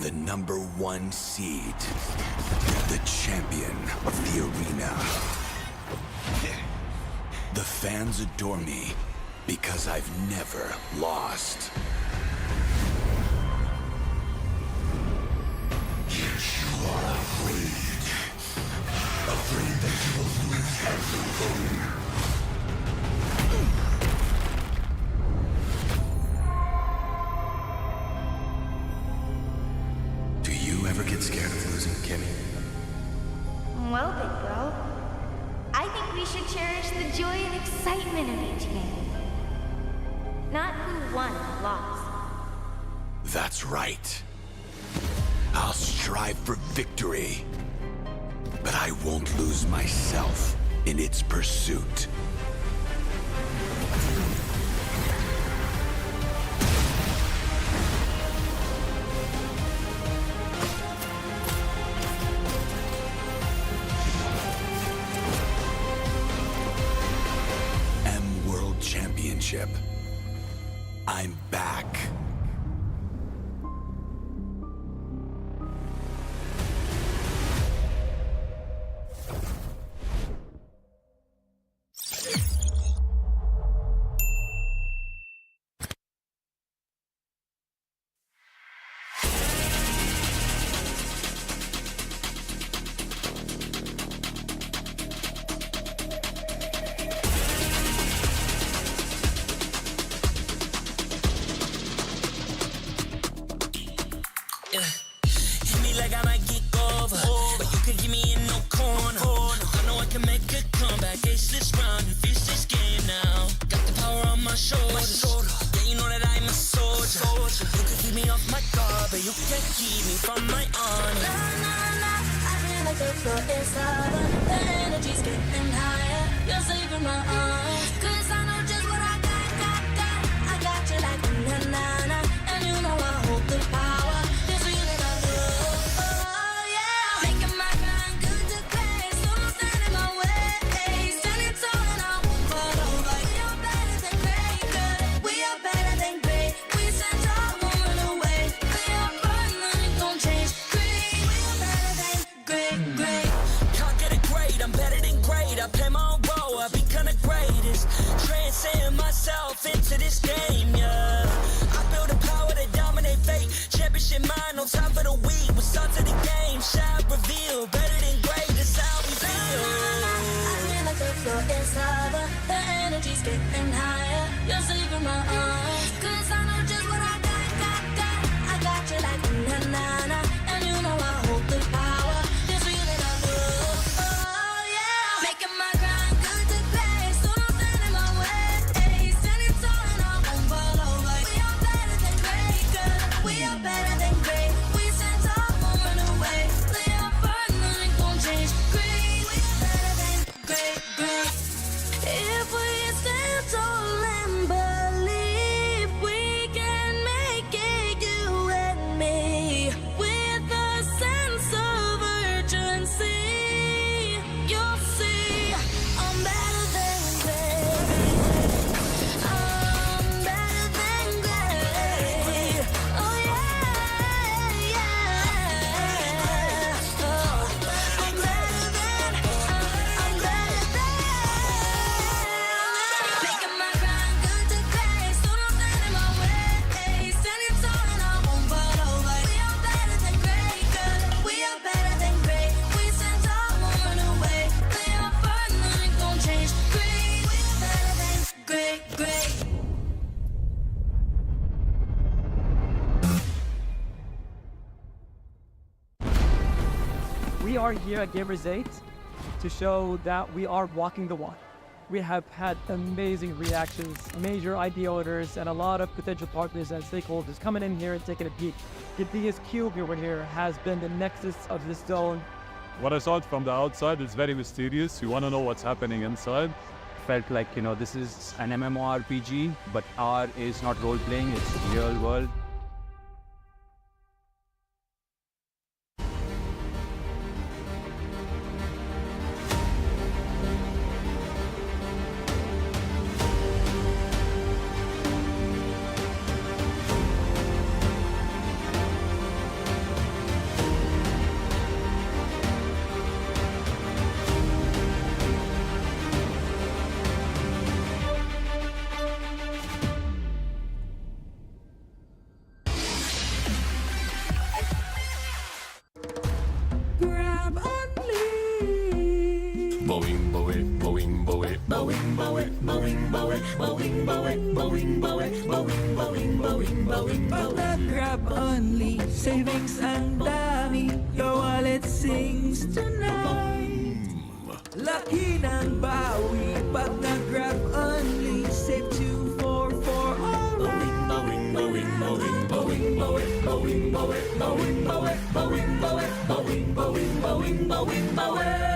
The number 1 seed, the champion of the arena. The fans adore me because I've never lost. Yet you are afraid that you will lose everything. Ever get scared of losing, Kimmy? Well, big bro, I think we should cherish the joy and excitement of each game. Not who won or lost. That's right. I'll strive for victory, but I won't lose myself in its pursuit. Championship. I'm back. Hit me like I might get over, but you can get me in no corner. I know I can make a comeback, ace this round and finish this game now. Got the power on my shoulders, yeah, you know that I'm a soldier. You can keep me off my guard, but you can't keep me from my honor. Nah, nah, nah, I feel like the floor is lava. The energy's getting higher, you're saving my arms. Cause I know just what I got. I got you like na-na-na, and you know I hold the power. I play my own role, I become the greatest. Transcend myself into this game, yeah. I build a power to dominate fate. Championship mind on top of the week. What's up to the game, shall reveal. Better than great, that's how we feel. I feel like the floor is lava. The energy's getting higher. You're saving my arms. Cause I know just what I got. I got you like na-na-na, and you know I hold the power. This feeling I love. If we stand tall and believe, we are here at Gamers 8 to show that we are walking the walk. We have had amazing reactions, major idea owners, and a lot of potential partners and stakeholders coming in here and taking a peek. Gidea's cube over here has been the nexus of this zone. What I saw it from the outside is very mysterious. You want to know what's happening inside. Felt like, you know, this is an MMORPG, but R is not role-playing, it's real world. Grab only, savings ang dami, your wallet sings tonight. Laki ng bawi, pag nag-grab only, save 244 alright. Bawing, bawing, bawing, bawing, bawing, bawing, bawing, bawing, bawing, bawing, bawing, bawing, bawing, bawing, bawing, bawing.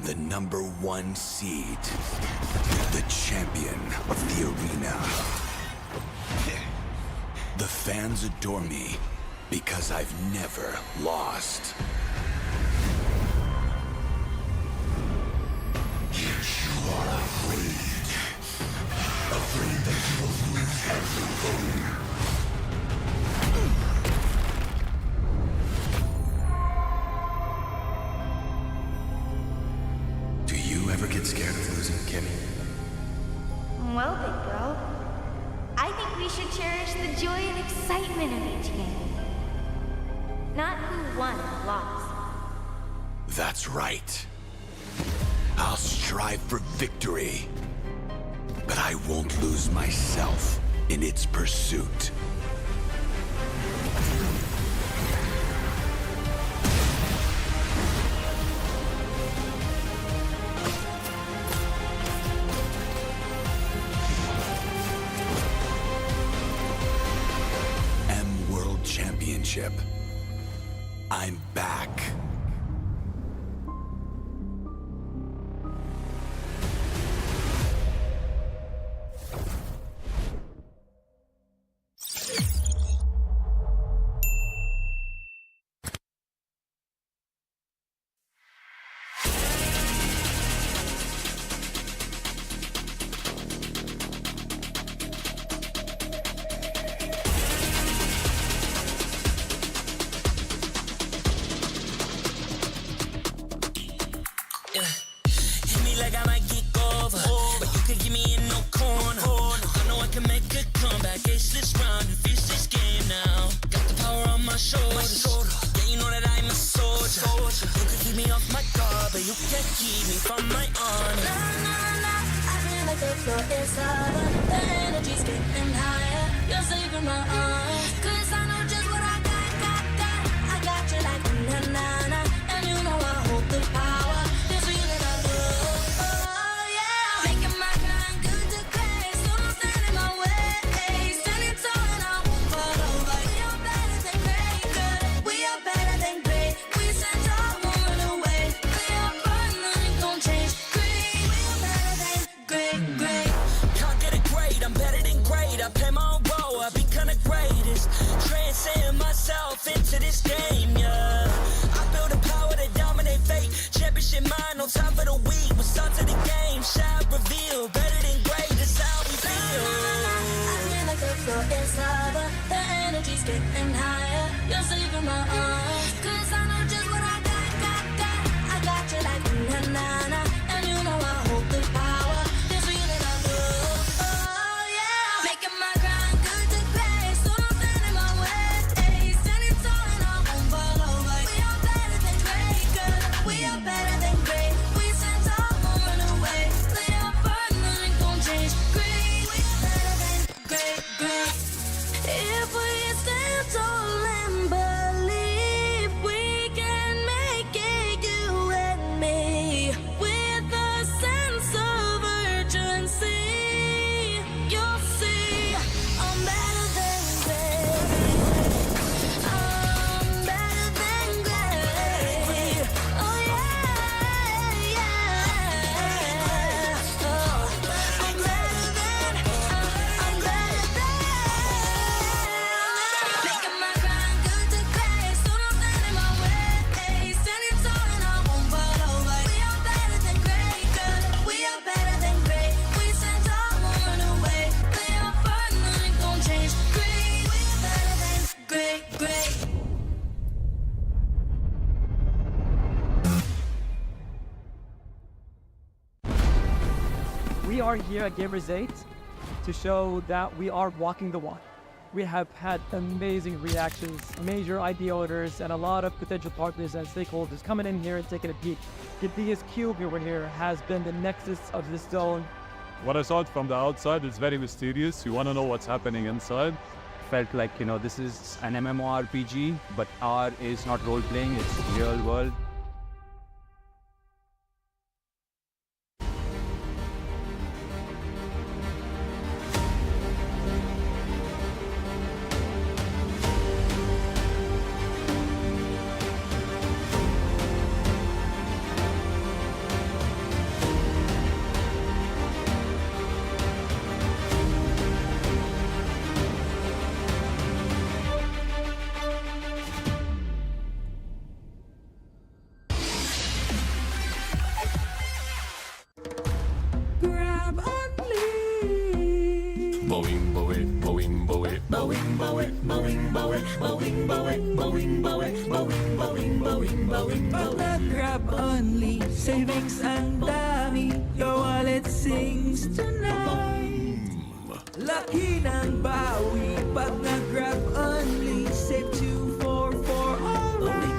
the #1 seed, the champion of the arena. The fans adore me because I've never lost. You are afraid that you will Do you ever get scared of losing, Kimmy? Well, big bro, I think we should cherish the joy and excitement of each game. Not who won or lost. That's right. I'll strive for victory, but I won't lose myself in its pursuit. World Championship. I'm back. Hit me like I might get over, but you could give me in no corner. I know I can make a comeback, ace this round and finish this game now. Got the power on my shoulders. Yeah, you know that I'm a soldier. You could keep me off my guard, but you can't keep me from my honor. Nah, nah, nah, I feel like the floor is lava. The energy's getting higher. You're saving my arms. 'Cause I know just what I got. I got you like na na na. And you know I hold the power. This feeling I love. Oh yeah. Making my grind good to great. So don't stand in my way. Standing tall and I won't fall over. We are better than great. Good. We are better than great. We stand tall, won't run away. We are fun, nothing gon' change. Great. We are better than great. Can't get it great, I'm better than great. I play my own role, I be kinda greatest. Transcend myself into this game, yeah. I build a power to dominate fate. Championship mind on top of the week. What's up to the game? Shall reveal. Better than great, that's how we feel. I feel like the floor is lava. The energy's getting higher. You're saving my arms. 'Cause I know just what I got. I got you like na na na. And you know I hold the power. This feeling I love. Oh yeah. Making my grind good to great. So don't stand in my way. Standing tall and I won't fall over. We are better than great. Good. We are better than great. We stand tall, won't run away. Lay up firm, nothing gon' change. Great. We are better than great. If we stand tall and believe we can make it, you and me, with a sense of urgency, you'll see I'm better than great. I'm better than great. Oh yeah. Oh, I'm better than. Making my grind good to great. So don't stand in my way. Standing tall and I won't fall over. We are better than great. Good. We are better than great. We stand tall, won't run away. Lay up firm, nothing gon' change. Great. We are better than great. We are here at Gamers 8 to show that we are walking the walk. We have had amazing reactions, major idea owners, and a lot of potential partners and stakeholders coming in here and taking a peek. The biggest cube over here has been the nexus of this zone. What I saw it from the outside, it's very mysterious. You want to know what's happening inside. Felt like, this is an MMORPG, but R is not role-playing, it's real world. Pag nag-grab only, savings ang dami. Your wallet sings tonight. Laki ng bawi. Pag nag-grab only, save 244 alright.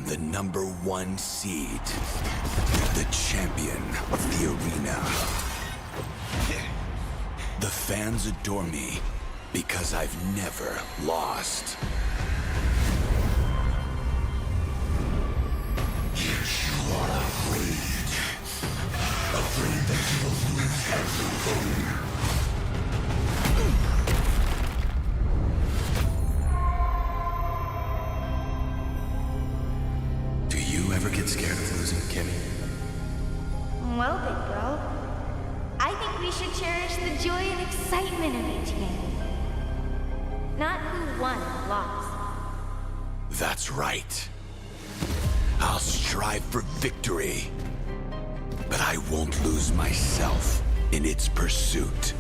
The #1 seed, the champion of the arena. The fans adore me because I've never lost. You are afraid that you will lose everything. Ever get scared of losing, Kimmy? Well, big bro, I think we should cherish the joy and excitement of each game. Not who won or lost. That's right. I'll strive for victory, but I won't lose myself in its pursuit.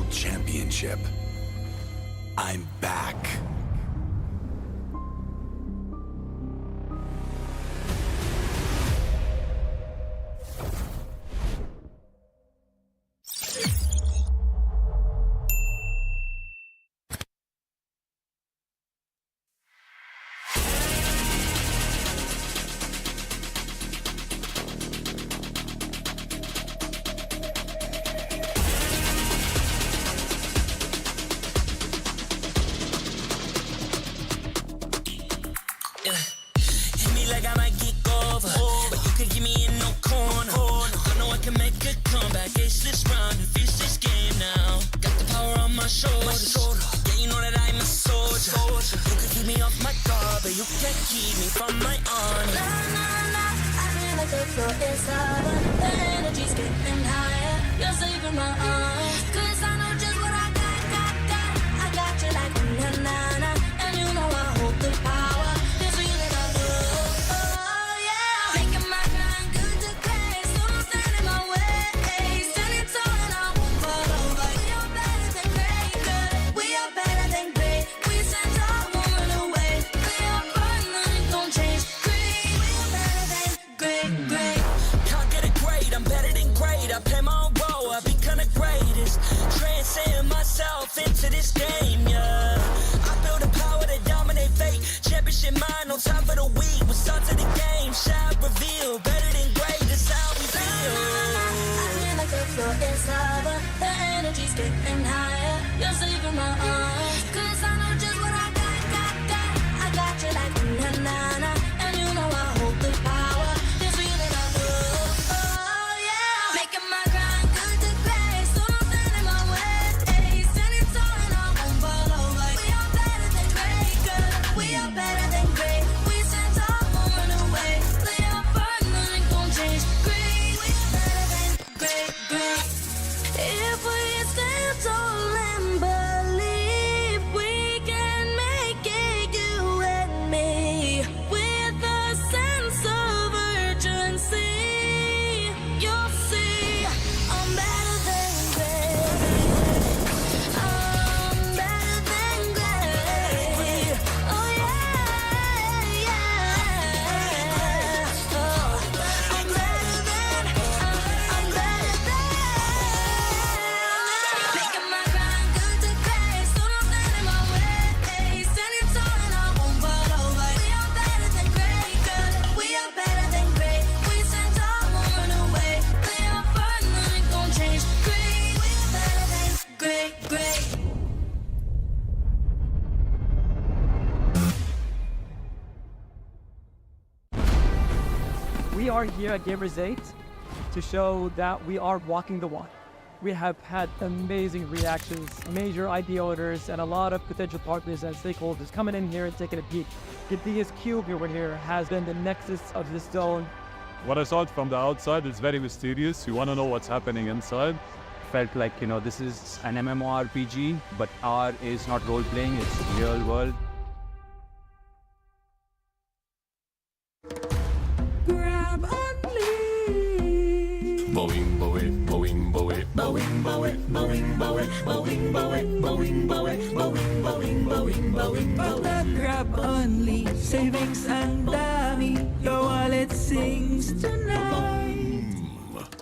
Championship. I'm back. like I might get over, but you could give me in no corner. I know I can make a comeback, ace this round and finish this game now. Got the power on my shoulders. Yeah, you know that I'm a soldier. You could keep me off my guard, but you can't keep me from my honor. Nah, nah, nah, I feel like the floor is lava. The energy's getting higher. You're saving my arms. 'Cause I know just what I got. I got you like na na na, and you know I hold the power. This feeling I love. Oh yeah, making my grind good to great, so don't stand in my way. Standing tall and I won't fall over. We are better than great, good. We are better than great. We stand tall, won't run away. We are fun, nothing gon' change. Great, we are better than great. Can't get it great, I'm better than great. I play my own role, I become the greatest. Transcend myself into this game, yeah. I build a power to dominate fate. Championship mind on top of the week. What's up to the game? Shall reveal. Better than great, that's how we feel. I feel like the floor is lava. The energy's getting higher. You're saving my arms. 'Cause I know just what I got. I got you like na na na, and you know I hold the power. This feeling I love. Oh yeah, making my grind good to great, so don't stand in my way. Standing tall and I won't fall over. We are better than great, good. We are better than great. We stand tall, won't run away. Play our part, nothing gon' change. Great, we are better than great. If we stand tall and believe we can make it, you and me, with a sense of urgency, you'll see I'm better than great. I'm better than great. Oh yeah. Oh, I'm better than. Making my grind good to great, so don't stand in my way. Standing tall and I won't fall over. We are better than great, good. We are better than great. We stand tall, won't run away. Play our part, nothing gon' change. Great, we are better than great. We are here at Gamers 8 to show that we are walking the one. We have had amazing reactions, major idea owners, and a lot of potential partners and stakeholders coming in here and taking a peek. The DS Cube over here has been the nexus of this zone. What I saw it from the outside is very mysterious. You want to know what's happening inside. Felt like, this is an MMORPG, but R is not role-playing, it's real world. Grab only. Boing, boing, boing, boing, boing, boing, boing, boing, boing, boing, boing, boing, boing, boing, boing, boing, Pag nag-grab only, savings ang dami. Your wallet sings tonight.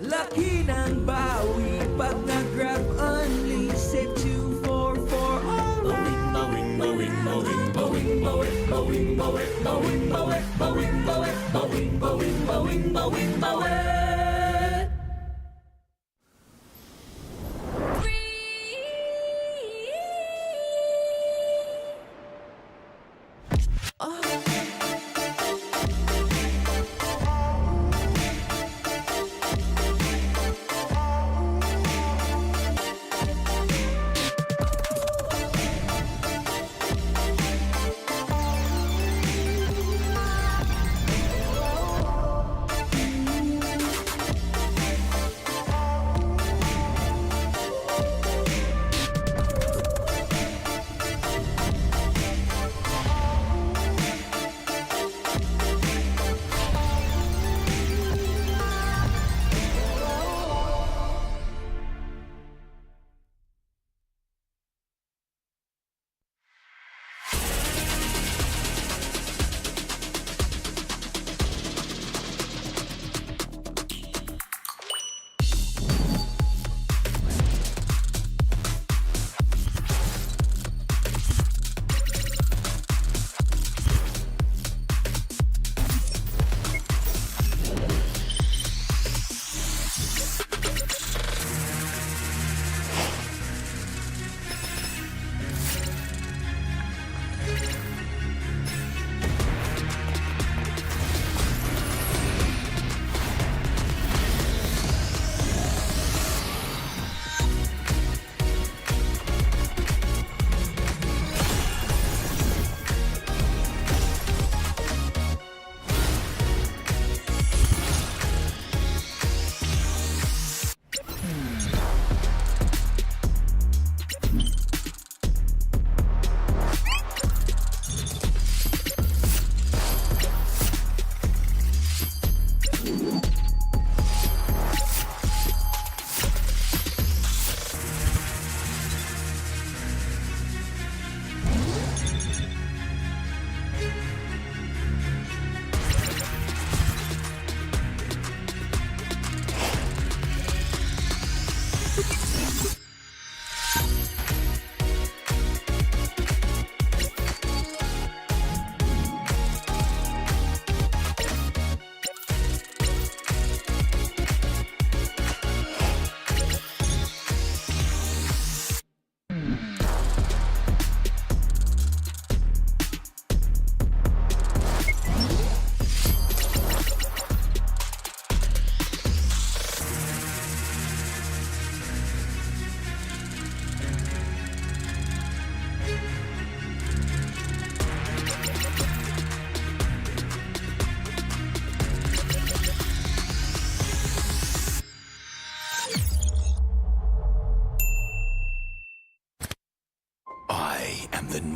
Laki ng bawi. Pag nag-grab only, save 244 alright. boing, boing, boing, boing, boing, boing, boing, boing, boing, boing, boing, boing, boing, boing, boing, boing.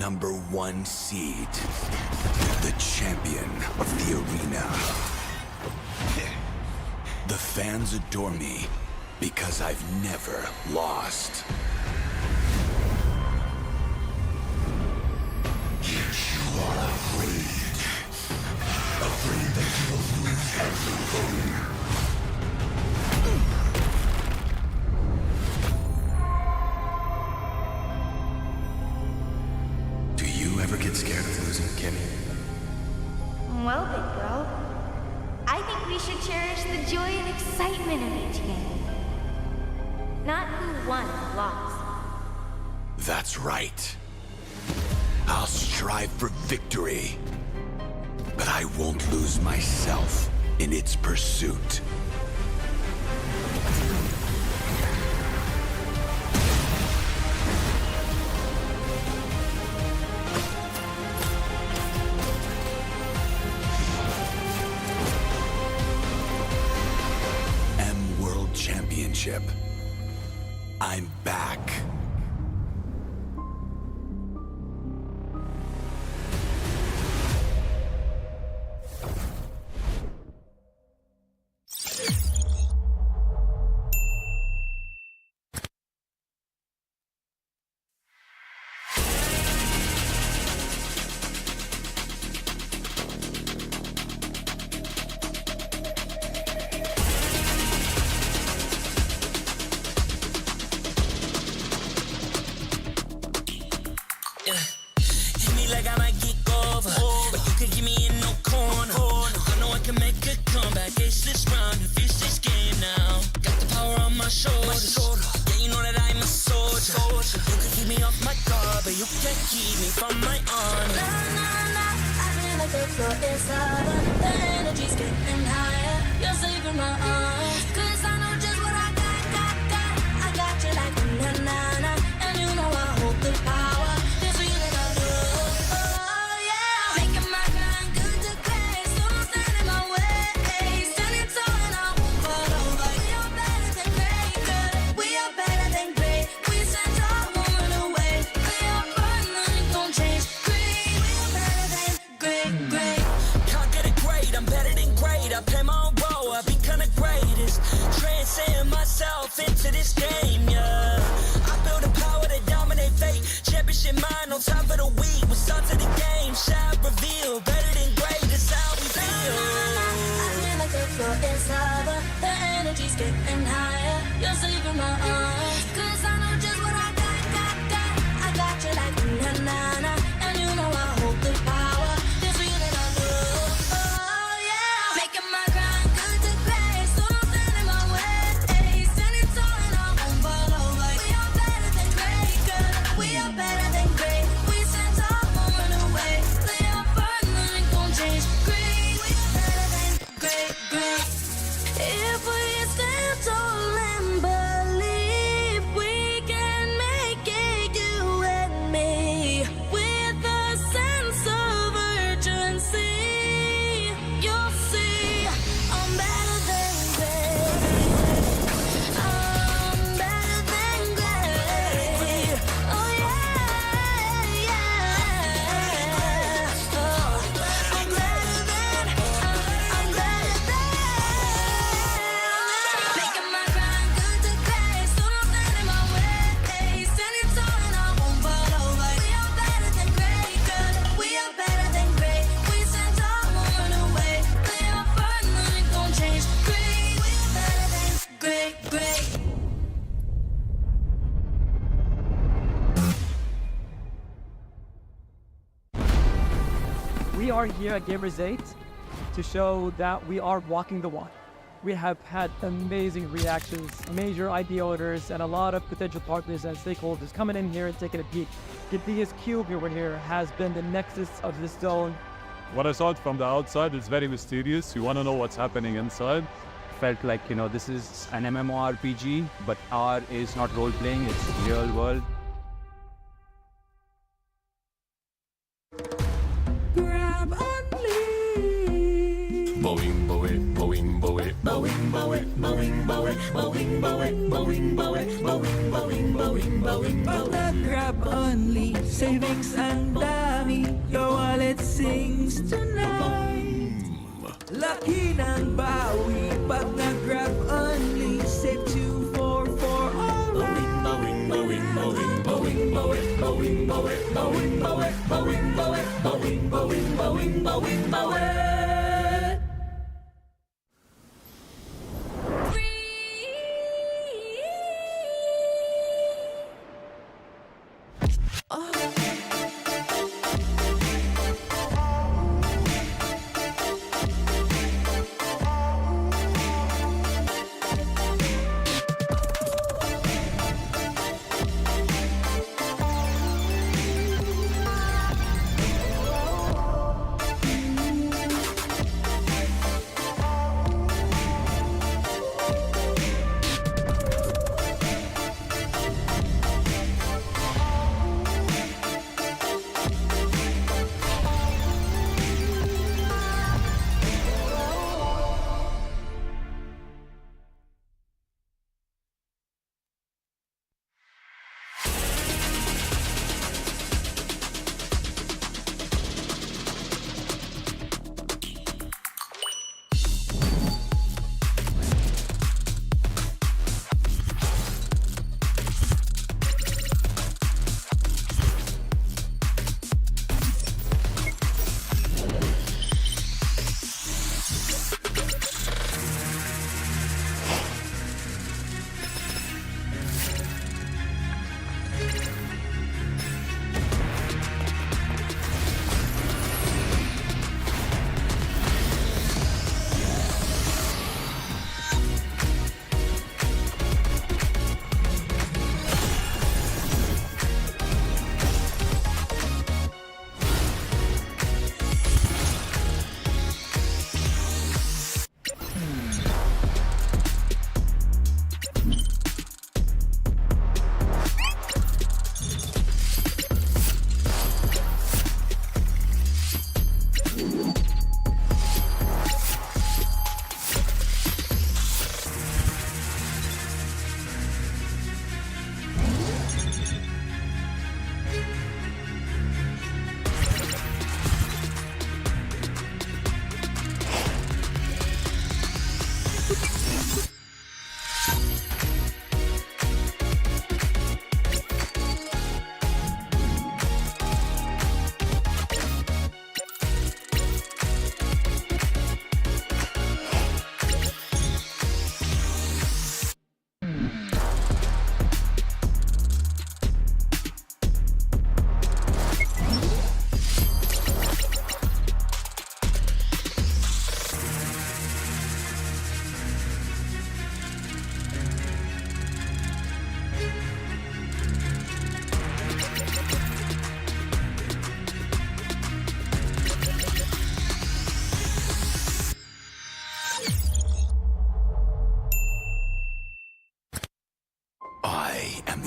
number 1 seed, the champion of the arena. The fans adore me because I've never lost. Yet you are afraid. Afraid that you'll lose everything. Do you ever get scared of losing, Kimmy? Well, big bro, I think we should cherish the joy and excitement of each game. Not who won or lost. That's right. I'll strive for victory, but I won't lose myself in its pursuit. World Championship. I'm back. Hit me like I might get over, but you could give me in no corner. I know I can make a comeback, ace this round and finish this game now. Got the power on my shoulders, yeah, you know that I'm a soldier. You could keep me off my guard, but you can't keep me from my honor. Nah, nah, nah, I feel like the floor is lava. The energy's getting higher. You're saving my arms, 'cause I know just what I got. I got you like a na-na-na, and you know I hold the power. This feeling I love, oh yeah. Making my grind good to great, so don't stand in my way. Standing tall and I won't fall over. We are better than great, good. We are better than great. We stand tall, won't run away. We are fun, nothing gon' change. Great, we are better than great. Can't get it great, I'm better than great. I play my own role, I be kinda greatest. Transcend myself into this game, yeah. I build a power to dominate fate. Championship mind on top of the week. What's up to the game? Shall reveal. Better than great, that's how we feel. I feel like the floor is lava. The energy's getting higher. You're saving my arms, 'cause I know just what I got. I got you like a na-na-na, and you know I hold the power. This feeling I love, oh yeah. Making my grind good to great, so don't stand in my way. Standing tall and I won't fall over. We are better than great, good. We are better than great. We stand tall, won't run away. They are fun, nothing gon' change. Great, we are better than great. If we stand tall and believe, we can make it, you and me, with a sense of urgency. You'll see, I'm better than great. I'm better than great. Oh yeah. Oh, I'm better than. Making my grind good to great, so don't stand in my way. Standing tall and I won't fall over. We are better than great, good. We are better than great. We stand tall, won't run away. They are fun, nothing gon' change. Great, we are better than great. We are here at Gamers 8 to show that we are walking the walk. We have had amazing reactions, major idea owners, and a lot of potential partners and stakeholders coming in here and taking a peek. The biggest cube over here has been the nexus of this zone. What I saw it from the outside is very mysterious. You want to know what's happening inside. Felt like, this is an MMORPG, but R is not role-playing, it's real world. Grab only. Boing, boing, boing. Boing, boing, boing, boing, boing, boing, boing, boing, boing, boing, boing, boing, boing, boing, Pag boing. nag-grab only, savings ang dami, your wallet sings tonight. Laki ng bawi, pag nag-grab only, save 244 alright. Boing, boing, boing, boing, boing, boing, boing, boing, boing, boing, boing, boing, boing, boing, boing, boing.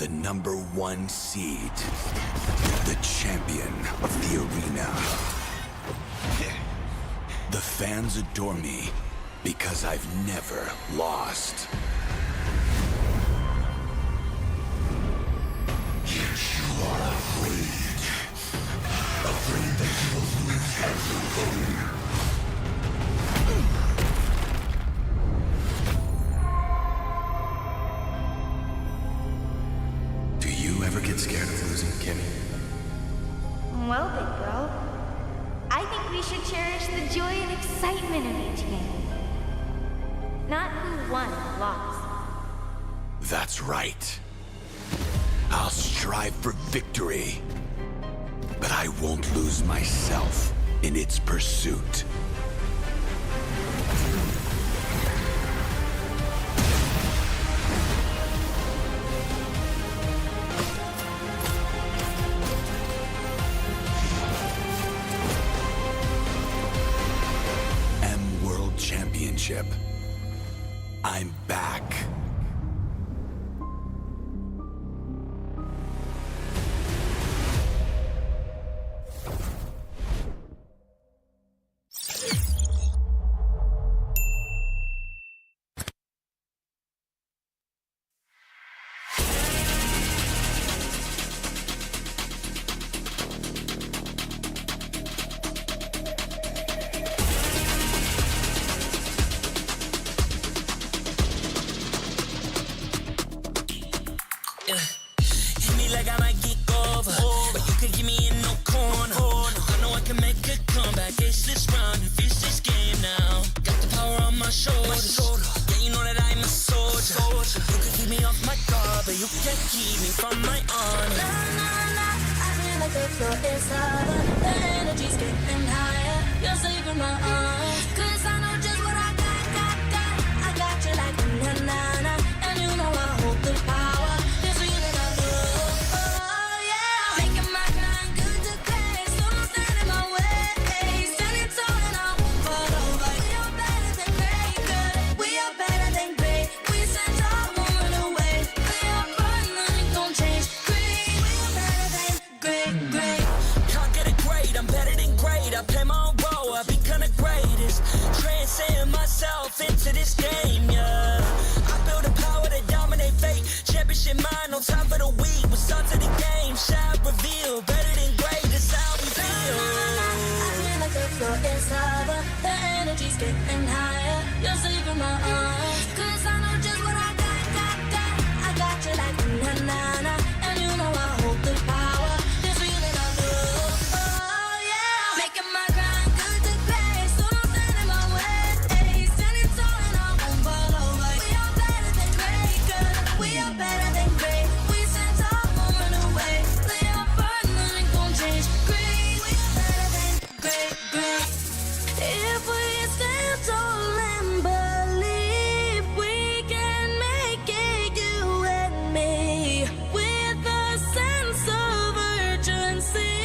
The number 1 seed, the champion of the arena. The fans adore me because I've never lost. Yet you are afraid. Afraid that you will lose everything. Get scared of losing, Kimmy? Well, big bro, I think we should cherish the joy and excitement of each game. Not who won or lost. That's right. I'll strive for victory, but I won't lose myself in its pursuit. Championship. I'm back. shoulders. Yeah, you know that I'm a soldier. You can keep me off my guard, but you can't keep me from my honor. Nah, nah, nah, I feel like the floor is lava. The energy's getting higher. You're saving my arms. 'Cause I know just what I got. I got you like na-na-na. And you know I hold the power. This feeling I love. Oh, yeah. Making my grind good to great. So don't stand in my way. Standing tall and I won't fall over. We are better than great, good. We are better than great. We stand tall, won't run away. We are fun, nothing gon' change. Great, we are better than great. Can't get it great, I'm better than great. I play my own role, I become the greatest. Transcend myself into this game, yeah. I build a power to dominate fate. Championship mind on top of the week. We start to the game, shine, reveal. Better than great, that's how we feel. I feel like the floor is lava. The energy's getting higher. You're saving my arms. 'Cause I know just what I got. I got you like na-na-na. And you know I hold the power. This feeling I love. Oh, yeah. Making my grind good to great. So don't stand in my way. Standing tall and I won't fall over. We are better than great, good. We are better than great. We stand tall, won't run away. We are fun, nothing gon' change. Great, we are better than great. If we stand tall and believe we can make it, you and me, with a sense of urgency,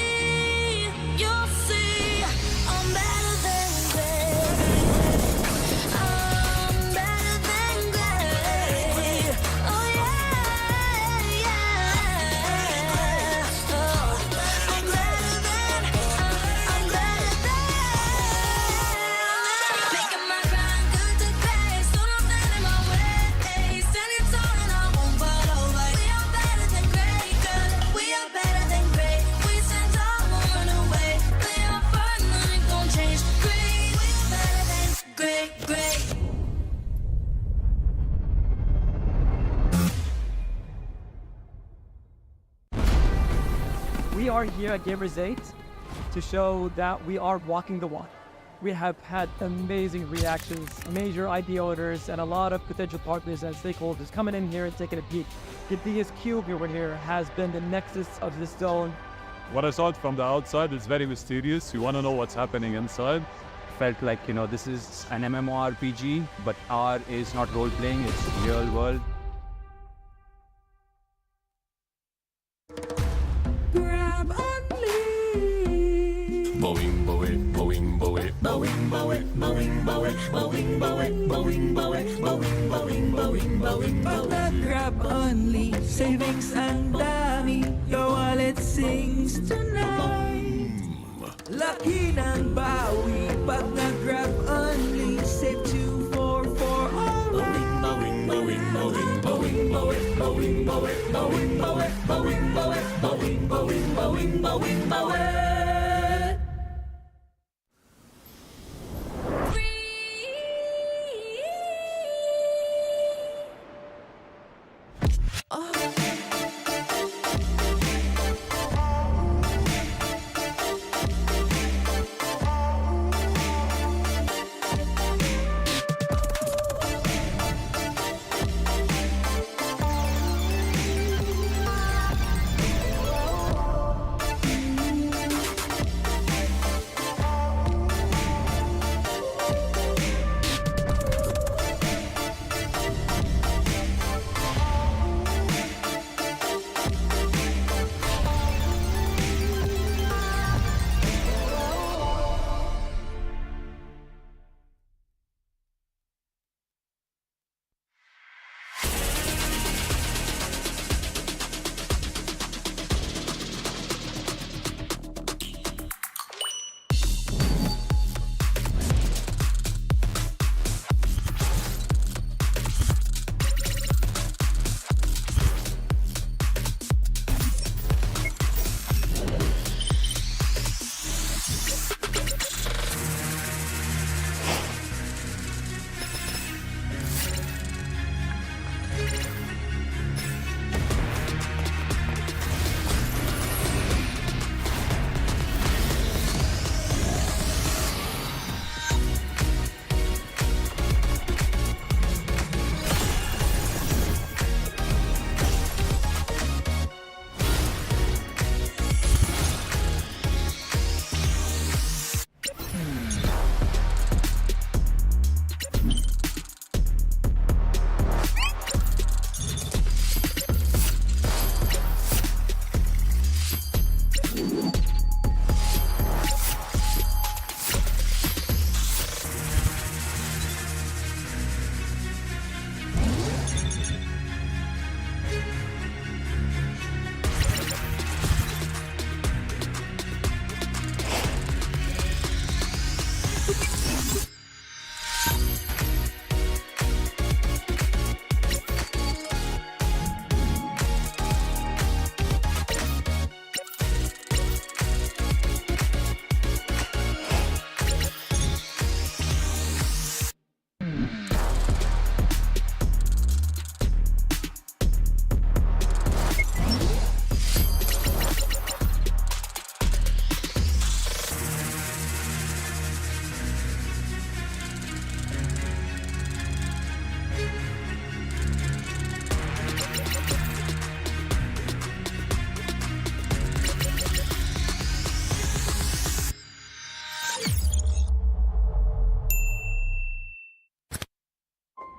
you'll see I'm better than great. I'm better than great. Oh yeah, yeah. Oh, I'm better than. Making my grind good to great. So don't stand in my way. Standing tall and I won't fall over. We are better than great, good. We are better than great. We stand tall, won't run away. We are fun, nothing gon' change. Great, we are better than great. We are here at Gamers 8 to show that we are walking the walk. We have had amazing reactions, major idea owners, and a lot of potential partners and stakeholders coming in here and taking a peek. The biggest cube over here has been the nexus of this zone. What I saw it from the outside is very mysterious. You want to know what's happening inside. Felt like, this is an MMORPG, but R is not role-playing, it's real world. Grab only. Boing, boing, boing, boing, boing, boing, boing, boing, boing, boing, boing, boing, boing, boing, boing, boing, Pag boing. nag-grab only, savings ang dami. Your wallet sings tonight. Laki ng bawi. Pag nag-grab only, save 244 alright. Boing, boing, boing, boing, boing, boing, boing, boing, boing, boing, boing, boing, boing, boing, boing, boing.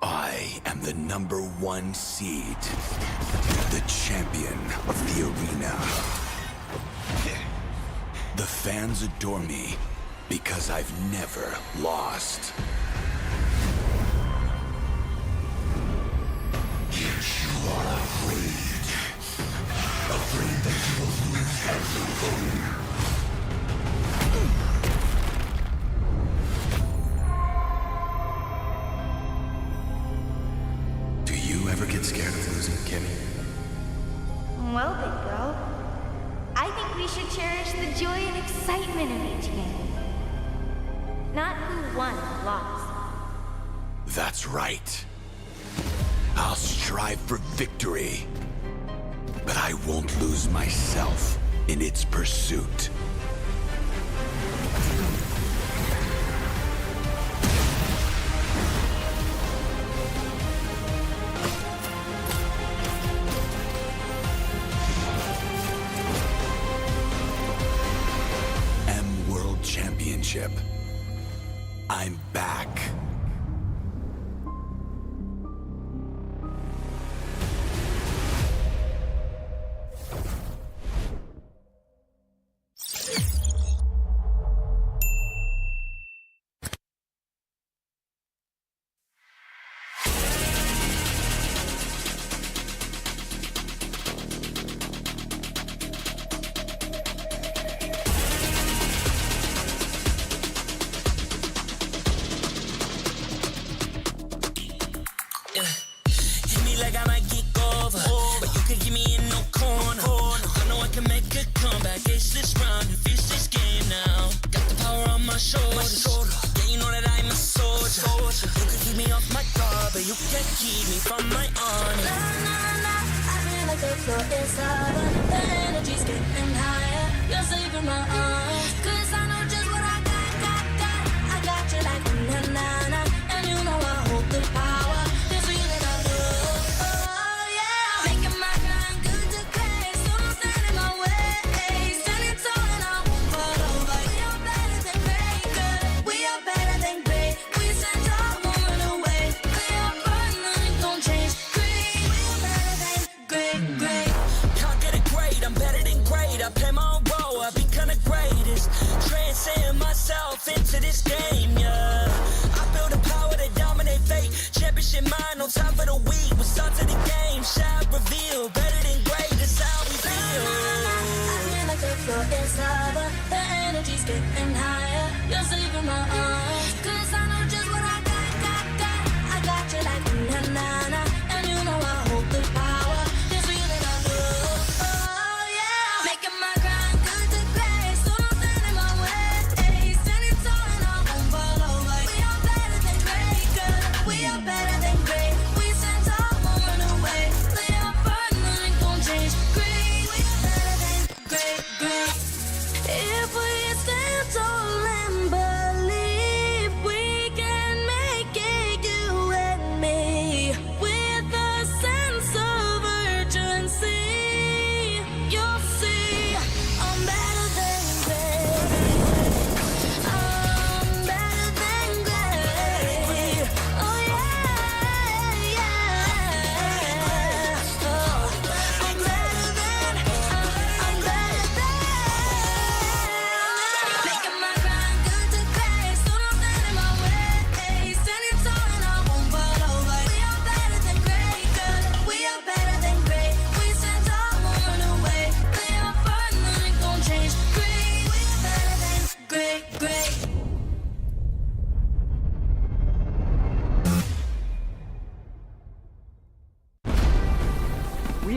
I am the #1 seed, the champion of the arena. The fans adore me because I've never lost. Yet you are afraid. Afraid that you will lose everything. Do you ever get scared of losing, Kimmy? Well, big girl, I think we should cherish the joy and excitement of each game. Not who won or lost. That's right. I'll strive for victory, but I won't lose myself in its pursuit. World Championship. I'm back. Hit me like I might get over, but you could give me in no corner. I know I can make a comeback, ace this round and finish this game now. Got the power on my shoulders, yeah, you know that I'm a soldier. You could keep me off my guard, but you can't keep me from my honor. I feel like the floor is lava. The energy's getting higher. You're saving my arms. 'Cause I know just what I got. I got you like na-na-na. And you know I hold the power. This feeling I love. Oh yeah. Making my mind good to grace. So don't stand in my way. Standing tall and I won't fall over. We are better than great, good. We are better than great. We stand tall, won't run away. We are fun, nothing gon' change. Great. We are better than great. Can't get it great, I'm better than great. I play my own role, I become the greatest. Train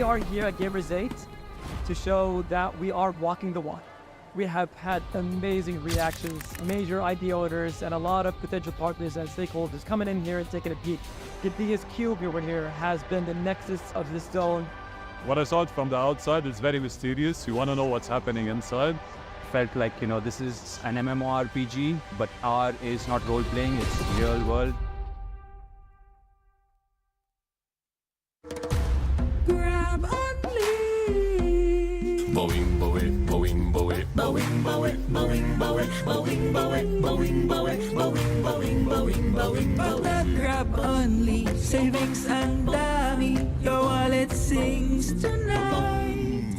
We are here at Gamers 8 to show that we are walking the walk. We have had amazing reactions, major idea owners, and a lot of potential partners and stakeholders coming in here and taking a peek. The biggest cube over here has been the nexus of this zone. What I saw it from the outside is very mysterious. You want to know what's happening inside. Felt like, this is an MMORPG, but R is not role-playing, it's real world. Grab only. Boing, boing, boing, boing, boing, boing, boing, boing, boing, boing, boing, boing, boing, boing, boing, boing, Pag nag-grab only, savings ang dami, your wallet sings tonight.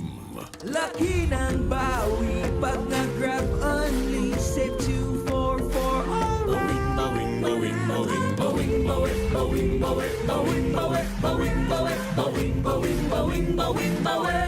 Laki ng bawi, pag nag-grab only, save 244 alright. boing, boing, boing, boing, boing, boing, boing, boing, boing, boing, boing, boing, boing, boing, boing, boing.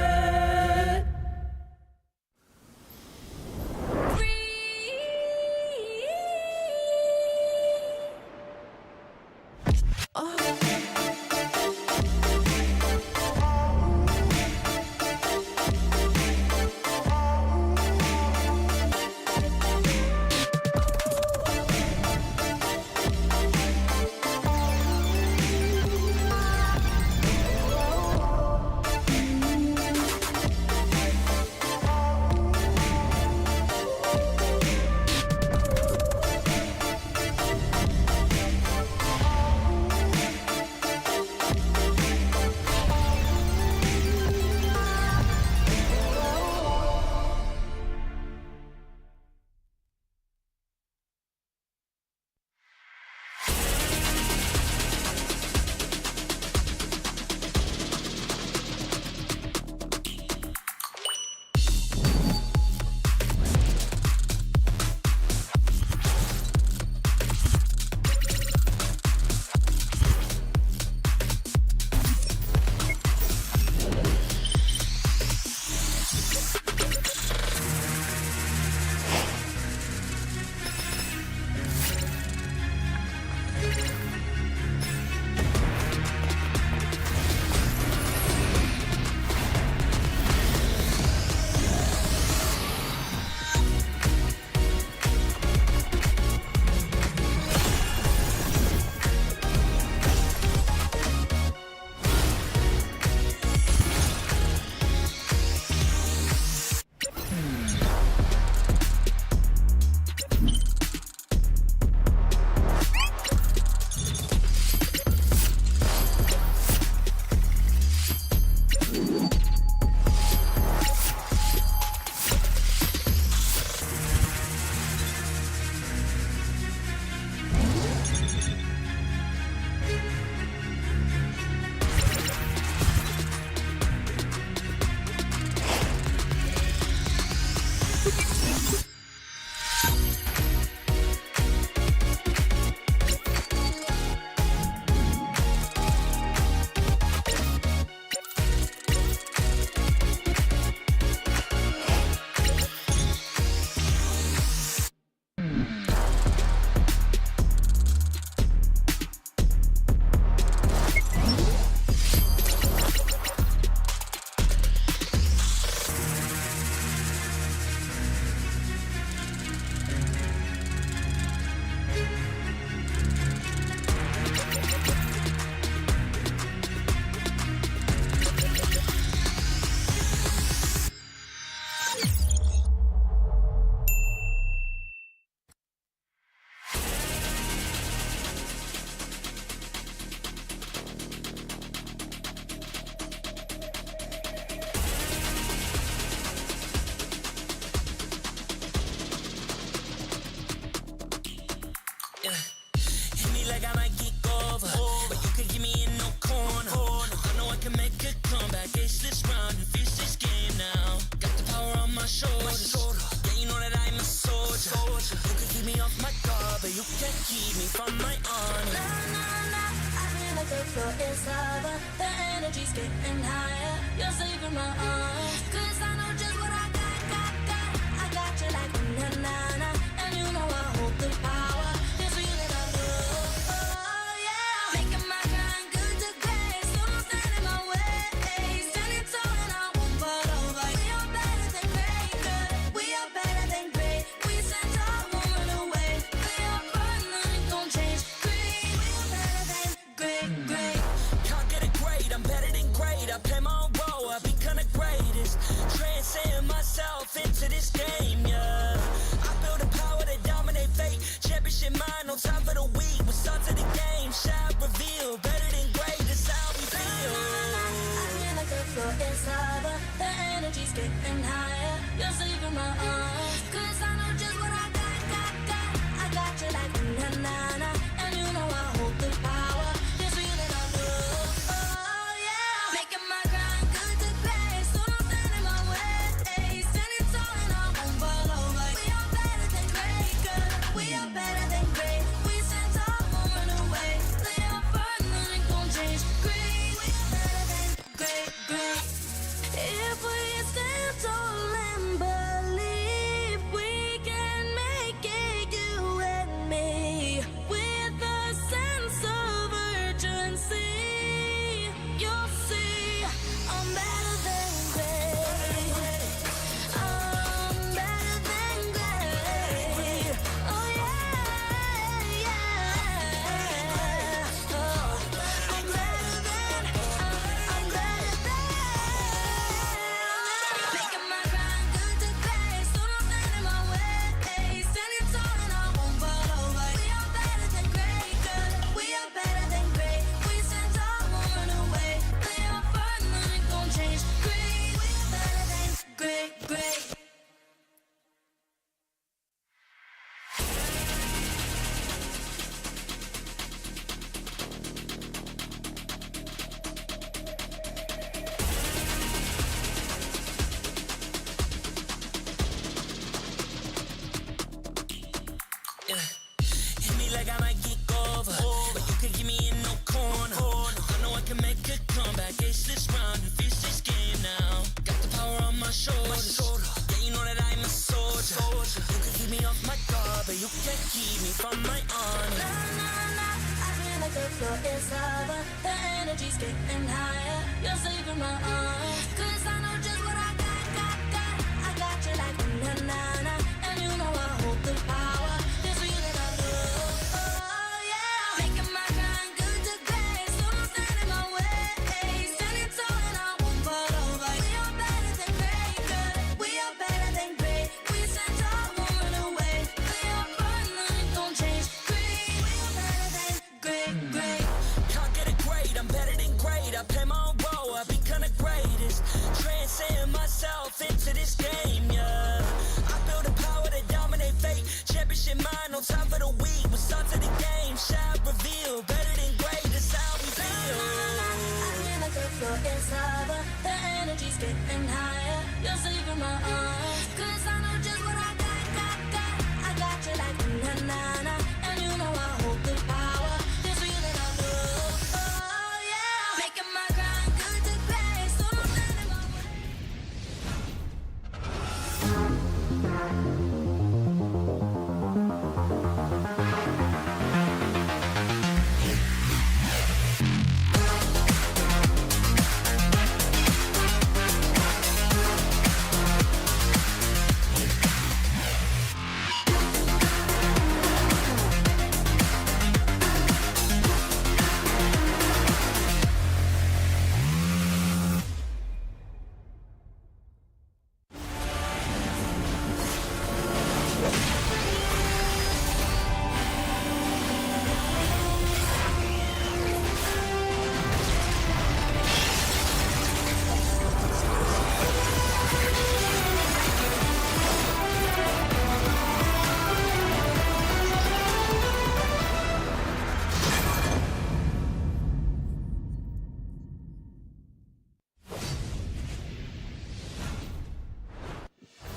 Making my grind good to grace, so don't stand in my way. like I might get over, but you could give me in no corner. I know I can make a comeback, ace this round and finish this game now. Got the power on my shoulders. Yeah, you know that I'm a soldier. You can keep me off my guard, but you can't keep me from my honor. Nah, nah, nah, I feel like the floor is lava. The energy's getting higher. You're saving my arms. 'Cause I know just what I got. I got you like na na na. And you know I hold the power. This feeling I love. Oh yeah. Making my grind good to great. So don't stand in my way. Standing tall and I won't fall over. We are better than great, good. We are better than great. We stand tall, won't run away. We are fun, nothing gon' change. Great. We are better than great. Can't get it great, I'm better than great. I play my own role, I become the greatest. Transcend myself into this game, yeah. I build a power to dominate fate. Championship mind, no time for the weak. We start to the game, shall reveal. Better than great, that's how we feel. I feel like the floor is lava. The energy's getting higher. You're saving my arms. 'Cause I know just what I got. I got you like na na na. And you know I hold the power. This feeling I love. Oh yeah. Making my grind good to great. So don't stand in my way.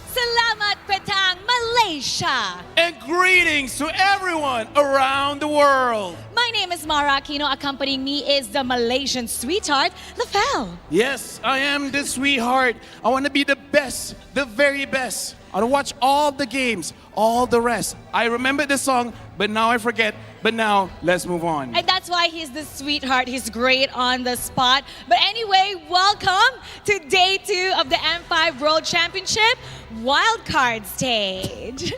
Salamat Petang, Malaysia! And greetings to everyone around the world. My name is Mara Aquino. Accompanying me is the Malaysian sweetheart, Lafel. Yes, I am the sweetheart. I want to be the best, the very best. I want to watch all the games, all the rest. I remember the song, but now I forget. But now, let's move on. And that's why he's the sweetheart. He's great on the spot. But anyway, welcome to day 2 of the M5 World Championship wildcard stage.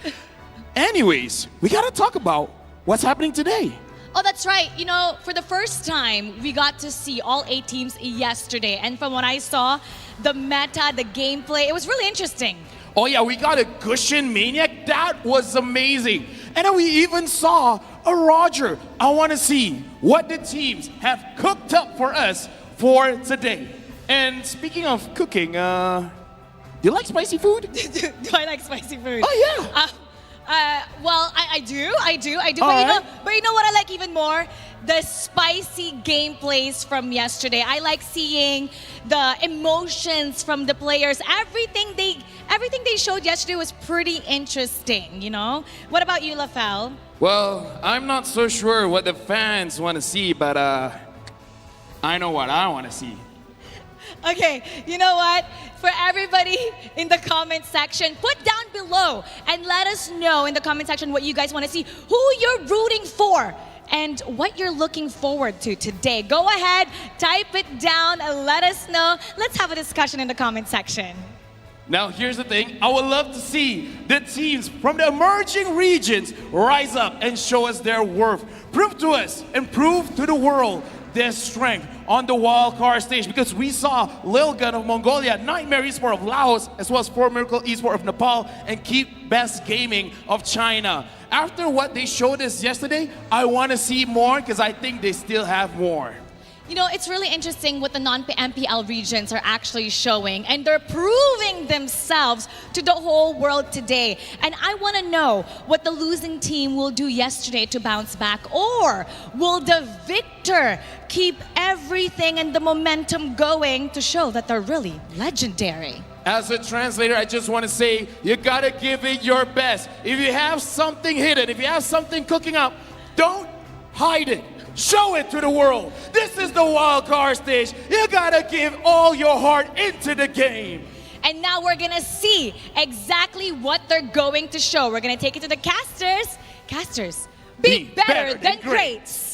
Anyways, we got to talk about what's happening today. Oh, that's right. You know, for the first time, we got to see all 8 teams yesterday. And from what I saw, the meta, the gameplay, it was really interesting. Oh yeah, we got a Gushin Maniac. That was amazing. And then we even saw a Roger. I want to see what the teams have cooked up for us for today. And speaking of cooking, do you like spicy food? Do I like spicy food? Oh yeah. Well, I do. But Alright. you know what I like even more? The spicy gameplays from yesterday. I like seeing the emotions from the players. Everything they showed yesterday was pretty interesting, you know? What about you, Lafel? Well, I'm not so sure what the fans want to see, but I know what I want to see. Okay, you know what? For everybody in the comment section, put down below and let us know in the comment section what you guys want to see, who you're rooting for, and what you're looking forward to today. Go ahead, type it down, and let us know. Let's have a discussion in the comment section. Now, here's the thing. I would love to see the teams from the emerging regions rise up and show us their worth. Prove to us and prove to the world their strength on the wildcard stage, because we saw Lil Gun of Mongolia, Nightmare Esports of Laos, as well as 4 Miracle Esports of Nepal, and Keep Best Gaming of China. After what they showed us yesterday, I want to see more because I think they still have more. You know, it's really interesting what the non-MPL regions are actually showing, and they're proving themselves to the whole world today. And I want to know what the losing team will do yesterday to bounce back, or will the victor keep everything and the momentum going to show that they're really legendary? As a translator, I just want to say, you gotta give it your best. If you have something hidden, if you have something cooking up, Don't hide it. Show it to the world. This is the wild card stage. You gotta give all your heart into the game. And now we're gonna see exactly what they're going to show. We're gonna take it to the casters. Casters, be better than greats.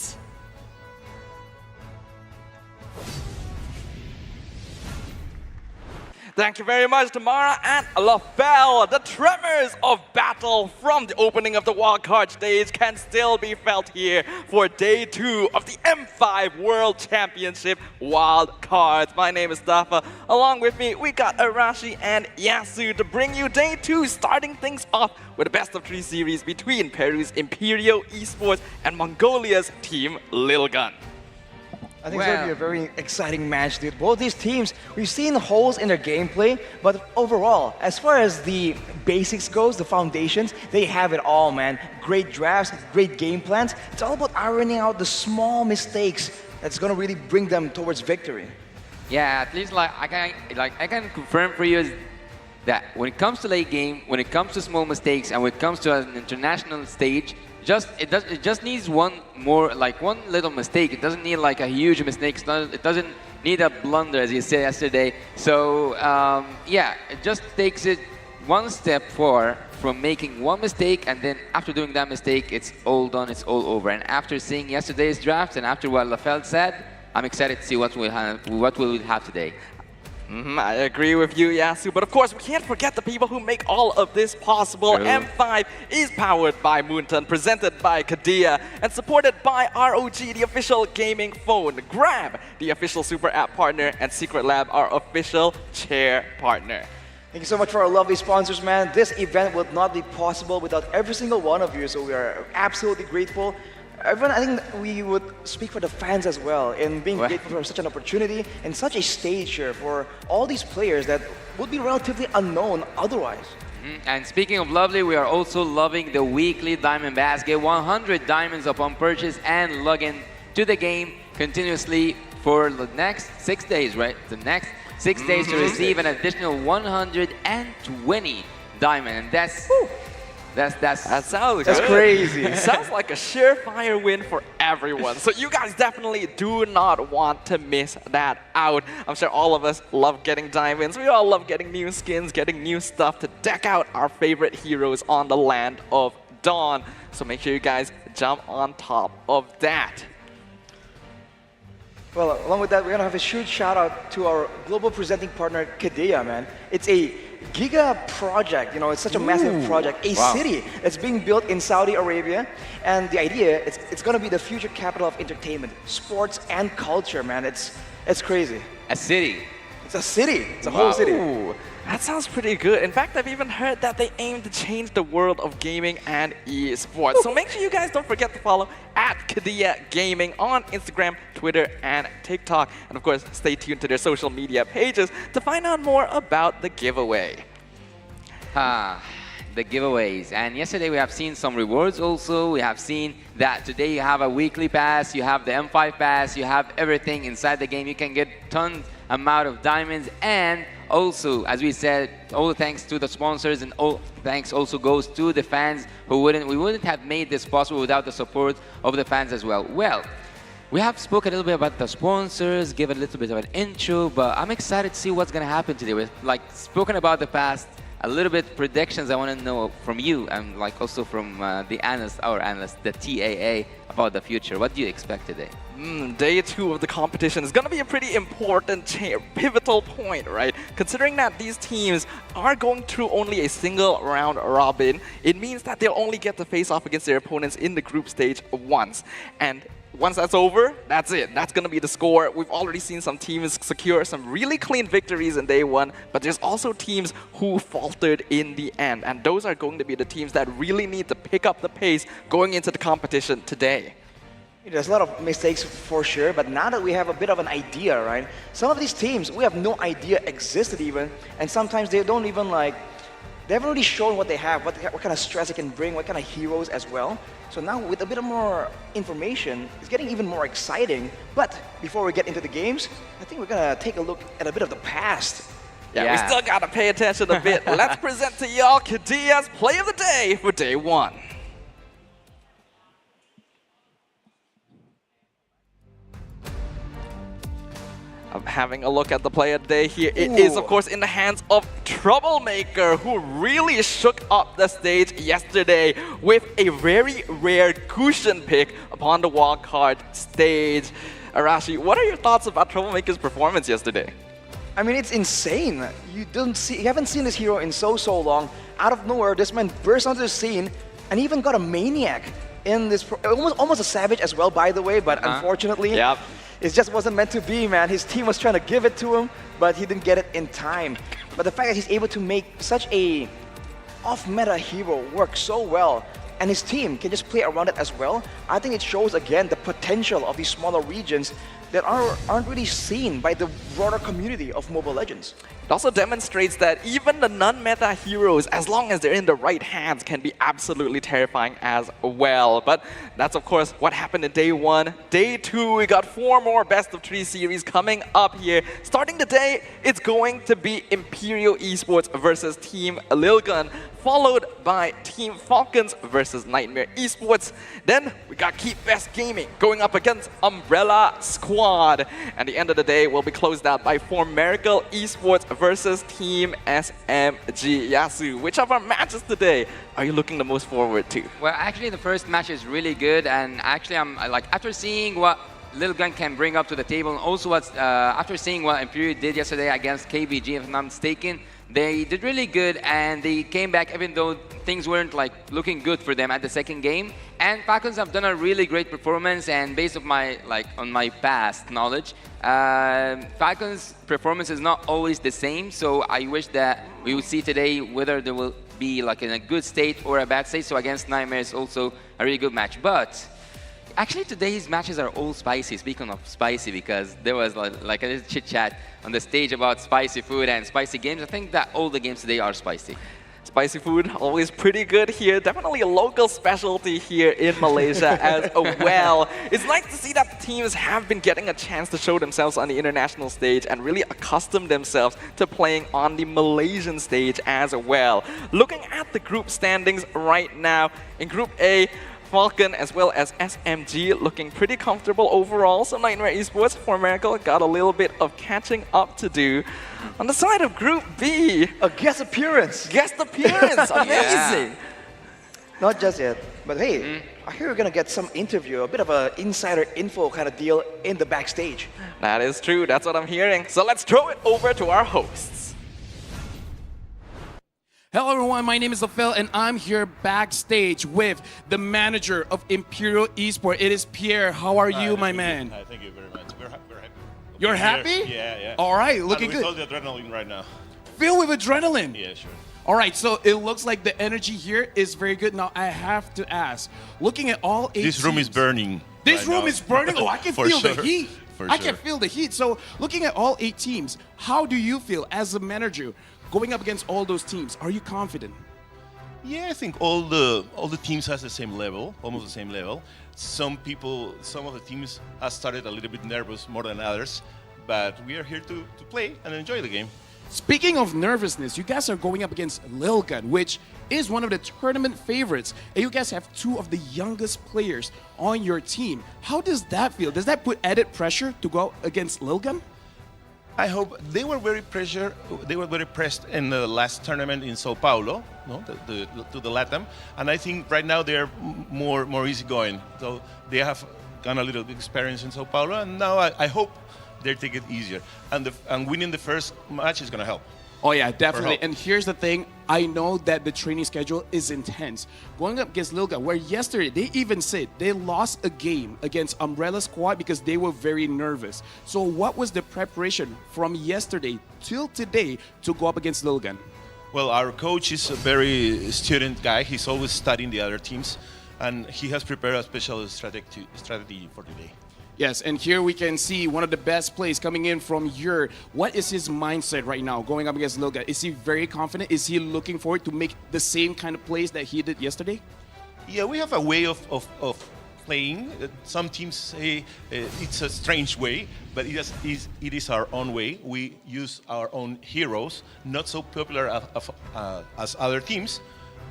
Thank you very much, Tamara and LaFell. The tremors of battle from the opening of the wildcard stage can still be felt here for day 2 of the M5 World Championship wildcards. My name is Dafa. Along with me, we got Arashi and Yasu to bring you day 2, starting things off with a best-of-3 series between Peru's Imperial Esports and Mongolia's Team Lil Gun. I think it's going to be a very exciting match, dude. Both these teams, we've seen holes in their gameplay, but overall, as far as the basics goes, the foundations, they have it all, man. Great drafts, great game plans. It's all about ironing out the small mistakes that's going to really bring them towards victory. Yeah, at least I can confirm for you that when it comes to late game, when it comes to small mistakes, and when it comes to an international stage, it just needs one little mistake. It doesn't need like a huge mistake. It doesn't need a blunder, as you said yesterday. So yeah, it just takes it one step forward from making one mistake, and then after doing that mistake, it's all done, it's all over. And after seeing yesterday's draft and after what LaFell said, I'm excited to see what we'll have today. I agree with you, Yasu, but of course we can't forget the people who make all of this possible. True. M5 is powered by Moonton, presented by Kadia, and supported by ROG, the official gaming phone, Grab, the official super app partner, and Secret Lab, our official chair partner. Thank you so much for our lovely sponsors, man. This event would not be possible without every single one of you, so we are absolutely grateful. Everyone, I think we would speak for the fans as well in being grateful for such an opportunity and such a stage here for all these players that would be relatively unknown otherwise. And speaking of lovely, we are also loving the weekly diamond basket. 100 diamonds upon purchase and log in to the game continuously for the next 6 days, right? The next 6 days to receive an additional 120 diamond. And that's crazy. It sounds like a surefire win for everyone. So you guys definitely do not want to miss that out. I'm sure all of us love getting diamonds. We all love getting new skins, getting new stuff to deck out our favorite heroes on the land of Dawn. So make sure you guys jump on top of that. Well, along with that, we're going to have a huge shout out to our global presenting partner, Kadia, man. It's a giga project, you know, it's such a massive project, a city that's being built in Saudi Arabia. And the idea, it's going to be the future capital of entertainment, sports, and culture, man. It's crazy. A city. It's a city. It's a whole city. That sounds pretty good. In fact, I've even heard that they aim to change the world of gaming and esports. So make sure you guys don't forget to follow @Kadia Gaming on Instagram, Twitter, and TikTok. And of course, stay tuned to their social media pages to find out more about the giveaway. The giveaways. And yesterday we have seen some rewards also. We have seen that today you have a weekly pass, you have the M5 pass, you have everything inside the game. You can get tons amount of diamonds, and also, as we said, all thanks to the sponsors, and all thanks also goes to the fans who we wouldn't have made this possible without the support of the fans as well. Well, we have spoken a little bit about the sponsors, give a little bit of an intro, but I'm excited to see what's going to happen today. We've spoken about the past, a little bit predictions I want to know from you, and also from the analyst, our analyst, the TAA, about the future. What do you expect today? Day 2 of the competition is going to be a pretty important pivotal point, right? Considering that these teams are going through only a single round robin, it means that they'll only get to face off against their opponents in the group stage once. And once that's over, that's it. That's going to be the score. We've already seen some teams secure some really clean victories in day 1, but there's also teams who faltered in the end. And those are going to be the teams that really need to pick up the pace going into the competition today. There's a lot of mistakes for sure, but now that we have a bit of an idea, right? Some of these teams, we have no idea existed even, and sometimes they don't even they haven't really shown what they have, what kind of stress they can bring, what kind of heroes as well. So now with a bit of more information, it's getting even more exciting. But before we get into the games, I think we're gonna take a look at a bit of the past. Yeah, we still gotta pay attention a bit. Let's present to y'all Kadia's Play of the Day for day 1. I'm having a look at the player today here. It is, of course, in the hands of Troublemaker, who really shook up the stage yesterday with a very rare cushion pick upon the wildcard stage. Arashi, what are your thoughts about Troublemaker's performance yesterday? I mean, it's insane. You haven't seen this hero in so long. Out of nowhere, this man burst onto the scene and even got a Maniac in this, almost a Savage as well, by the way, but unfortunately, it just wasn't meant to be, man. His team was trying to give it to him, but he didn't get it in time. But the fact that he's able to make such a off-meta hero work so well, and his team can just play around it as well, I think it shows again the potential of these smaller regions that aren't really seen by the broader community of Mobile Legends. It also demonstrates that even the non-meta heroes, as long as they're in the right hands, can be absolutely terrifying as well. But that's, of course, what happened in day 1. Day 2, we got 4 more best of 3 series coming up here. Starting today, it's going to be Imperial Esports versus Team Lilgun, followed by Team Falcons versus Nightmare Esports. Then we got Keep Best Gaming going up against Umbrella Squad. And the end of the day will be closed out by Formerical Esports versus Team SMG. Yasu, which of our matches today are you looking the most forward to? Well, actually, the first match is really good, and actually, I'm like, after seeing what Lil Gun can bring up to the table, and also after seeing what Imperial did yesterday against KVG, if I'm not mistaken, they did really good, and they came back even though things weren't like looking good for them at the second game. And Falcons have done a really great performance, and based on my past knowledge, Falcons' performance is not always the same. So I wish that we would see today whether they will be like in a good state or a bad state. So against Nightmare is also a really good match. But actually, today's matches are all spicy. Speaking of spicy, because there was like a little chit-chat on the stage about spicy food and spicy games. I think that all the games today are spicy. Spicy food, always pretty good here. Definitely a local specialty here in Malaysia as well. It's nice to see that the teams have been getting a chance to show themselves on the international stage and really accustom themselves to playing on the Malaysian stage as well. Looking at the group standings right now, in Group A, Falcon as well as SMG looking pretty comfortable overall. So Nightmare Esports for Miracle got a little bit of catching up to do. On the side of Group B, a guest appearance. Guest appearance, amazing. Not just yet, but hey, I hear we're gonna get some interview, a bit of an insider info kind of deal in the backstage. That is true, that's what I'm hearing. So let's throw it over to our hosts. Hello everyone, my name is Phil and I'm here backstage with the manager of Imperial Esports. It is Pierre. How are you, my man? Hi, thank you very much. We're happy. You're happy? Yeah. All right, looking good. With all the adrenaline right now. Filled with adrenaline? Yeah, sure. All right, so it looks like the energy here is very good. Now I have to ask, looking at all 8 This room is burning. This room is burning? Oh, I can feel the heat. I can sure. feel the heat. So looking at all 8 teams, how do you feel as a manager going up against all those teams? Are you confident? Yeah, I think all the teams has the same level, almost the same level. Some of the teams have started a little bit nervous more than others, but we are here to play and enjoy the game. Speaking of nervousness, you guys are going up against Lil Gun, which is one of the tournament favorites, and you guys have 2 of the youngest players on your team. How does that feel? Does that put added pressure to go against Lil Gun? I hope they were very pressed in the last tournament in Sao Paulo, no, to the LATAM, and I think right now they're more easygoing. So they have got a little bit experience in Sao Paulo, and now I hope they take it easier. And winning the first match is going to help. Oh yeah, definitely. And here's the thing, I know that the training schedule is intense. Going up against Lil Gun, where yesterday they even said they lost a game against Umbrella Squad because they were very nervous. So what was the preparation from yesterday till today to go up against Lil Gun? Well, our coach is a very student guy. He's always studying the other teams, and he has prepared a special strategy for today. Yes, and here we can see one of the best plays coming in from Yer. What is his mindset right now going up against Lil Gun? Is he very confident? Is he looking forward to make the same kind of plays that he did yesterday? Yeah, we have a way of playing. Some teams say it's a strange way, but it is our own way. We use our own heroes, not so popular as other teams,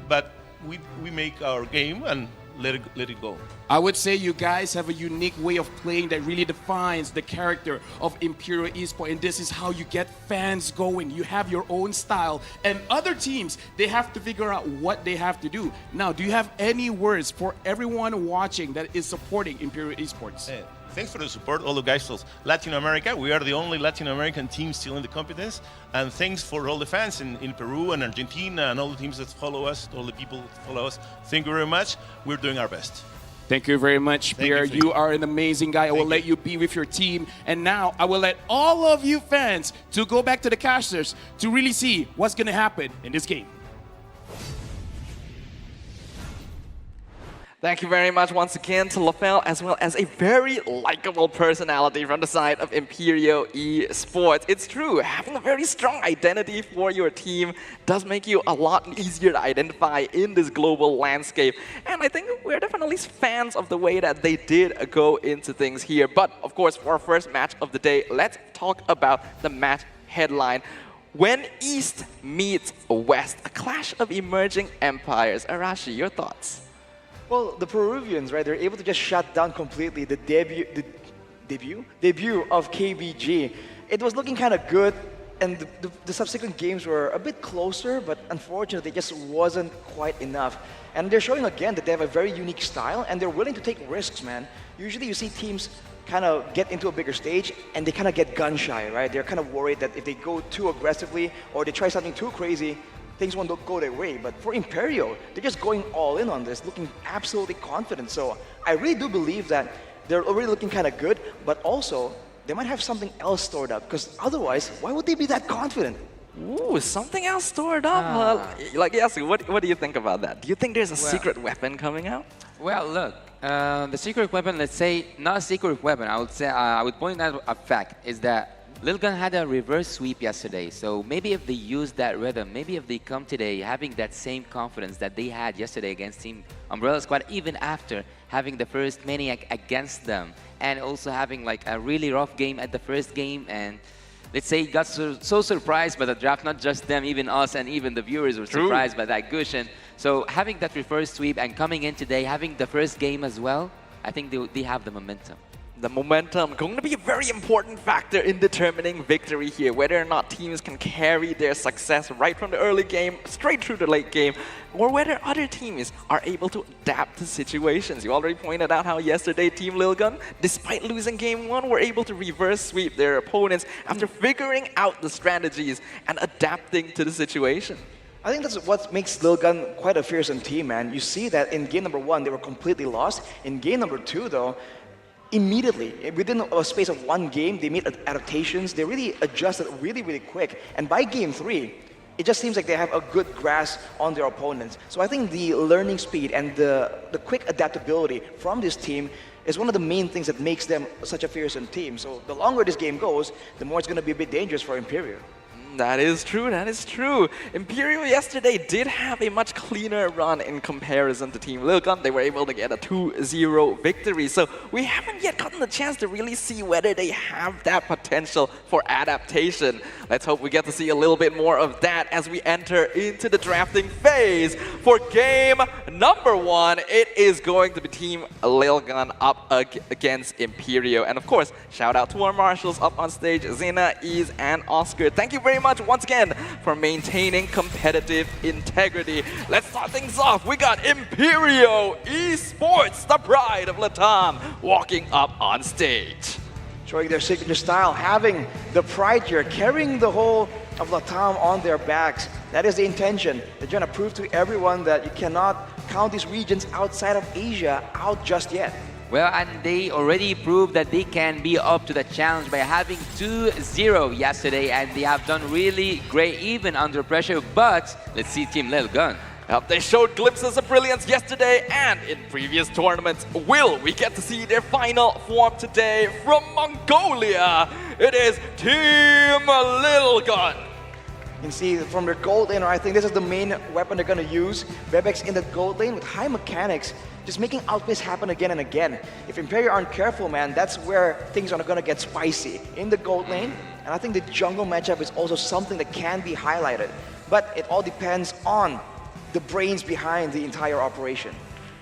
but we make our game, and let it go. I would say you guys have a unique way of playing that really defines the character of Imperial Esports, and this is how you get fans going. You have your own style, and other teams, they have to figure out what they have to do. Now, do you have any words for everyone watching that is supporting Imperial Esports? Thanks for the support, all the guys from Latin America. We are the only Latin American team still in the competition. And thanks for all the fans in Peru and Argentina and all the teams that follow us, all the people that follow us. Thank you very much. We're doing our best. Thank you very much, Pierre. You are an amazing guy. I will let you be with your team. And now I will let all of you fans to go back to the casters to really see what's going to happen in this game. Thank you very much once again to Lafel, as well as a very likable personality from the side of Imperial Esports. It's true, having a very strong identity for your team does make you a lot easier to identify in this global landscape. And I think we're definitely fans of the way that they did go into things here. But of course, for our first match of the day, let's talk about the match headline. When East meets West, a clash of emerging empires. Arashi, your thoughts? Well, the Peruvians, right, they're able to just shut down completely the debut of KBG. It was looking kind of good, and the subsequent games were a bit closer, but unfortunately, it just wasn't quite enough. And they're showing again that they have a very unique style, and they're willing to take risks, man. Usually you see teams kind of get into a bigger stage, and they kind of get gun-shy, right? They're kind of worried that if they go too aggressively, or they try something too crazy, things won't go their way. But for Imperial, they're just going all in on this, looking absolutely confident. So I really do believe that they're already looking kind of good, but also they might have something else stored up, because otherwise, why would they be that confident? Ooh, something else stored up? Like, yes, what do you think about that? Do you think there's a secret weapon coming out? Well, look, the secret weapon, let's say, not a secret weapon, I would say, I would point out a fact, is that Lil Gun had a reverse sweep yesterday, so maybe if they use that rhythm, maybe if they come today having that same confidence that they had yesterday against Team Umbrella Squad, even after having the first Maniac against them, and also having like a really rough game at the first game, and let's say got so surprised by the draft, not just them, even us and even the viewers were surprised by that cushion. So having that reverse sweep and coming in today, having the first game as well, I think they have the momentum. The momentum going to be a very important factor in determining victory here, whether or not teams can carry their success right from the early game straight through the late game, or whether other teams are able to adapt to situations. You already pointed out how yesterday Team Lil Gun, despite losing game 1, were able to reverse sweep their opponents after figuring out the strategies and adapting to the situation. I think that's what makes Lil Gun quite a fearsome team, man. You see that in game number 1, they were completely lost. In game number 2, though, immediately, within a space of 1 game, they made adaptations. They really adjusted really, really quick. And by game 3, it just seems like they have a good grasp on their opponents. So I think the learning speed and the quick adaptability from this team is one of the main things that makes them such a fearsome team. So the longer this game goes, the more it's going to be a bit dangerous for Imperial. That is true, that is true. Imperial yesterday did have a much cleaner run in comparison to Team Lil Gun. They were able to get a 2-0 victory. So we haven't yet gotten the chance to really see whether they have that potential for adaptation. Let's hope we get to see a little bit more of that as we enter into the drafting phase. For game number 1, it is going to be Team Lil Gun up against Imperial. And of course, shout out to our marshals up on stage, Zena, Ease, and Oscar. Thank you very much once again for maintaining competitive integrity. Let's start things off. We got Imperial Esports, the pride of Latam, walking up on stage. Showing their signature style, having the pride here, carrying the whole of Latam on their backs. That is the intention. They're trying to prove to everyone that you cannot count these regions outside of Asia out just yet. Well, and they already proved that they can be up to the challenge by having 2-0 yesterday, and they have done really great even under pressure. But let's see Team Lil Gun. They showed glimpses of brilliance yesterday and in previous tournaments. Will we get to see their final form today from Mongolia? It is Team Lil Gun. You can see from their gold lane, I think this is the main weapon they're going to use. Bebex in the gold lane with high mechanics, just making outplays happen again and again. If Imperial aren't careful, man, that's where things are going to get spicy. In the gold lane, and I think the jungle matchup is also something that can be highlighted. But it all depends on the brains behind the entire operation.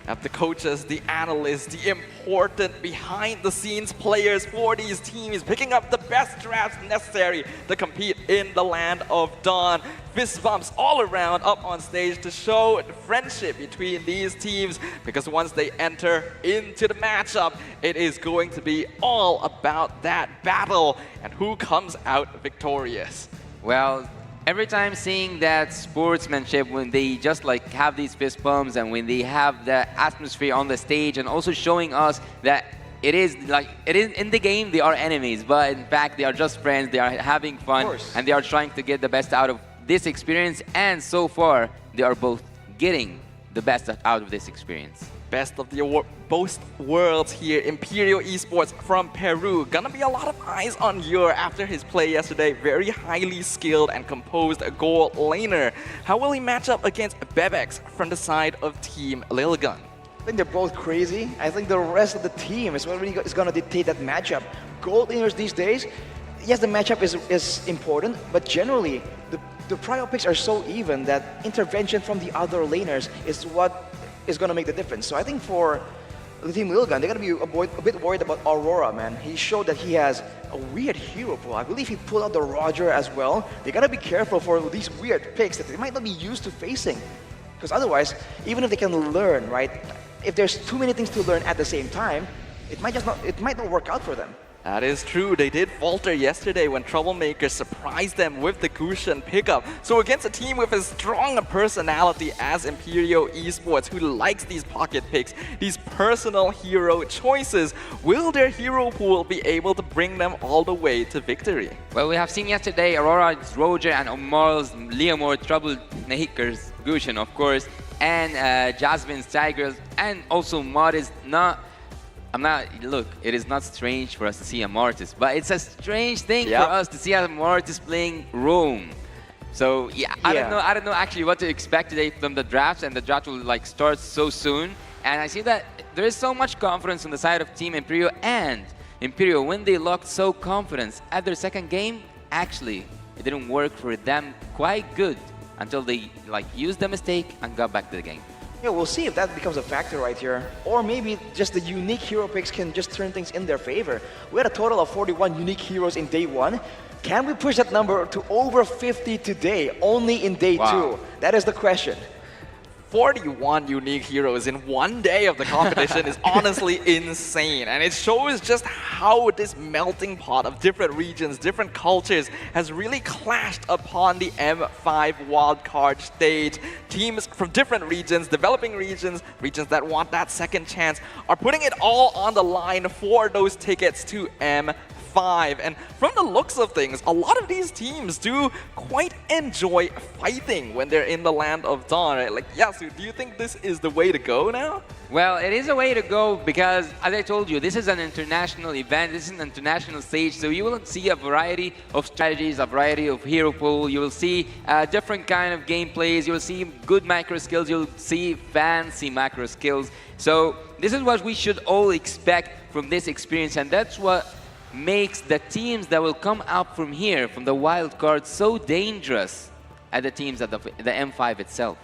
have the coaches, the analysts, the important behind-the-scenes players for these teams, picking up the best drafts necessary to compete in the land of Dawn. Fist bumps all around up on stage to show the friendship between these teams, because once they enter into the matchup, it is going to be all about that battle and who comes out victorious. Well, every time seeing that sportsmanship, when they just like have these fist bumps and when they have the atmosphere on the stage, and also showing us that it is in the game they are enemies, but in fact they are just friends, they are having fun, and they are trying to get the best out of this experience, and so far they are both getting the best out of this experience. Best of both worlds here, Imperial Esports from Peru. Gonna be a lot of eyes on Yor after his play yesterday. Very highly skilled and composed goal laner. How will he match up against Bebex from the side of Team Lilgun? I think they're both crazy. I think the rest of the team is what really is going to dictate that matchup. Gold laners these days, yes, the matchup is important, but generally, the prio picks are so even that intervention from the other laners is what is going to make the difference. So I think for the Team Lilgun, they're going to be a bit worried about Aurora, man. He showed that he has a weird hero pool. I believe he pulled out the Roger as well. They got to be careful for these weird picks that they might not be used to facing. Because otherwise, even if they can learn, right, if there's too many things to learn at the same time, it might not work out for them. That is true. They did falter yesterday when Troublemaker surprised them with the Gusion pickup. So against a team with as strong a personality as Imperial Esports, who likes these pocket picks, these personal hero choices, will their hero pool be able to bring them all the way to victory? Well, we have seen yesterday Aurora's Roger and Omar's Leomore Troublemakers, Gusion of course, and Jasmine's Tigers, and also Mod is not... look, it is not strange for us to see a Mortis, but it's a strange thing for us to see a Mortis playing Rome. So yeah, I don't know actually what to expect today from the drafts, and the draft will like start so soon. And I see that there is so much confidence on the side of Team Imperial, and Imperial, when they looked so confident at their second game, actually it didn't work for them quite good until they like used the mistake and got back to the game. Yeah, we'll see if that becomes a factor right here. Or maybe just the unique hero picks can just turn things in their favor. We had a total of 41 unique heroes in day 1. Can we push that number to over 50 today, only in day 2? That is the question. 41 unique heroes in one day of the competition is honestly insane, and it shows just how this melting pot of different regions, different cultures has really clashed upon the M5 wildcard stage. Teams from different regions, developing regions, regions that want that second chance, are putting it all on the line for those tickets to M5. And from the looks of things, a lot of these teams do quite enjoy fighting when they're in the land of Dawn, right? Like, Yasu, do you think this is the way to go now? Well, it is a way to go because, as I told you, this is an international event, this is an international stage, so you will see a variety of strategies, a variety of hero pool, you will see different kind of gameplays, you will see good macro skills, you'll see fancy macro skills. So this is what we should all expect from this experience, and that's what makes the teams that will come up from here, from the wild card, so dangerous at the teams at the M5 itself.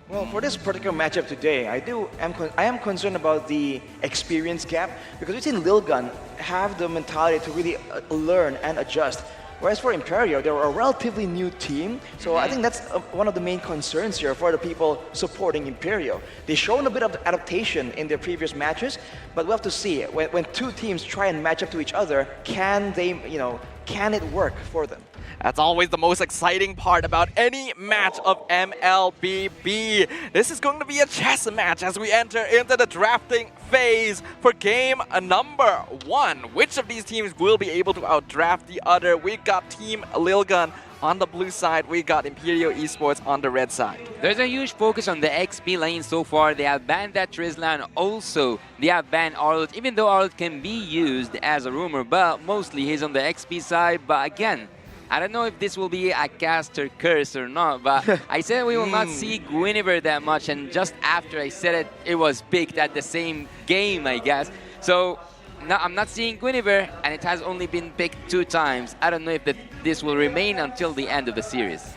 Well, for this particular matchup today, I am concerned about the experience gap, because we've seen Lilgun have the mentality to really learn and adjust. Whereas for Imperial, they were a relatively new team, so I think that's one of the main concerns here for the people supporting Imperial. They've shown a bit of adaptation in their previous matches, but we'll have to see when two teams try and match up to each other, can it work for them? That's always the most exciting part about any match of MLBB. This is going to be a chess match as we enter into the drafting phase for game number 1. Which of these teams will be able to outdraft the other? We got Team Lilgun on the blue side, we got Imperial Esports on the red side. There's a huge focus on the XP lane so far. They have banned that Trizla, and also they have banned Arlet, even though Arlet can be used as a rumor, but mostly he's on the XP side. But again, I don't know if this will be a caster curse or not, but I said we will not see Guinevere that much, and just after I said it, it was picked at the same game, I guess. So no, I'm not seeing Guinevere, and it has only been picked 2 times. I don't know if this will remain until the end of the series.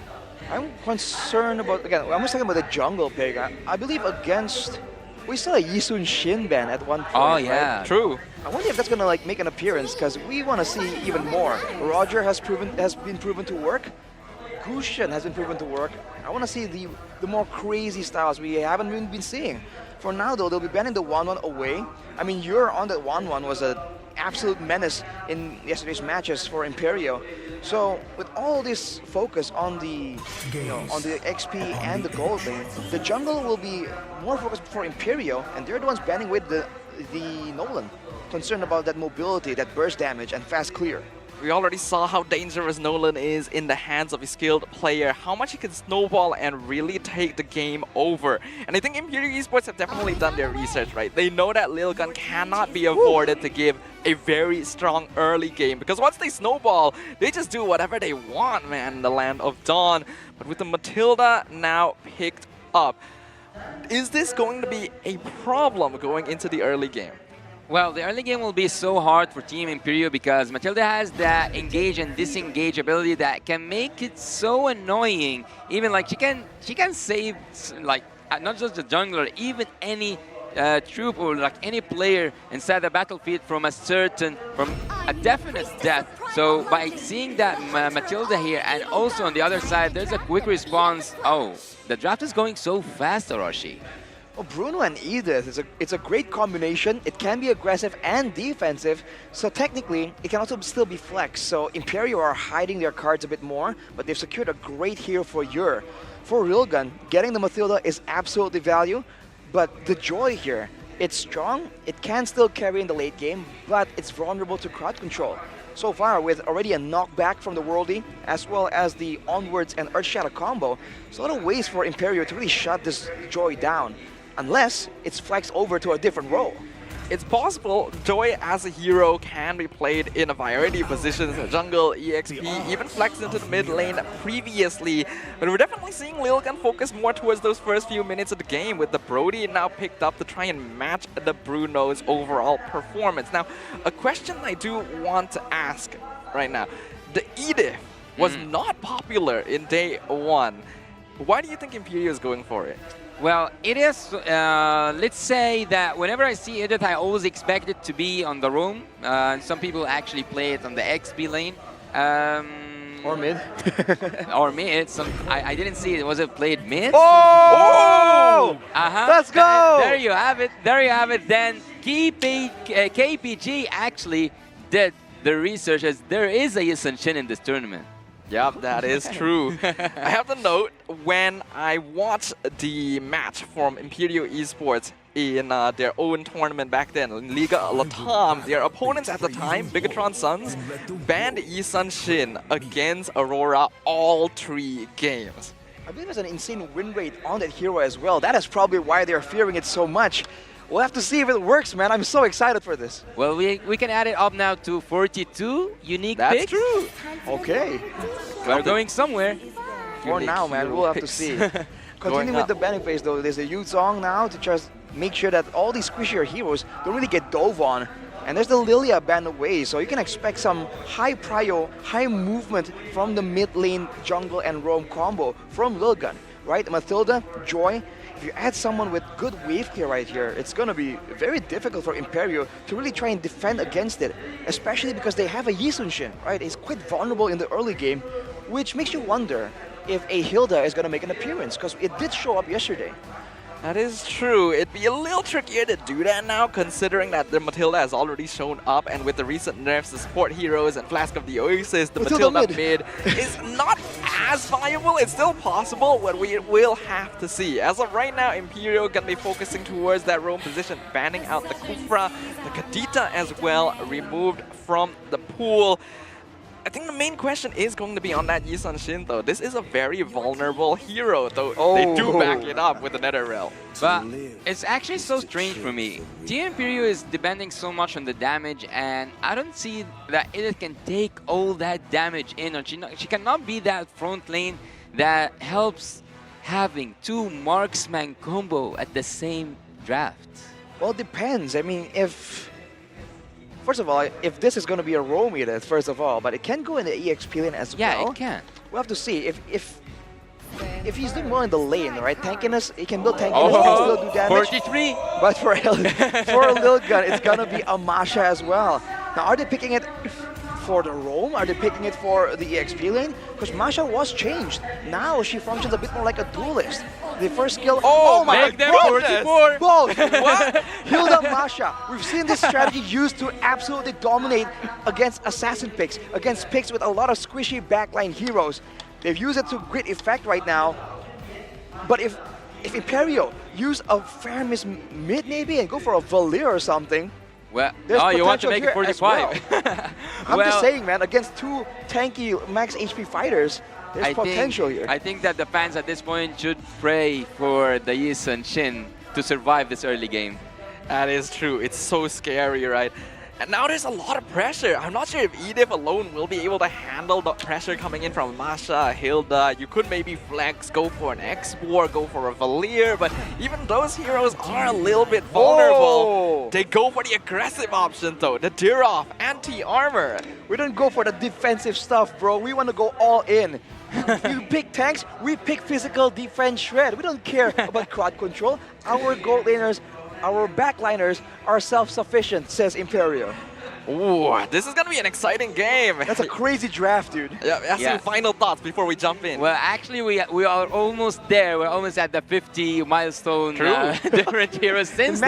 I'm concerned about, again, I'm just talking about the jungle pick. I believe against We saw a Yisun Shin ban at one point. Oh yeah, right? True. I wonder if that's gonna like make an appearance because we want to see even more. Roger has been proven to work. Gusion has been proven to work. I want to see the more crazy styles we haven't even been seeing. For now though, they'll be banning the 1-1 away. I mean, you're on that 1-1 was an absolute menace in yesterday's matches for Imperio. So with all this focus on the on the XP and the gold lane, the jungle will be more focused for Imperio, and they're the ones banning with the Nolan. Concerned about that mobility, that burst damage, and fast clear. We already saw how dangerous Nolan is in the hands of a skilled player, how much he can snowball and really take the game over. And I think Imperial Esports have definitely done their research, right? They know that Lil Gun cannot be afforded to give a very strong early game, because once they snowball, they just do whatever they want, man, in the Land of Dawn. But with the Matilda now picked up, is this going to be a problem going into the early game? Well, the early game will be so hard for Team Imperio because Matilda has that engage and disengage ability that can make it so annoying. Even like she can save like not just the jungler, even any troop or like any player inside the battlefield from a definite death. So by seeing that Matilda here, and also on the other side, there's a quick response. Oh, the draft is going so fast, Orochi. Well, Bruno and Edith, it's a great combination. It can be aggressive and defensive, so technically it can also still be flex. So Imperio are hiding their cards a bit more, but they've secured a great hero for Ur. For Rilgun, getting the Matilda is absolutely value, but the Joy here, it's strong, it can still carry in the late game, but it's vulnerable to crowd control. So far, with already a knockback from the Worldie, as well as the Onwards and Earth Shadow combo, there's a lot of ways for Imperio to really shut this Joy down. Unless it's flexed over to a different role. It's possible Joy as a hero can be played in a variety of positions, jungle, EXP, even flexed into the mid lane previously. But we're definitely seeing Lil Gun focus more towards those first few minutes of the game, with the Brody now picked up to try and match the Bruno's overall performance. Now, a question I do want to ask right now. The Edith was not popular in day one. Why do you think Imperio is going for it? Well, it is, let's say that whenever I see Edith, I always expect it to be on the roam. Some people actually play it on the XP lane. Or mid. Or mid. I didn't see it. Was it played mid? Oh! Let's go! There you have it. There you have it. Then KPG actually did the research, as there is a Yisun Shin in this tournament. Yep, that is true. I have to note, when I watched the match from Imperial Esports in their own tournament back then, in Liga Latam, their opponents at the time, Bigatron Suns, banned Yisun Shin against Aurora all 3 games. I believe there's an insane win rate on that hero as well. That is probably why they're fearing it so much. We'll have to see if it works, man. I'm so excited for this. Well, we can add it up now to 42 unique That's picks. true. Okay. We're going somewhere. For now, man, we'll have to see. Continuing with the banning phase, though, there's a Yu Zhong now to just make sure that all these squishier heroes don't really get dove on. And there's the Lilia ban away, so you can expect some high prio, high movement from the mid lane jungle and roam combo from Lil Gun, right? Matilda, Joy. If you add someone with good wave clear right here, it's going to be very difficult for Imperio to really try and defend against it, especially because they have a Yisun Shin, right? It's quite vulnerable in the early game, which makes you wonder if a Hilda is going to make an appearance, because it did show up yesterday. That is true. It'd be a little trickier to do that now, considering that the Matilda has already shown up, and with the recent nerfs to support heroes and Flask of the Oasis, the Matilda mid is not as viable. It's still possible, but we will have to see. As of right now, Imperial gonna be focusing towards that roam position, banning out the Kufra, the Kadita as well, removed from the pool. I think the main question is going to be on that Yisun Shin, though. This is a very vulnerable hero, though they do back it up with the Nether Realm. But it's actually so strange for me. Team Imperio is depending so much on the damage, and I don't see that Edith can take all that damage in. Or she cannot be that front lane that helps having 2 marksman combo at the same draft. Well, it depends. I mean, first of all, if this is going to be a roam Edith, first of all, but it can go in the EXP lane as well. Yeah, it can. We'll have to see. If if he's doing well in the lane, right? Tankiness, he can build tankiness and still do damage. 43. But for Lil Gun, it's gonna be a Masha as well. Now, are they picking it for the roam? Are they picking it for the EXP lane? Because Masha was changed. Now she functions a bit more like a duelist. The first skill. Oh my make them goodness! 44. Both. What? Hilda Masha. We've seen this strategy used to absolutely dominate against assassin picks, against picks with a lot of squishy backline heroes. They've used it to great effect right now. But if Imperio use a Faramis mid maybe and go for a Valir or something. Well, there's you want to make it here 45. I'm just saying, man, against two tanky max HP fighters, there's potential here. I think that the fans at this point should pray for the Yi and Shin to survive this early game. That is true. It's so scary, right? And now there's a lot of pressure. I'm not sure if Edith alone will be able to handle the pressure coming in from Masha, Hilda. You could maybe flex, go for an X-War, go for a Valir, but even those heroes are a little bit vulnerable. They go for the aggressive option though, the Dirov, anti-armor. We don't go for the defensive stuff, bro. We want to go all in. You pick tanks, we pick physical defense shred. We don't care about crowd control. Our gold laners, our backliners are self-sufficient, says Imperio. Ooh, this is gonna be an exciting game. That's a crazy draft, dude. Yeah, final thoughts before we jump in. Well, actually, we are almost there. We're almost at the 50 milestone. Different heroes since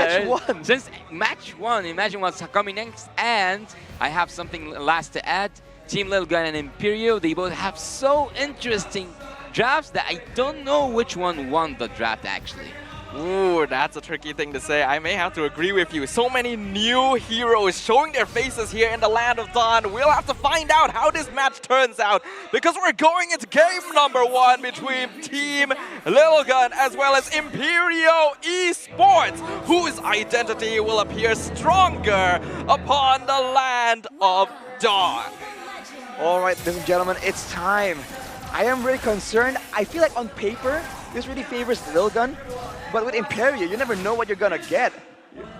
match one. Imagine what's coming next. And I have something last to add. Team Lil Gun and Imperio, they both have so interesting drafts that I don't know which one won the draft actually. Ooh, that's a tricky thing to say. I may have to agree with you. So many new heroes showing their faces here in the Land of Dawn. We'll have to find out how this match turns out because we're going into game number 1 between Team Lil Gun as well as Imperio Esports, whose identity will appear stronger upon the Land of Dawn. All right, ladies and gentlemen, it's time. I am really concerned. I feel like on paper, this really favors Lil Gun. But with Imperio, you never know what you're gonna get.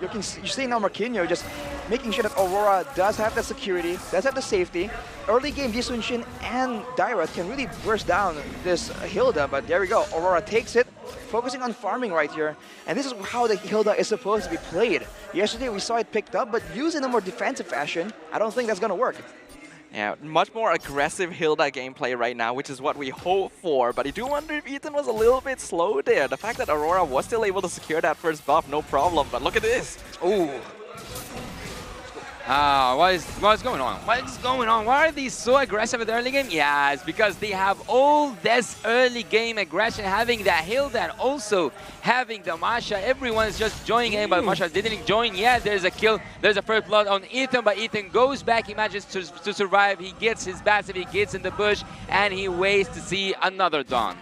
You're seeing now Marquinhos just making sure that Aurora does have the security, does have the safety. Early game, Jisun Shin and Dairat can really burst down this Hilda, but there we go. Aurora takes it, focusing on farming right here. And this is how the Hilda is supposed to be played. Yesterday we saw it picked up, but used in a more defensive fashion, I don't think that's gonna work. Yeah, much more aggressive Hilda gameplay right now, which is what we hope for. But I do wonder if Ethan was a little bit slow there. The fact that Aurora was still able to secure that first buff, no problem. But look at this. Ooh. What's going on? What is going on? Why are they so aggressive at the early game? Yeah, it's because they have all this early game aggression, having that Hilda and also having the Masha. Everyone is just joining in, but Masha didn't join yet. There's a kill. There's a first blood on Ethan, but Ethan goes back. He manages to survive. He gets his passive. He gets in the bush, and he waits to see another Dawn.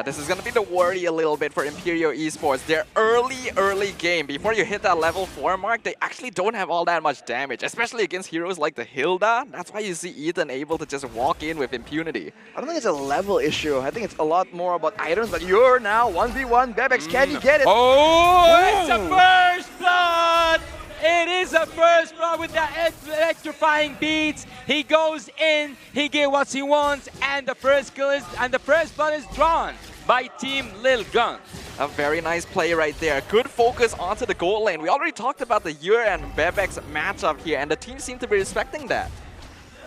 This is going to be the worry a little bit for Imperio Esports. Their early game, before you hit that level 4 mark, they actually don't have all that much damage, especially against heroes like the Hilda. That's why you see Ethan able to just walk in with impunity. I don't think it's a level issue. I think it's a lot more about items, but you're now 1v1. Bebex, can you get it? Oh, it's a first blood! It is a first blood with the electrifying beats. He goes in, he gets what he wants, and the first kill is, and the first blood is drawn by Team Lil Gun. A very nice play right there. Good focus onto the gold lane. We already talked about the Yer and Bebex matchup here, and the team seem to be respecting that.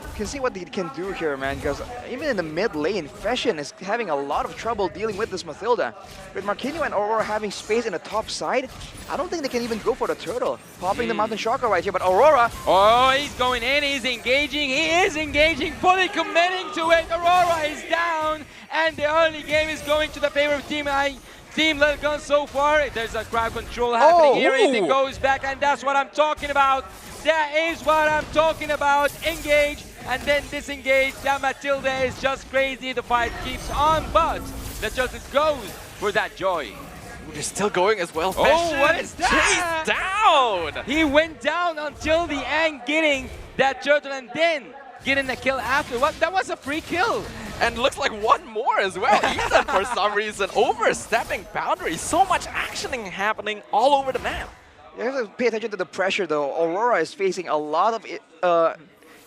You can see what they can do here, man, because even in the mid lane, Fashion is having a lot of trouble dealing with this Mathilda. With Marquinhos and Aurora having space in the top side, I don't think they can even go for the turtle. Popping the Mountain Shocker right here, but Aurora... Oh, he's going in, he's engaging, he is engaging, fully committing to it. Aurora is down, and the early game is going to the favor of Team Lil Gun so far. There's a crowd control happening here. Ethan goes back, and that's what I'm talking about. That is what I'm talking about. Engage. And then disengage. That Matilda is just crazy. The fight keeps on, but the Turtle goes for that joy. Ooh, they're still going as well. Oh, what is that? Chased down! He went down until the end, getting that Turtle and then getting the kill after. What? That was a free kill. And looks like one more as well. Ethan, for some reason, overstepping boundaries. So much actioning happening all over the map. You have to pay attention to the pressure, though. Aurora is facing a lot of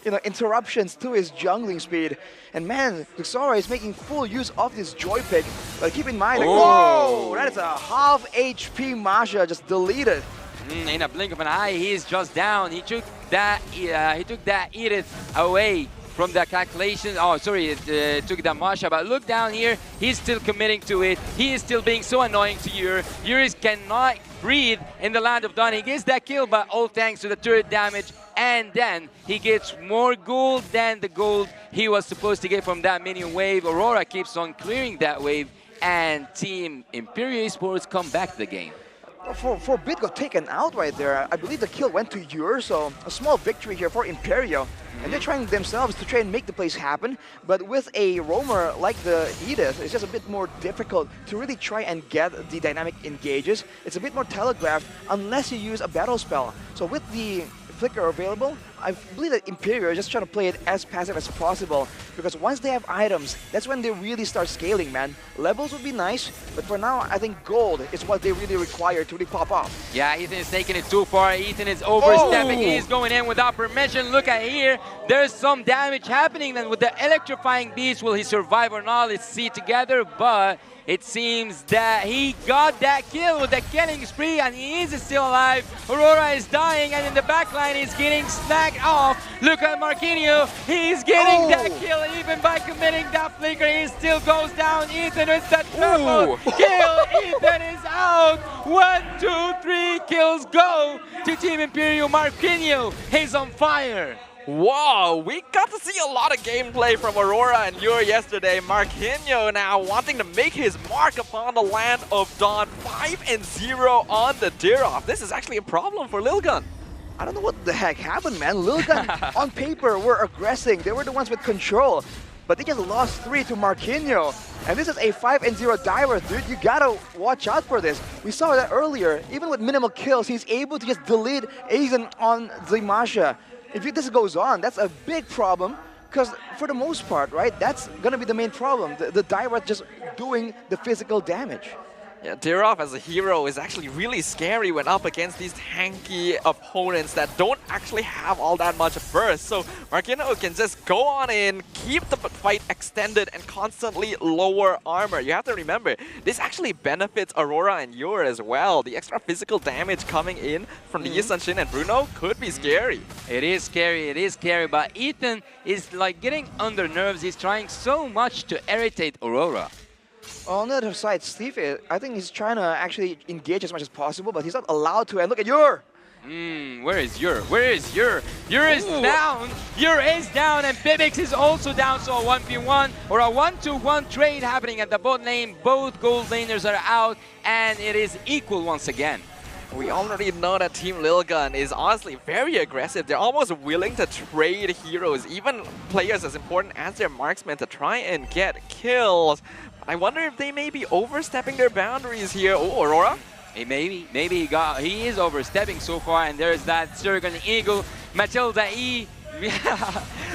interruptions to his jungling speed. And man, Luxora is making full use of this joy pick. But keep in mind, whoa, that is a half HP Masha just deleted. In a blink of an eye, he's just down. He took that Edith away from the calculation. Oh, sorry, it took the Masha, but look down here. He's still committing to it. He is still being so annoying to Yuri. Yuri cannot breathe in the land of Dawn. He gets that kill, but all thanks to the turret damage. And then he gets more gold than the gold he was supposed to get from that minion wave. Aurora keeps on clearing that wave, and Team Imperial Esports come back to the game. For Bit got taken out right there. I believe the kill went to Yur, so a small victory here for Imperio. And they're trying themselves to try and make the plays happen, but with a roamer like the Edith, it's just a bit more difficult to really try and get the dynamic engages. It's a bit more telegraphed unless you use a battle spell. So with the Flicker available, I believe that Imperio is just trying to play it as passive as possible, because once they have items, that's when they really start scaling, man. Levels would be nice, but for now, I think gold is what they really require to really pop off. Yeah, Ethan is taking it too far. Ethan is overstepping. He's going in without permission. Look at here. There's some damage happening. Then with the electrifying beast, will he survive or not? Let's see together, but it seems that he got that kill with the killing spree, and he is still alive. Aurora is dying, and in the backline he's getting snagged off. Look at Marquinhos. He's getting that kill even by committing that flicker. He still goes down. Ethan with that triple kill. Ethan is out. 1, 2, 3 kills go to Team Imperial. Marquinhos, he's on fire. Wow, we got to see a lot of gameplay from Aurora and Yuri yesterday. Marquinhos now wanting to make his mark upon the land of Dawn. 5-0 on the Dirov. This is actually a problem for Lilgun. I don't know what the heck happened, man. Lilgun on paper were aggressing. They were the ones with control, but they just lost 3 to Marquinhos. And this is a 5-0 diver, dude. You gotta watch out for this. We saw that earlier. Even with minimal kills, he's able to just delete Aizen on Zimasha. If this goes on, that's a big problem, because for the most part, right, that's going to be the main problem. The diver just doing the physical damage. Yeah, Dirov as a hero is actually really scary when up against these tanky opponents that don't actually have all that much burst. So Marquinhos can just go on in, keep the fight extended, and constantly lower armor. You have to remember, this actually benefits Aurora and Yur as well. The extra physical damage coming in from the Yisanshin and Bruno could be scary. It is scary, but Ethan is like getting under nerves. He's trying so much to irritate Aurora. On the other side, Steve, I think he's trying to actually engage as much as possible, but he's not allowed to. And look at Yur! Where is Yur? Where is Yur? Yur is down! Yur is down, and Bibix is also down, so a 1v1 or a 1-2-1 trade happening at the bot lane. Both gold laners are out, and it is equal once again. We already know that Team Lilgun is honestly very aggressive. They're almost willing to trade heroes, even players as important as their marksmen, to try and get kills. I wonder if they may be overstepping their boundaries here. Oh, Aurora? Maybe he is overstepping so far, and there's that Surgon Eagle. Matilda E.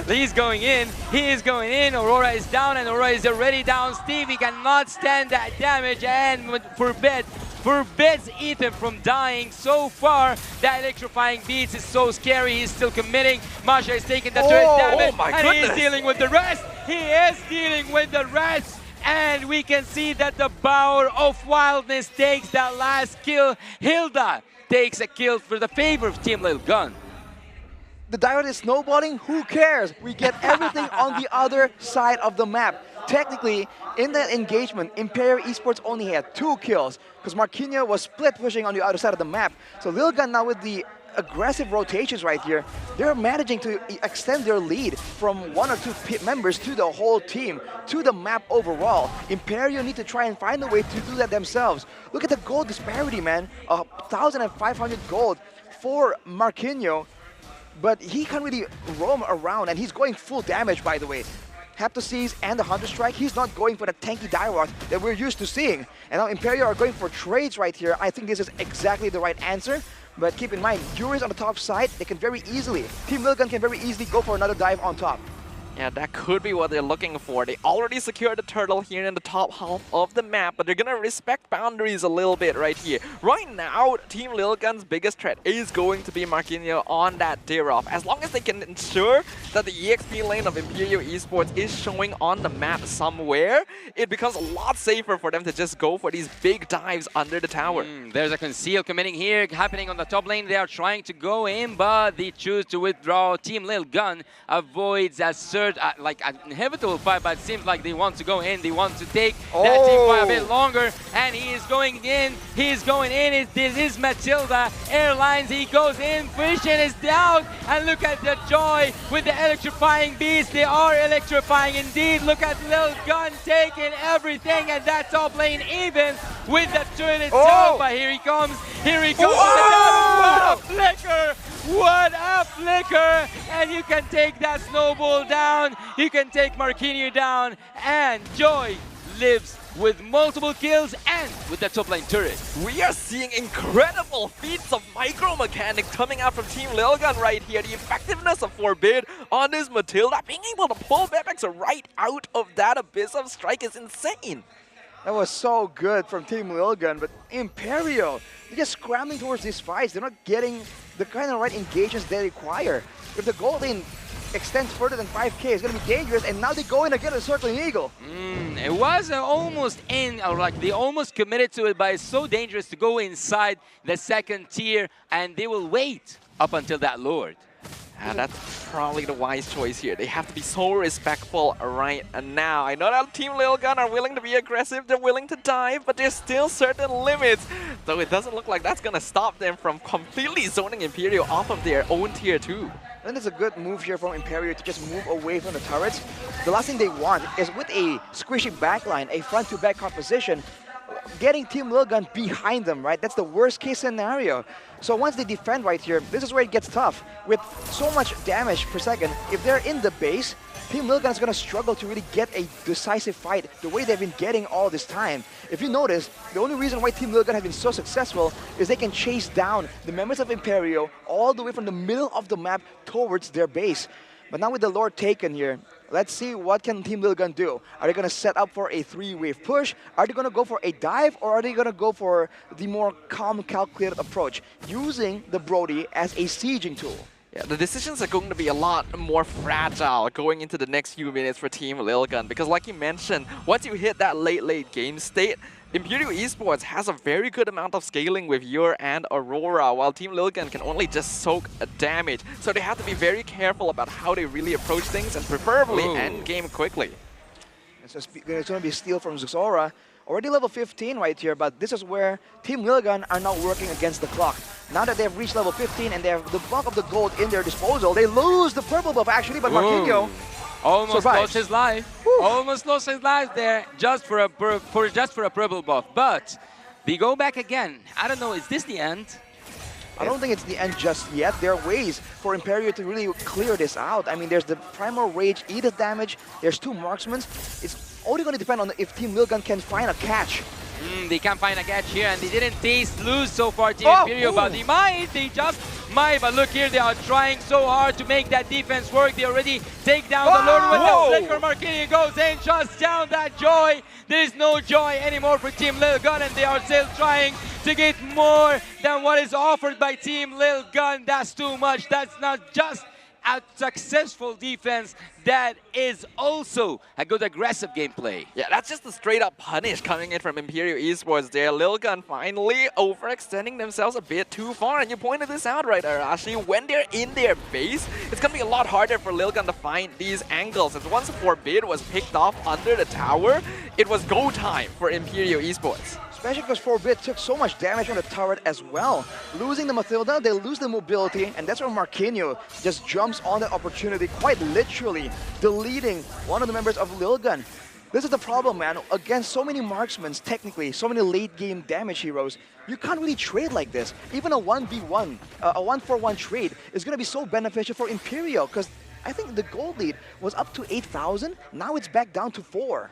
He's going in. He is going in. Aurora is down, and Aurora is already down. Stevie cannot stand that damage, and forbids Ethan from dying so far. That electrifying beats is so scary. He's still committing. Masha is taking the turret damage, and he's dealing with the rest. He is dealing with the rest. And we can see that the power of wildness takes that last kill. Hilda takes a kill for the favor of Team Lilgun. The diver is snowballing. Who cares? We get everything on the other side of the map. Technically, in that engagement, Imperial Esports only had 2 kills because Marquinhos was split pushing on the other side of the map. So Lilgun now with the aggressive rotations right here, they're managing to extend their lead from 1 or 2 members to the whole team, to the map overall. Imperio need to try and find a way to do that themselves. Look at the gold disparity, man. 1,500 gold for Marquinhos, but he can't really roam around, and he's going full damage, by the way. Heptoseize and the Hunter Strike, he's not going for the tanky Direwolf that we're used to seeing. And now Imperio are going for trades right here. I think this is exactly the right answer. But keep in mind, Yuri's on the top side, they can very easily, Team Lilgun can very easily go for another dive on top. Yeah, that could be what they're looking for. They already secured the turtle here in the top half of the map, but they're gonna respect boundaries a little bit right here. Right now, Team Lilgun's biggest threat is going to be Marquinhos on that tear-off. As long as they can ensure that the EXP lane of Imperial Esports is showing on the map somewhere, it becomes a lot safer for them to just go for these big dives under the tower. There's a conceal committing here, happening on the top lane. They are trying to go in, but they choose to withdraw. Team Lilgun avoids a surge, like an inevitable fight, but it seems like they want to go in. They want to take that team fight a bit longer, and he is going in. He's going in. This is Matilda Airlines. He goes in. Vision is down, and look at the joy with the electrifying beast. They are electrifying indeed. Look at Lilgun taking everything, and that top lane even with the turret itself. But here he comes. Here he comes. What a flicker! What a flicker! And you can take that snowball down. You can take Marquinhos down. And Joy lives with multiple kills and with the top lane turret. We are seeing incredible feats of micro mechanics coming out from Team Lilgun right here. The effectiveness of Forbid on this Matilda, being able to pull Bebex right out of that abyss of strike is insane. That was so good from Team Lilgun, but Imperial, they're just scrambling towards these fights. They're not getting the kind of right engagements they require. If the gold lane extends further than 5k, it's going to be dangerous, and now they go in again a Circling Eagle. It was almost in, or like they almost committed to it, but it's so dangerous to go inside the second tier, and they will wait up until that Lord. And that's probably the wise choice here. They have to be so respectful right now. I know that Team Lilgun are willing to be aggressive, they're willing to dive, but there's still certain limits. So it doesn't look like that's going to stop them from completely zoning Imperial off of their own tier 2. And it's a good move here from Imperial to just move away from the turrets. The last thing they want is with a squishy backline, a front-to-back composition, getting Team Lilgun behind them, right? That's the worst case scenario. So once they defend right here, this is where it gets tough. With so much damage per second, if they're in the base, Team Lilgun is going to struggle to really get a decisive fight the way they've been getting all this time. If you notice, the only reason why Team Lilgun have been so successful is they can chase down the members of Imperial all the way from the middle of the map towards their base. But now with the Lord taken here, let's see what can Team Lilgun do. Are they going to set up for a 3-wave push? Are they going to go for a dive? Or are they going to go for the more calm, calculated approach, using the Brody as a sieging tool? Yeah, the decisions are going to be a lot more fragile going into the next few minutes for Team Lilgun, because like you mentioned, once you hit that late game state, Imperial Esports has a very good amount of scaling with Yor and Aurora, while Team Lilgun can only just soak damage. So they have to be very careful about how they really approach things and preferably end game quickly. It's going to be a steal from Zora. Already level 15 right here, but this is where Team Lilgun are now working against the clock. Now that they've reached level 15 and they have the bulk of the gold in their disposal, they lose the purple buff actually, but Marquinhos almost lost his life. Almost lost his life there just for a purple buff. But they go back again. I don't know, is this the end? I don't think it's the end just yet. There are ways for Imperial to really clear this out. I mean, there's the Primal Rage, Edith damage, there's 2 marksmen. It's only going to depend on if Team Lilgun can find a catch. They can't find a catch here, and they didn't lose so far, Team Imperial, but they just might. But look here, they are trying so hard to make that defense work. They already take down the Lord with the flicker. Marquinhos goes in, shuts down that Joy. There is no joy anymore for Team Lilgun, and they are still trying to get more than what is offered by Team Lilgun. That's too much. That's not just a successful defense, that is also a good aggressive gameplay. Yeah, that's just a straight up punish coming in from Imperial Esports there. Lilgun finally overextending themselves a bit too far, and you pointed this out right, Arashi. When they're in their base, it's gonna be a lot harder for Lilgun to find these angles. And once Forbid was picked off under the tower, it was go time for Imperial Esports. Especially because Forbid took so much damage from the turret as well. Losing the Matilda, they lose the mobility, and that's where Marquinhos just jumps on the opportunity, quite literally deleting one of the members of Lilgun. This is the problem, man. Against so many marksmen, technically, so many late-game damage heroes, you can't really trade like this. Even a 1v1, a 1-for-1 trade is going to be so beneficial for Imperial, because I think the gold lead was up to 8,000, now it's back down to 4.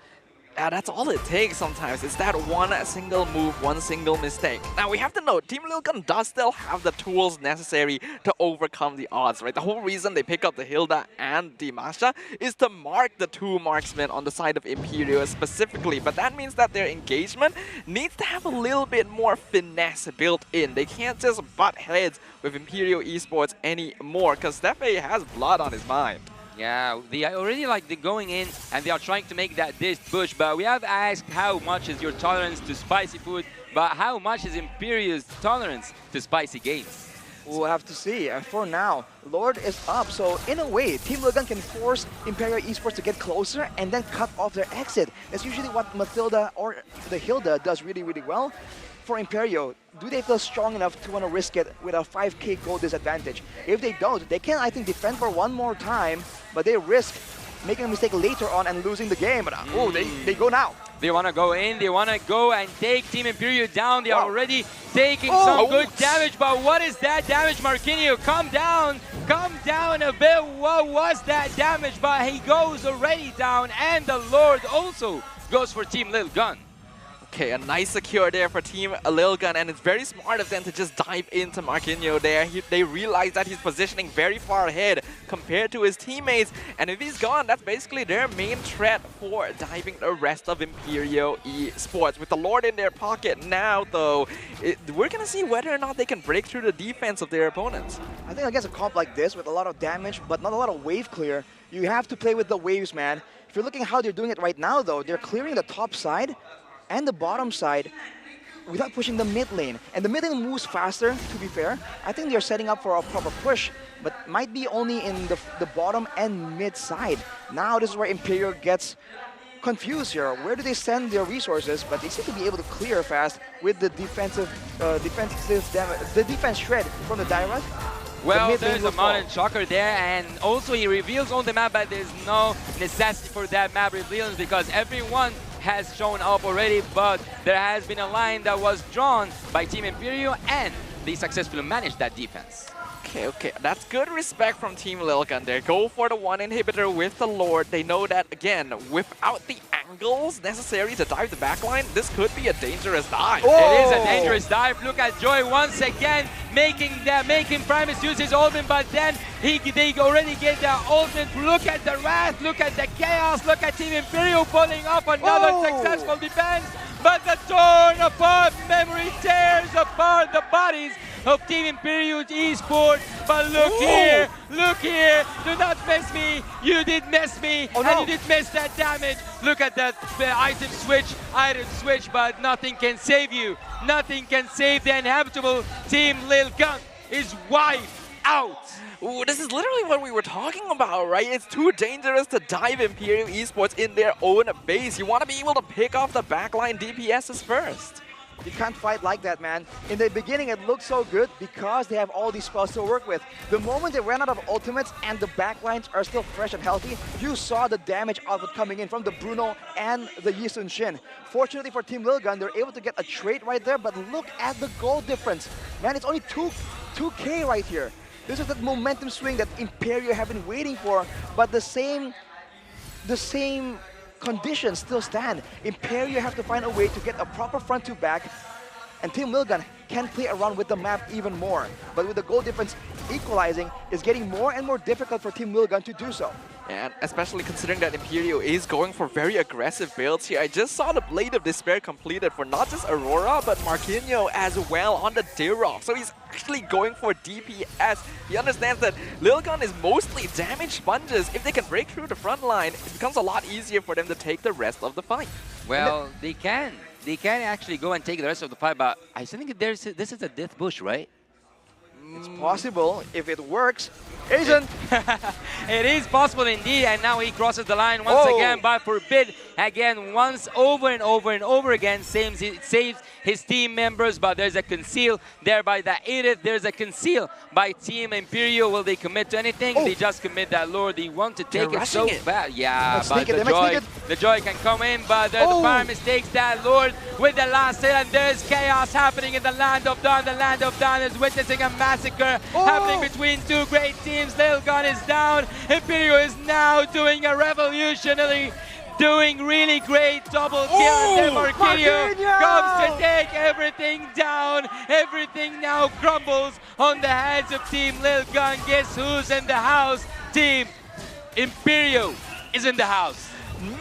Yeah, that's all it takes sometimes. It's that one single move, one single mistake. Now, we have to note, Team Lilgun does still have the tools necessary to overcome the odds, right? The whole reason they pick up the Hilda and the Masha is to mark the two marksmen on the side of Imperio specifically, but that means that their engagement needs to have a little bit more finesse built in. They can't just butt heads with Imperio Esports anymore, because Stefe has blood on his mind. Yeah, they are already like they're going in and they are trying to make that dish push, but we have asked how much is your tolerance to spicy food, but how much is Imperio's tolerance to spicy games? We'll have to see. And for now, Lord is up. So in a way, Team Lilgun can force Imperio Esports to get closer and then cut off their exit. That's usually what Mathilda or the Hilda does really, really well. For Imperio, do they feel strong enough to want to risk it with a 5k gold disadvantage? If they don't, they can, I think, defend for one more time, but they risk making a mistake later on and losing the game. But oh, they go now. They want to go in, they want to go and take Team Imperio down. They are already taking some good damage, but what is that damage, Marquinhos? Come down a bit. What was that damage? But he goes already down, and the Lord also goes for Team Lilgun. Okay, a nice secure there for Team Lilgun, and it's very smart of them to just dive into Marquinhos there. They realize that he's positioning very far ahead compared to his teammates, and if he's gone, that's basically their main threat for diving the rest of Imperio Esports. With the Lord in their pocket now, though, we're going to see whether or not they can break through the defense of their opponents. I think against a comp like this, with a lot of damage, but not a lot of wave clear, you have to play with the waves, man. If you're looking at how they're doing it right now, though, they're clearing the top side and the bottom side without pushing the mid lane. And the mid lane moves faster, to be fair. I think they're setting up for a proper push, but might be only in the bottom and mid side. Now this is where Imperio gets confused here. Where do they send their resources? But they seem to be able to clear fast with the defense shred from the Dairat. Well, there's a Mountain Shocker there, and also he reveals on the map, but there's no necessity for that map reveals because everyone has shown up already, but there has been a line that was drawn by Team Imperio, and they successfully managed that defense. Okay, that's good respect from Team Lilgun there. Go for the one inhibitor with the Lord. They know that, again, without the angles necessary to dive the backline, this could be a dangerous dive. It is a dangerous dive. Look at Joy once again making Primus use his ultimate, but then they already get their ultimate. Look at the Wrath, look at the Chaos, look at Team Imperio pulling off another successful defense, but the torn apart memory tears apart the bodies of Team Imperio Esports. But look here, do not miss me. You did miss me, and you did miss that damage. Look at that item switch, but nothing can save you. Nothing can save the inhabitable. Team Lilgun is wiped out. Ooh, this is literally what we were talking about, right? It's too dangerous to dive Imperio Esports in their own base. You want to be able to pick off the backline DPSs first. You can't fight like that, man. In the beginning, it looked so good because they have all these spells to work with. The moment they ran out of ultimates and the backlines are still fresh and healthy, you saw the damage output coming in from the Bruno and the Yi Sun Shin. Fortunately for Team Lilgun, they're able to get a trade right there, but look at the gold difference. Man, it's only 2k right here. This is that momentum swing that Imperio have been waiting for, but the same conditions still stand. Imperio have to find a way to get a proper front to back, and Team Lilgun can play around with the map even more. But with the goal difference equalizing, it's getting more and more difficult for Team Lilgun to do so. And especially considering that Imperio is going for very aggressive builds here. I just saw the Blade of Despair completed for not just Aurora, but Marquinhos as well on the Dirov. So he's actually going for DPS. He understands that Lilgun is mostly damage sponges. If they can break through the front line, it becomes a lot easier for them to take the rest of the fight. Well, they can actually go and take the rest of the fight, but I think this is a death bush, right? It's possible if it works. Asian! It is possible indeed, and now he crosses the line once again by Forbid. Again, once over and over again, saves his team members, but there's a conceal there by the Edith. There's a conceal by Team Imperio. Will they commit to anything? They just commit that Lord. They want to take it so bad. Yeah, but the Joy can come in, but the fire mistakes that Lord with the last hit, and there's chaos happening in the Land of Dawn. The Land of Dawn is witnessing a massacre happening between two great teams. Lilgun is down. Imperio is now doing a revolutionary doing really great. Double kill, and then Marquinhos comes to take everything down. Everything now crumbles on the hands of Team Lil Gun. Guess who's in the house? Team Imperio is in the house.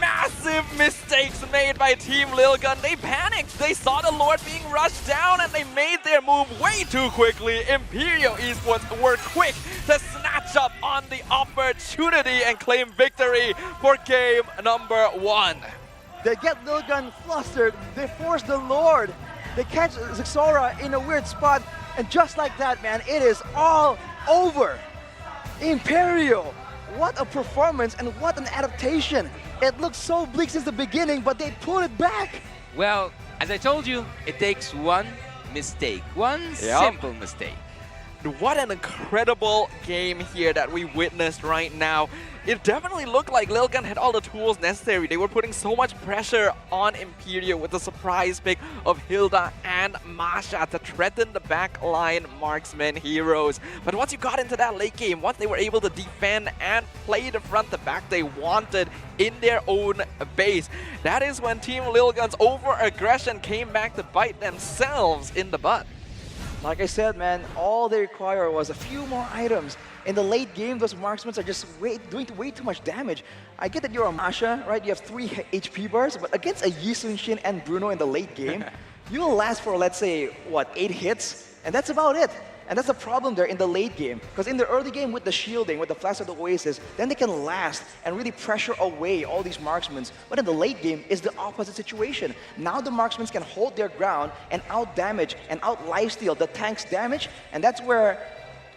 Massive mistakes made by Team Lil Gun. They panicked. They saw the Lord being rushed down and they made their move way too quickly. Imperio Esports were quick to snatch up on the opportunity and claim victory for game number 1. They get Lil Gun flustered. They force the Lord. They catch Zixora in a weird spot. And just like that, man, it is all over. Imperio, what a performance and what an adaptation. It looked so bleak since the beginning, but they pulled it back. Well, as I told you, it takes one mistake. One simple mistake. What an incredible game here that we witnessed right now. It definitely looked like Lil Gun had all the tools necessary. They were putting so much pressure on Imperio with the surprise pick of Hilda and Masha to threaten the backline marksman heroes. But once you got into that late game, once they were able to defend and play the front to back they wanted in their own base, that is when Team Lil Gun's over-aggression came back to bite themselves in the butt. Like I said, man, all they require was a few more items. In the late game, those marksmen are just doing way too much damage. I get that you're a Masha, right? You have 3 HP bars, but against a Yi Sun-shin and Bruno in the late game, you'll last for, let's say, what, 8 hits? And that's about it. And that's the problem there in the late game. Because in the early game with the shielding, with the Flash of the Oasis, then they can last and really pressure away all these marksmen. But in the late game, it's the opposite situation. Now the marksmen can hold their ground and out-damage and out-lifesteal the tank's damage. And that's where,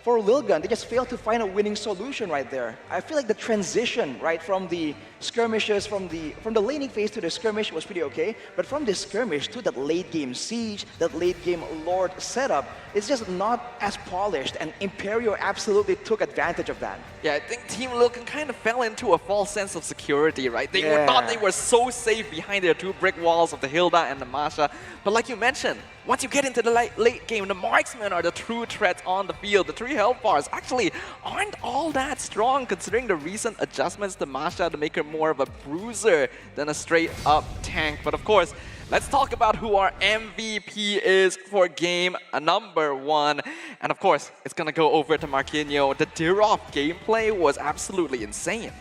for Lil Gun, they just failed to find a winning solution right there. I feel like the transition, right, from the skirmishes, from the laning phase to the skirmish was pretty okay, but from the skirmish to that late game siege, that late game Lord setup, it's just not as polished, and Imperio absolutely took advantage of that. Yeah, I think Team Lil Gun kind of fell into a false sense of security, right? They thought they were so safe behind their 2 brick walls of the Hilda and the Masha, but like you mentioned, once you get into the late game, the marksmen are the true threats on the field. The 3 health bars actually aren't all that strong considering the recent adjustments to Masha to make her more of a bruiser than a straight up tank. But of course, let's talk about who our MVP is for game number 1. And of course, it's gonna go over to Marquinhos. The Dirov gameplay was absolutely insane.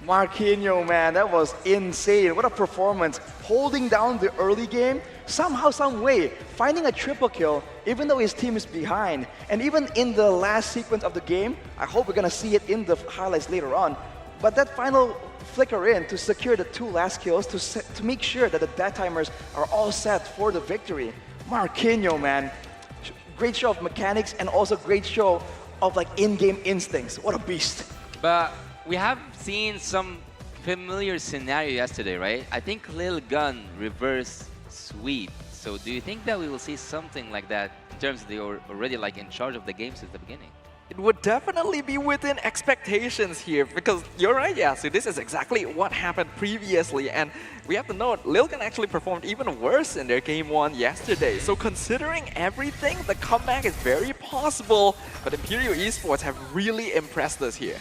Marquinhos, man, that was insane. What a performance. Holding down the early game, somehow, some way, finding a triple kill, even though his team is behind. And even in the last sequence of the game, I hope we're gonna see it in the highlights later on, but that final flicker in to secure the 2 last kills, to make sure that the death timers are all set for the victory. Marquinhos, man, great show of mechanics and also great show of like in-game instincts. What a beast. But we have seen some familiar scenario yesterday, right? I think Lil Gun reverse sweep. So do you think that we will see something like that in terms of they are already like in charge of the game since the beginning? It would definitely be within expectations here because you're right, yeah, so this is exactly what happened previously, and we have to note, Lil Gun actually performed even worse in their game 1 yesterday. So considering everything, the comeback is very possible, but Imperio Esports have really impressed us here.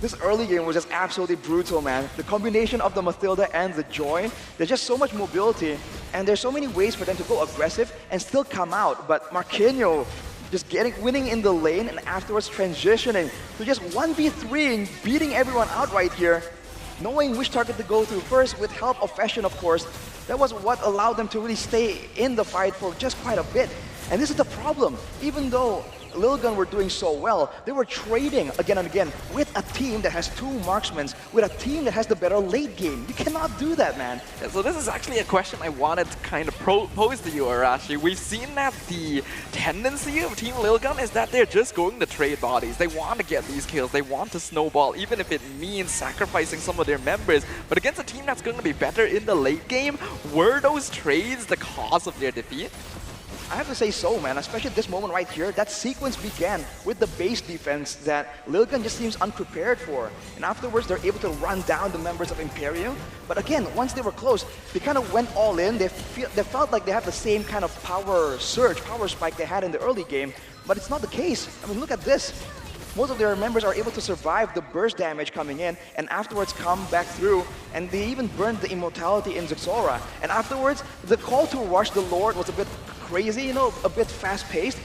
This early game was just absolutely brutal, man. The combination of the Mathilda and the Joy, there's just so much mobility, and there's so many ways for them to go aggressive and still come out. But Marquinhos just winning in the lane and afterwards transitioning to just 1v3ing, beating everyone out right here, knowing which target to go through first with help of Fashion, of course. That was what allowed them to really stay in the fight for just quite a bit. And this is the problem. Even though Lil Gun were doing so well, they were trading again and again with a team that has 2 marksmen, with a team that has the better late game. You cannot do that, man. Yeah, so this is actually a question I wanted to kind of pose to you, Arashi. We've seen that the tendency of Team Lil Gun is that they're just going to trade bodies. They want to get these kills. They want to snowball, even if it means sacrificing some of their members. But against a team that's going to be better in the late game, were those trades the cause of their defeat? I have to say so, man, especially at this moment right here. That sequence began with the base defense that Lil Gun just seems unprepared for. And afterwards, they're able to run down the members of Imperio. But again, once they were close, they kind of went all in. They felt like they have the same kind of power surge, power spike they had in the early game. But it's not the case. I mean, look at this. most of their members are able to survive the burst damage coming in and afterwards come back through, and they even burned the immortality in Zixora. And afterwards, the call to rush the Lord was a bit crazy, you know, a bit fast-paced,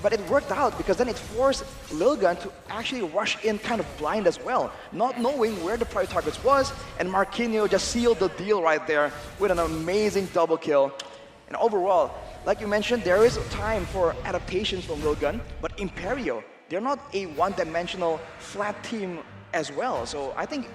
but it worked out because then it forced Lilgun to actually rush in kind of blind as well, not knowing where the priority targets was, and Marquinhos just sealed the deal right there with an amazing double kill. And overall, like you mentioned, there is time for adaptations from Lilgun, but Imperio, they're not a one-dimensional flat team as well. So I think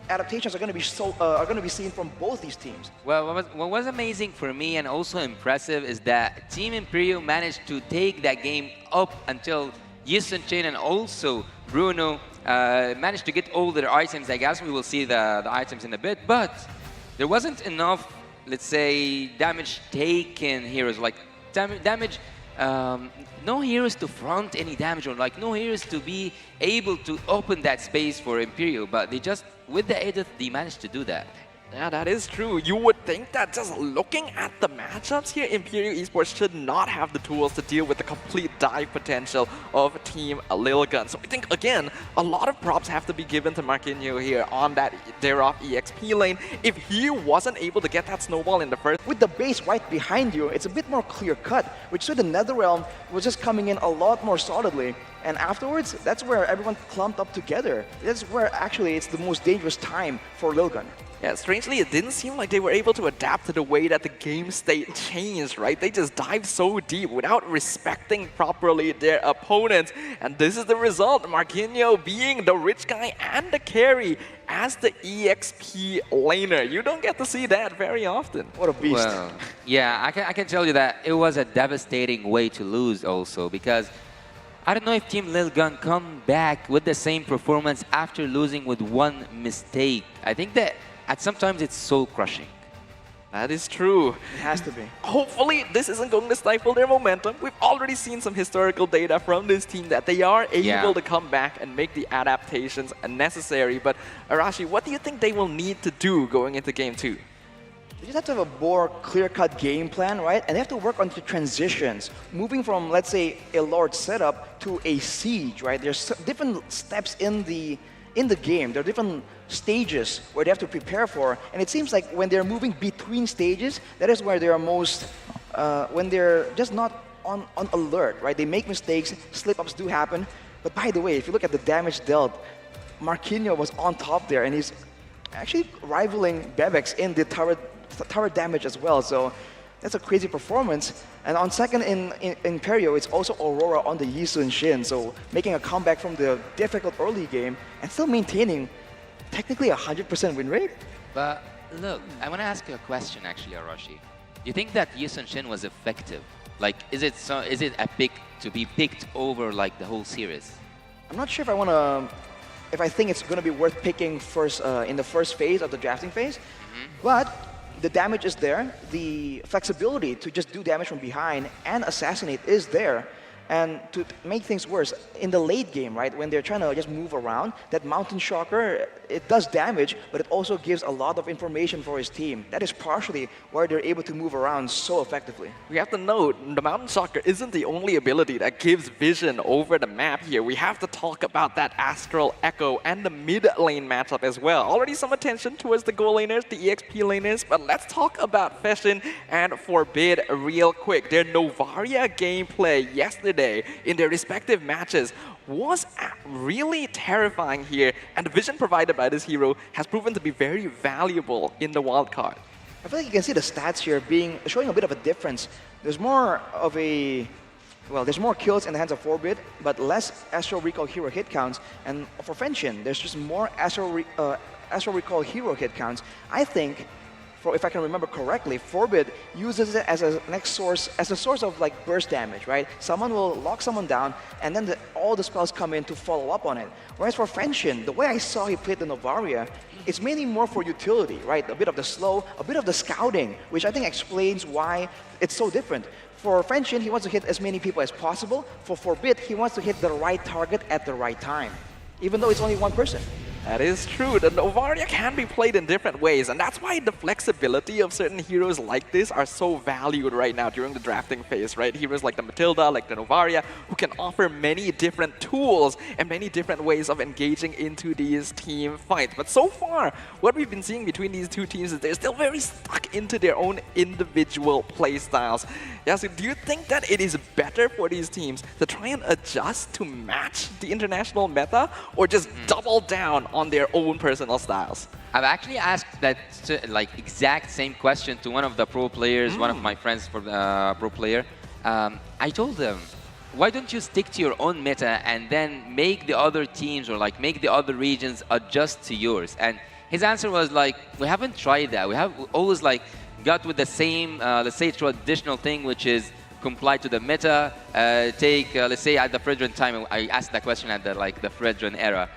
adaptations are going to be seen from both these teams. Well, what was amazing for me and also impressive is that Team Imperio managed to take that game up until Yisun Chain and also Bruno managed to get all their items. I guess we will see the items in a bit, but there wasn't enough, let's say, damage taken heroes, like damage, no heroes to front any damage, or like no heroes to be able to open that space for Imperial, but they just, with the Edith, they managed to do that. Yeah, that is true. You would think that just looking at the matchups here, Imperial Esports should not have the tools to deal with the complete dive potential of Team Lilgun. So I think, again, a lot of props have to be given to Marquinhos here on that Derov EXP lane. If he wasn't able to get that snowball in the first... With the base right behind you, it's a bit more clear-cut, which so the Netherrealm was just coming in a lot more solidly. And afterwards, that's where everyone clumped up together. That's where actually it's the most dangerous time for Lilgun. Yeah, strangely, it didn't seem like they were able to adapt to the way that the game state changed, right? They just dived so deep without respecting properly their opponents. And this is the result, Marquinhos being the rich guy and the carry as the EXP laner. You don't get to see that very often. What a beast. Well, yeah, I can tell you that it was a devastating way to lose also, because I don't know if Team Lilgun come back with the same performance after losing with one mistake. I think that at sometimes it's soul crushing. That is true. It has to be. Hopefully, this isn't going to stifle their momentum. We've already seen some historical data from this team that they are able to come back and make the adaptations necessary. But Arashi, what do you think they will need to do going into Game 2? They just have to have a more clear-cut game plan, right? And they have to work on the transitions, moving from, let's say, a Lord setup to a siege, right? There's different steps in the game. There are different stages where they have to prepare for, and it seems like when they're moving between stages, that is where they are most, when they're just not on alert, right? They make mistakes, slip-ups do happen. But by the way, if you look at the damage dealt, Marquinhos was on top there, and he's actually rivaling Bebex in the tower damage as well. So that's a crazy performance. And on second in Imperio, it's also Aurora on the Yisun Shin. So making a comeback from the difficult early game and still maintaining technically 100% win rate. But look, I want to ask you a question actually, Arashi. Do you think that Yisun Shin was effective? Like, is it a pick to be picked over like the whole series? I'm not sure if I think it's going to be worth picking first in the first phase of the drafting phase, but the damage is there, the flexibility to just do damage from behind and assassinate is there. And to make things worse, in the late game, right, when they're trying to just move around, that Mountain Shocker, it does damage, but it also gives a lot of information for his team. That is partially why they're able to move around so effectively. We have to note, the Mountain Shocker isn't the only ability that gives vision over the map here. We have to talk about that Astral Echo and the mid lane matchup as well. Already some attention towards the goal laners, the EXP laners, but let's talk about Fashion and Forbid real quick. Their Novaria gameplay yesterday in their respective matches was really terrifying here, and the vision provided by this hero has proven to be very valuable in the wildcard. I feel like you can see the stats here showing a bit of a difference. There's more of a, well, there's more kills in the hands of Forbid, but less Astral Recall hero hit counts. And for Fenshin, there's just more Astral Recall hero hit counts. I think, if I can remember correctly, Forbid uses it as a source of like burst damage, right? Someone will lock someone down, and then all the spells come in to follow up on it. Whereas for Fenshin, the way I saw he played the Novaria, it's mainly more for utility, right? A bit of the slow, a bit of the scouting, which I think explains why it's so different. For Fenshin, he wants to hit as many people as possible. For Forbid, he wants to hit the right target at the right time, even though it's only one person. That is true. The Novaria can be played in different ways, and that's why the flexibility of certain heroes like this are so valued right now during the drafting phase, right? Heroes like the Matilda, like the Novaria, who can offer many different tools and many different ways of engaging into these team fights. But so far, what we've been seeing between these two teams is they're still very stuck into their own individual play styles. Yasu, do you think that it is better for these teams to try and adjust to match the international meta, or just double down on their own personal styles? I've actually asked that like exact same question to one of the pro players, one of my friends for pro player. I told them, why don't you stick to your own meta and then make the other teams or like make the other regions adjust to yours? And his answer was like, we haven't tried that. We have always like got with the same, let's say, traditional thing, which is comply to the meta. Let's say at the Fredron time, I asked that question at the Fredron era.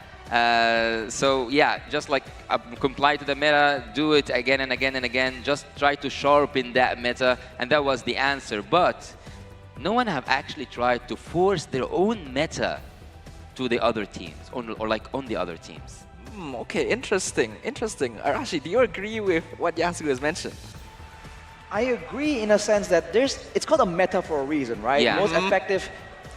So yeah, just like comply to the meta, do it again and again and again, just try to sharpen that meta, and that was the answer. But no one have actually tried to force their own meta to the other teams, or like on the other teams. Okay, interesting. Arashi, do you agree with what Yasu has mentioned? I agree in a sense that it's called a meta for a reason, right? Yeah. Most effective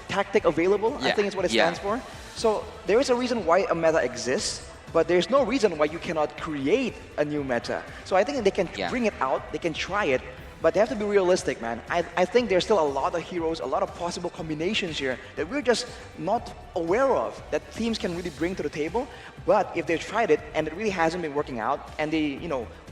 tactic available, I think is what it stands for. So there is a reason why a meta exists, but there's no reason why you cannot create a new meta. So I think they can bring it out, they can try it, but they have to be realistic, man. I think there's still a lot of heroes, a lot of possible combinations here that we're just not aware of, that teams can really bring to the table. But if they've tried it and it really hasn't been working out, and they,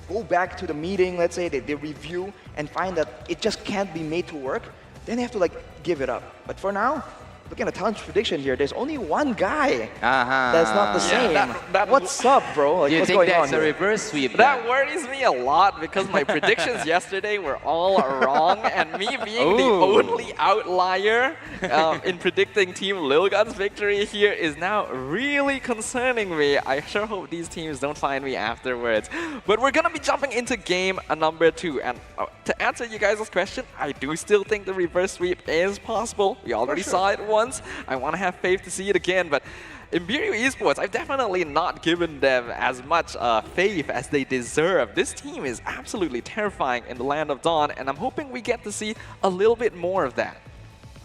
go back to the meeting, let's say, they review and find that it just can't be made to work, then they have to give it up. But for now, looking at the talent prediction here, there's only one guy that's not the same. What's up, bro? You what's think going that's on a here? reverse sweep? That worries me a lot because my predictions yesterday were all wrong, and me being the only outlier in predicting Team Lilgun's victory here is now really concerning me. I sure hope these teams don't find me afterwards. But we're gonna be jumping into game number 2, and to answer you guys' question, I do still think the reverse sweep is possible. We already saw it once. I want to have faith to see it again, but MLBB Esports, I've definitely not given them as much faith as they deserve. This team is absolutely terrifying in the Land of Dawn, and I'm hoping we get to see a little bit more of that.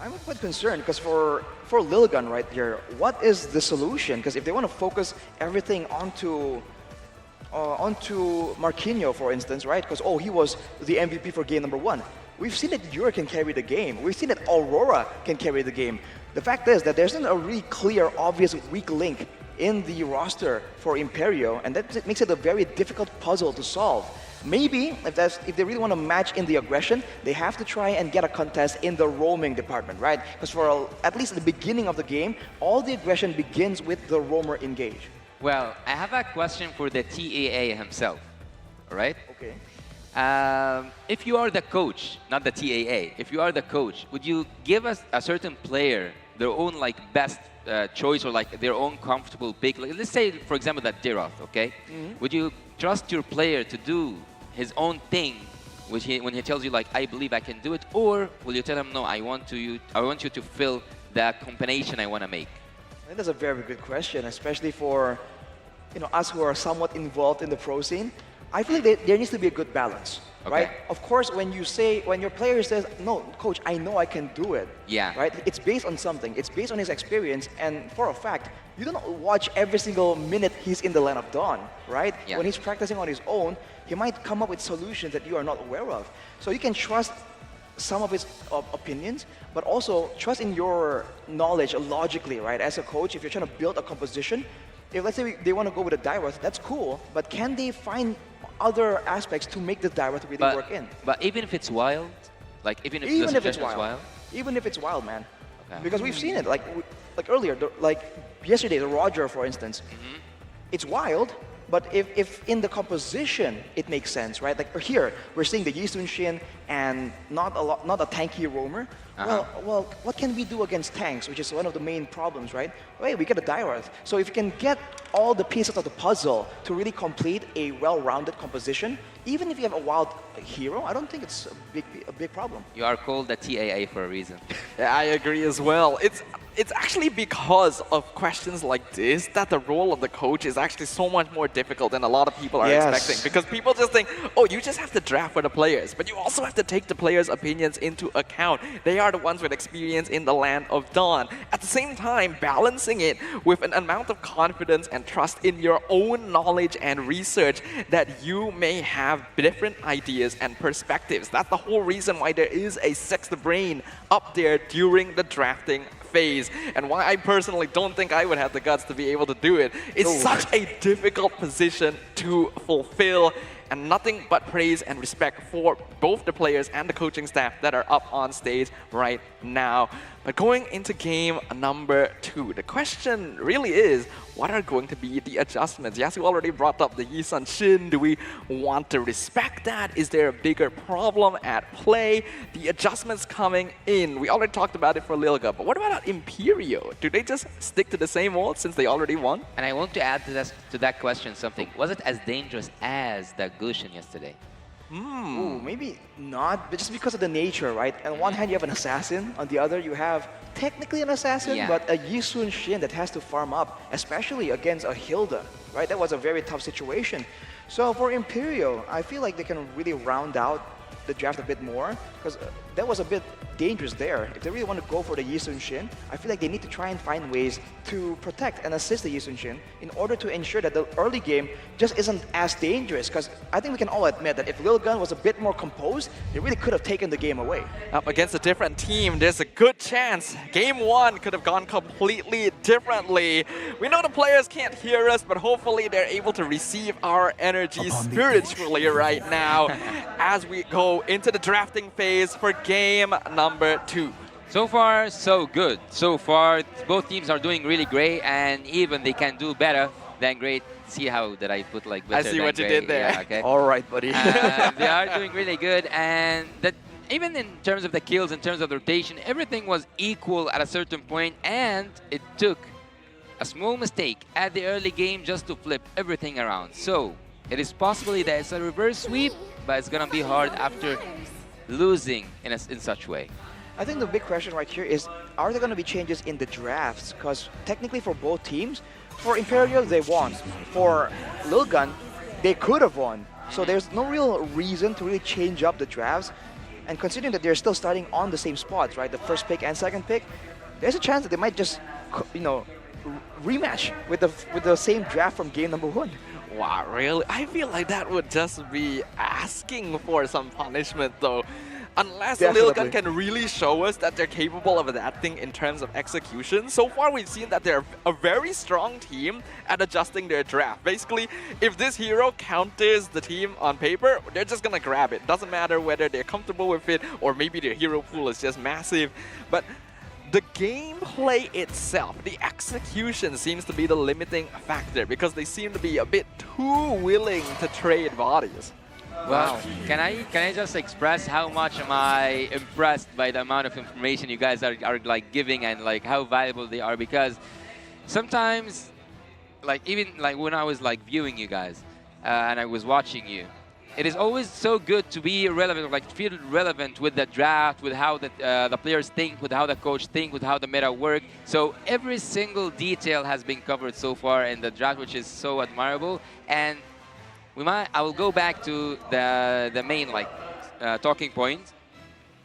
I'm quite concerned because for Lilgun right here, what is the solution? Because if they want to focus everything onto Marquinhos, for instance, right? Because he was the MVP for game number 1. We've seen that Yura can carry the game. We've seen that Aurora can carry the game. The fact is that there's not a really clear, obvious weak link in the roster for Imperio, and that makes it a very difficult puzzle to solve. Maybe, if they really want to match in the aggression, they have to try and get a contest in the roaming department, right? Because for at least at the beginning of the game, all the aggression begins with the roamer engage. Well, I have a question for the TAA himself, all right? Okay. If you are the coach, not the TAA, if you are the coach, would you give us a certain player their own best choice or their own comfortable pick? Let's say, for example, that Diroth, okay? Would you trust your player to do his own thing when he tells you I believe I can do it, or will you tell him, no, I want you to fill the combination I want to make? I think that's a very good question, especially for us who are somewhat involved in the pro scene. I feel like there needs to be a good balance, right? Of course, when your player says, no, coach, I know I can do it, right? It's based on something. It's based on his experience, and for a fact, you don't watch every single minute he's in the Land of Dawn, right? Yeah. When he's practicing on his own, he might come up with solutions that you are not aware of. So you can trust some of his opinions, but also trust in your knowledge logically, right? As a coach, if you're trying to build a composition, if let's say they want to go with a Diroth, that's cool, but can they find other aspects to make the Diroth really work in? But even if it's wild, even if it's wild, even if it's wild, man, because we've seen it, like earlier, yesterday, the Roger, for instance, it's wild. But if in the composition it makes sense, right? Here we're seeing the Yi Sun Shin and not a tanky roamer. Well, what can we do against tanks, which is one of the main problems, right? Hey, we get a Diroth. So if you can get all the pieces of the puzzle to really complete a well-rounded composition, even if you have a wild hero, I don't think it's a big problem. You are called the TAA for a reason. Yeah, I agree as well. it's actually because of questions like this that the role of the coach is actually so much more difficult than a lot of people are expecting. Because people just think, oh, you just have to draft for the players, but you also have to take the players' opinions into account. They are the ones with experience in the land of Dawn. At the same time, balancing it with an amount of confidence and trust in your own knowledge and research that you may have different ideas and perspectives. That's the whole reason why there is a sixth brain up there during the drafting phase, and why I personally don't think I would have the guts to be able to do it. It's such a difficult position to fulfill, and nothing but praise and respect for both the players and the coaching staff that are up on stage right now. But going into game number 2, the question really is, what are going to be the adjustments? Yes, you already brought up the Yi Sun Shin. Do we want to respect that? Is there a bigger problem at play? The adjustments coming in. We already talked about it for Lilga, but what about Imperio? Do they just stick to the same old since they already won? And I want to add to that question something. Was it as dangerous as the Gushin yesterday? Ooh, maybe not, but just because of the nature, right? On one hand, you have an assassin. On the other, you have technically an assassin, but a Yi Sun Shin that has to farm up, especially against a Hilda, right? That was a very tough situation. So for Imperio, I feel like they can really round out the draft a bit more, because that was a bit dangerous there. If they really want to go for the Yi Sun Shin, I feel like they need to try and find ways to protect and assist the Yi Sun Shin in order to ensure that the early game just isn't as dangerous, because I think we can all admit that if Lil Gun was a bit more composed, they really could have taken the game away. Up against a different team, there's a good chance game 1 could have gone completely differently. We know the players can't hear us, but hopefully they're able to receive our energy spiritually right now as we go into the drafting phase for game number 2. So far, so good. So far, both teams are doing really great, and even they can do better than great. See how that I put like better I see than what you great. did there. Yeah, okay. All right, buddy. They are doing really good, and that even in terms of the kills, in terms of the rotation, everything was equal at a certain point, and it took a small mistake at the early game just to flip everything around. So it is possibly that it's a reverse sweep, but it's gonna be hard after losing in such way. I think the big question right here is, are there going to be changes in the drafts? Because technically for both teams, for Imperial, they won. For Lil Gun, they could have won. So there's no real reason to really change up the drafts. And considering that they're still starting on the same spots, right? The first pick and second pick, there's a chance that they might just, you know, rematch with the same draft from game number 1. Wow, really? I feel like that would just be asking for some punishment, though. Unless Lil Gun can really show us that they're capable of adapting in terms of execution. So far, we've seen that they're a very strong team at adjusting their draft. Basically, if this hero counters the team on paper, they're just gonna grab it. Doesn't matter whether they're comfortable with it or maybe their hero pool is just massive. But the gameplay itself, the execution seems to be the limiting factor because they seem to be a bit too willing to trade bodies. Wow. Can I just express how much am I impressed by the amount of information you guys are like giving and like how valuable they are? Because sometimes, like even like when I was like viewing you guys and I was watching you, it is always so good to be relevant, like feel relevant with the draft, with how the players think, with how the coach think, with how the meta work. So every single detail has been covered so far in the draft, which is so admirable. And I will go back to the main like talking point.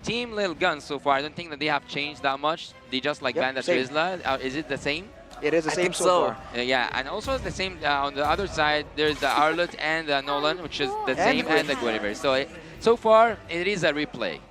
Team Lil Gun so far, I don't think that they have changed that much. They just like banned the Trizla. Is it the same? It is the same so far. Yeah, and also the same on the other side. There's the Arlet and the Nolan, which is the same, and the Guinevere. So far, it is a replay.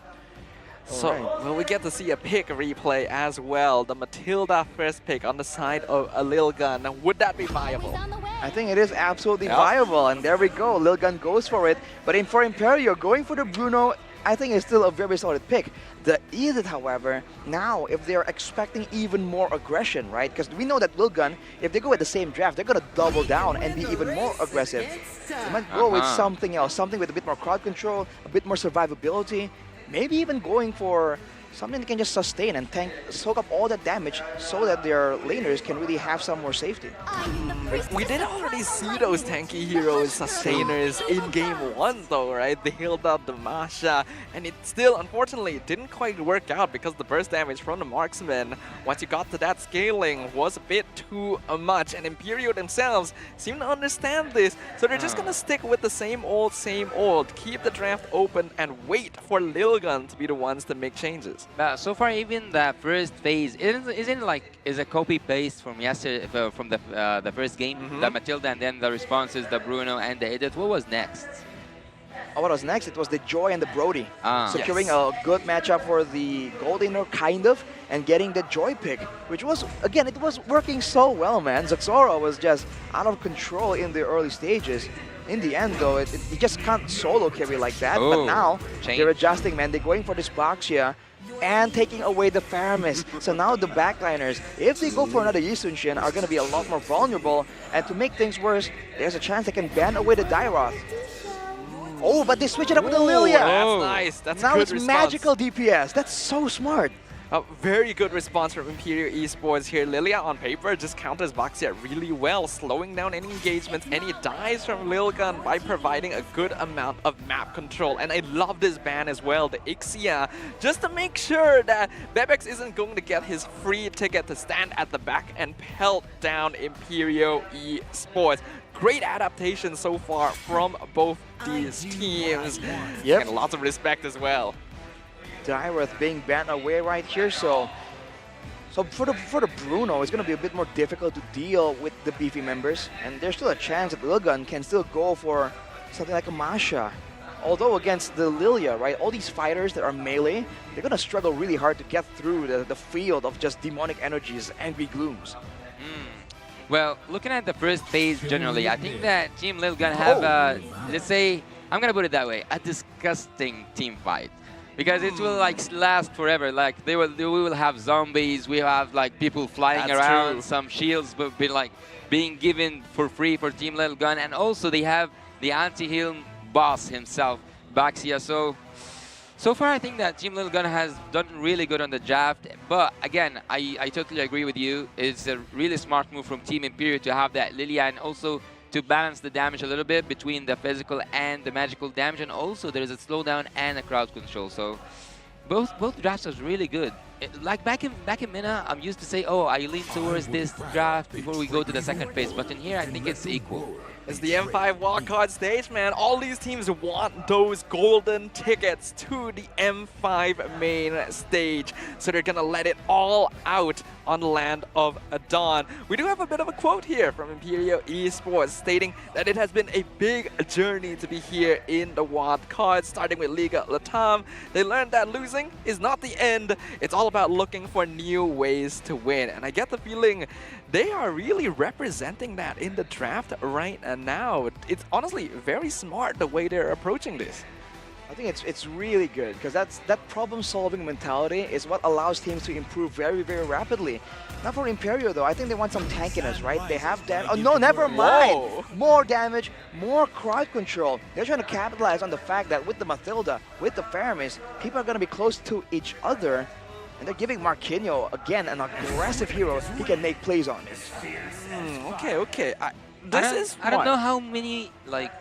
So, will we get to see a pick replay as well? The Matilda first pick on the side of a Lil Gun. Would that be viable? I think it is absolutely viable, and there we go. Lil Gun goes for it. But for Imperio, going for the Bruno, I think it's still a very solid pick. The Edith, however, now if they're expecting even more aggression, right? Because we know that Lil Gun, if they go with the same draft, they're going to double down and be even more aggressive. They might go with something else, something with a bit more crowd control, a bit more survivability, maybe even going for something they can just sustain and soak up all that damage so that their laners can really have some more safety. We did already see those tanky heroes, sustainers, in game 1 though, right? They healed up the Masha, and it still, unfortunately, didn't quite work out because the burst damage from the marksman, once you got to that scaling, was a bit too much, and Imperial themselves seem to understand this, so they're just gonna stick with the same old, keep the draft open, and wait for Lilgun to be the ones to make changes. So far, even the first phase isn't like is a copy paste from yesterday from the first game, the Matilda, and then the responses, the Bruno and the Edith. What was next? What was next? It was the Joy and the Brody. Securing a good matchup for the Goldener, kind of, and getting the Joy pick, which was, again, it was working so well, man. Zaxora was just out of control in the early stages. In the end, though, you just can't solo carry like that. But now, they're adjusting, man. They're going for this Baxia and taking away the Faramis. So now the backliners, if they go for another Yisun-Shin, are going to be a lot more vulnerable. And to make things worse, there's a chance they can ban away the Dairoth. Oh, but they switch it up with the Lilia. That's nice. That's now a good it's response. magical DPS. That's so smart. A very good response from Imperial Esports here. Lilia on paper just counters Baxia really well, slowing down any engagements, any dives from Lilgun by providing a good amount of map control. And I love this ban as well, the Ixia, just to make sure that Bebex isn't going to get his free ticket to stand at the back and pelt down Imperial Esports. Great adaptation so far from both these teams. And lots of respect as well. Dairoth being banned away right here, so for the Bruno, it's going to be a bit more difficult to deal with the beefy members, and there's still a chance that Lilgun can still go for something like a Masha. Although against the Lilia, right, all these fighters that are melee, they're going to struggle really hard to get through the field of just demonic energies, angry glooms. Well, looking at the first phase generally, I think that Team Lilgun have, let's say, I'm going to put it that way, a disgusting team fight. Because it will like last forever. Like we will have zombies, we have like people flying around, some shields will be like being given for free for Team Lilgun, and also they have the anti-heal boss himself, Baxia. So far I think that Team Lilgun has done really good on the draft, but again, I totally agree with you. It's a really smart move from Team Imperial to have that Lilia, and also to balance the damage a little bit between the physical and the magical damage, and also there is a slowdown and a crowd control. So both drafts are really good. Like back in MENA, I'm used to say, oh, I lean towards this draft before we go to the second phase, but in here I think it's equal. It's the M5 wildcard stage, man. All these teams want those golden tickets to the M5 main stage. So they're gonna let it all out on Land of Dawn. We do have a bit of a quote here from Imperial Esports stating that it has been a big journey to be here in the wildcard, starting with Liga Latam. They learned that losing is not the end. It's all about looking for new ways to win. And I get the feeling they are really representing that in the draft right now. It's honestly very smart the way they're approaching this. I think it's really good, because that problem-solving mentality is what allows teams to improve very, very rapidly. Now for Imperial though, I think they want some tankiness, right? They have damage. Oh no, never mind! Whoa. More damage, more crowd control. They're trying to capitalize on the fact that with the Matilda, with the Faramis, people are going to be close to each other. And they're giving Marquinhos, again, an aggressive hero he can make plays on. Okay. I don't know how many like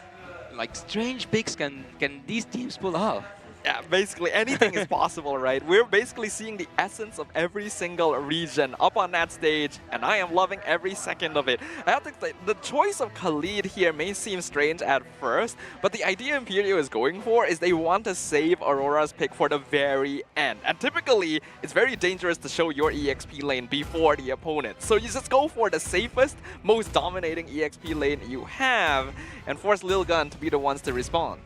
strange picks can these teams pull off. Yeah, basically anything is possible, right? We're basically seeing the essence of every single region up on that stage, and I am loving every second of it. I have to say, the choice of Khalid here may seem strange at first, but the idea Imperial is going for is they want to save Aurora's pick for the very end. And typically, it's very dangerous to show your EXP lane before the opponent. So you just go for the safest, most dominating EXP lane you have, and force Lilgun to be the ones to respond.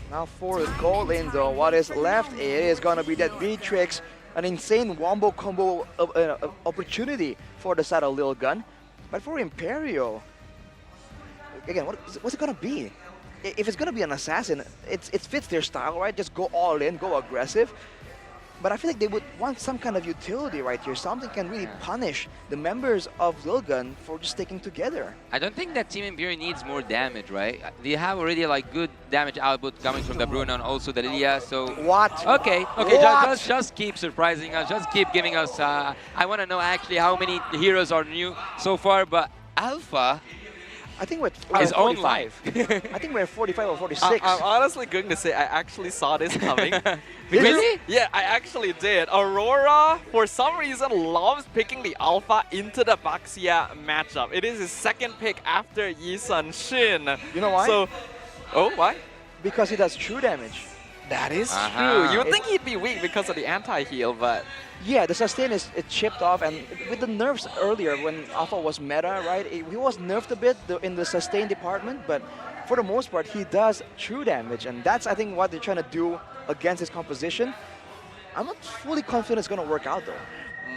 Now for the gold lane though, what is left is going to be that Beatrix, an insane wombo combo opportunity for the side of Lilgun. But for Imperial, again, what's it going to be? If it's going to be an assassin, it fits their style, right? Just go all in, go aggressive. But I feel like they would want some kind of utility right here. Something can really punish the members of Lilgun for just sticking together. I don't think that Team Imperial needs more damage, right? They have already like good damage output coming from the Bruno and also the Lilia, so... What? Okay, just keep surprising us, just keep giving us... I want to know actually how many heroes are new so far, but Alpha... I think we're is 45. online. I think we're 45 or 46. I'm honestly going to say I actually saw this coming. Really? Yeah, I actually did. Aurora, for some reason, loves picking the Alpha into the Baxia matchup. It is his second pick after Yi Sun Shin. You know why? So, why? Because he does true damage. That is true. You would think he'd be weak because of the anti-heal, but... Yeah, the sustain is chipped off, and with the nerfs earlier when Alpha was meta, right? He was nerfed a bit in the sustain department, but for the most part, he does true damage, and that's, I think, what they're trying to do against his composition. I'm not fully confident it's going to work out, though.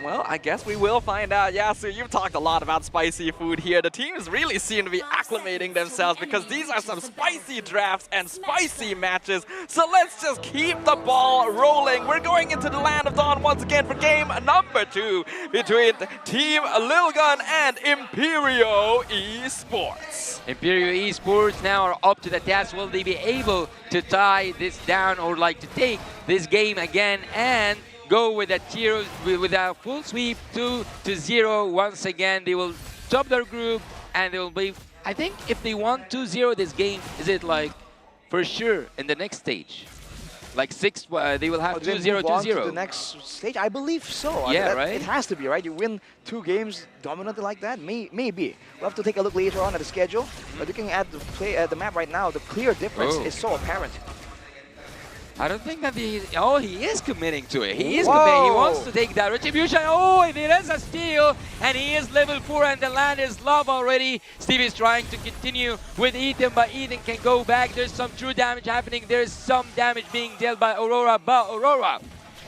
Well, I guess we will find out. Yasu, you've talked a lot about spicy food here. The teams really seem to be acclimating themselves because these are some spicy drafts and spicy matches. So let's just keep the ball rolling. We're going into the Land of Dawn once again for game number 2 between Team Lilgun and Imperio Esports. Imperio Esports now are up to the task. Will they be able to tie this down or like to take this game again and go with a full sweep 2-0 once again? They will top their group and they will be, I think if they want 2-0 this game, is it like for sure in the next stage? Like they will have 2-0, 2-0. The next stage, I believe so. Yeah, right? It has to be, right? You win 2 games dominantly like that, maybe. We'll have to take a look later on at the schedule. But looking at the map right now, the clear difference is so apparent. I don't think that he is committing to it. He is committing. He wants to take that retribution. Oh, it is a steal, and he is level 4, and the land is love already. Steve is trying to continue with Ethan, but Ethan can go back. There's some true damage happening. There's some damage being dealt by Aurora, but Aurora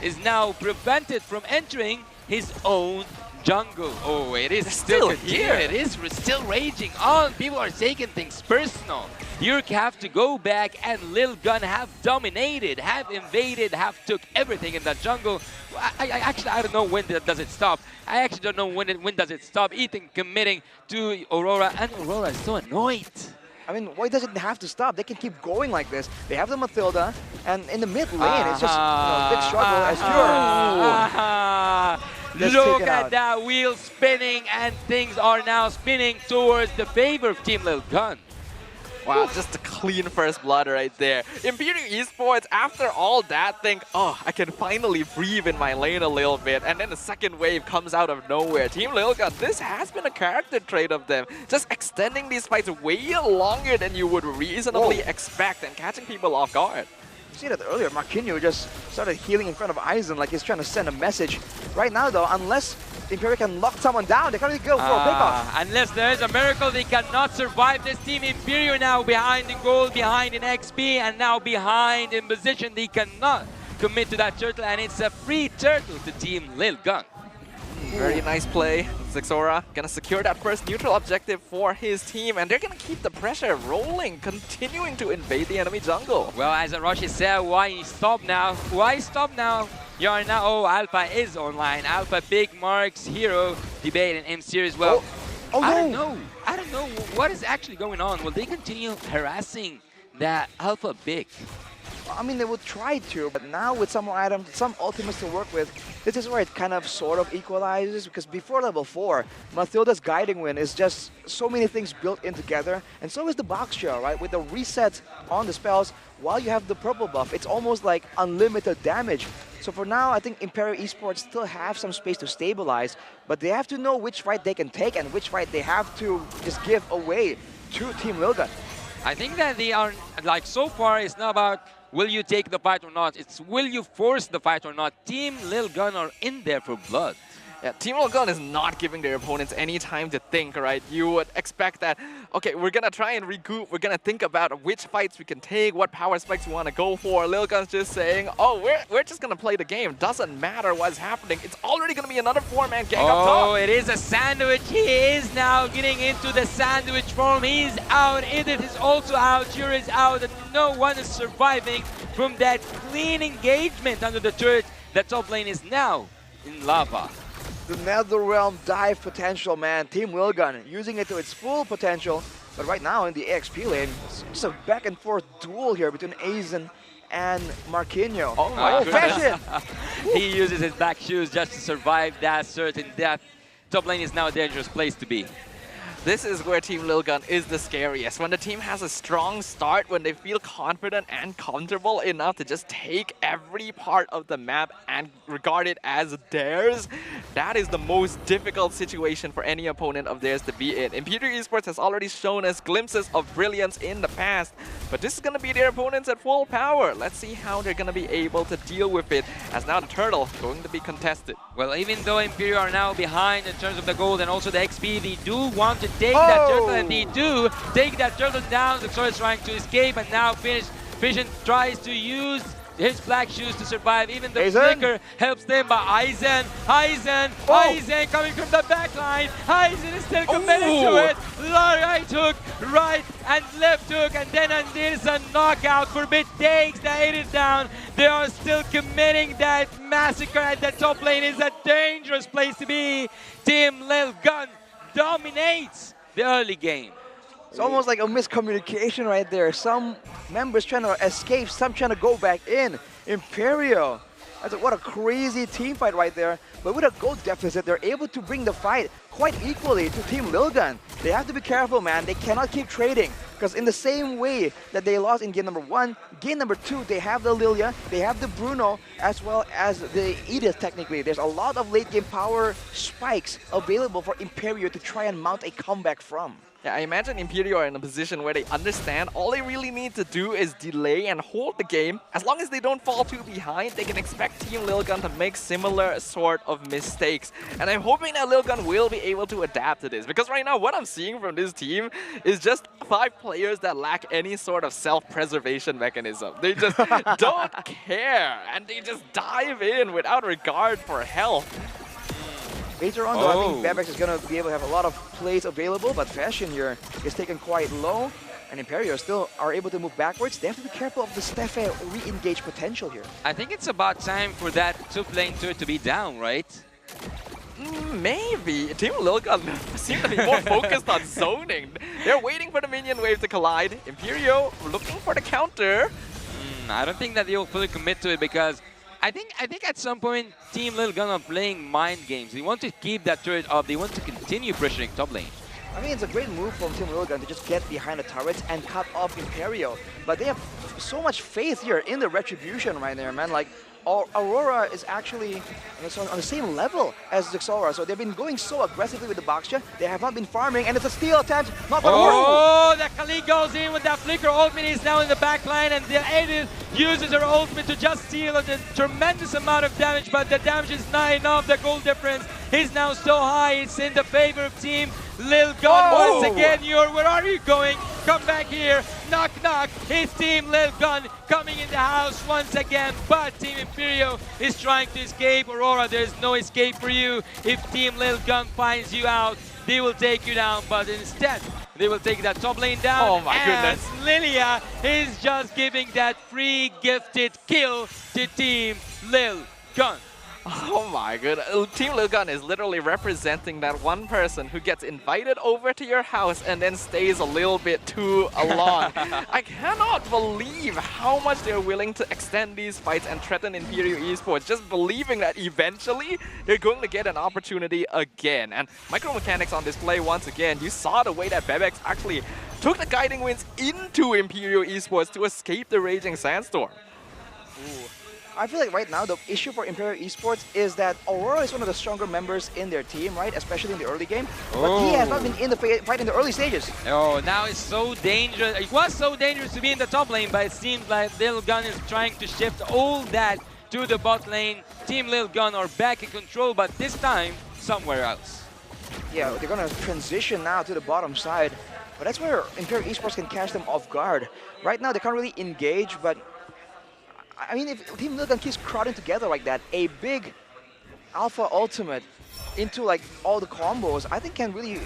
is now prevented from entering his own jungle. Oh, it is still here. It is still raging on. People are taking things personal. Yurk have to go back, and Lilgun have dominated, have invaded, have took everything in that jungle. I don't know when does it stop. I actually don't know when does it stop. Ethan committing to Aurora, and Aurora is so annoyed. I mean, why does it have to stop? They can keep going like this. They have the Matilda, and in the mid lane, it's just a big struggle as Yurk. Look at that wheel spinning, and things are now spinning towards the favor of Team Lilgun. Wow, just a clean first blood right there. Imperial Esports, after all that, think, oh, I can finally breathe in my lane a little bit. And then the second wave comes out of nowhere. Team Lilgun, this has been a character trait of them. Just extending these fights way longer than you would reasonably expect and catching people off guard. You see that earlier, Marquinhos just started healing in front of Aizen like he's trying to send a message. Right now, though, unless Imperial can lock someone down, they can't really go for a pickoff. Unless there is a miracle, they cannot survive. This team Imperial now behind in gold, behind in XP, and now behind in position. They cannot commit to that turtle, and it's a free turtle to Team Lilgun. Very nice play. Zixora gonna secure that first neutral objective for his team, and they're gonna keep the pressure rolling, continuing to invade the enemy jungle. Well, as Roshi said, why stop now? Why stop now? You are now, oh, Alpha is online. Alpha Big Marks Hero debate and M-Series. Well, I don't know what is actually going on. Will they continue harassing that Alpha Big? I mean, they would try to, but now with some more items, some ultimates to work with, this is where it kind of sort of equalizes, because before level 4, Mathilda's Guiding Wind is just so many things built in together, and so is the box shell, right? With the reset on the spells, while you have the purple buff, it's almost like unlimited damage. So for now, I think Imperial Esports still have some space to stabilize, but they have to know which fight they can take and which fight they have to just give away to Team Lilgun. I think that they are, like, so far, it's not about will you take the fight or not? It's will you force the fight or not? Team Lilgun are in there for blood. Yeah, Team Lilgun is not giving their opponents any time to think, right? You would expect that, okay, we're gonna try and regroup, we're gonna think about which fights we can take, what power spikes we wanna go for. Lilgun's just saying, oh, we're just gonna play the game. Doesn't matter what's happening. It's already gonna be another 4-man gang up top. Oh, it is a sandwich. He is now getting into the sandwich form. He's out. Edith is also out. Jura is out. And no one is surviving from that clean engagement under the turret. the top lane is now in lava. The Netherrealm dive potential, man. Team Lilgun using it to its full potential. But right now in the EXP lane, it's just a back and forth duel here between Aizen and Marquinhos. Oh my Fashion! He uses his black shoes just to survive that certain death. Top lane is now a dangerous place to be. This is where Team Lilgun is the scariest. When the team has a strong start, when they feel confident and comfortable enough to just take every part of the map and regard it as theirs, that is the most difficult situation for any opponent of theirs to be in. Imperial Esports has already shown us glimpses of brilliance in the past, but this is going to be their opponents at full power. Let's see how they're going to be able to deal with it, as now the turtle going to be contested. Well, even though Imperial are now behind in terms of the gold and also the XP, they do want to take that turtle, and they do take that turtle down. Zexora is trying to escape, and now Vision tries to use his black shoes to survive. Even the flicker helps them, but Aizen coming from the back line. Aizen is still committed to it. Right hook, right and left hook, and then there's a knockout. Forbid takes the 8 down. They are still committing that massacre, and the top lane is a dangerous place to be. Team Lilgun dominates the early game. It's almost like a miscommunication right there. Some members trying to escape, some trying to go back in. Imperial. What a crazy team fight right there. But with a gold deficit, they're able to bring the fight quite equally to Team Lilgun. They have to be careful, man. They cannot keep trading. Because in the same way that they lost in game number 1, game number 2, they have the Lilia, they have the Bruno, as well as the Edith technically. There's a lot of late game power spikes available for Imperial to try and mount a comeback from. Yeah, I imagine Imperial are in a position where they understand all they really need to do is delay and hold the game. As long as they don't fall too behind, they can expect Team Lilgun to make similar sort of mistakes. And I'm hoping that Lilgun will be able to adapt to this, because right now what I'm seeing from this team is just 5 players that lack any sort of self-preservation mechanism. They just don't care, and they just dive in without regard for health. Later on, though, I think Bebex is going to be able to have a lot of plays available, but Fashion here is taken quite low, and Imperial still are able to move backwards. They have to be careful of the Steffe re-engage potential here. I think it's about time for that top lane turret to be down, right? Maybe. Team Lilgun seem to be more focused on zoning. They're waiting for the minion wave to collide. Imperial looking for the counter. I don't think that they'll fully commit to it, because I think at some point Team Lilgun are playing mind games. They want to keep that turret up. They want to continue pressuring top lane. I mean, it's a great move from Team Lilgun to just get behind the turrets and cut off Imperial. But they have so much faith here in the retribution right there, man. Like, Aurora is actually on the same level as Zexora, so they've been going so aggressively with the Boxja. They have not been farming, and it's a steal attempt. Not gonna work. Oh, the Kali goes in with that flicker. Ultimate is now in the back line, and the Edith uses her ultimate to just steal a tremendous amount of damage, but the damage is not enough. The goal difference is now so high. It's in the favor of Team Lilgun. Once again, where are you going? Come back here. Knock, knock. It's Team Lilgun coming in the house once again, but Team Imperial is trying to escape. Aurora, there's no escape for you. If Team Lilgun finds you out, they will take you down, but instead, they will take that top lane down. Oh my goodness. Lilia is just giving that free gifted kill to Team Lilgun. Oh my goodness. Team Lilgun is literally representing that one person who gets invited over to your house and then stays a little bit too long. I cannot believe how much they're willing to extend these fights and threaten Imperial Esports, just believing that eventually they're going to get an opportunity again. And micro mechanics on display once again. You saw the way that Bebex actually took the guiding winds into Imperial Esports to escape the raging sandstorm. Ooh. I feel like right now the issue for Imperial Esports is that Aurora is one of the stronger members in their team, right? Especially in the early game. But he has not been in the fight in the early stages. Oh, now it's so dangerous. It was so dangerous to be in the top lane, but it seems like Lilgun is trying to shift all that to the bot lane. Team Lilgun are back in control, but this time somewhere else. Yeah, they're going to transition now to the bottom side. But that's where Imperial Esports can catch them off guard. Right now they can't really engage, but I mean, if Team Lilgun keeps crowding together like that, a big alpha ultimate into like all the combos, I think can really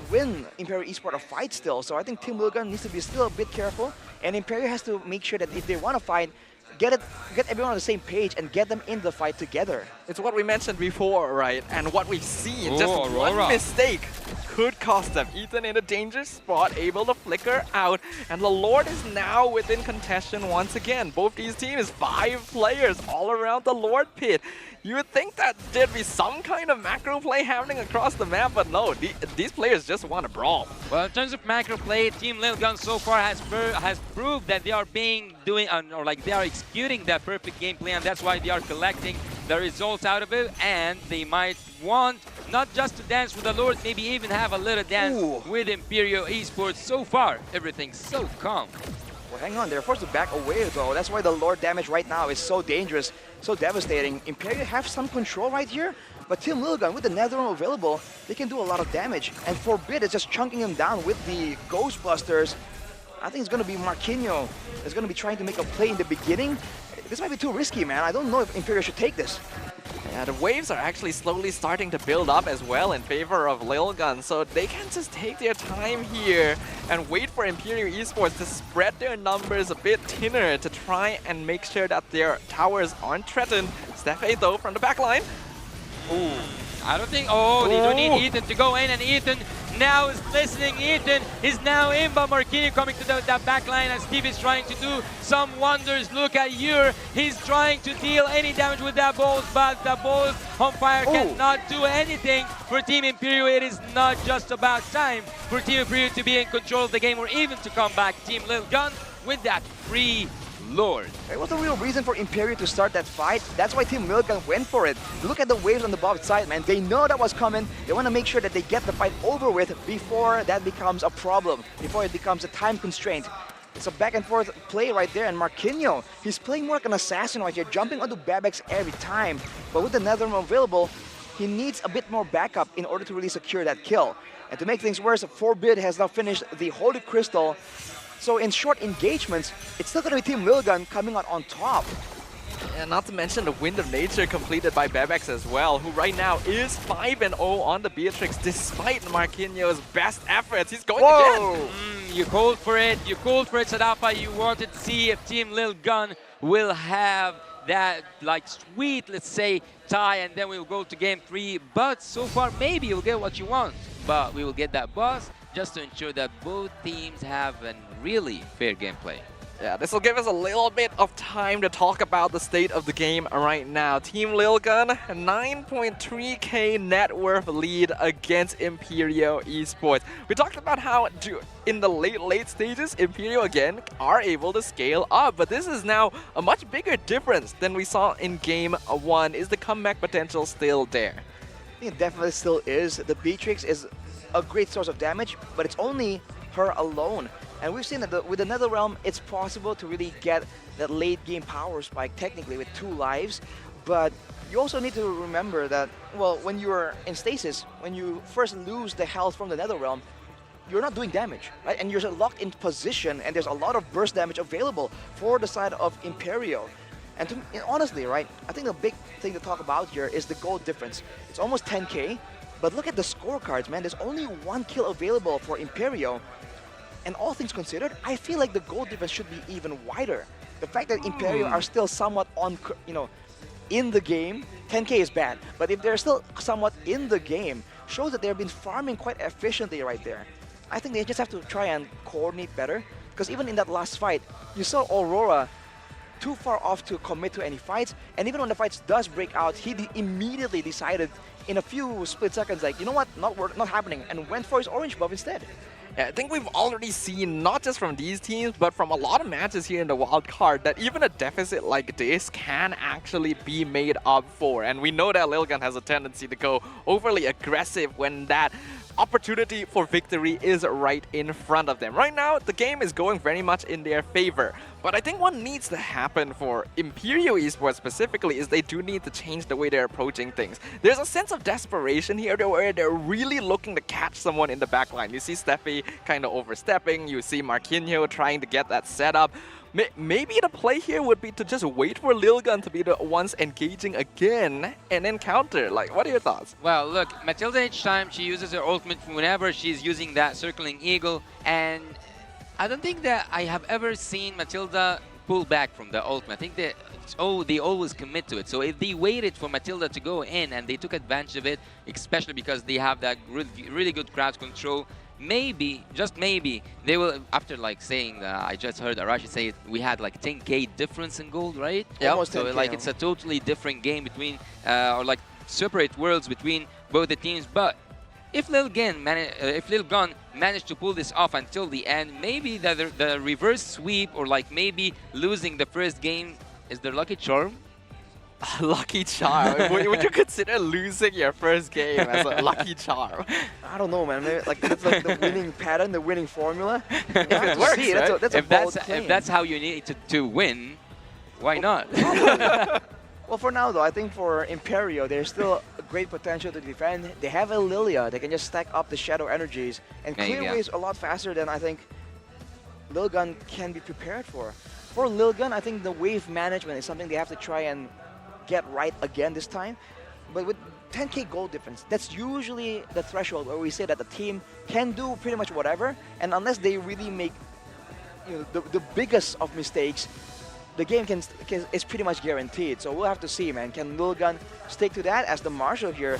win Imperial Esports a fight still. So I think Team Lilgun needs to be still a bit careful, and Imperial has to make sure that if they want to fight, get everyone on the same page and get them in the fight together. It's what we mentioned before, right? And what we've seen, just Aurora. one mistake could cost them. Ethan in a dangerous spot, able to flicker out, and the Lord is now within contention once again. Both these teams, 5 players all around the Lord pit. You would think that there'd be some kind of macro play happening across the map, but no, these players just want to brawl. Well, in terms of macro play, Team Lil Gun so far has proved that they are they are executing that perfect gameplay, and that's why they are collecting the results out of it. And they might want not just to dance with the Lords, maybe even have a little dance with Imperial Esports. So far, everything's so calm. Well, hang on, they're forced to back away though. That's why the Lord damage right now is so dangerous, so devastating. Imperial have some control right here, but Team Lilgun, with the Netherrealm available, they can do a lot of damage. And Forbid is just chunking him down with the Ghostbusters. I think it's going to be Marquinhos that's going to be trying to make a play in the beginning. This might be too risky, man. I don't know if Imperial should take this. Yeah, the waves are actually slowly starting to build up as well in favor of Lilgun, so they can just take their time here and wait for Imperial Esports to spread their numbers a bit thinner to try and make sure that their towers aren't threatened. Steffe though from the back line. Ooh. I don't think, they don't need Ethan to go in, and Ethan now is listening. Ethan is now in, but Marquinhos coming to the back line, and Steve is trying to do some wonders. Look at Ur, he's trying to deal any damage with that balls, but the balls on fire cannot do anything for Team Imperial. It is not just about time for Team Imperial to be in control of the game or even to come back. Team Lil Gun with that free Lord. It was the real reason for Imperial to start that fight. That's why Team Lilgun went for it. Look at the waves on the bottom side, man. They know that was coming. They want to make sure that they get the fight over with before that becomes a problem, before it becomes a time constraint. It's a back and forth play right there, and Marquinhos, he's playing more like an assassin right here, jumping onto Babex every time. But with the Netherrealm available, he needs a bit more backup in order to really secure that kill. And to make things worse, Forbid has now finished the Holy Crystal. So in short engagements, it's still going to be Team Lilgun coming out on top. And not to mention the Wind of Nature completed by Bebex as well, who right now is 5-0 on the Beatrix despite Marquinhos' best efforts. He's going again. You called for it, Sadafa. You wanted to see if Team Lil Gun will have that sweet, let's say, tie, and then we'll go to game 3. But so far, maybe you'll get what you want. But we will get that boss just to ensure that both teams have a really fair gameplay. Yeah, this will give us a little bit of time to talk about the state of the game right now. Team Lilgun, 9.3k net worth lead against Imperial Esports. We talked about how in the late stages, Imperial again are able to scale up, but this is now a much bigger difference than we saw in game 1. Is the comeback potential still there? I think it definitely still is. The Beatrix is a great source of damage, but it's only her alone. And we've seen that with the Netherrealm, it's possible to really get that late game power spike technically with 2 lives. But you also need to remember that, well, when you're in stasis, when you first lose the health from the Netherrealm, you're not doing damage, right? And you're locked in position, and there's a lot of burst damage available for the side of Imperial. And honestly, right, I think the big thing to talk about here is the gold difference. It's almost 10k, but look at the scorecards, man. There's only 1 kill available for Imperial. And all things considered, I feel like the goal difference should be even wider. The fact that Imperial are still somewhat in the game, 10k is bad, but if they're still somewhat in the game, shows that they've been farming quite efficiently right there. I think they just have to try and coordinate better, because even in that last fight, you saw Aurora too far off to commit to any fights, and even when the fights does break out, he immediately decided in a few split seconds, like, you know what, not happening, and went for his orange buff instead. Yeah, I think we've already seen, not just from these teams, but from a lot of matches here in the wild card, that even a deficit like this can actually be made up for. And we know that Lilgun has a tendency to go overly aggressive when that opportunity for victory is right in front of them. Right now, the game is going very much in their favor. But I think what needs to happen for Imperial Esports specifically is they do need to change the way they're approaching things. There's a sense of desperation here where they're really looking to catch someone in the backline. You see Steffe kind of overstepping, you see Marquinhos trying to get that set up. Maybe the play here would be to just wait for Lilgun to be the ones engaging again and then counter. Like, what are your thoughts? Well, look, Matilda each time she uses her ultimate whenever she's using that circling eagle, and I don't think that I have ever seen Matilda pull back from the ultimate. I think they always commit to it. So if they waited for Matilda to go in and they took advantage of it, especially because they have that really good crowd control, maybe, just maybe, they will, after like saying, I just heard Arashi say we had like 10K difference in gold, right? Yeah, So like it's a totally different game between, or like separate worlds between both the teams. But if Lil Gun managed to pull this off until the end, maybe the reverse sweep or like maybe losing the first game is their lucky charm. Lucky charm. Would you consider losing your first game as a lucky charm? I don't know, man. Maybe, like that's like the winning pattern, the winning formula. If it works, See, right? that's a bold claim. If that's how you need to win, why not? Well, for now though, I think for Imperio, there's still a great potential to defend. They have a Lilia. They can just stack up the Shadow Energies and clear waves a lot faster than I think Lil Gun can be prepared for. For Lil Gun, I think the wave management is something they have to try and get right again this time. But with 10K gold difference, that's usually the threshold where we say that the team can do pretty much whatever, and unless they really make the biggest of mistakes, the game is pretty much guaranteed. So we'll have to see, man. Can Lil Gun stick to that as the Marshal here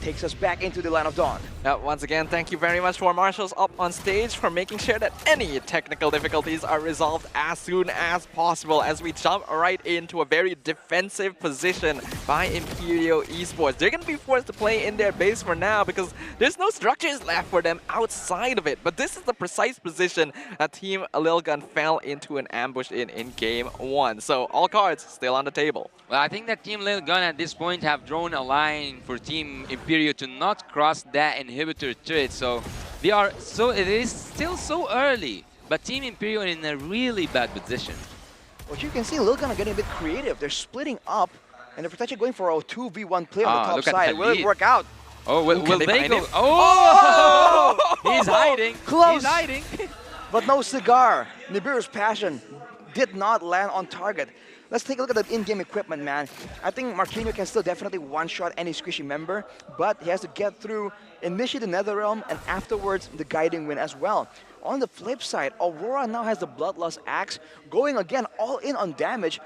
takes us back into the Land of Dawn? Once again, thank you very much to our marshals up on stage for making sure that any technical difficulties are resolved as soon as possible as we jump right into a very defensive position by Imperio Esports. They're going to be forced to play in their base for now because there's no structures left for them outside of it. But this is the precise position that Team Lil Gun fell into an ambush in Game 1. So all cards still on the table. Well, I think that Team Lil Gun at this point have drawn a line for Team Imperio to not cross that inhibitor turret. So it is still so early, but Team Imperio in a really bad position. Well, you can see Lil Gun are getting a bit creative. They're splitting up, and they're potentially going for a 2v1 play on the top side. Will it work out? Oh, will they go? Oh! He's hiding. Close. He's hiding. But no cigar. Nibiru's passion did not land on target. Let's take a look at the in-game equipment, man. I think Marquinhos can still definitely one-shot any squishy member, but he has to get through initially the Netherrealm and afterwards the Guiding Wind as well. On the flip side, Aurora now has the Bloodlust Axe, going again all in on damage,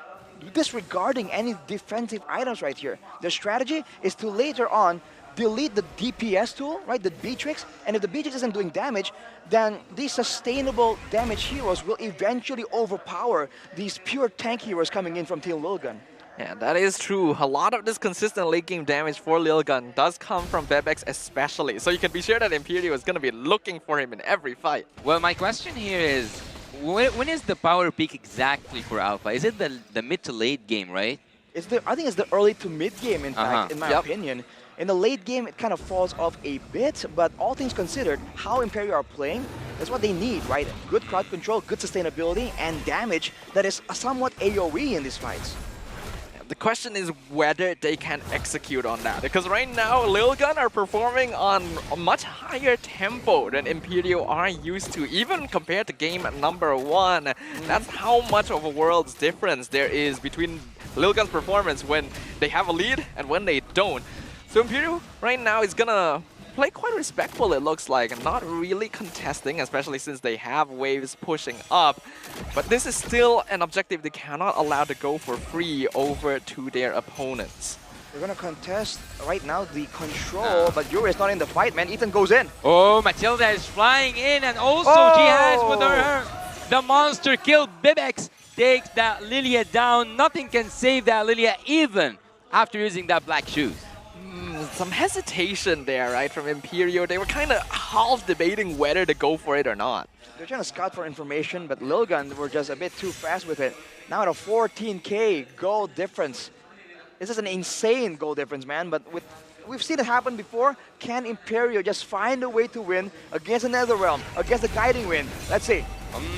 disregarding any defensive items right here. Their strategy is to later on delete the DPS tool, right, the Beatrix, and if the Beatrix isn't doing damage, then these sustainable damage heroes will eventually overpower these pure tank heroes coming in from Team Lil Gun. Yeah, that is true. A lot of this consistent late game damage for Lil Gun does come from Bebex especially, so you can be sure that Imperio is going to be looking for him in every fight. Well, my question here is, when is the power peak exactly for Alpha? Is it the mid to late game, right? I think it's the early to mid game, in fact, in my opinion. In the late game, it kind of falls off a bit, but all things considered, how Imperio are playing, that's what they need, right? Good crowd control, good sustainability, and damage that is somewhat AoE in these fights. The question is whether they can execute on that, because right now Lil Gun are performing on a much higher tempo than Imperio are used to, even compared to game number 1. That's how much of a world's difference there is between Lil Gun's performance when they have a lead and when they don't. So Imperio right now is gonna play quite respectful, it looks like, and not really contesting, especially since they have waves pushing up. But this is still an objective they cannot allow to go for free over to their opponents. They're gonna contest right now the control, but Yuri is not in the fight, man. Ethan goes in. Oh, Matilda is flying in, and also she has with her the monster kill. Bibex takes that Lilia down. Nothing can save that Lilia even after using that black shoes. Some hesitation there, right, from Imperio. They were kind of half debating whether to go for it or not. They're trying to scout for information, but Lil Gun were just a bit too fast with it. Now at a 14K gold difference. This is an insane goal difference, man, but we've seen it happen before. Can Imperio just find a way to win against the Netherrealm, against the Guiding Wind? Let's see.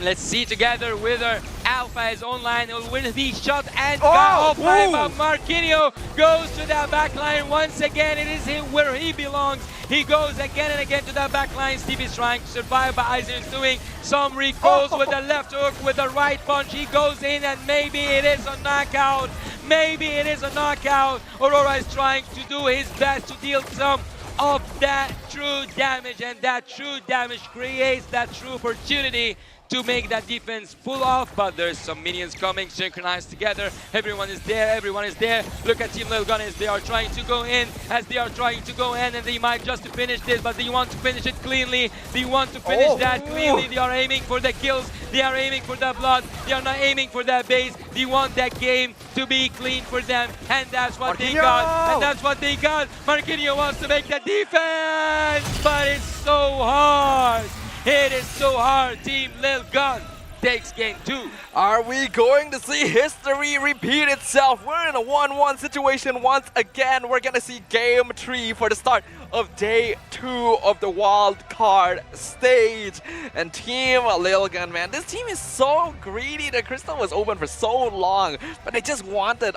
Let's see together whether Alpha is online. Will win the shot and got off by Marquinhos. Goes to that backline once again. It is where he belongs. He goes again and again to that backline. Steve is trying to survive, but Eisen is doing some recalls with the left hook, with the right punch. He goes in and maybe it is a knockout. Maybe it is a knockout. Aurora is trying to do his best to deal some of that true damage, and that true damage creates that true opportunity to make that defense pull off, but there's some minions coming, synchronized together. Everyone is there, everyone is there. Look at Team Lil Gun as they are trying to go in, and they might just finish this, but they want to finish it cleanly. They want to finish that cleanly. They are aiming for the kills, they are aiming for the blood, they are not aiming for that base. They want that game to be clean for them, and that's what they got. And that's what they got. Marquinhos wants to make the defense, but it's so hard. It is so hard. Team Lil Gun takes game 2. Are we going to see history repeat itself? We're in a 1-1 situation once again. We're going to see game 3 for the start of day 2 of the wild card stage. And Team Lil Gun, man, this team is so greedy. The crystal was open for so long, but they just wanted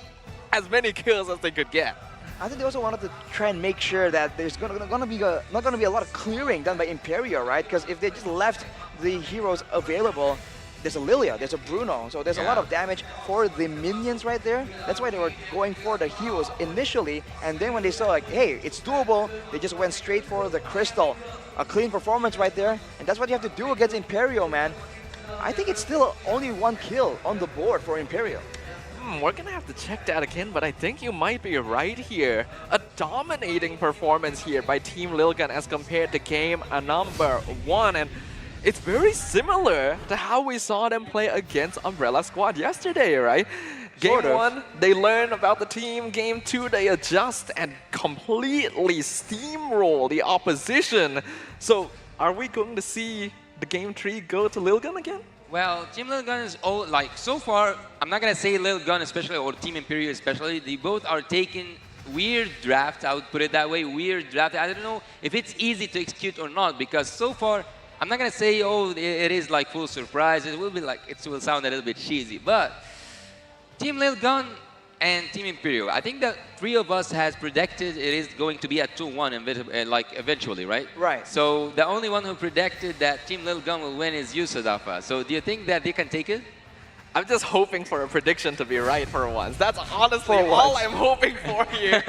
as many kills as they could get. I think they also wanted to try and make sure that there's not going to be a lot of clearing done by Imperio, right? Because if they just left the heroes available, there's a Lilia, there's a Bruno, so there's a lot of damage for the minions right there. That's why they were going for the heroes initially, and then when they saw like, hey, it's doable, they just went straight for the crystal. A clean performance right there, and that's what you have to do against Imperio, man. I think it's still only 1 kill on the board for Imperio. We're gonna have to check that again, but I think you might be right here. A dominating performance here by Team Lil Gun as compared to game number 1, and it's very similar to how we saw them play against Umbrella Squad yesterday, right? Game 1, they learn about the team. Game 2, they adjust and completely steamroll the opposition. So, are we going to see the game 3 go to Lil Gun again? Well, Team Lil Gun is all like so far. I'm not gonna say Lil Gun especially or Team Imperio especially. They both are taking weird draft. I would put it that way. Weird draft. I don't know if it's easy to execute or not because so far I'm not gonna say it is like full surprise. It will be like it will sound a little bit cheesy, but Team Lil Gun and Team Imperio. I think that 3 of us has predicted it is going to be a 2-1 like eventually, right? Right. So the only one who predicted that Team Lil Gun will win is you, Sadafa. So do you think that they can take it? I'm just hoping for a prediction to be right for once. That's honestly all I'm hoping for here.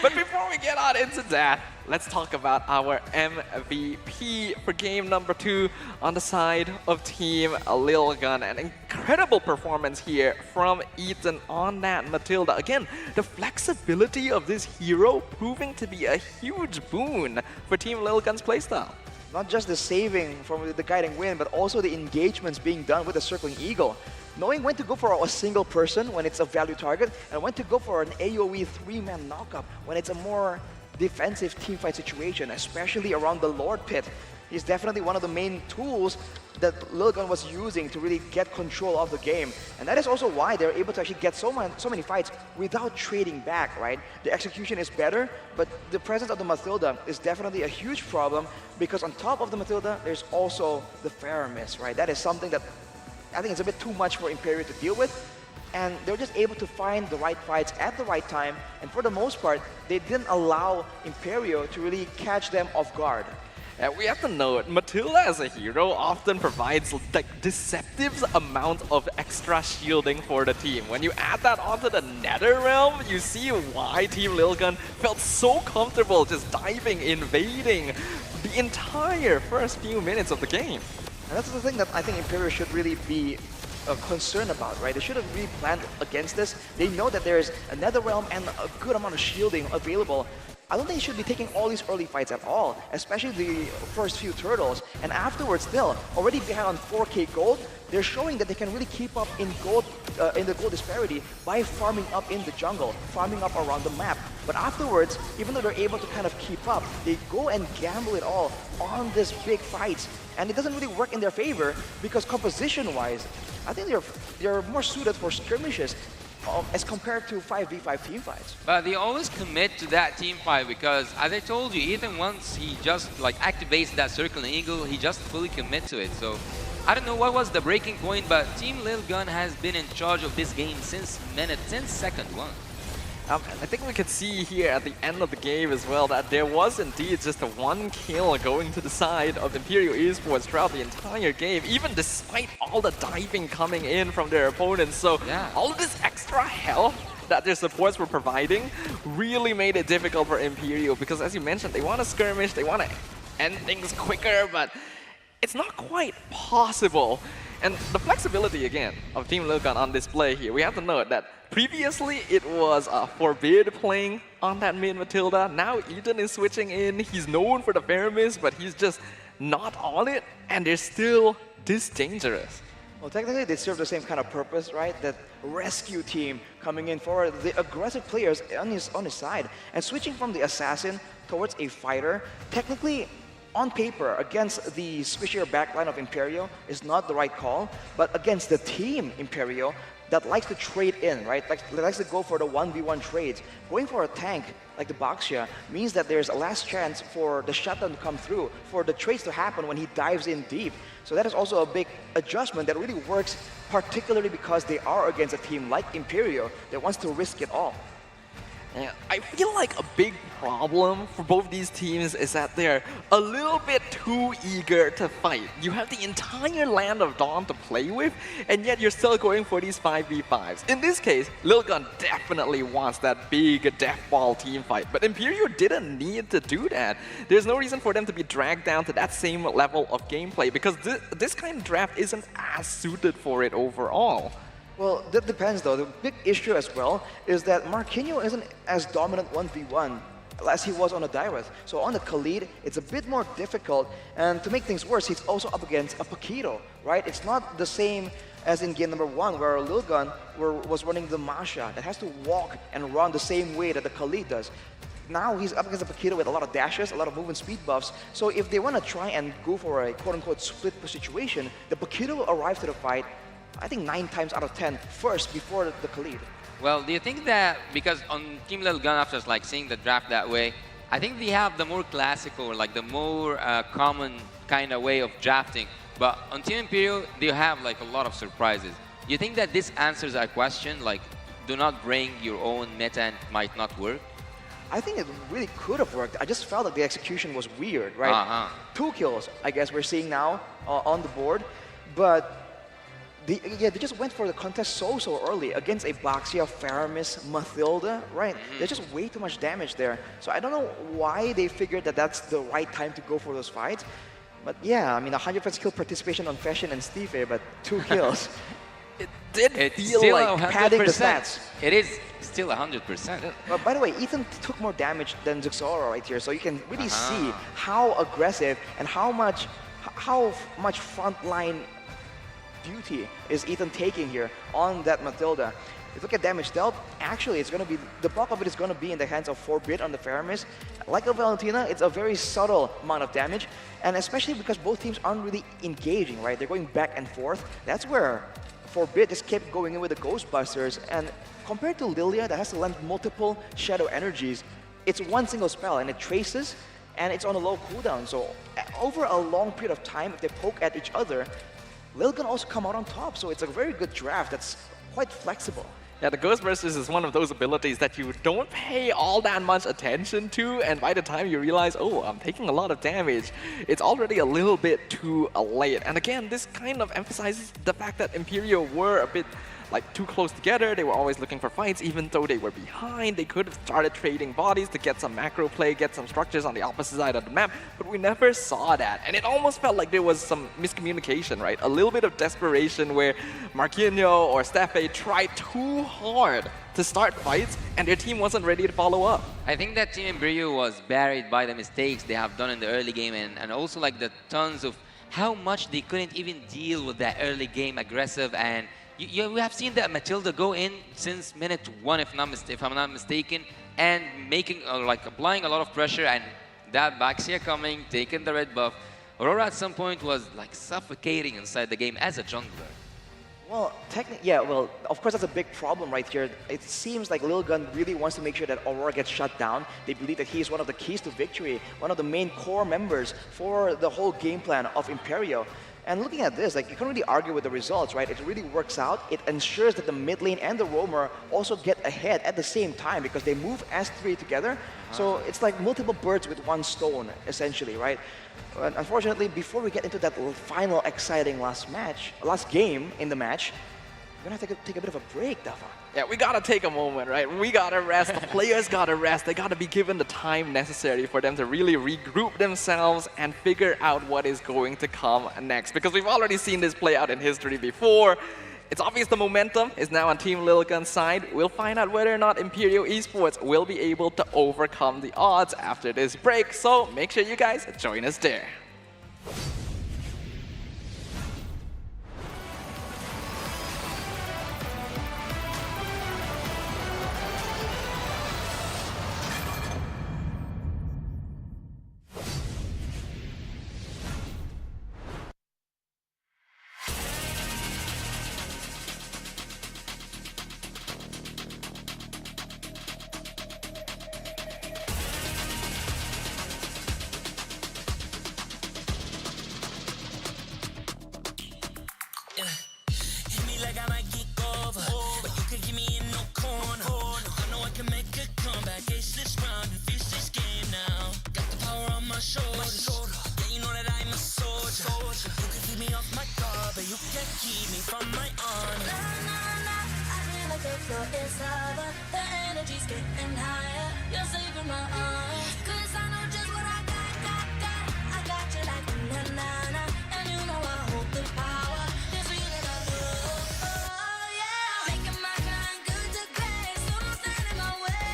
But before we get on into that, let's talk about our MVP for game number 2 on the side of Team Lil Gun. An incredible performance here from Ethan on that Matilda. Again, the flexibility of this hero proving to be a huge boon for Team Lil Gun's playstyle. Not just the saving from the guiding wind, but also the engagements being done with the circling eagle. Knowing when to go for a single person when it's a value target, and when to go for an AoE 3-man knockup when it's a more defensive teamfight situation, especially around the Lord Pit, is definitely one of the main tools that Lil Gun was using to really get control of the game. And that is also why they're able to actually get so many fights without trading back, right? The execution is better, but the presence of the Matilda is definitely a huge problem because on top of the Matilda, there's also the Faramis, right? That is something that I think it's a bit too much for Imperio to deal with. And they're just able to find the right fights at the right time. And for the most part, they didn't allow Imperio to really catch them off guard. And we have to note, Matilda as a hero often provides like deceptive amount of extra shielding for the team. When you add that onto the Nether Realm, you see why Team Lil Gun felt so comfortable just diving, invading the entire first few minutes of the game. And that's the thing that I think Imperio should really be concerned about, right? They should have really planned against this. They know that there's a Nether Realm and a good amount of shielding available. I don't think they should be taking all these early fights at all, especially the first few turtles. And afterwards, still, already behind on 4k gold, they're showing that they can really keep up in gold, in the gold disparity by farming up in the jungle, farming up around the map. But afterwards, even though they're able to kind of keep up, they go and gamble it all on these big fights. And it doesn't really work in their favor because composition-wise, I think they're more suited for skirmishes as compared to 5v5 team fights. But they always commit to that team fight because, as I told you, Ethan once he just like activates that circling eagle, he just fully commits to it. So I don't know what was the breaking point, but Team Lil Gun has been in charge of this game since second one. I think we could see here at the end of the game as well that there was indeed just a 1 kill going to the side of Imperial Esports throughout the entire game, even despite all the diving coming in from their opponents. So all of this extra health that their supports were providing really made it difficult for Imperial because, as you mentioned, they want to skirmish, they want to end things quicker, but it's not quite possible. And the flexibility, again, of Team Lilgan on display here, we have to note that previously it was Forbid playing on that mid Matilda. Now Ethan is switching in. He's known for the Faramis, but he's just not on it, and they're still this dangerous. Well, technically, they serve the same kind of purpose, right? That rescue team coming in for the aggressive players on his side. And switching from the assassin towards a fighter, technically, on paper, against the squishier backline of Imperio is not the right call, but against the team Imperio that likes to trade in, right? Likes to go for the 1v1 trades. Going for a tank like the Baxia means that there's a last chance for the shutdown to come through, for the trades to happen when he dives in deep. So that is also a big adjustment that really works, particularly because they are against a team like Imperio that wants to risk it all. Yeah, I feel like a big problem for both these teams is that they're a little bit too eager to fight. You have the entire land of Dawn to play with, and yet you're still going for these 5v5s. In this case, Lilgan definitely wants that big death ball team fight, but Imperio didn't need to do that. There's no reason for them to be dragged down to that same level of gameplay, because this kind of draft isn't as suited for it overall. Well, that depends though. The big issue as well is that Marquinhos isn't as dominant 1v1 as he was on the Dyrith. So on the Khalid, it's a bit more difficult. And to make things worse, he's also up against a Paquito, right? It's not the same as in game number 1 where Lilgan was running the Masha that has to walk and run the same way that the Khalid does. Now he's up against a Paquito with a lot of dashes, a lot of movement speed buffs. So if they want to try and go for a quote-unquote split situation, the Paquito will arrive to the fight I think 9 times out of 10 first before the Khalid. Well, do you think that because on Team Lilgan, after like seeing the draft that way, I think they have the more classical, like the more common kind of way of drafting. But on Team Imperial, they have like a lot of surprises. Do you think that this answers our question, like do not bring your own meta and might not work? I think it really could have worked. I just felt like the execution was weird, right? 2 kills, I guess we're seeing now on the board, but they just went for the contest so early against a Baxia, Faramis, Mathilda, right? There's just way too much damage there. So I don't know why they figured that that's the right time to go for those fights. But yeah, I mean, 100% kill participation on Fashion and Stife, but 2 kills. It did feel like padding the stats. It is still 100%. But by the way, Ethan took more damage than Zuxora right here, so you can really see how aggressive and how much frontline duty is Ethan taking here on that Matilda. If you look at damage dealt, actually it's going to be, the bulk of it is going to be in the hands of Forbid on the Faramis. Like a Valentina, it's a very subtle amount of damage, and especially because both teams aren't really engaging, right? They're going back and forth. That's where Forbid just kept going in with the Ghostbusters, and compared to Lilia that has to land multiple Shadow Energies, it's one single spell and it traces, and it's on a low cooldown. So over a long period of time, if they poke at each other, Lil can also come out on top, so it's a very good draft that's quite flexible. Yeah, the Ghostbusters is one of those abilities that you don't pay all that much attention to, and by the time you realize, oh, I'm taking a lot of damage, it's already a little bit too late. And again, this kind of emphasizes the fact that Imperio were a bit like too close together. They were always looking for fights, even though they were behind. They could have started trading bodies to get some macro play, get some structures on the opposite side of the map, but we never saw that. And it almost felt like there was some miscommunication, right? A little bit of desperation where Marquinhos or Steffe tried too hard to start fights, and their team wasn't ready to follow up. I think that Team Imperio was buried by the mistakes they have done in the early game, and also like the tons of how much they couldn't even deal with that early game aggressive. And we have seen that Matilda go in since minute 1, if I'm not mistaken, and making like applying a lot of pressure, and that Baxia coming, taking the red buff. Aurora at some point was like suffocating inside the game as a jungler. Well, technically, yeah, well, of course that's a big problem right here. It seems like Lil Gun really wants to make sure that Aurora gets shut down. They believe that he is one of the keys to victory, one of the main core members for the whole game plan of Imperio. And looking at this, like, you can't really argue with the results, right? It really works out. It ensures that the mid lane and the roamer also get ahead at the same time because they move as 3 together. So it's like multiple birds with one stone, essentially, right? And unfortunately, before we get into that final exciting last game in the match, We're gonna take a bit of a break, Dafa. Yeah, we gotta take a moment, right? We gotta rest. The players gotta rest. They gotta be given the time necessary for them to really regroup themselves and figure out what is going to come next. Because we've already seen this play out in history before. It's obvious the momentum is now on Team Lilgun's side. We'll find out whether or not Imperial Esports will be able to overcome the odds after this break. So make sure you guys join us there. Hit me like I might kick over, but you could give me in no corner. I know I can make a comeback, ace this round and finish this game now. Got the power on my shoulders. Yeah, you know that I'm a soldier. You can keep me off my guard, but you can't keep me from my honor. I feel like the floor is lava. The energy's getting higher. You're saving my arms. 'Cause I know just what I got. I got you like na-na-na. And you know I hold the power. This feeling I feel. Oh yeah. Making my grind good to great. So don't stand in my way.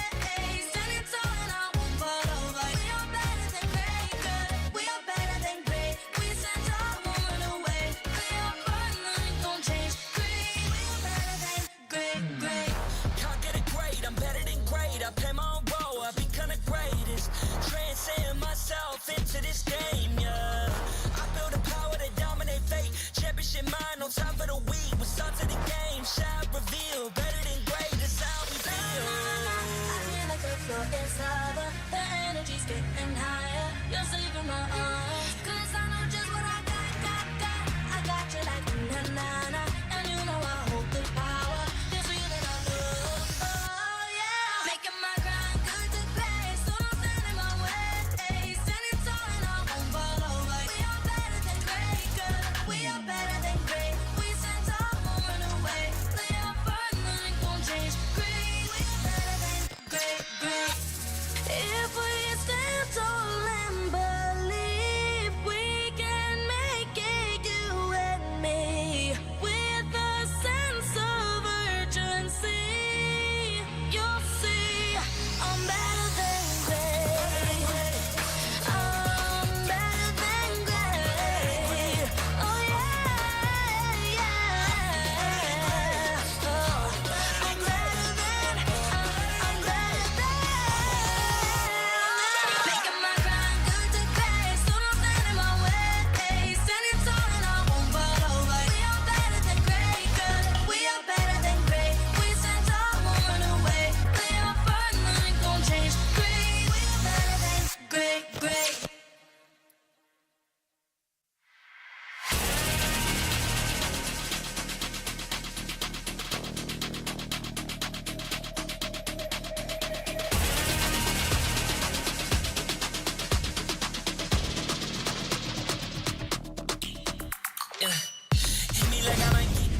Standing tall and I won't fall over. We are better than great, good. We are better than great. We stand tall, won't run away. We are fun, nothing gon' change. Great. We are better than great. Can't get it great, I'm better than great. I play my own role, I become the greatest. Transcend myself into this game, yeah. I build a power to dominate fate. Championship mind, no time for the weak. We start to the game, shine, reveal. Better than great, that's how we feel. I feel like the floor is lava. The energy's getting higher. You're saving my arms. 'Cause I know just what I got. I got you like na-na-na. And you know I hold the power. This feeling I feel. Oh yeah. Making my grind good to great. So don't stand in my way. Standing tall and I won't fall over. We are better than great, good. We are better than great. We stand tall, won't run away. We are fun, nothing gon' change. Great. We are better than great. If we stand tall and believe we can make it, you and me, with a sense of urgency, you'll see I'm better than great. I'm better than great. Oh yeah. Oh, I'm better than. Making my grind good to great. So don't stand in my way. Standing tall and I won't fall over. We are better than great, good. We are better than great. We stand tall, won't run away. We are fun, nothing gon' change. Great. We are better than great. Hit me like I might kick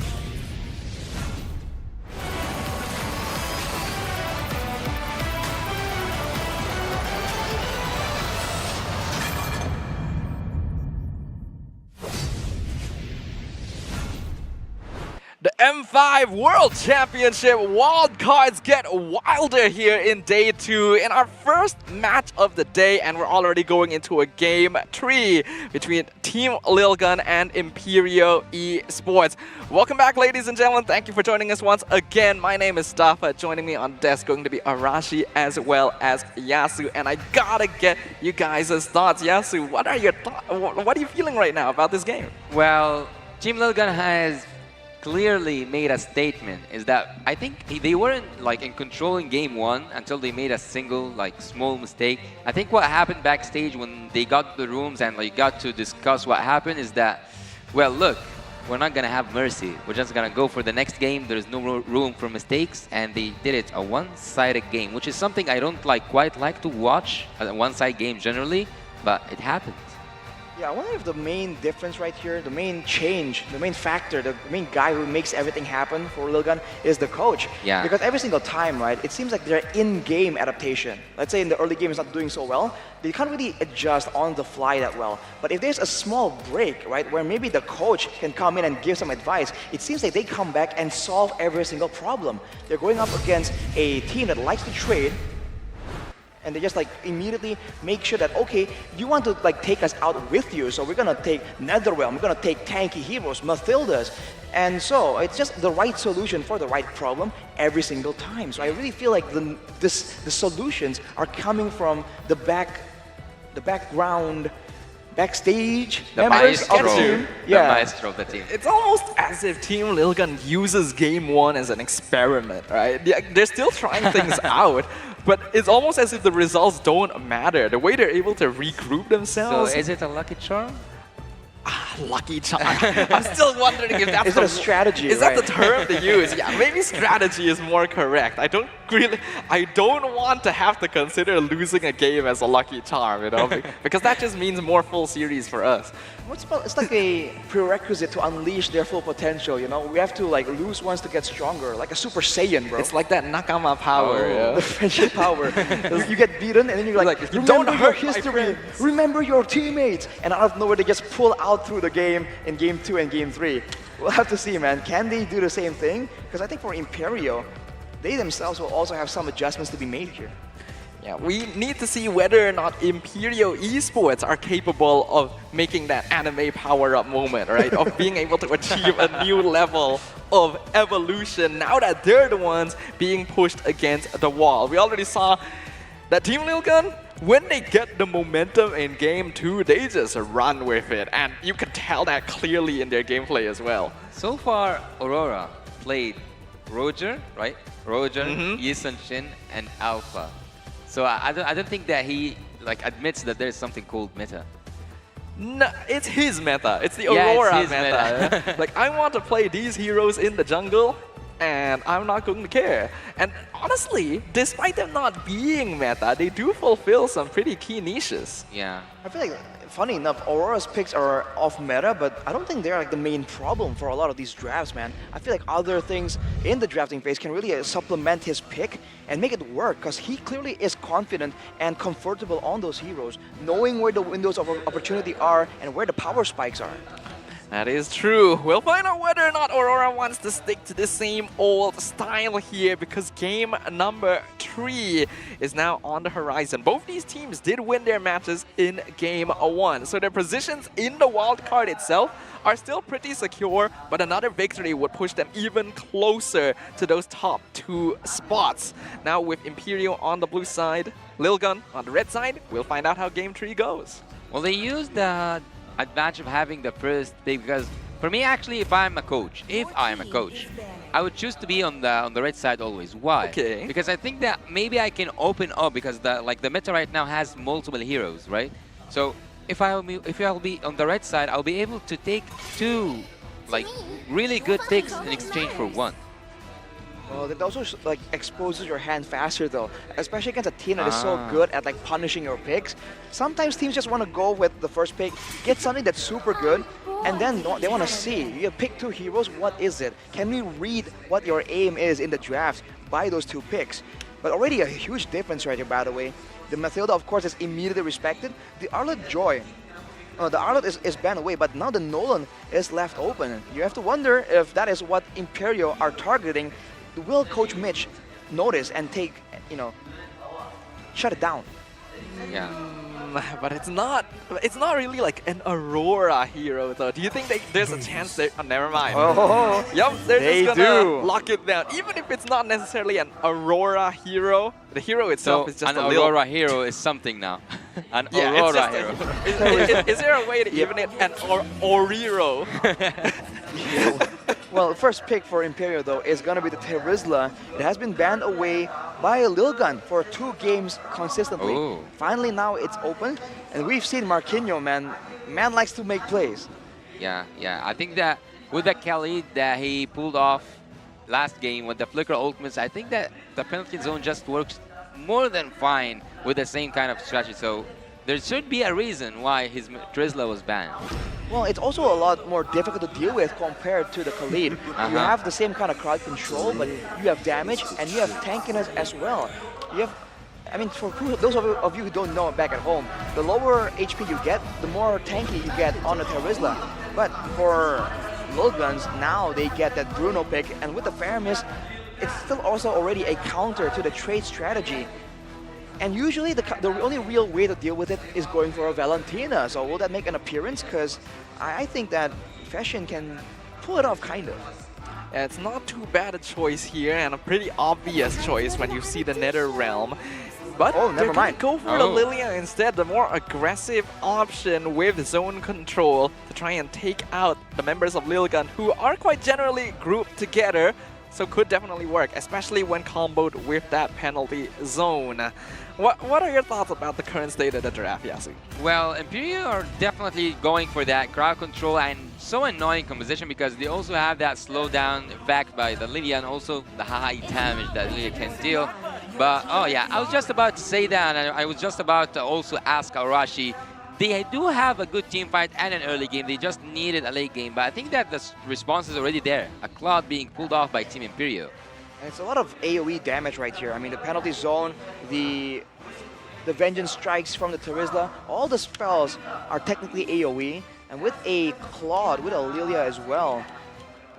The M5 World Championship wildcards get wilder here in day 2 in our first match of the day, and we're already going into a game 3 between Team Lilgun and Imperial Esports. Welcome back, ladies and gentlemen. Thank you for joining us once again. My name is Staffa. Joining me on desk going to be Arashi as well as Yasu, and I gotta get you guys' thoughts. Yasu, what are your thoughts? What are you feeling right now about this game? Well, Team Lilgun has clearly made a statement. Is that I think they weren't like in control in game 1 until they made a single like small mistake. I think what happened backstage when they got to the rooms and like got to discuss what happened is that, well, look, we're not gonna have mercy. We're just gonna go for the next game. There's no room for mistakes, and they did it a one-sided game, which is something I don't quite like to watch a one-sided game generally, but it happened. Yeah, I wonder if the main difference right here, the main change, the main factor, the main guy who makes everything happen for Lilgan is the coach. Yeah. Because every single time, right, it seems like their in-game adaptation. Let's say in the early game is not doing so well, they can't really adjust on the fly that well. But if there's a small break, right, where maybe the coach can come in and give some advice, it seems like they come back and solve every single problem. They're going up against a team that likes to trade, and they just like immediately make sure that, okay, you want to like take us out with you, so we're gonna take Netherrealm, we're gonna take tanky heroes, Mathildas, and so it's just the right solution for the right problem every single time. So I really feel like the solutions are coming from the background, backstage The members of the maestro. team. The maestro of the team. It's almost as if Team Lilgan uses Game 1 as an experiment, right? They're still trying things out, but it's almost as if the results don't matter. The way they're able to regroup So themselves. is it a lucky charm? Lucky charm. I'm still wondering if that's Is it a strategy, Is that right? the term to use? Yeah, maybe strategy is more correct. I don't want to have to consider losing a game as a lucky charm, you know, because that just means more full series for us. It's like a prerequisite to unleash their full potential, you know? We have to like lose once to get stronger, like a Super Saiyan, bro. It's like that Nakama power. The friendship power. You get beaten and then you're like, you remember don't your hurt my history, friends." remember your teammates. And out of nowhere they just pull out through the game in Game 2 and Game 3. We'll have to see, man. Can they do the same thing? Because I think for Imperio, they themselves will also have some adjustments to be made here. Yeah, we need to see whether or not Imperial Esports are capable of making that anime power-up moment, right? Of being able to achieve a new level of evolution now that they're the ones being pushed against the wall. We already saw that Team Lilgan, when they get the momentum in Game 2, they just run with it. And you can tell that clearly in their gameplay as well. So far, Aurora played Roger, right? Roger, Yi Sun Shin, and Alpha. So I don't think that he like admits that there's something called meta. No, it's his meta. It's the Yeah, it's Aurora his meta. meta. Like, I want to play these heroes in the jungle, and I'm not going to care. And honestly, despite them not being meta, they do fulfill some pretty key niches. Yeah. I feel like, funny enough, Aurora's picks are off meta, but I don't think they're like the main problem for a lot of these drafts, man. I feel like other things in the drafting phase can really supplement his pick and make it work, because he clearly is confident and comfortable on those heroes, knowing where the windows of opportunity are and where the power spikes are. That is true. We'll find out whether or not Aurora wants to stick to the same old style here, because game number 3 is now on the horizon. Both these teams did win their matches in game 1, so their positions in the wildcard itself are still pretty secure, but another victory would push them even closer to those top 2 spots. Now with Imperial on the blue side, Lilgan on the red side, we'll find out how game 3 goes. Well, they used the advantage of having the first pick, because for me, actually, if I'm a coach, I would choose to be on the red side always. Why? Okay. Because I think that maybe I can open up, because the meta right now has multiple heroes, right? So if I'll be on the red side, I'll be able to take 2 like really good picks in exchange for 1. Well, it also like exposes your hand faster though, especially against a team that is so good at like punishing your picks. Sometimes teams just want to go with the first pick, get something that's super good, and then they want to see. You pick 2 heroes, what is it? Can we read what your aim is in the draft by those 2 picks? But already a huge difference right here, by the way. The Mathilda, of course, is immediately respected. The Arlet Joy, the Arlet is banned away, but now the Nolan is left open. You have to wonder if that is what Imperial are targeting. Will Coach Mitch notice and take, shut it down? Yeah. But it's not really like an Aurora hero though. Do you think there's a chance that, never mind. Oh, yep, they're they just gonna do. lock it down. Even if it's not necessarily an Aurora hero, the hero itself is just an a little... Aurora hero is something now. An Yeah, Aurora it's hero. just is there a way to even it an Oriro? Well, the first pick for Imperial, though, is going to be the Terizla. It has been banned away by Lilgan for 2 games consistently. Ooh. Finally, now it's open. And we've seen Marquinhos, man. Man likes to make plays. Yeah. I think that with the Khalid that he pulled off last game with the Flicker Ultimates, I think that the penalty zone just works more than fine with the same kind of strategy. So there should be a reason why his Drizzler was banned. Well, it's also a lot more difficult to deal with compared to the Khalid. You have the same kind of crowd control, but you have damage and you have tankiness as well. You have, I mean, for those of you who don't know back at home, the lower HP you get, the more tanky you get on the Terizla. But for Lil Guns, now they get that Bruno pick, and with the Faramis, it's still also already a counter to the trade strategy. And usually the only real way to deal with it is going for a Valentina. So will that make an appearance? Because I think that Fashion can pull it off, kind of. Yeah, it's not too bad a choice here, and a pretty obvious choice when you see the Nether Realm. But never mind. Go for the Lilia instead, the more aggressive option with zone control to try and take out the members of Lilgun, who are quite generally grouped together. So could definitely work, especially when comboed with that penalty zone. What are your thoughts about the current state of the draft, Yasu? Well, Imperial are definitely going for that crowd control, and so annoying composition because they also have that slowdown effect by the Lilia and also the high damage that Lilia can deal. But oh yeah, I was just about to say that, and I was just about to also ask Arashi. They do have a good team fight and an early game. They just needed a late game. But I think that the response is already there. A Cloud being pulled off by Team Imperial. And it's a lot of AoE damage right here. I mean, the penalty zone, the Vengeance Strikes from the Terizla, all the spells are technically AoE. And with a Claude, with a Lilia as well,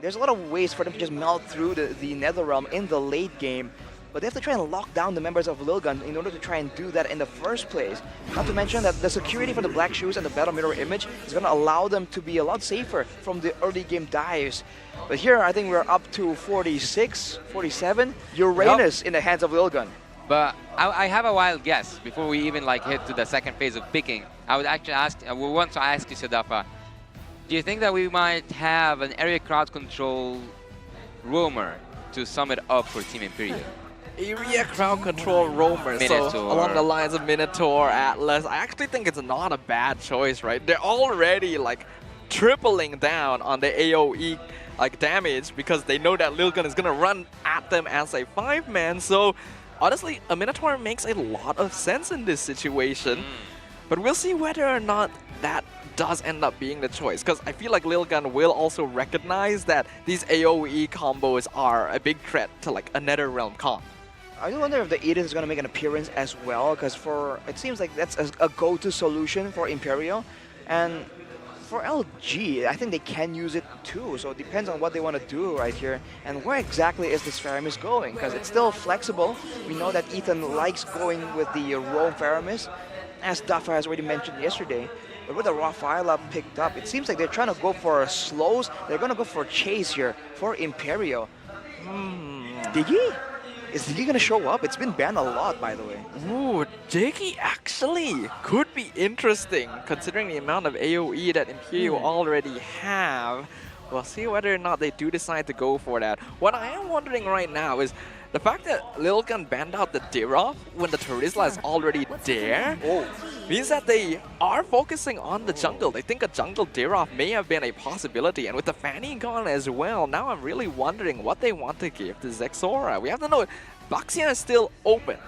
there's a lot of ways for them to just melt through the Netherrealm in the late game. But they have to try and lock down the members of Lilgun in order to try and do that in the first place. Not to mention that the security for the Black Shoes and the Battle Mirror image is going to allow them to be a lot safer from the early game dives. But here, I think we're up to 46, 47. Uranus in the hands of Lilgun. But I have a wild guess before we even hit to the second phase of picking. I would actually ask, we want to ask you, Sadafa, do you think that we might have an area crowd control roamer to sum it up for Team Imperial? Area crowd control roamer, so along the lines of Minotaur, Atlas. I actually think it's not a bad choice, right? They're already tripling down on the AoE damage because they know that Lilgun is gonna run at them as a 5-man. So honestly, a Minotaur makes a lot of sense in this situation. But we'll see whether or not that does end up being the choice, because I feel like Lilgun will also recognize that these AoE combos are a big threat to a Netherrealm comp. I do wonder if the Eden is going to make an appearance as well, because it seems like that's a go-to solution for Imperial. And for LG, I think they can use it too, so it depends on what they want to do right here. And where exactly is this Faramis going? Because it's still flexible. We know that Ethan likes going with the Roam Faramis, as Dafa has already mentioned yesterday. But with the Rafaela picked up, it seems like they're trying to go for slows. They're going to go for Chase here for Imperial. Diggy? Is Diggy going to show up? It's been banned a lot, by the way. Ooh, Diggy actually could be interesting, considering the amount of AoE that Imperial already have. We'll see whether or not they do decide to go for that. What I am wondering right now is the fact that Lilgun banned out the Dirov when the Terizla is already there means that they are focusing on the jungle. They think a jungle Dirov may have been a possibility, and with the Fanny gone as well, now I'm really wondering what they want to give to Zexora. We have to know, Baxia is still open,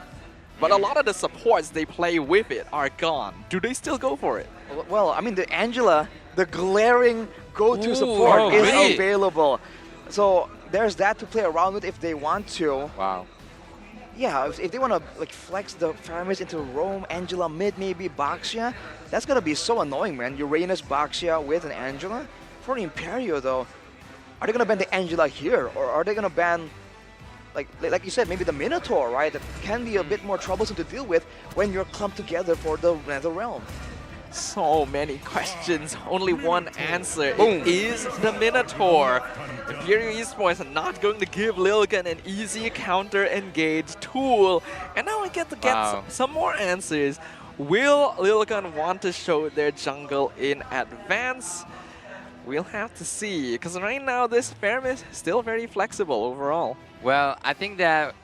but a lot of the supports they play with it are gone. Do they still go for it? Well, I mean, the Angela, the glaring go-to support is available. So there's that to play around with if they want to. Wow. Yeah, if they want to flex the Faramis into Roam, Angela mid, maybe Baxia, that's gonna be so annoying, man. Uranus, Baxia with an Angela. For Imperio though, are they gonna ban the Angela here, or are they gonna ban, like you said, maybe the Minotaur, right? That can be a bit more troublesome to deal with when you're clumped together for the Netherrealm. So many questions, only one answer. It is the Minotaur. Imperial Esports are not going to give Lilgun an easy counter-engage tool. And now we get to get some more answers. Will Lilgun want to show their jungle in advance? We'll have to see, because right now this Faramis is still very flexible overall. Well, I think that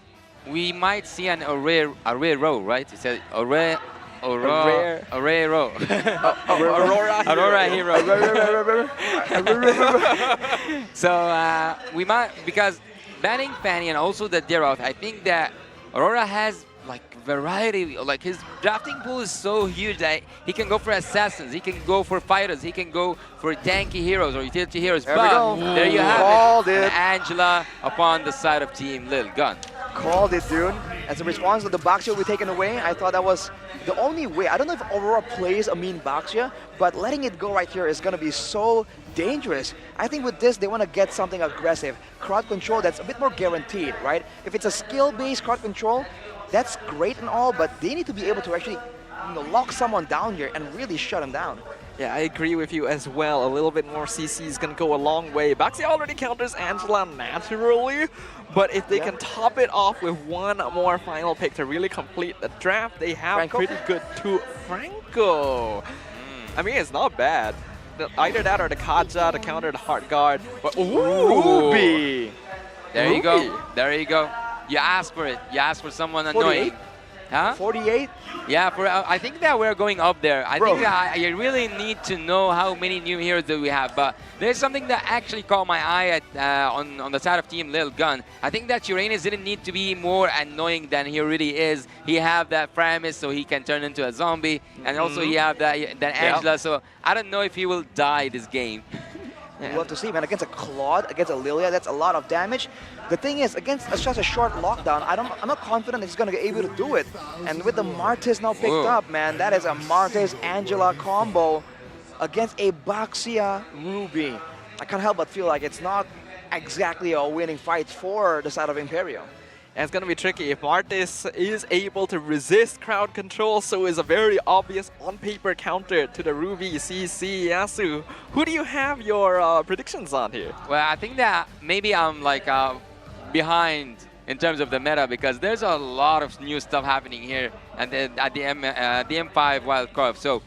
we might see an array row, right? You said array row. Aurora hero. So we might, because banning Fanny and also the Dirov, I think that Aurora has like variety. Like his drafting pool is so huge that he can go for assassins, he can go for fighters, he can go for tanky heroes or utility heroes. There we but go. there you have Called it. it. And Angela upon the side of Team Lil Gun. Called it, dude. As a response to the Baxia will be taken away, I thought that was the only way. I don't know if Aurora plays a mean Baxia, but letting it go right here is going to be so dangerous. I think with this, they want to get something aggressive. Crowd control that's a bit more guaranteed, right? If it's a skill-based crowd control, that's great and all, but they need to be able to actually lock someone down here and really shut him down. Yeah, I agree with you as well. A little bit more CC is going to go a long way. Baxi already counters Angela naturally, but if they can top it off with one more final pick to really complete the draft, they have Franco? pretty good too. Franco! I mean, it's not bad. Either that or the Kaja to counter the Heart Guard. But Ruby! There you go. There you go. You asked for it. You asked for someone 48? annoying. Huh? 48? Yeah, I think that we're going up there. I think that you really need to know how many new heroes that we have. But there's something that actually caught my eye at, on the side of Team Lil Gun. I think that Uranus didn't need to be more annoying than he really is. He have that Framis so he can turn into a zombie. And also he have that Angela. So I don't know if he will die this game. We'll have to see, man. Against a Claude, against a Lilia, that's a lot of damage. The thing is, against such a short lockdown, I'm not confident he's going to be able to do it. And with the Martis now picked up, man, that is a Martis-Angela combo against a Baxia Ruby. I can't help but feel like it's not exactly a winning fight for the side of Imperio. And it's going to be tricky. If Martis is able to resist crowd control, so is a very obvious on-paper counter to the Ruby CC Yasu. Who do you have your predictions on here? Well, I think that maybe I'm like behind in terms of the meta because there's a lot of new stuff happening here at the M5 Wild Corp. So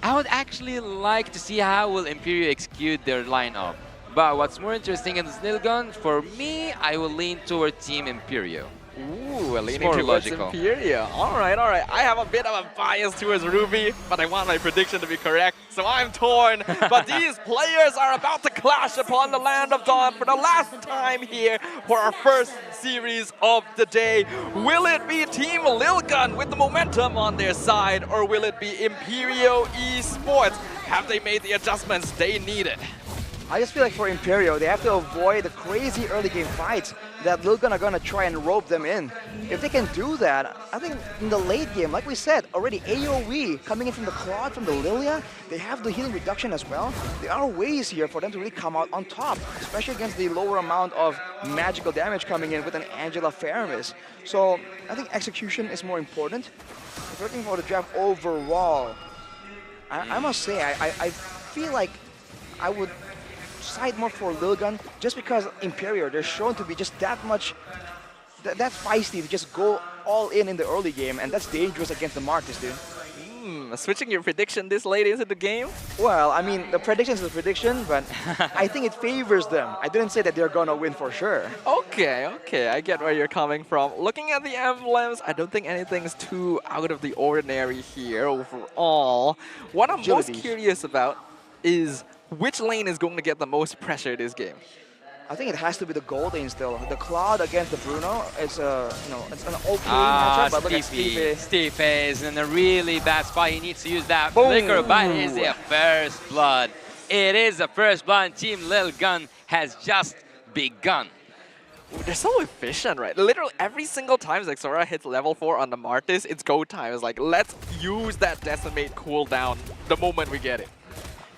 I would actually like to see how will Imperio execute their lineup. But what's more interesting in the Lil Gun, for me, I will lean toward Team Imperio. Ooh, leaning more towards logical. Imperio. All right, all right. I have a bit of a bias towards Ruby, but I want my prediction to be correct, so I'm torn. But these players are about to clash upon the Land of Dawn for the last time here for our first series of the day. Will it be Team Lil Gun with the momentum on their side, or will it be Imperio Esports? Have they made the adjustments they needed? I just feel like for Imperio, they have to avoid the crazy early game fights that Lil Gun are going to try and rope them in. If they can do that, I think in the late game, like we said, already AoE coming in from the Claude, from the Lilia, they have the healing reduction as well. There are ways here for them to really come out on top, especially against the lower amount of magical damage coming in with an Angela Faramis. So I think execution is more important. If you're looking for the draft overall, I must say, I feel like I would side more for Lil Gun just because Imperio, they're shown to be just that much, that's feisty to just go all in the early game, and that's dangerous against the Martis, dude. Switching your prediction this late into the game? Well, I mean, the prediction is a prediction, but I think it favors them. I didn't say that they're gonna win for sure. Okay, okay, I get where you're coming from. Looking at the emblems, I don't think anything's too out of the ordinary here overall. What I'm most curious about is which lane is going to get the most pressure this game? I think it has to be the gold lane still. The Cloud against the Bruno, it's it's an okay matchup, but look at Stipe. Stipe is in a really bad spot. He needs to use that flicker, but it is a first blood. It is a first blood. Team Lil Gun has just begun. They're so efficient, right? Literally every single time Zexora hits level 4 on the Martis, it's go time. It's like, let's use that Decimate cooldown the moment we get it.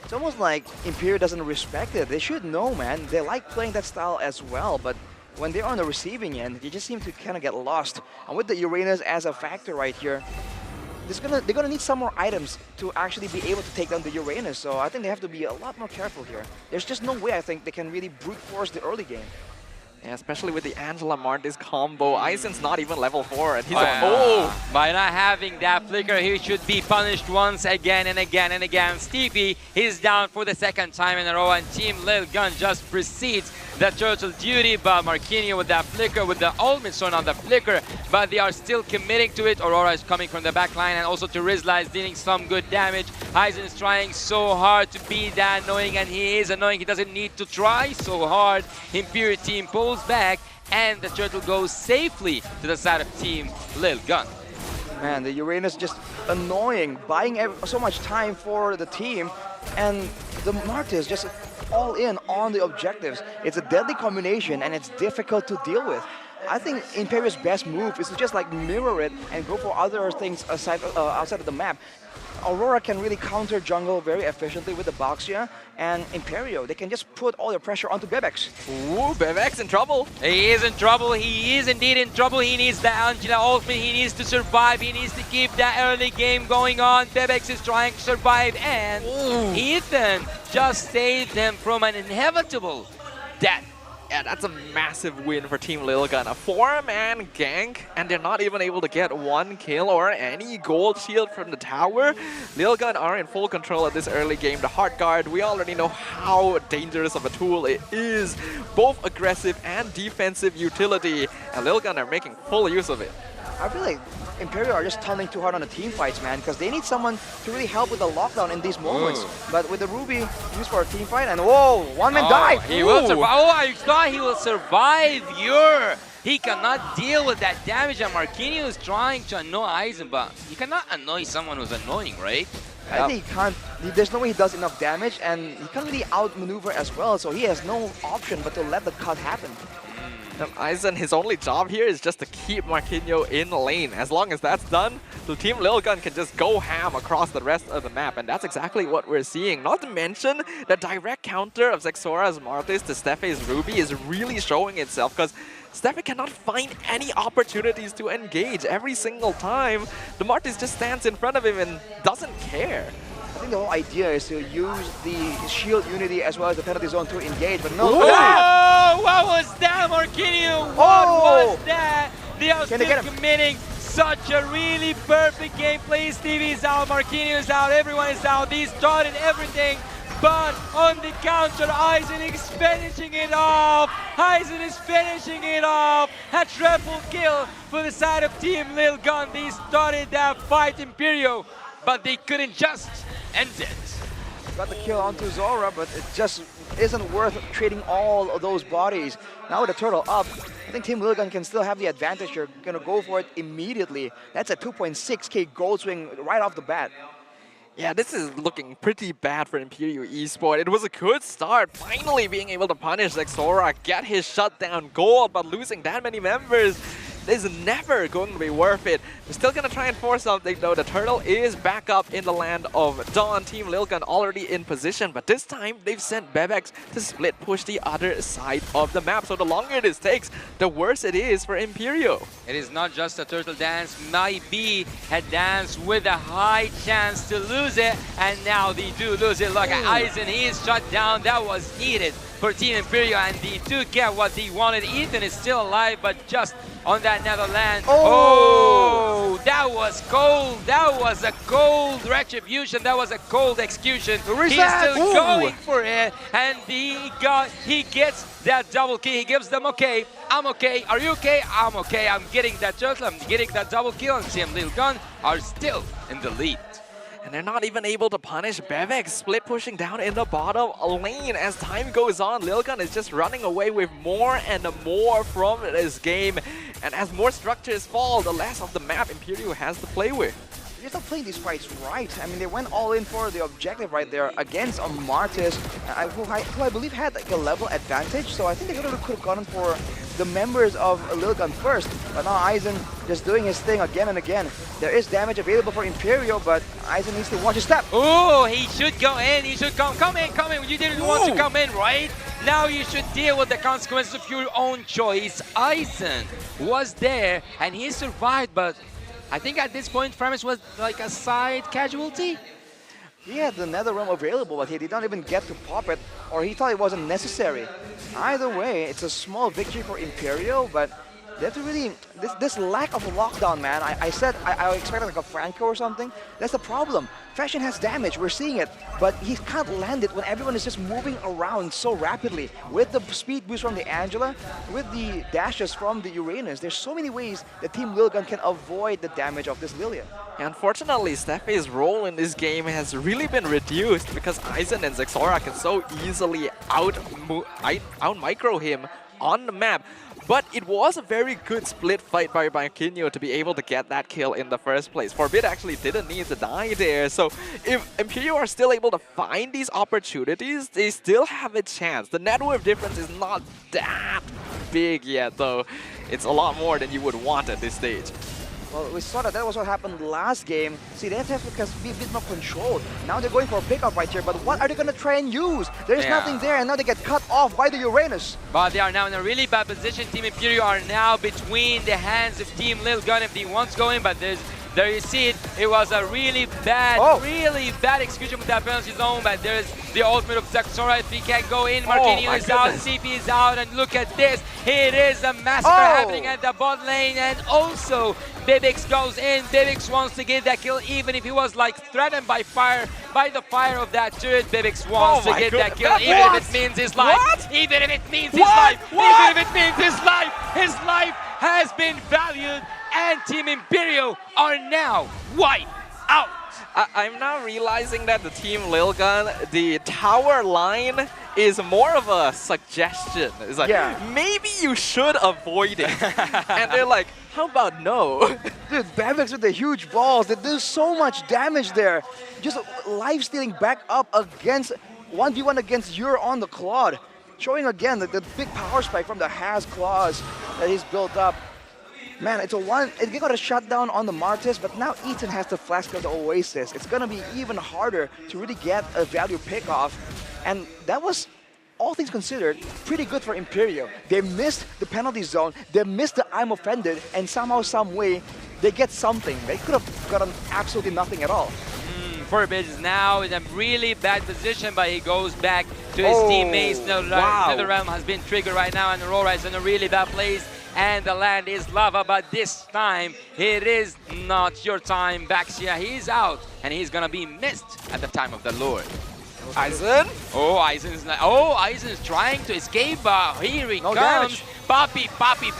It's almost like Imperio doesn't respect it. They should know, man. They like playing that style as well, but when they're on the receiving end, they just seem to kind of get lost. And with the Uranus as a factor right here, they're gonna need some more items to actually be able to take down the Uranus. So I think they have to be a lot more careful here. There's just no way I think they can really brute force the early game. Yeah, especially with the Angela Martis combo. Aizen's not even level 4 and he's By not having that flicker, he should be punished once again and again and again. Stipe is down for the second time in a row, and Team Lil Gun just proceeds the turtle duty, but Marquinhos with that flicker, with the ultimate sword on the flicker, but they are still committing to it. Aurora is coming from the back line, and also to Rizla is dealing some good damage. Aizen is trying so hard to be that annoying, and he is annoying. He doesn't need to try so hard. Imperial team pulls back, and the turtle goes safely to the side of Team Lil Gun. Man, the Uranus just annoying, buying so much time for the team, and the Martis just all in on the objectives. It's a deadly combination, and it's difficult to deal with. I think Imperial's best move is to just like mirror it and go for other things outside of the map. Aurora can really counter jungle very efficiently with the Boxia, and Imperio, they can just put all the pressure onto Bebex. Ooh, Bebex in trouble. He is in trouble. He is indeed in trouble. He needs the Angela ultimate. He needs to survive. He needs to keep that early game going on. Bebex is trying to survive, and Ethan just saved him from an inevitable death. Yeah, that's a massive win for Team Lil Gun. A 4-man gank, and they're not even able to get one kill or any gold shield from the tower. Lil Gun are in full control of this early game. The Heart Guard, we already know how dangerous of a tool it is. Both aggressive and defensive utility, and Lil Gun are making full use of it. I feel like Imperial are just tunneling too hard on the team fights, man, because they need someone to really help with the lockdown in these moments. But with the Ruby used for a team fight, and whoa, one man died! He will survive. Oh, I thought he will survive. He cannot deal with that damage, and Marquinhos is trying to annoy Aizen, but you cannot annoy someone who's annoying, right? I think he can't, there's no way he does enough damage, and he can't really outmaneuver as well, so he has no option but to let the cut happen. Aizen, his only job here is just to keep Marquinhos in lane. As long as that's done, the Team Lil Gun can just go ham across the rest of the map, and that's exactly what we're seeing. Not to mention, the direct counter of Zexora's Martis to Stefe's Ruby is really showing itself, because Stefe cannot find any opportunities to engage. Every single time, the Martis just stands in front of him and doesn't care. I think the whole idea is to use the shield unity as well as the penalty zone to engage, but no. Oh, what was that, Marquinhos? What was that? They are still committing such a really perfect gameplay. Stevie's out, Marquinhos is out, everyone is out. They started everything, but on the counter, Aizen is finishing it off. Aizen is finishing it off. A triple kill for the side of Team Lil Gun. They started that fight, Imperio, but they couldn't just end it. Got the kill onto Zora, but it just isn't worth trading all of those bodies. Now with the turtle up, I think Team Lil Gun can still have the advantage. You're gonna go for it immediately. That's a 2.6k gold swing right off the bat. Yeah, this is looking pretty bad for Imperial Esports. It was a good start, finally being able to punish Zexora, get his shutdown gold, but losing that many members is never going to be worth it. We're still going to try and force something though. The turtle is back up in the land of Dawn. Team Lil Gun already in position, but this time they've sent Bebex to split push the other side of the map. So the longer this takes, the worse it is for Imperio. It is not just a turtle dance. Might be a dance with a high chance to lose it, and now they do lose it. Look at Aizen, he is shut down. That was needed for Team Imperio, and they do get what they wanted. Ethan is still alive, but just on that Netherland. Oh, that was cold. That was a cold retribution. That was a cold execution. He's still going for it, and he gets that double kill. He gives them okay. I'm okay. Are you okay? I'm okay. I'm getting that turtle. I'm getting that double kill, and Team Lil Gun are still in the lead. And they're not even able to punish Bebex, split pushing down in the bottom lane. As time goes on, Lil Gun is just running away with more and more from this game. And as more structures fall, the less of the map Imperial has to play with. They're not playing these fights right. I mean, they went all in for the objective right there against a Martis, who I believe had like a level advantage. So I think they could have gone for the members of Lil Gun first. But now Aizen just doing his thing again and again. There is damage available for Imperio, but Aizen needs to watch his step. Oh, he should go in. He should come in. You didn't want to come in, right? Now you should deal with the consequences of your own choice. Aizen was there, and he survived, but I think at this point, Framis was like a side casualty. He had the Nether Realm available, but he did not even get to pop it, or he thought it wasn't necessary. Either way, it's a small victory for Imperial, but They have to really, this lack of a lockdown, man. I said I expected like a Franco or something. That's the problem. Fashion has damage, we're seeing it, but he can't land it when everyone is just moving around so rapidly. With the speed boost from the Angela, with the dashes from the Uranus, there's so many ways that Team Lilgun can avoid the damage of this Lilia. Unfortunately, Steffi's role in this game has really been reduced because Aizen and Zexora can so easily out-micro him on the map. But it was a very good split fight by Marquinhos to be able to get that kill in the first place. Forbid actually didn't need to die there. So if Imperial are still able to find these opportunities, they still have a chance. The net worth difference is not that big yet, though. It's a lot more than you would want at this stage. Well, we saw that was what happened last game. See, they have to be a bit more controlled. Now they're going for a pickup right here, but what are they going to try and use? There's nothing there, and now they get cut off by the Uranus. But they are now in a really bad position. Team Imperial are now between the hands of Team Lilgun if he wants going, but there you see it. It was a really bad execution with that penalty zone, but there's the ultimate of Zexora. If he can't go in, Marquinhos is out, CP is out, and look at this. It is a massacre happening at the bot lane, and also Bibix goes in. Bibix wants to get that kill, even if he was like threatened by fire, by the fire of that turret. Bibix wants to get that kill, even if it means his life. Even if it means his life. Even if it means his life. His life has been valued, and Team Imperial are now wiped out. I'm now realizing that the Team Lilgun, the tower line is more of a suggestion. It's like, maybe you should avoid it. And they're like, how about no? Dude, Bavix with the huge balls, they do so much damage there. Just life-stealing back up against 1v1 against Ur on the Claude. Showing again the big power spike from the Has claws that he's built up. Man, it got a shutdown on the Martis, but now Ethan has the Flask of the Oasis. It's gonna be even harder to really get a value pickoff. And that was, all things considered, pretty good for Imperial. They missed the penalty zone, they missed the I'm offended, and somehow, some way, they get something. They could have gotten absolutely nothing at all. Forbid is now in a really bad position, but he goes back to his teammates. NetherRealm has been triggered right now, and Aurora is in a really bad place. And the land is lava, but this time it is not your time. Baxia, he's out, and he's gonna be missed at the time of the Lord. Aizen? Aizen is trying to escape, but here he comes. Poppy,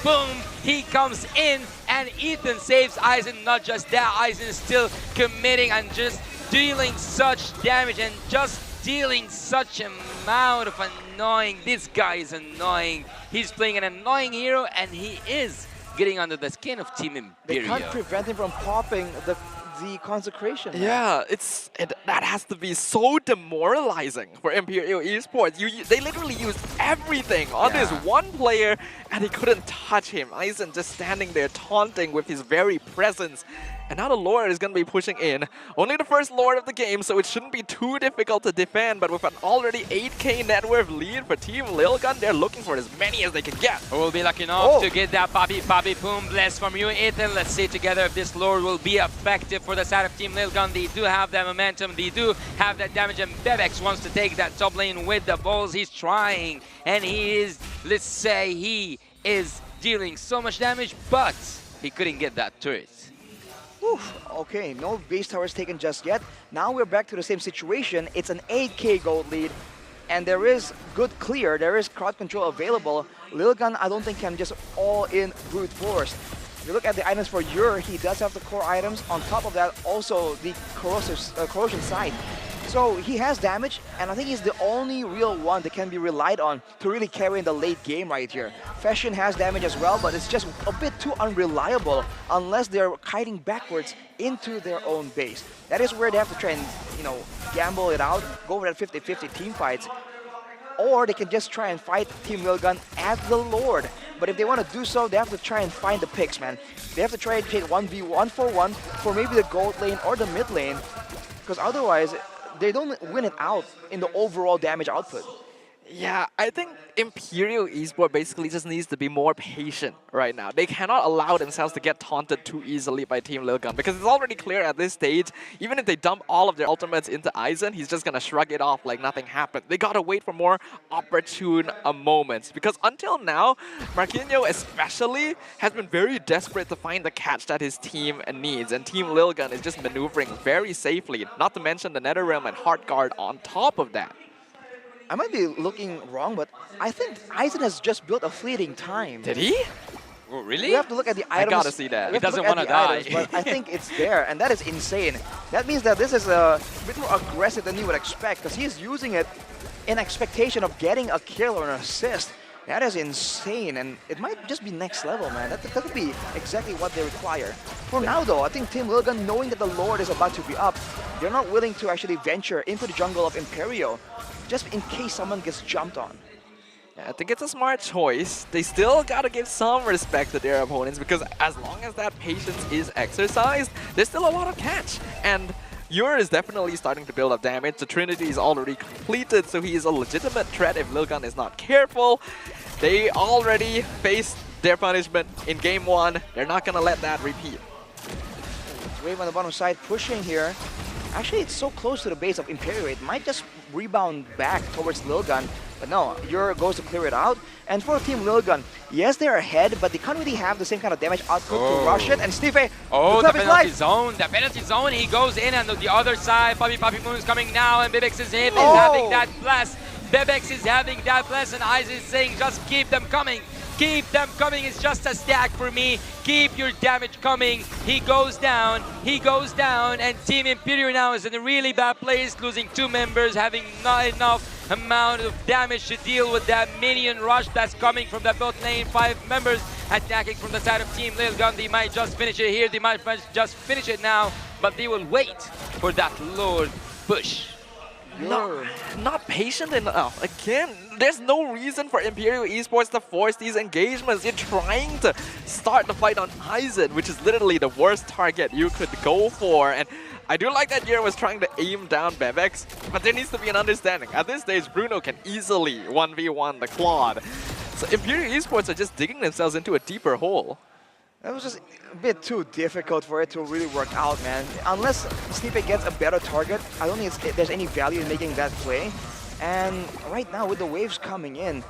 boom, he comes in, and Ethan saves Aizen. Not just that, Aizen is still committing and just dealing such damage and just dealing such amount of annoying. This guy is annoying. He's playing an annoying hero, and he is getting under the skin of Team Imperial. They can't prevent him from popping the consecration. Yeah, that has to be so demoralizing for Imperial Esports. They literally used everything on this one player, and he couldn't touch him. Aizen just standing there taunting with his very presence. And now the Lord is going to be pushing in. Only the first Lord of the game, so it shouldn't be too difficult to defend. But with an already 8k net worth lead for Team Lilgun, they're looking for as many as they can get. We'll be lucky enough to get that Poppy boom bless from you, Ethan. Let's see together if this Lord will be effective for the side of Team Lilgun. They do have that momentum. They do have that damage. And Bebex wants to take that top lane with the balls. He's trying. And he is, let's say, he is dealing so much damage, but he couldn't get that turret. Okay, no base towers taken just yet. Now we're back to the same situation. It's an 8k gold lead, and there is good clear. There is crowd control available. Lilgun, I don't think, can just all in brute force. If you look at the items for Ur, he does have the core items. On top of that, also the corrosion side. So he has damage, and I think he's the only real one that can be relied on to really carry in the late game right here. Fashion has damage as well, but it's just a bit too unreliable unless they're kiting backwards into their own base. That is where they have to try and, gamble it out, go for that 50-50 team fights. Or they can just try and fight Team Lilgun as the Lord. But if they want to do so, they have to try and find the picks, man. They have to try and take 1v1 for 1 for maybe the gold lane or the mid lane, because otherwise, they don't win it out in the overall damage output. Yeah, I think Imperial Esports basically just needs to be more patient right now. They cannot allow themselves to get taunted too easily by Team Lilgun because it's already clear at this stage, even if they dump all of their ultimates into Aizen, he's just gonna shrug it off like nothing happened. They gotta wait for more opportune moments because until now, Marquinhos especially has been very desperate to find the catch that his team needs, and Team Lilgun is just maneuvering very safely, not to mention the Netherrealm and Heartguard on top of that. I might be looking wrong, but I think Aizen has just built a fleeting time. Did he? Oh, really? We have to look at the items. I gotta see that. He doesn't want to die. Items, but I think it's there, and that is insane. That means that this is a bit more aggressive than you would expect, because he's using it in expectation of getting a kill or an assist. That is insane, and it might just be next level, man. That could be exactly what they require. For now, though, I think Team Lilgun, knowing that the Lord is about to be up, they're not willing to actually venture into the jungle of Imperio, just in case someone gets jumped on. Yeah, I think it's a smart choice. They still gotta give some respect to their opponents because as long as that patience is exercised, there's still a lot of catch. And Yor is definitely starting to build up damage. The Trinity is already completed, so he is a legitimate threat if Lilgun is not careful. They already faced their punishment in game 1. They're not gonna let that repeat. Wave on the bottom side pushing here. Actually, it's so close to the base of Imperio, it might just rebound back towards Lilgun. But no, Yor goes to clear it out. And for Team Lilgun, yes, they're ahead, but they can't really have the same kind of damage output to rush it. And Stipe, the penalty zone, the penalty zone, he goes in, and on the other side, Puppy Moon is coming now, and Bibex is in, is having that blast. Bibex is having that blast, and Aizen is saying, just keep them coming. Keep them coming, it's just a stack for me. Keep your damage coming. He goes down, and Team Imperial now is in a really bad place, losing 2 members, having not enough amount of damage to deal with that minion rush that's coming from the bot lane. 5 members attacking from the side of Team Lilgun. They might just finish it here, they might just finish it now, but they will wait for that Lord push. Not patient enough. Again, there's no reason for Imperial Esports to force these engagements. You're trying to start the fight on Aizen, which is literally the worst target you could go for. And I do like that Yor was trying to aim down Bebex, but there needs to be an understanding. At this stage, Bruno can easily 1v1 the Claude. So Imperial Esports are just digging themselves into a deeper hole. That was just a bit too difficult for it to really work out, man. Unless Stipe gets a better target, I don't think there's any value in making that play. And right now, with the waves coming in,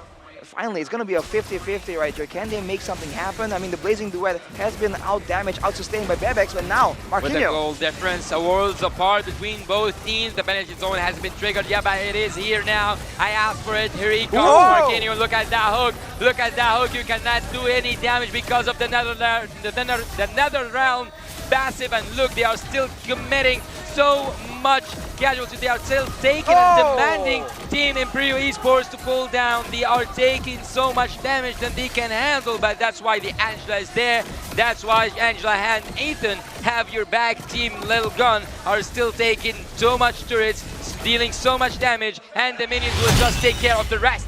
finally, it's going to be a 50-50 right here. Can they make something happen? I mean, the Blazing Duet has been out-damaged, out-sustained by Bebex, but now, Marquinhos. With a goal difference, a worlds apart between both teams. The penalty zone has been triggered. Yeah, but it is here now. I asked for it. Here he comes, Marquinhos. Look at that hook. Look at that hook. You cannot do any damage because of the Nether Realm passive. And look, they are still committing so much casualty. They are still taking and demanding Team Imperial Esports to pull down. They are taking so much damage than they can handle, but that's why the Angela is there. That's why Angela and Ethan have your back. Team Lilgun are still taking so much turrets, dealing so much damage, and the minions will just take care of the rest.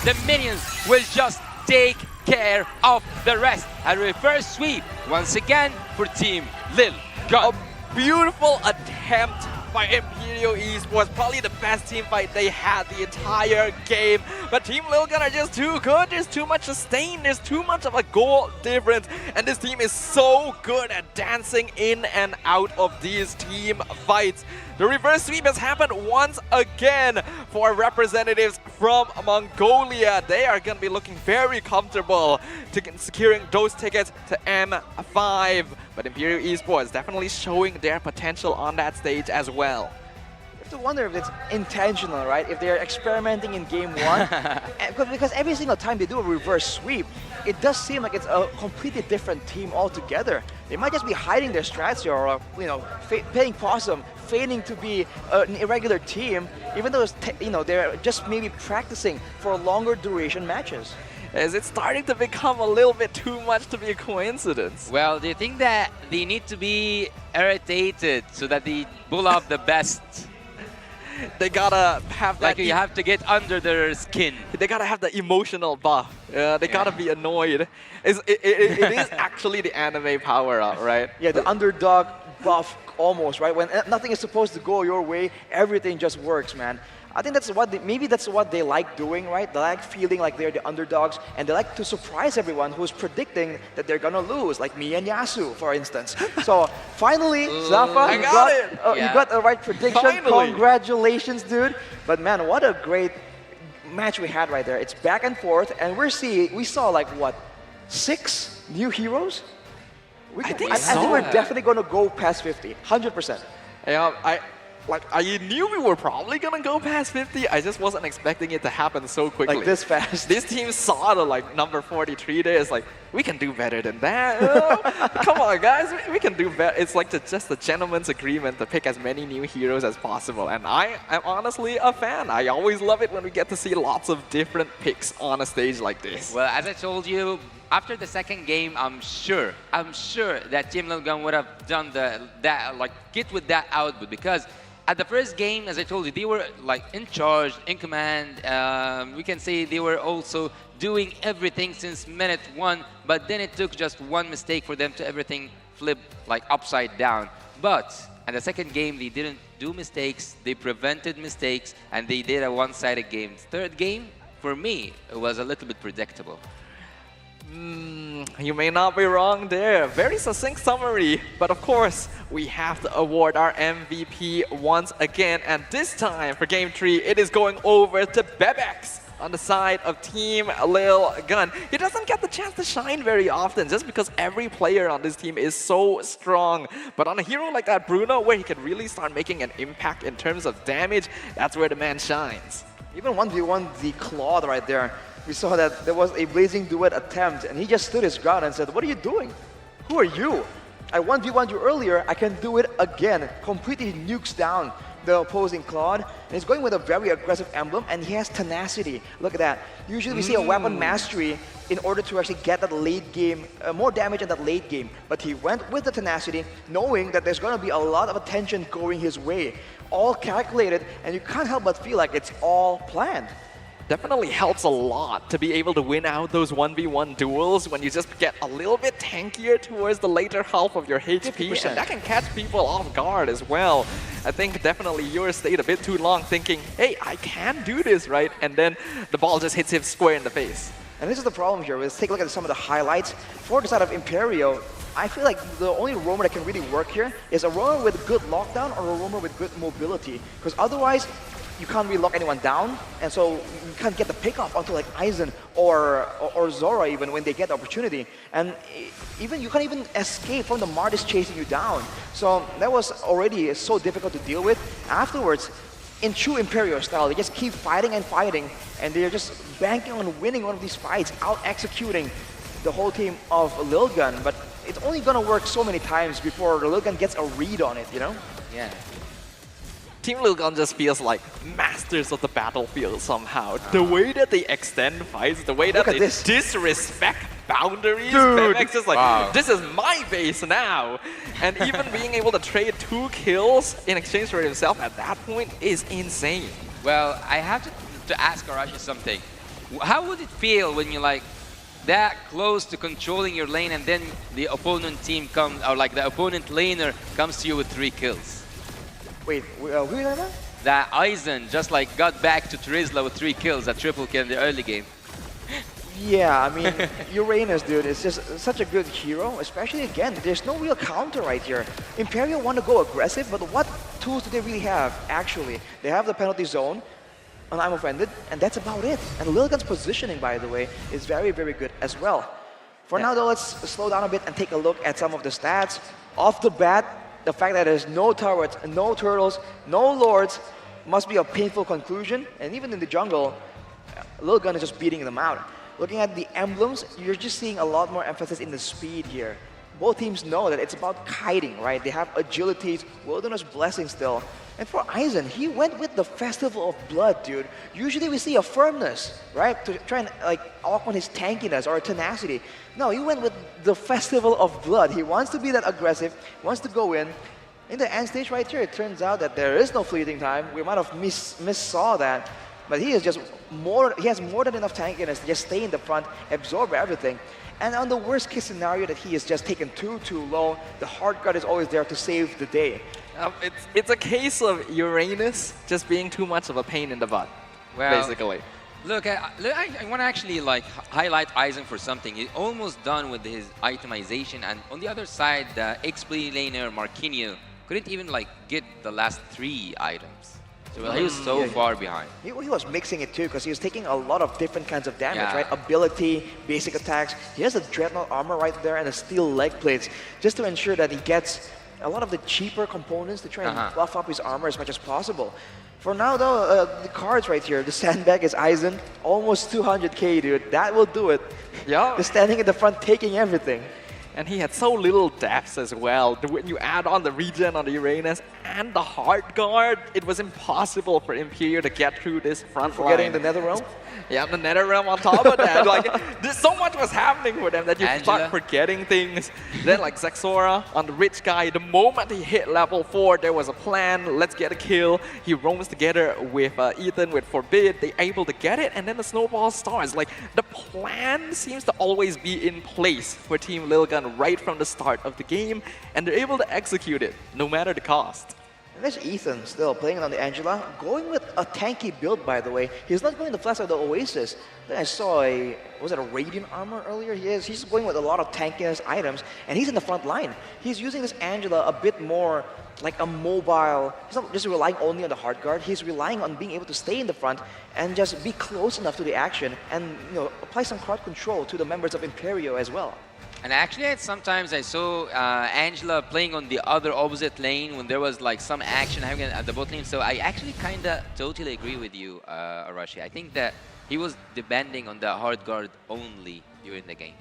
The minions will just take care of the rest. A reverse sweep once again for Team Lilgun. Beautiful attempt by Imperial Esports, probably the best team fight they had the entire game. But Team Lilgun are just too good. There's too much sustain. There's too much of a goal difference. And this team is so good at dancing in and out of these team fights. The reverse sweep has happened once again for representatives from Mongolia. They are going to be looking very comfortable to securing those tickets to M5. But Imperial Esports definitely showing their potential on that stage as well. You have to wonder if it's intentional, right? If they're experimenting in game 1. Because every single time they do a reverse sweep, it does seem like it's a completely different team altogether. They might just be hiding their strats here, or playing possum, feigning to be an irregular team, even though they're just maybe practicing for longer duration matches. Is it starting to become a little bit too much to be a coincidence? Well, do you think that they need to be irritated so that they pull off the best? They gotta have that. Like you have to get under their skin. They gotta have the emotional buff. They gotta be annoyed. It is actually the anime power-up, right? Yeah, the underdog buff almost, right? When nothing is supposed to go your way, everything just works, man. I think maybe that's what they like doing, right? They like feeling like they're the underdogs, and they like to surprise everyone who's predicting that they're gonna lose, like me and Yasu, for instance. So finally, Zafa, you got the right prediction. Finally. Congratulations, dude. But man, what a great match we had right there. It's back and forth, and we saw like what, 6 new heroes? I think we're definitely gonna go past 50, 100%. Yeah, I knew we were probably gonna go past 50. I just wasn't expecting it to happen so quickly. Like this fast. This team saw the number 43 there. It's like, we can do better than that. Come on, guys, we can do better. It's like just a gentleman's agreement to pick as many new heroes as possible. And I am honestly a fan. I always love it when we get to see lots of different picks on a stage like this. Well, as I told you, after the second game, I'm sure that Team Lilgan would have done get with that output, because at the first game, as I told you, they were in charge, in command. We can say they were also doing everything since minute 1, but then it took just one mistake for them to everything flip upside down. But at the second game, they didn't do mistakes, they prevented mistakes, and they did a one-sided game. Third game, for me, it was a little bit predictable. You may not be wrong there. Very succinct summary. But of course, we have to award our MVP once again. And this time, for Game 3, it is going over to Bebex on the side of Team Lil Gun. He doesn't get the chance to shine very often, just because every player on this team is so strong. But on a hero like that, Bruno, where he can really start making an impact in terms of damage, that's where the man shines. Even 1v1 the Claude right there. We saw that there was a blazing duet attempt, and he just stood his ground and said, "What are you doing? Who are you? I 1v1'd you earlier, I can do it again." Completely nukes down the opposing Claude, and he's going with a very aggressive emblem, and he has tenacity. Look at that. Usually we see a weapon mastery in order to actually get that late game, more damage in that late game. But he went with the tenacity, knowing that there's going to be a lot of attention going his way. All calculated, and you can't help but feel like it's all planned. Definitely helps a lot to be able to win out those 1v1 duels when you just get a little bit tankier towards the later half of your HP, 50%. and that can catch people off guard as well. I think definitely yours stayed a bit too long thinking, hey, I can do this, right? And then the ball just hits him square in the face. And this is the problem here. Let's take a look at some of the highlights. For the side of Imperio, I feel like the only roamer that can really work here is a roamer with good lockdown or a roamer with good mobility. Because otherwise, you can't really lock anyone down, and so you can't get the pick-off onto like Aizen or Zora even when they get the opportunity. And even you can't even escape from the Martis chasing you down. So that was already so difficult to deal with. Afterwards, in true Imperial style, they just keep fighting and fighting, and they're just banking on winning one of these fights, out-executing the whole team of Lilgan. But it's only gonna work so many times before Lilgan gets a read on it, you know? Yeah. Team Lilgan just feels like masters of the battlefield somehow. The way that they extend fights, the way that they disrespect boundaries. Bebex is like, this is my base now. And even being able to trade 2 kills in exchange for himself at that point is insane. Well, I have to ask Arashi something. How would it feel when you're that close to controlling your lane, and then the opponent team comes, or the opponent laner comes to you with 3 kills? Wait, who are you talking about? That Aizen just got back to Trizla with 3 kills, a triple kill in the early game. Yeah, I mean, Uranus, dude, is just such a good hero, especially again, there's no real counter right here. Imperial want to go aggressive, but what tools do they really have, actually? They have the penalty zone, and I'm offended, and that's about it. And Lilgan's positioning, by the way, is very, very good as well. For now, though, let's slow down a bit and take a look at some of the stats. Off the bat, the fact that there's no turrets, no turtles, no lords must be a painful conclusion. And even in the jungle, Lilgan is just beating them out. Looking at the emblems, you're just seeing a lot more emphasis in the speed here. Both teams know that it's about kiting, right? They have agilities, Wilderness Blessing still. And for Aizen, he went with the Festival of Blood, dude. Usually we see a firmness, right? To try and augment his tankiness or tenacity. No, he went with the Festival of Blood. He wants to be that aggressive, wants to go in. In the end stage right here, it turns out that there is no fleeting time. We might have missaw that. But he is just he has more than enough tankiness to just stay in the front, absorb everything. And on the worst case scenario that he is just taken too low, the hard guard is always there to save the day. It's a case of Uranus just being too much of a pain in the butt, basically. Look, I want to actually like highlight Aizen for something. He's almost done with his itemization, and on the other side, the XP laner Marquinhos couldn't even like get the last 3 items. So he was so far behind. He was mixing it too, because he was taking a lot of different kinds of damage, Yeah. right? Ability, basic attacks. He has a Dreadnought armor right there and a steel leg plates, just to ensure that he gets a lot of the cheaper components to try and buff up his armor as much as possible. For now though, the cards right here, the sandbag is Aizen, almost 200k, dude. That will do it. Yeah. Just standing in the front, taking everything. And he had so little depths as well. When you add on the regen on the Uranus and the hard guard, it was impossible for Imperial to get through this front line. Forgetting the Netherrealm? Yeah, the Netherrealm on top of that. Like, there's so much was happening for them that you start forgetting things. Then like Zexora on the rich guy, the moment he hit level 4, there was a plan, let's get a kill. He roams together with Ethan with Forbid, they able to get it, and then the snowball starts. Like, the plan seems to always be in place for Team Lilgan right from the start of the game, and they're able to execute it, no matter the cost. And there's Ethan still playing on the Angela, going with a tanky build, by the way. He's not going to flash out the Oasis. Then I saw was it a Radiant armor earlier? He's going with a lot of tankiness items, and he's in the front line. He's using this Angela a bit more like a mobile. He's not just relying only on the hard guard. He's relying on being able to stay in the front and just be close enough to the action, and apply some card control to the members of Imperio as well. And actually, sometimes I saw Angela playing on the other opposite lane when there was like some action happening at the bot lane. So I actually kind of totally agree with you, Arashi. I think that he was depending on the hard guard only during the game.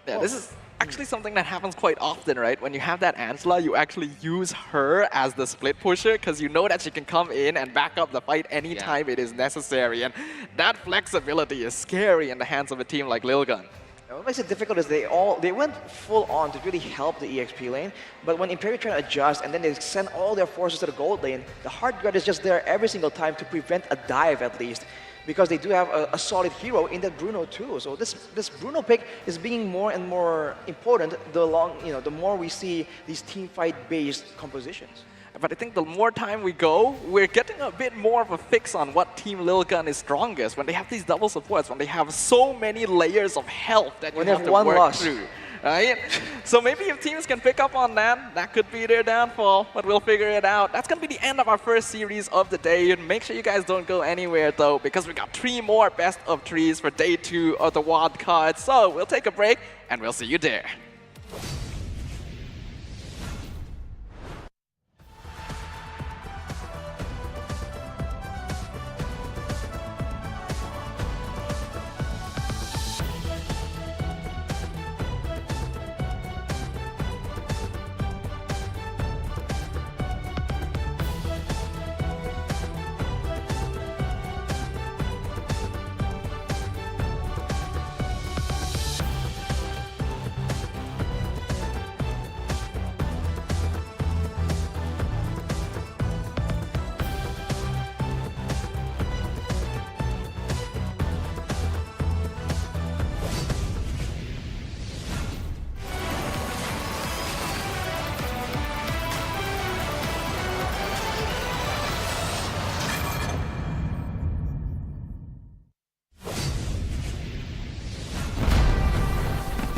Yeah, this is actually something that happens quite often, right? When you have that Angela, you actually use her as the split pusher because you know that she can come in and back up the fight anytime it is necessary. And that flexibility is scary in the hands of a team like Lilgan. What makes it difficult is they went full on to really help the EXP lane, but when Imperial try to adjust and then they send all their forces to the gold lane, the hard guard is just there every single time to prevent a dive at least, because they do have a solid hero in that Bruno too. So this Bruno pick is being more and more important the more we see these team fight based compositions. But I think the more time we go, we're getting a bit more of a fix on what Team Lilgan is strongest. When they have these double supports, when they have so many layers of health that you have to work through. Right? So maybe if teams can pick up on that, that could be their downfall, but we'll figure it out. That's going to be the end of our first series of the day. And make sure you guys don't go anywhere though, because we got 3 more best of 3s for day 2 of the wild card. So we'll take a break and we'll see you there.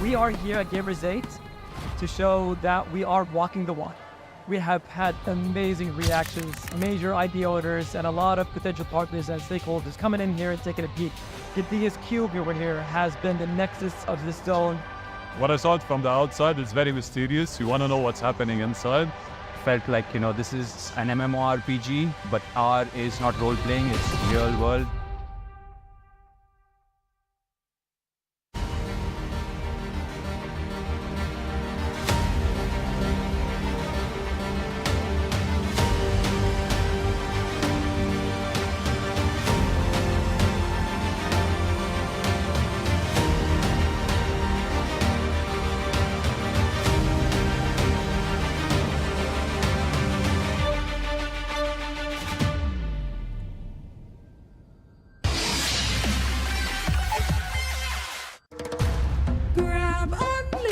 We are here at Gamers 8 to show that we are walking the walk. We have had amazing reactions, major idea owners, and a lot of potential partners and stakeholders coming in here and taking a peek. The DS Cube over here has been the nexus of this zone. What I saw it from the outside, it's very mysterious. You want to know what's happening inside. Felt like, this is an MMORPG, but R is not role-playing, it's real world. Grab only.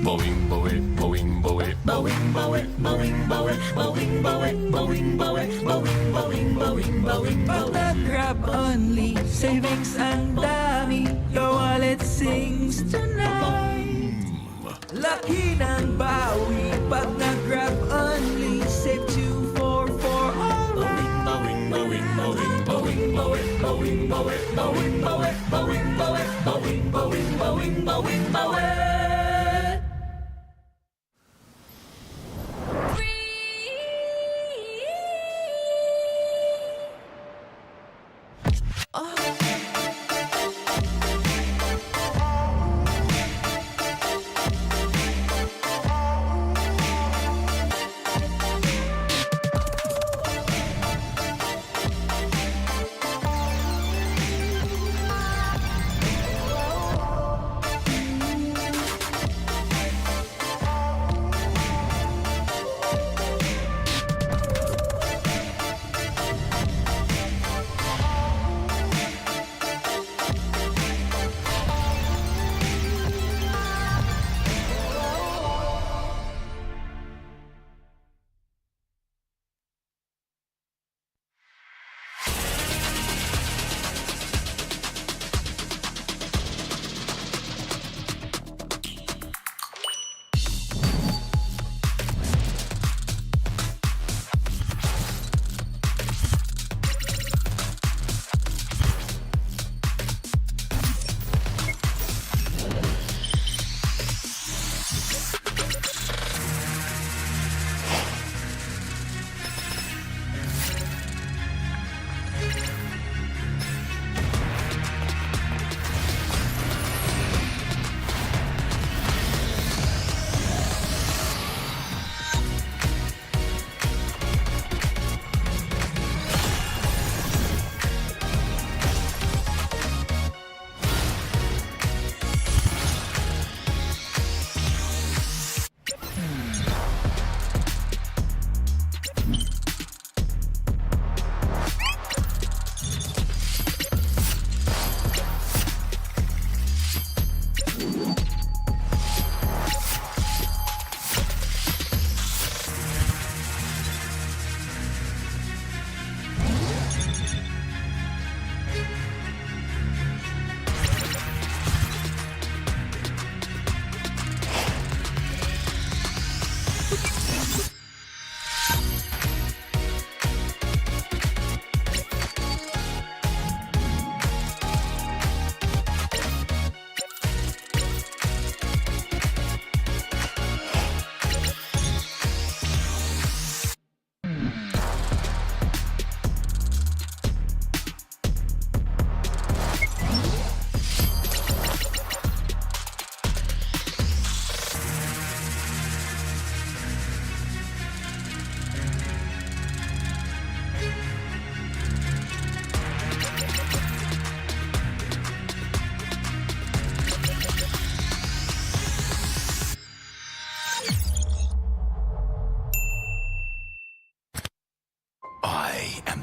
Boing, boing, boing, boing, boing. Boing, boing, boing, boing, boing, boing, boing, boing, boing, boing, boing, boing, Pag nag-grab only, savings ang dami, your wallet sings tonight. Laki ng bawi, pag nag-grab only, save 2 for alright. boing, boing, boing, boing, boing, boing, boing, boing, boing, boing, boing, boing, boing, boing, boing, boing.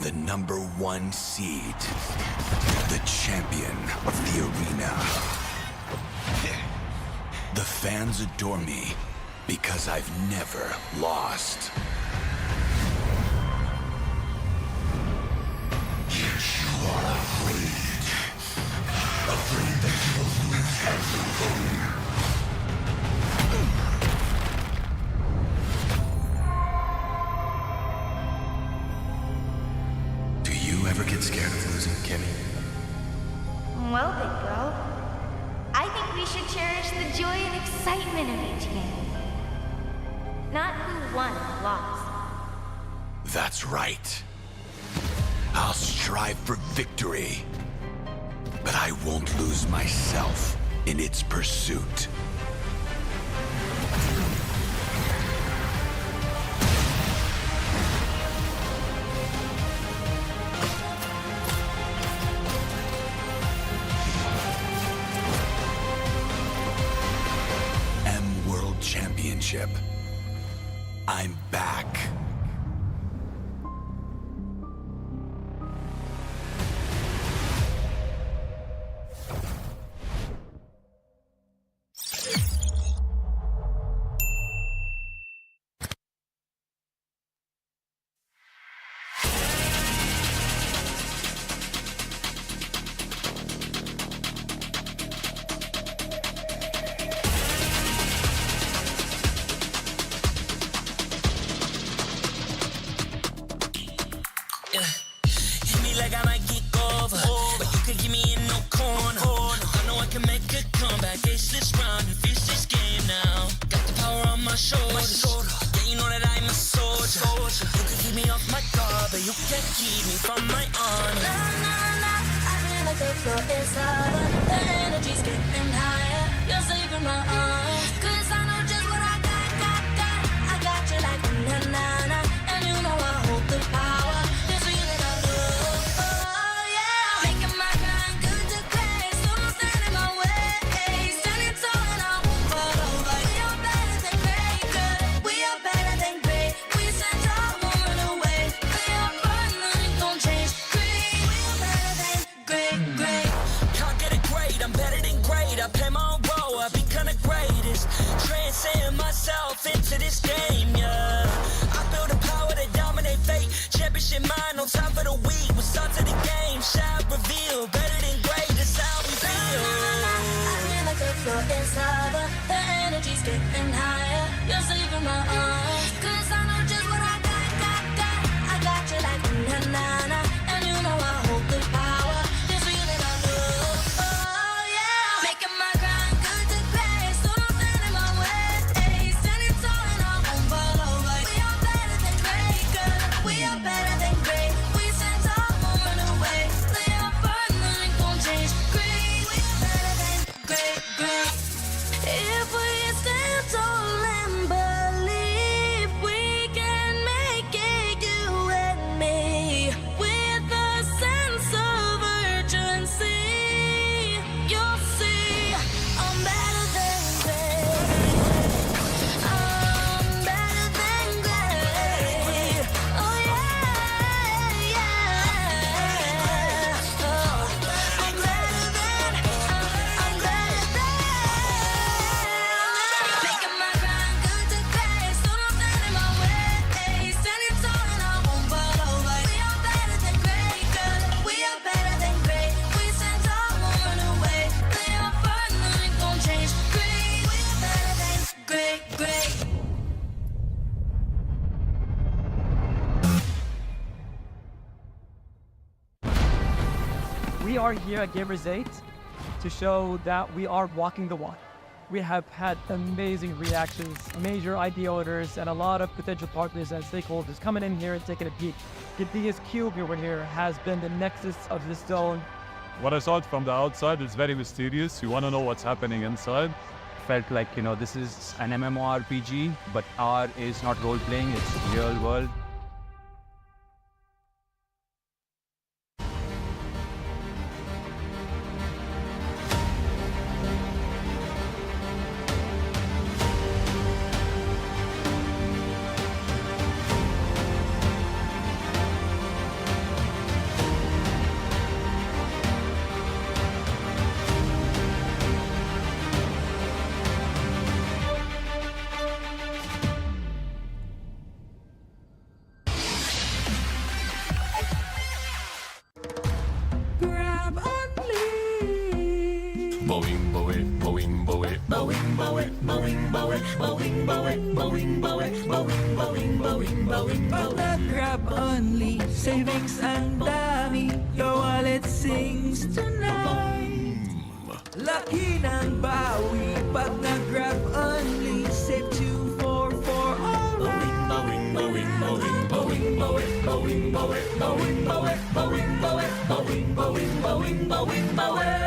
the #1 seed, the champion of the arena. The fans adore me because I've never lost. You are afraid that you will lose everything. Do you ever get scared of losing, Kimmy? Well, big bro, I think we should cherish the joy and excitement of each game. Not who won or lost. That's right. I'll strive for victory, but I won't lose myself in its pursuit. World Championship. I'm back. and finish this game now. Got the power on my shoulders. Yeah, you know that I'm a soldier. You can keep me off my guard, but you can't keep me from my honor. Nah, nah, nah, I feel like the floor is lava. The energy's getting higher. You're saving my arms. 'Cause I know just what I got. I got you like na na na. And you know I hold the power. This feeling I love. Oh yeah. Making my grind good to grace. So don't stand in my way. Standing tall and I won't fall over. We are better than great, good. We are better than great. We stand tall, won't run away. We are fun, nothing gon' change. Great. We are better than great. Can't get it great, I'm better than great. I play my own role, I become the greatest. Transcend myself into this game, yeah. I feel the power to dominate fate. Championship mind on top of the week. We start to the game, shout, reveal. Better than great, that's how we feel. I feel like the floor is lava. The energy's getting higher. You're saving my arms. 'Cause I know just what I got. I got you like na na na. And you know I hold the power. This feeling I love. Oh yeah. Making my grind good to grace. So don't stand in my way. Standing tall and I won't fall over. We are better than great, good. We are better than great. We stand tall, won't run away. We are fun, nothing gon' change. Great. We are better than great. If we stand tall and believe we can make it, you and me, with a sense of urgency, you'll see I'm better than great. I'm better than great. Oh yeah. Oh, I'm better than. Making my grind good to grace. So don't stand in my way. Standing tall and I won't fall over. We are better than great, good. We are better than great. We stand tall, won't run away. We are fun, nothing gon' change. Great. We are better than great. We are here at Gamers 8 to show that we are walking the walk. We have had amazing reactions, major idea owners, and a lot of potential partners and stakeholders coming in here and taking a peek. Giddia's cube over here has been the nexus of this zone. What I saw it from the outside is very mysterious. You want to know what's happening inside. Felt like, this is an MMORPG, but R is not role-playing, it's real world. Grab only. Boing, boing, boing, boing, boing, boing, boing, boing, boing, boing, boing, boing, boing, boing, boing, boing, Pag nag-grab only, savings ang dami. Your wallet sings tonight. Laki ng bawi. Pag nag-grab only, save 244 alright. boing, boing, boing, boing, boing, boing, boing, boing, boing, boing, boing, boing, boing, boing, boing, boing.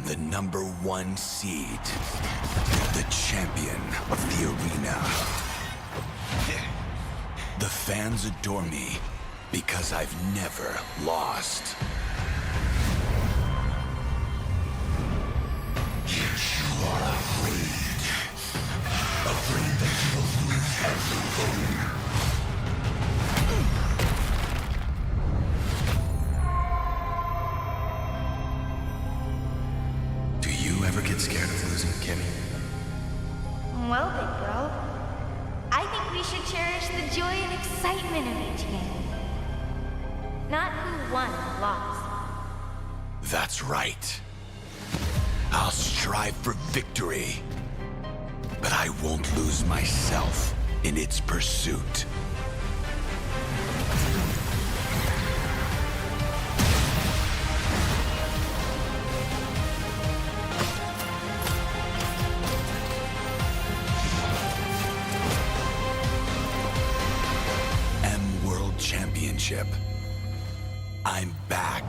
the #1 seed, the champion of the arena. The fans adore me because I've never lost. You are afraid that you will lose everything. Do you ever get scared of losing, Kimmy? Well, big bro, I think we should cherish the joy and excitement of each game. Not who won or lost. That's right. I'll strive for victory, but I won't lose myself in its pursuit. World Championship. I'm back.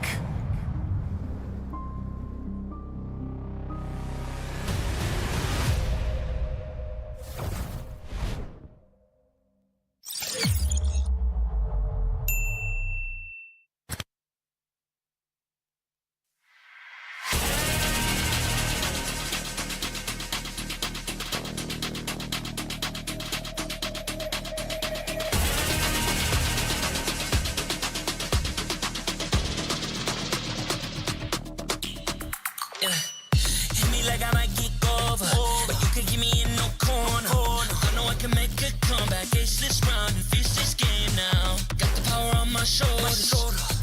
Hit me like I might get over, but you can give me in no corner. I know I can make a comeback, ace this round and finish this game now. Got the power on my shoulders.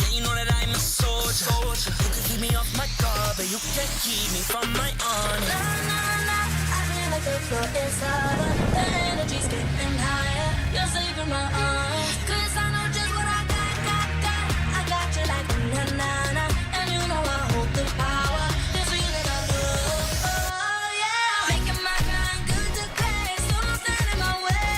Yeah, you know that I'm a soldier. You can keep me off my guard, but you can't keep me from my honor. Nah, nah, nah, I feel like the floor is hotter. The energy's getting higher. You're saving my arms. 'Cause I know just what I got. I got you like na-na-na. And you know I hold the power. This feeling I love. Oh, yeah. Making my grind good to grace. So don't stand in my way.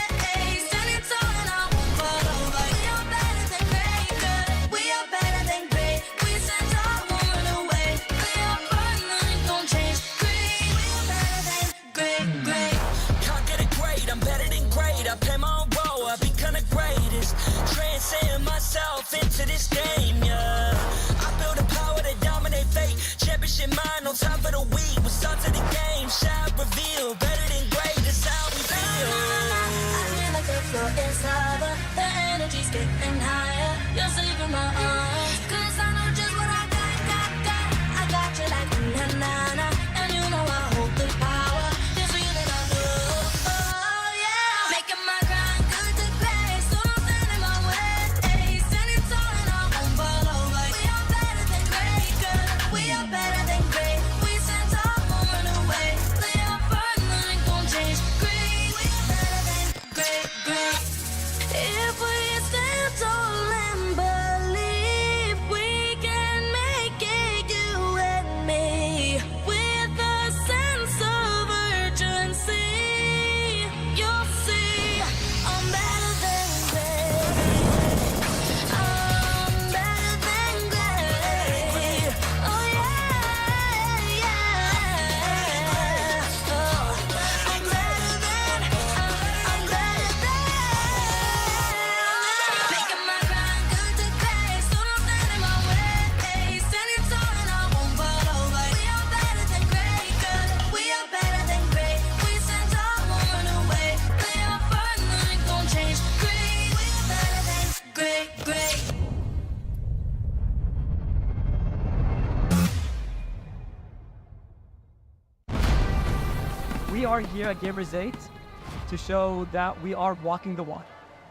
Standing tall and I won't fall over. We are better than great, girl. We are better than great. We stand tall, won't run away. We are fun, nothing gon' change. Great. We are better than great. Can't get it great, I'm better than great. I play my own role, I become the greatest. Transcend myself into this game, yeah. I build a power to dominate fate. Championship mind on top of the week. We start to the game, shout, reveal. Better than great, that's how we feel. I feel like the floor is hotter. The energy's getting higher. You're saving my arms. 'Cause I know just what I got. I got you like na-na-na. And you know I hold the power. This feeling I love. Oh, yeah. Making my grind good to grace. So don't stand in my way. Standing tall and I won't fall over. We are better than great, girl. We are better than great. We stand tall, won't run away. We are fun, nothing gon' change. Great. We are better than great. If we stand tall and believe we can make it, you and me, with a sense of urgency, you'll see I'm better than great. I'm better than great. Oh yeah. Oh, I'm better than. Making my grind good to grace. So don't stand in my way. Standing tall and I won't fall over. We are better than great, girl. We are better than great. We stand tall, won't run away. We are fun, nothing gon' change. Great. We are better than great. We are here at Gamers 8 to show that we are walking the walk.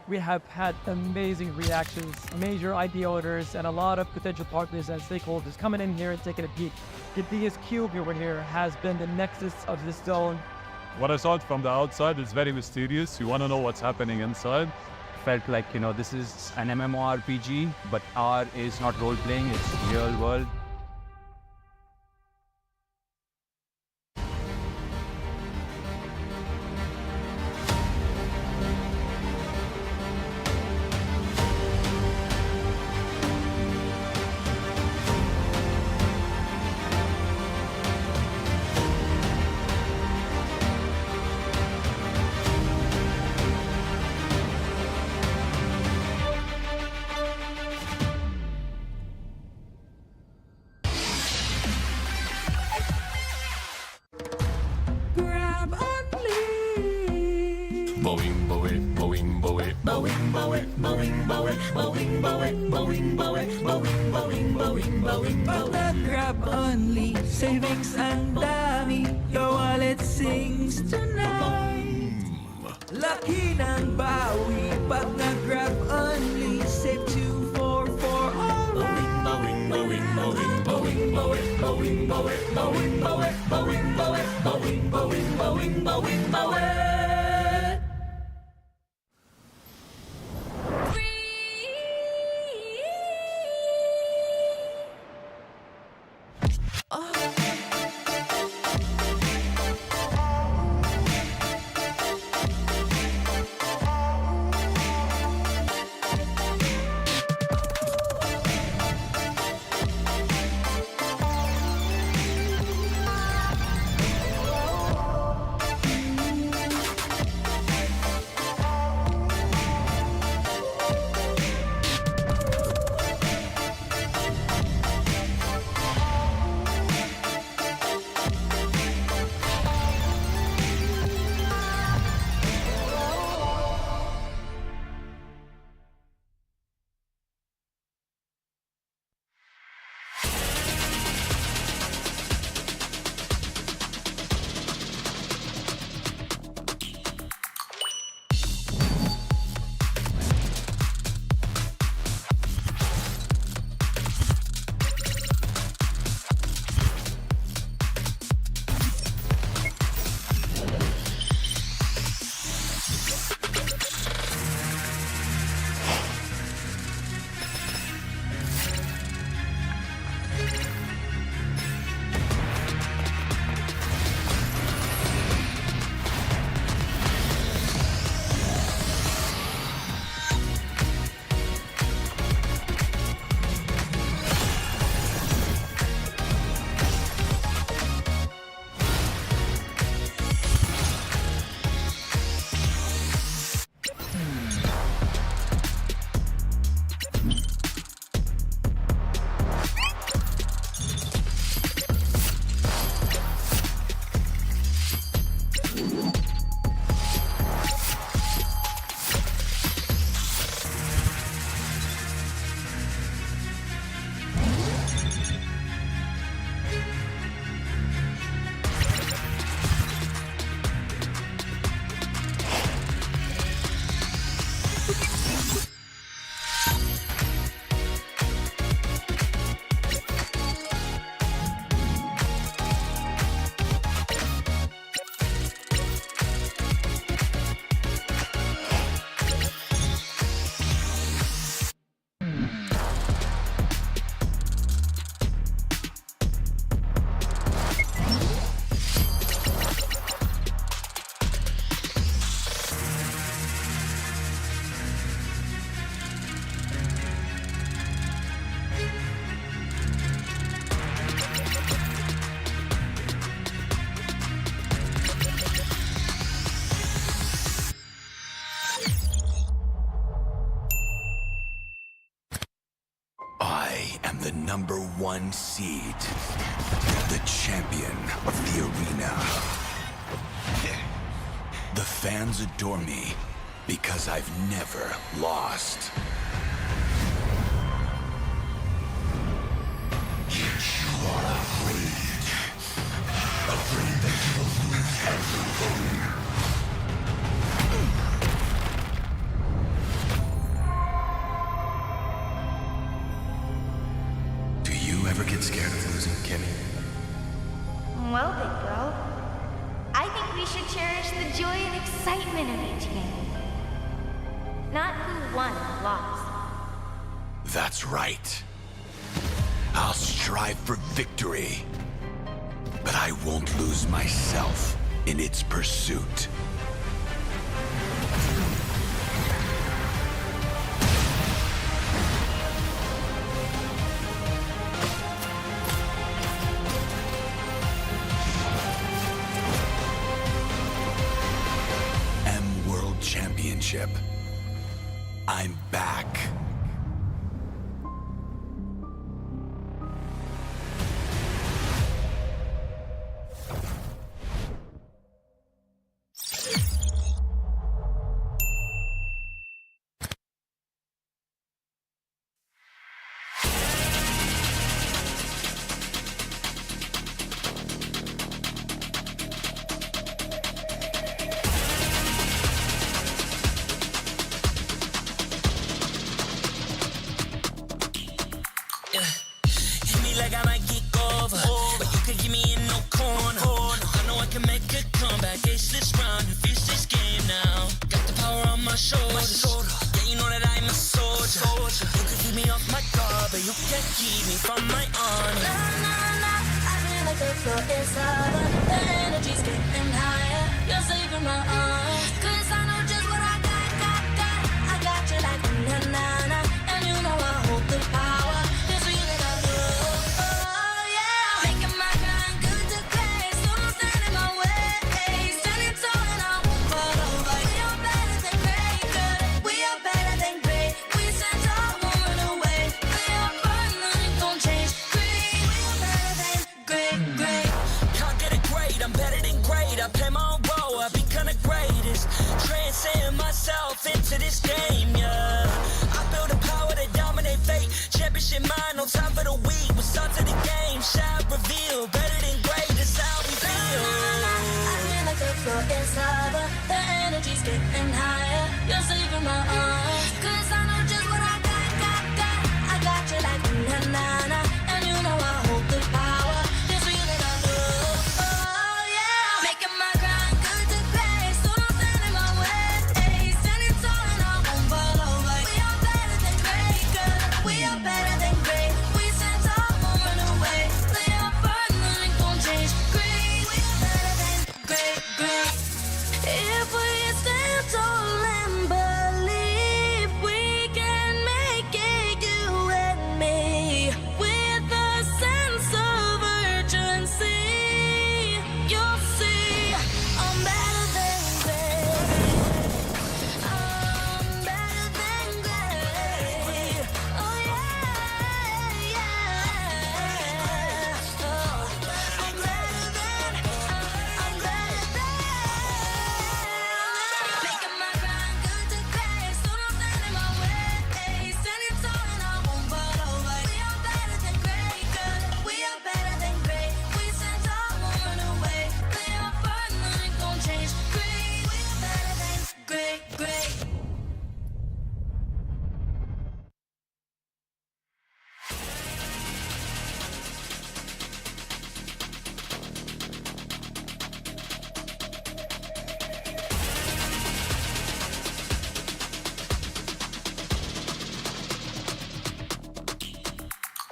We have had amazing reactions, major idea owners, and a lot of potential partners and stakeholders coming in here and taking a peek. The DS Cube over here has been the nexus of this zone. What I saw it from the outside is very mysterious. You want to know what's happening inside. Felt like, this is an MMORPG, but R is not role-playing, it's real world. Pag nag-grab only, savings ang dami, your wallet sings tonight. Laki ng bawi, pag nag-grab only, save 2 for alright. the #1 seed, the champion of the arena. The fans adore me because I've never lost. Yet you are afraid that you will lose everything. Do you ever get scared of losing, Kimmy? Well, big girl, I think we should cherish the joy and excitement of each game. Not who won or lost. That's right. I'll strive for victory, but I won't lose myself in its pursuit. World Championship. I'm back. like I might get over, but you could give me in no corner. I know I can make a comeback, ace this round and finish this game now. Got the power on my shoulders. Yeah, you know that I'm a soldier. You could keep me off my guard, but you can't keep me from my honor. Nah, nah, nah, I feel like the floor is lava. The energy's getting higher. You're saving my arms. 'Cause I know just what I got. I got you like na-na-na. And you know I hold the power. This feeling I feel. Oh, yeah. Making my grind good to great. So don't stand in my way. Standing tall and I won't fall over. We are better than great, good. We are better than great. We stand tall, won't run away. We are fun, nothing gon' change. Great, we are better than great. Can't get it great, I'm better than great. I play my own role, I become the greatest. Transcend myself into this game, yeah. I build a power to dominate fate. Championship mind, no time for the weak. We start to the game, shout, reveal. Better than great, that's how we feel. I feel like the floor is lava. The energy's getting higher. You're saving my arms. 'Cause I know just what I got. I got you like na-na-na. And you know I hold the power. This feeling I love. Oh, yeah. Making my grind good to great. So don't stand in my way. Standing tall and I won't fall over. We are better than great, good. We are better than great. We stand tall, won't run away. We are fun, nothing gon' change. Great, we are better than great. If we stand tall and believe we can make it, you and me, with a sense of urgency, you'll see I'm better than great. I'm better than great. Oh yeah, yeah. Oh, I'm better than. Making my grind good to great. So don't stand in my way. Standing tall and I won't fall over. We are better than great, good. We are better than great. We stand tall, won't run away. We are fun, nothing gon' change. Great, we are better than great.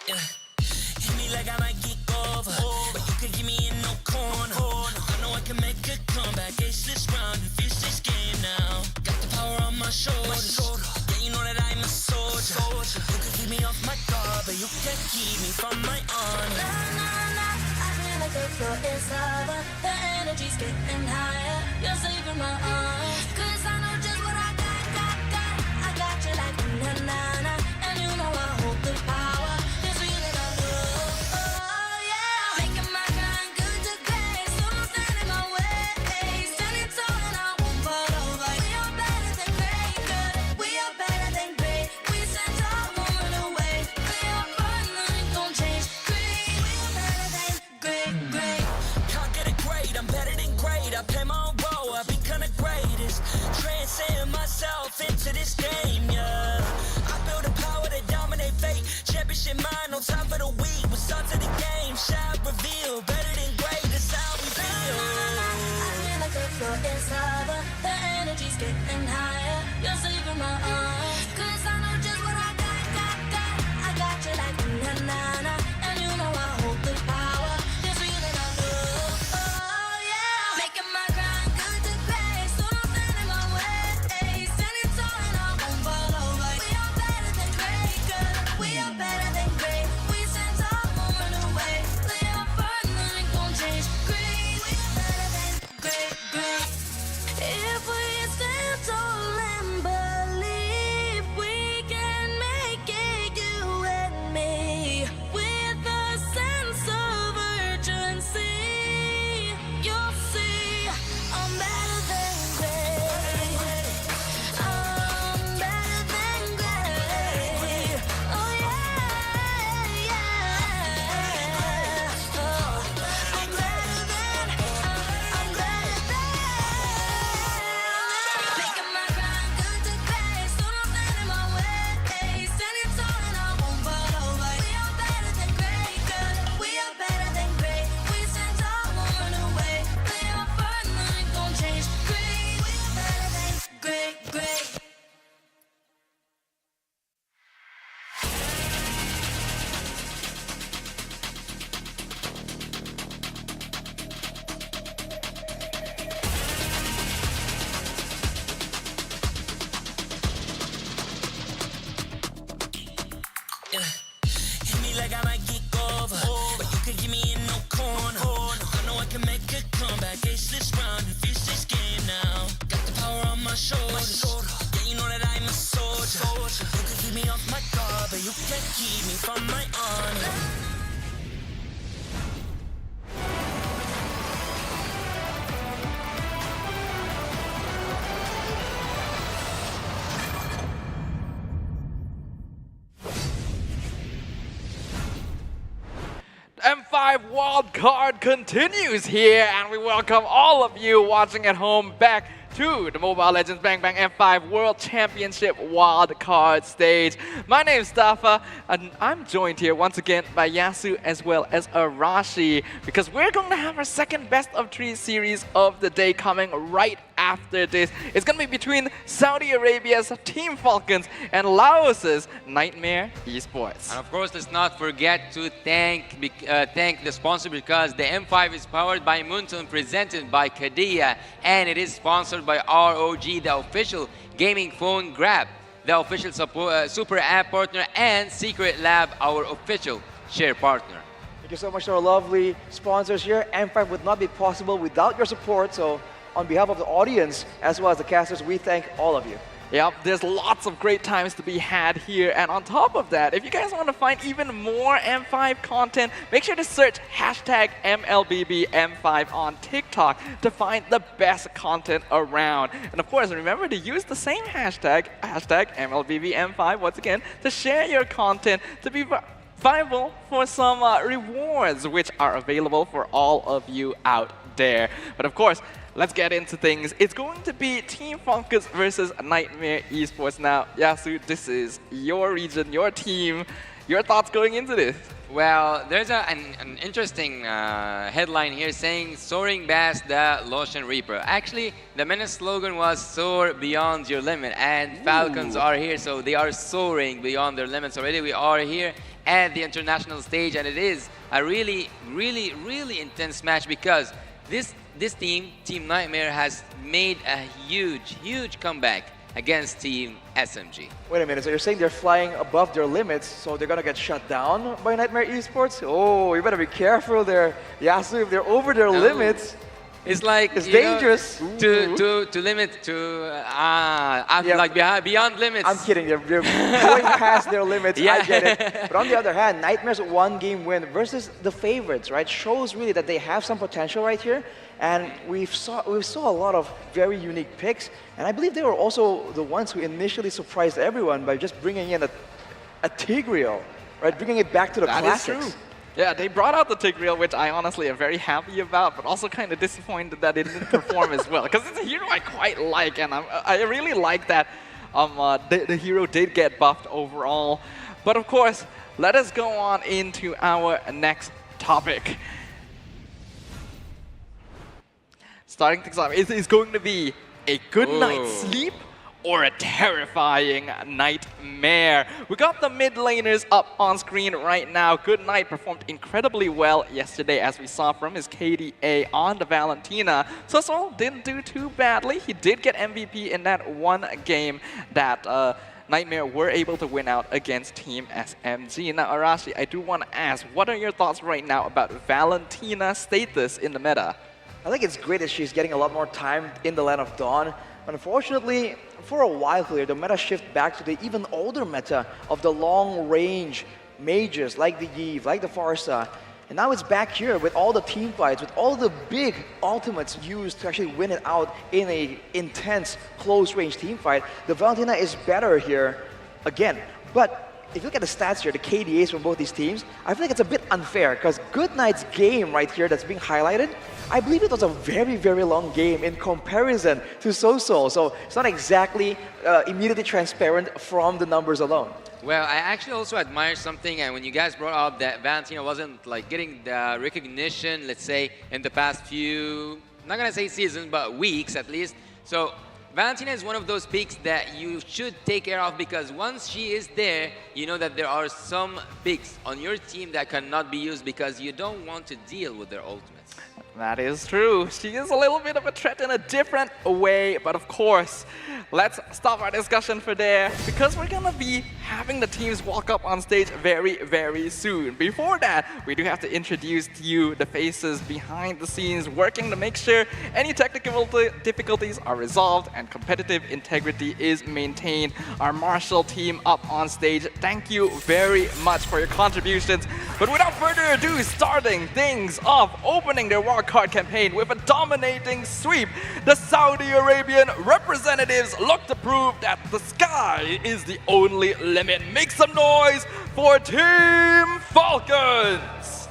Yeah. Hit me like I might get over, but you could give me in no corner. I know I can make a comeback, ace this round and finish this game now. Got the power on my shoulders. Yeah, you know that I'm a soldier. You could keep me off my guard, but you can't keep me from my honor. Nah, nah, nah, I feel like the floor is lava. The energy's getting higher. You're saving my arms. 'Cause I know just what I got. I got you like na-na-na. And you know I hold the power. This feeling I love. Oh, yeah. Making my grind good to great. So don't stand in my way. Standing tall and I won't fall over. We are better than great, good. We are better than great. We stand tall, won't run away. We are fun, nothing gon' change. Great, we are better than great. Can't get it great, I'm better than great. I play my own role, I become the greatest. Transcend myself into this game, yeah. I build a power to dominate fate. Championship mind, no time for the weak. We start to the game, shout, reveal. Better than great, that's how we feel. I feel like the floor is lava. The energy's getting higher. You're saving my arms. 'Cause I know just what I got. I got you like na-na-na. And you know I hold the power. This feeling I love. Oh, yeah. Making my grind good to great. So don't stand in my way. Standing tall and I won't fall over. We are better than great, good. We are better than great. We stand tall, won't run away. We are fun, nothing gon' change. Great, we are better than great. If we stand tall and believe like I might get over, but you could give me in no corner. I know I can make a comeback, ace this round and finish this game now. Got the power on my shoulders. Yeah, you know that I'm a soldier. You could keep me off my guard, but you can't keep me from my honor. M5 wildcard continues here, and we welcome all of you watching at home back to the Mobile Legends Bang Bang M5 World Championship wildcard stage. My name is Stafa, and I'm joined here once again by Yasu as well as Arashi, because we're going to have our second best of 3 series of the day coming right after this. It's going to be between Saudi Arabia's Team Falcons and Laos's Nightmare Esports. And of course, let's not forget to thank the sponsor, because the M5 is powered by Muntun, presented by Kadia, and it is sponsored by ROG, the official gaming phone grab, the official super app partner, and Secret Lab, our official share partner. Thank you so much to our lovely sponsors here. M5 would not be possible without your support, so on behalf of the audience as well as the casters, we thank all of you. Yep, there's lots of great times to be had here, and on top of that, if you guys want to find even more M5 content, make sure to search hashtag MLBB M5 on TikTok to find the best content around. And of course, remember to use the same hashtag MLBB M5 once again to share your content to be viable for some rewards, which are available for all of you out there. But of course, let's get into things. It's going to be Team Falcons versus Nightmare Esports. Now, Yasu, this is your region, your team. Your thoughts going into this? Well, there's an interesting headline here saying "Soaring past the Lotion Reaper." Actually, the MENA slogan was "Soar beyond your limit," and Falcons are here, so they are soaring beyond their limits already. We are here at the international stage, and it is a really, really, really intense match, because this team, Team Nightmare, has made a huge comeback against Team SMG. Wait a minute, so you're saying they're flying above their limits, so they're gonna get shut down by Nightmare Esports? Oh, you better be careful there, Yasu. If they're over their limits, it's like it's dangerous. To limit like beyond limits. I'm kidding. They're going past their limits. Yeah. I get it. But on the other hand, Nightmare's one-game win versus the favorites, right, shows really that they have some potential right here. And we saw a lot of very unique picks, and I believe they were also the ones who initially surprised everyone by just bringing in a Tigreal, right, bringing it back to the classics. That is true. Yeah, they brought out the Tigreal, which I honestly am very happy about, but also kind of disappointed that it didn't perform as well, because it's a hero I quite like, and I really like that the hero did get buffed overall. But of course, let us go on into our next topic. Starting things off, is going to be a good night's sleep or a terrifying nightmare. We got the mid laners up on screen right now. Good Night performed incredibly well yesterday, as we saw from his KDA on the Valentina. Soso didn't do too badly. He did get MVP in that one game that Nightmare were able to win out against Team SMG. Now, Arashi, I do want to ask, what are your thoughts right now about Valentina's status in the meta? I think it's great that she's getting a lot more time in the Land of Dawn. But unfortunately, for a while here, the meta shift back to the even older meta of the long-range mages like the Eve, like the Farsa. And now it's back here with all the team fights, with all the big ultimates used to actually win it out in a intense, close-range team fight. The Valentina is better here again. But if you look at the stats here, the KDAs from both these teams, I feel like it's a bit unfair, because Good Night's game right here that's being highlighted, I believe it was a very, very long game in comparison to Soso. So it's not exactly immediately transparent from the numbers alone. Well, I actually also admire something, and when you guys brought up that Valentina wasn't like getting the recognition, let's say, in the past few, I'm not gonna say seasons, but weeks at least. So Valentina is one of those picks that you should take care of, because once she is there, you know that there are some picks on your team that cannot be used because you don't want to deal with their ultimates. That is true. She is a little bit of a threat in a different way, but of course, let's stop our discussion for there, because we're gonna be having the teams walk up on stage very, very soon. Before that, we do have to introduce to you the faces behind the scenes, working to make sure any technical difficulties are resolved and competitive integrity is maintained. Our Marshall team up on stage, thank you very much for your contributions. But without further ado, starting things off, opening their wildcard campaign with a dominating sweep, the Saudi Arabian representatives look to prove that the sky is the only limit. Make some noise for Team Falcons!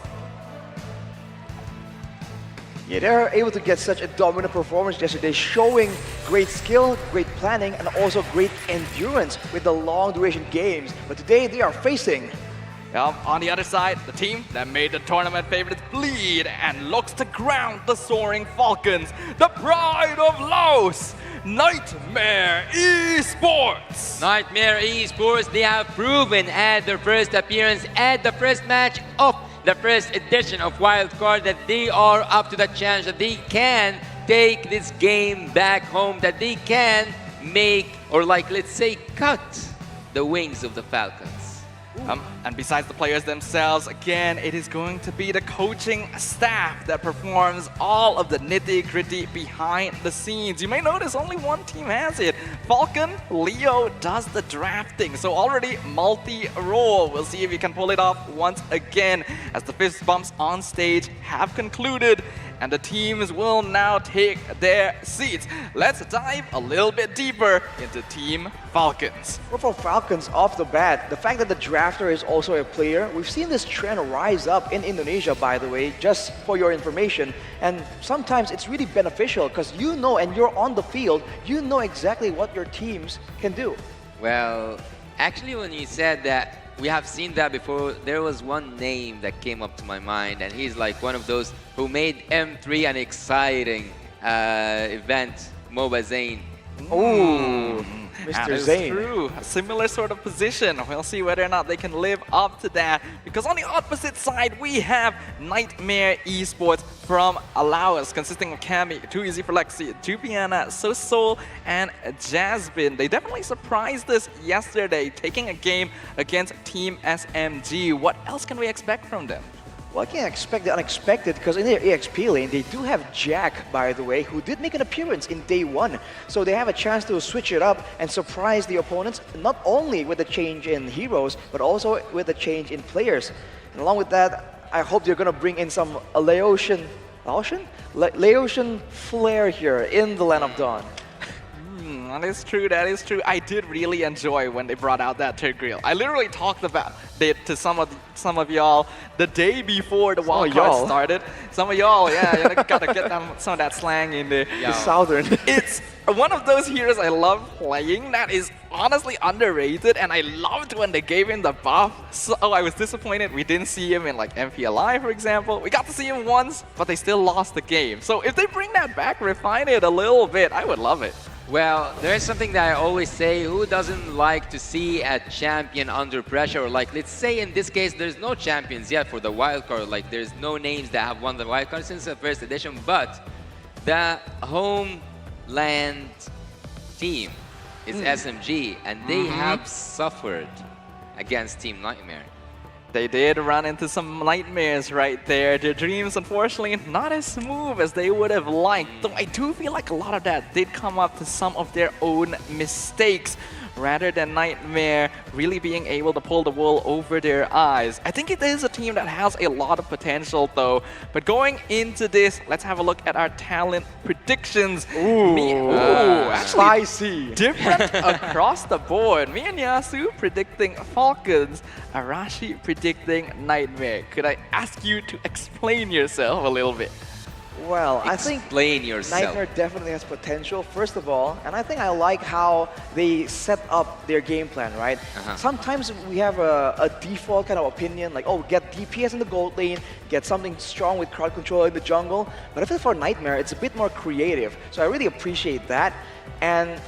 Yeah, they're able to get such a dominant performance yesterday, showing great skill, great planning, and also great endurance with the long duration games. But today they are facing on the other side, the team that made the tournament favorites bleed and looks to ground the soaring Falcons, the pride of Laos, Nightmare Esports. Nightmare Esports, they have proven at their first appearance at the first match of the first edition of Wildcard that they are up to the challenge, that they can take this game back home, that they can make, or like let's say cut the wings of the Falcons. And besides the players themselves, again, it is going to be the coaching staff that performs all of the nitty-gritty behind the scenes. You may notice only one team has it. Falcon, Leo does the drafting, so already multi-role. We'll see if he can pull it off once again as the fist bumps on stage have concluded and the teams will now take their seats. Let's dive a little bit deeper into Team Falcons. Well, for Falcons off the bat, the fact that the drafter is also a player, we've seen this trend rise up in Indonesia, by the way, just for your information. And sometimes it's really beneficial because you know, and you're on the field, you know exactly what your teams can do. Well, actually when you said that, we have seen that before. There was one name that came up to my mind, and he's like one of those who made M3 an exciting event, MOBA Zane. Ooh, Mr. Zane. True. A similar sort of position. We'll see whether or not they can live up to that. Because on the opposite side, we have Nightmare Esports from Laos, consisting of Cammy, Too Easy for Lexi, Jupiana, Sosol, and Jasmine. They definitely surprised us yesterday, taking a game against Team SMG. What else can we expect from them? Well, I can't expect the unexpected because in their EXP lane, they do have Jack, by the way, who did make an appearance in day one. So they have a chance to switch it up and surprise the opponents, not only with the change in heroes, but also with the change in players. And along with that, I hope they're going to bring in some Laotian flair here in the Land of Dawn. That is true, that is true. I did really enjoy when they brought out that turd grill. I literally talked about it to some of y'all the day before the wildcard started. Some of y'all, yeah, you gotta get some of that slang in there. The Southern. It's one of those heroes I love playing that is honestly underrated, and I loved when they gave him the buff. So I was disappointed we didn't see him in like MPLI, for example. We got to see him once, but they still lost the game. So if they bring that back, refine it a little bit, I would love it. Well, there's something that I always say, who doesn't like to see a champion under pressure? Or like, let's say in this case, there's no champions yet for the wildcard. Like, there's no names that have won the wildcard since the first edition, but the homeland team is SMG, and they have suffered against Team Nightmare. They did run into some nightmares right there. Their dreams, unfortunately, not as smooth as they would have liked. Though I do feel like a lot of that did come up to some of their own mistakes, rather than Nightmare really being able to pull the wool over their eyes. I think it is a team that has a lot of potential, though. But going into this, let's have a look at our talent predictions. Spicy. Different across the board. Me and Yasu predicting Falcons, Arashi predicting Nightmare. Could I ask you to explain yourself a little bit? Well, I think Nightmare definitely has potential, first of all, and I think I like how they set up their game plan, right? Sometimes we have a default kind of opinion, like, oh, get DPS in the gold lane, get something strong with crowd control in the jungle, but I feel for Nightmare, it's a bit more creative, so I really appreciate that, and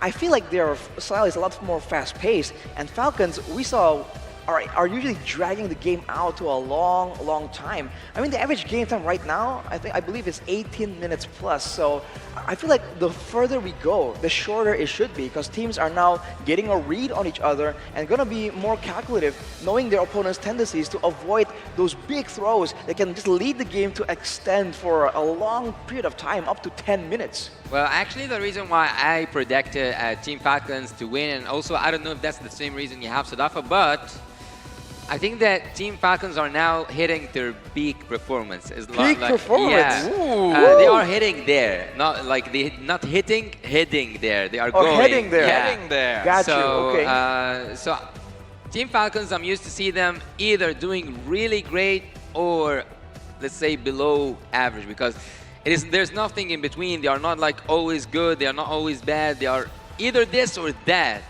I feel like their style is a lot more fast-paced, and Falcons, we saw are usually dragging the game out to a long time. I mean, the average game time right now, I believe is 18 minutes plus. So I feel like the further we go, the shorter it should be, because teams are now getting a read on each other and gonna be more calculative, knowing their opponent's tendencies to avoid those big throws that can just lead the game to extend for a long period of time, up to 10 minutes. Well, actually, the reason why I predicted Team Falcons to win, and also I don't know if that's the same reason you have Sadafa, but I think that Team Falcons are now hitting their peak performance. Peak performance? Yeah. They are hitting there, not like heading there. They are going. Heading there. Yeah. Heading there. Got So, you, okay. So Team Falcons, I'm used to see them either doing really great or, let's say, below average, because there's nothing in between. They are not like always good. They are not always bad. They are either this or that.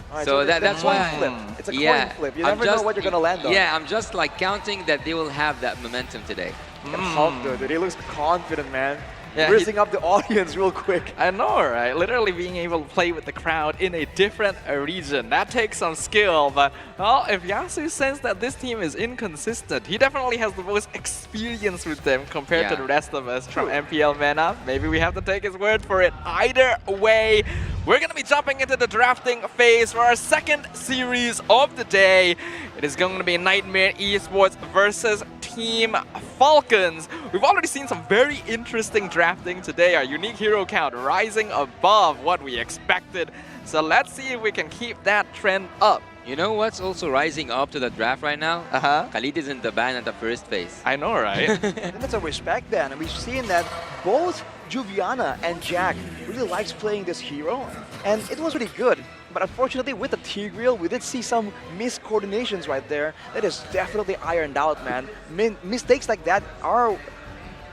Right, so coin that's why. flip. It's a coin flip. You never know what you're gonna land on. Yeah, I'm just like counting that they will have that momentum today. Hulk, dude. He looks confident, man. Yeah, Raising up the audience real quick. I know, right? Literally being able to play with the crowd in a different region. That takes some skill, but well, if Yasu senses that this team is inconsistent, he definitely has the most experience with them compared to the rest of us from MPL Mena. Maybe we have to take his word for it. Either way, we're going to be jumping into the drafting phase for our second series of the day. It is going to be Nightmare Esports versus Team Falcons. We've already seen some very interesting drafting today. Our unique hero count rising above what we expected. So let's see if we can keep that trend up. You know what's also rising up to the draft right now? Khalid is in the ban at the first phase. I know, right? And that's a respect then. And we've seen that both Juviana and Jack really likes playing this hero, and it was really good. But unfortunately, with the Tigreal, we did see some miscoordinations right there. That is definitely ironed out, man. Mistakes like that are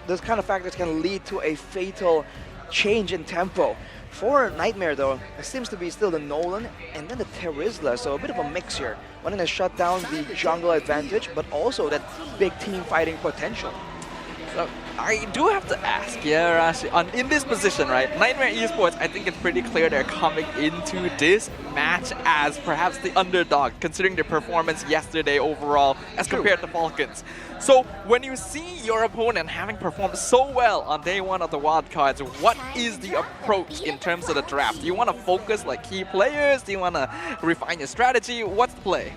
those kind of factors can lead to a fatal change in tempo. For Nightmare, though, it seems to be still the Nolan and then the Terizla, so a bit of a mix here. Wanting to shut down the jungle advantage, but also that big team fighting potential. So I do have to ask, Rashi, in this position, right? Nightmare Esports, I think it's pretty clear they're coming into this match as perhaps the underdog, considering their performance yesterday overall as compared to Falcons. So when you see your opponent having performed so well on day one of the wildcards, what is the approach in terms of the draft? Do you want to focus like key players? Do you want to refine your strategy? What's the play?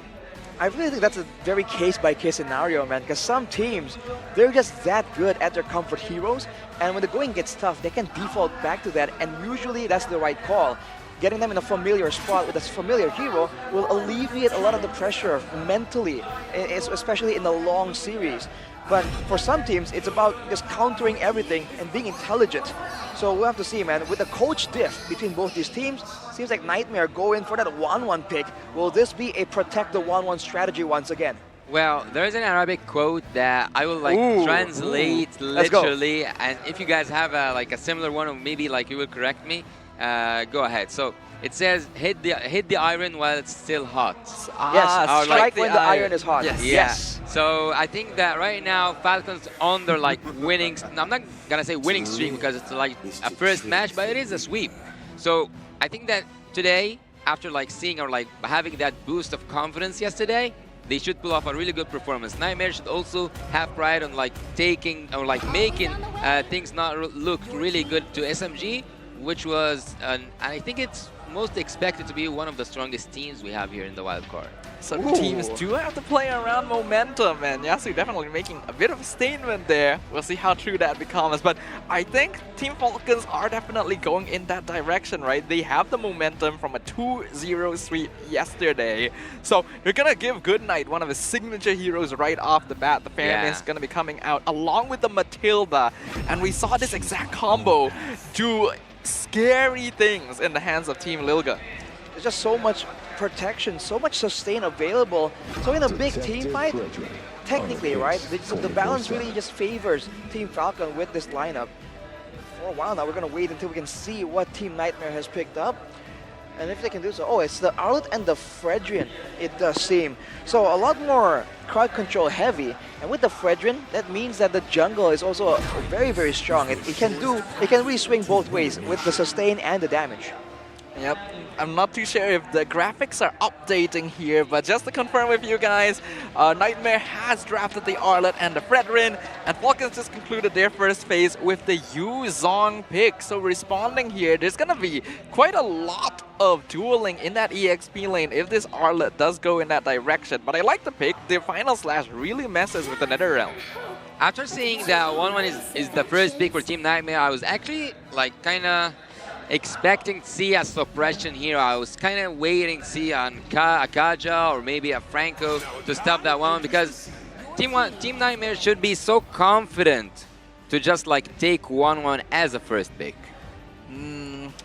I really think that's a very case-by-case scenario, man, because some teams, they're just that good at their comfort heroes, and when the going gets tough, they can default back to that, and usually that's the right call. Getting them in a familiar spot with a familiar hero will alleviate a lot of the pressure mentally, especially in the long series. But for some teams, it's about just countering everything and being intelligent. So we'll have to see, man. With the coach diff between both these teams, seems like Nightmare go in for that 1-1 pick. Will this be a protect the 1-1 strategy once again? Well, there's an Arabic quote that I will like translate literally, and if you guys have like a similar one, or maybe like you will correct me, go ahead. So it says, hit the iron while it's still hot. Yes, strike when the iron is hot. Yes. Yes. So I think that right now Falcons on their like winning. I'm not gonna say winning streak because it's like a first match, but it is a sweep. So I think that today, after like seeing or like having that boost of confidence yesterday, they should pull off a really good performance. Nightmare should also have pride on like taking or like making things not look really good to SMG, which was I think it's most expected to be one of the strongest teams we have here in the wildcard. So teams do have to play around momentum, and Yasu definitely making a bit of a statement there. We'll see how true that becomes, but I think Team Falcons are definitely going in that direction, right? They have the momentum from a 2-0 sweep yesterday. So you're gonna give Goodnight one of his signature heroes right off the bat. The Fairness is gonna be coming out along with the Matilda, and we saw this exact combo do scary things in the hands of Team Lilga. There's just so much protection, so much sustain available. So in a big team fight, technically, right, the balance really just favors Team Falcon with this lineup. For a while now, we're going to wait until we can see what Team Nightmare has picked up. And if they can do so, oh, it's the Arlet and the Fredrian, it does seem. So a lot more crowd control heavy, and with the Fredrian, that means that the jungle is also very, very strong. It can really swing both ways with the sustain and the damage. Yep, I'm not too sure if the graphics are updating here, but just to confirm with you guys, Nightmare has drafted the Arlet and the Fredrin, and Falcons just concluded their first phase with the Yu Zong pick. So responding here, there's gonna be quite a lot of dueling in that EXP lane if this Arlet does go in that direction. But I like the pick. The final slash really messes with the Netherrealm. After seeing that 1-1 is the first pick for Team Nightmare, I was actually like kind of expecting to see a suppression here. I was kind of waiting to see a Kaja or maybe a Franco to stop that one, because Team Nightmare should be so confident to just like take 1-1 as a first pick.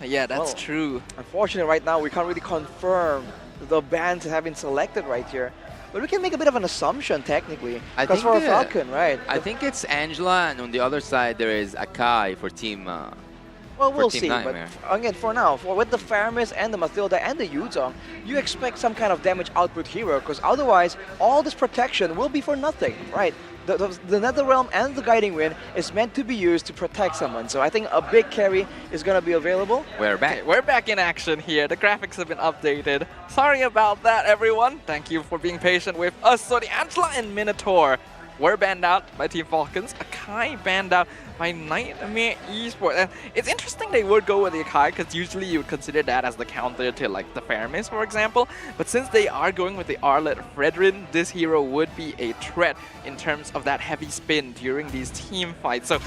Yeah, that's true. Unfortunately, right now we can't really confirm the bands that have been selected right here. But we can make a bit of an assumption, technically. Because for a Falcon, right? I think it's Angela, and on the other side there is Akai for Team Well, we'll see. Nightmare. But again, for now, with the Faramis and the Mathilda and the Yuzong, you expect some kind of damage output hero, because otherwise, all this protection will be for nothing, right? The Netherrealm and the Guiding Wind is meant to be used to protect someone. So I think a big carry is going to be available. We're back. Okay, we're back in action here. The graphics have been updated. Sorry about that, everyone. Thank you for being patient with us. So the Angela and Minotaur were banned out by Team Falcons. Akai banned out by Nightmare Esports. And it's interesting they would go with the Akai, because usually you would consider that as the counter to like the Faramis, for example. But since they are going with the Arlet Fredrin, this hero would be a threat in terms of that heavy spin during these team fights. So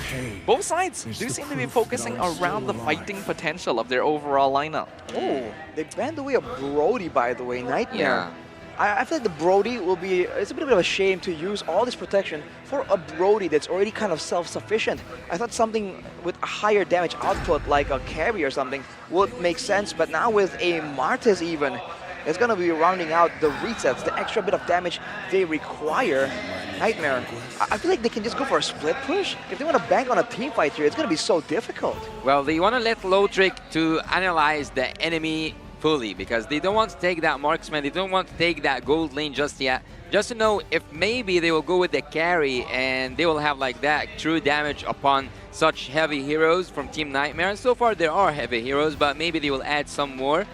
both sides do seem to be focusing around the fighting potential of their overall lineup. Oh, they banned away a Brody, by the way, Nightmare. Yeah. I feel like the Brody will be, it's a bit of a shame to use all this protection for a Brody that's already kind of self-sufficient. I thought something with a higher damage output, like a carry or something, would make sense, but now with a Martis even, it's going to be rounding out the resets, the extra bit of damage they require. Nightmare, I feel like they can just go for a split push. If they want to bank on a team fight here, it's going to be so difficult. Well, they want to let Lotrick to analyze the enemy fully, because they don't want to take that marksman, they don't want to take that gold lane just yet, just to know if maybe they will go with the carry and they will have like that true damage upon such heavy heroes from Team Nightmare. So far there are heavy heroes, but maybe they will add some more,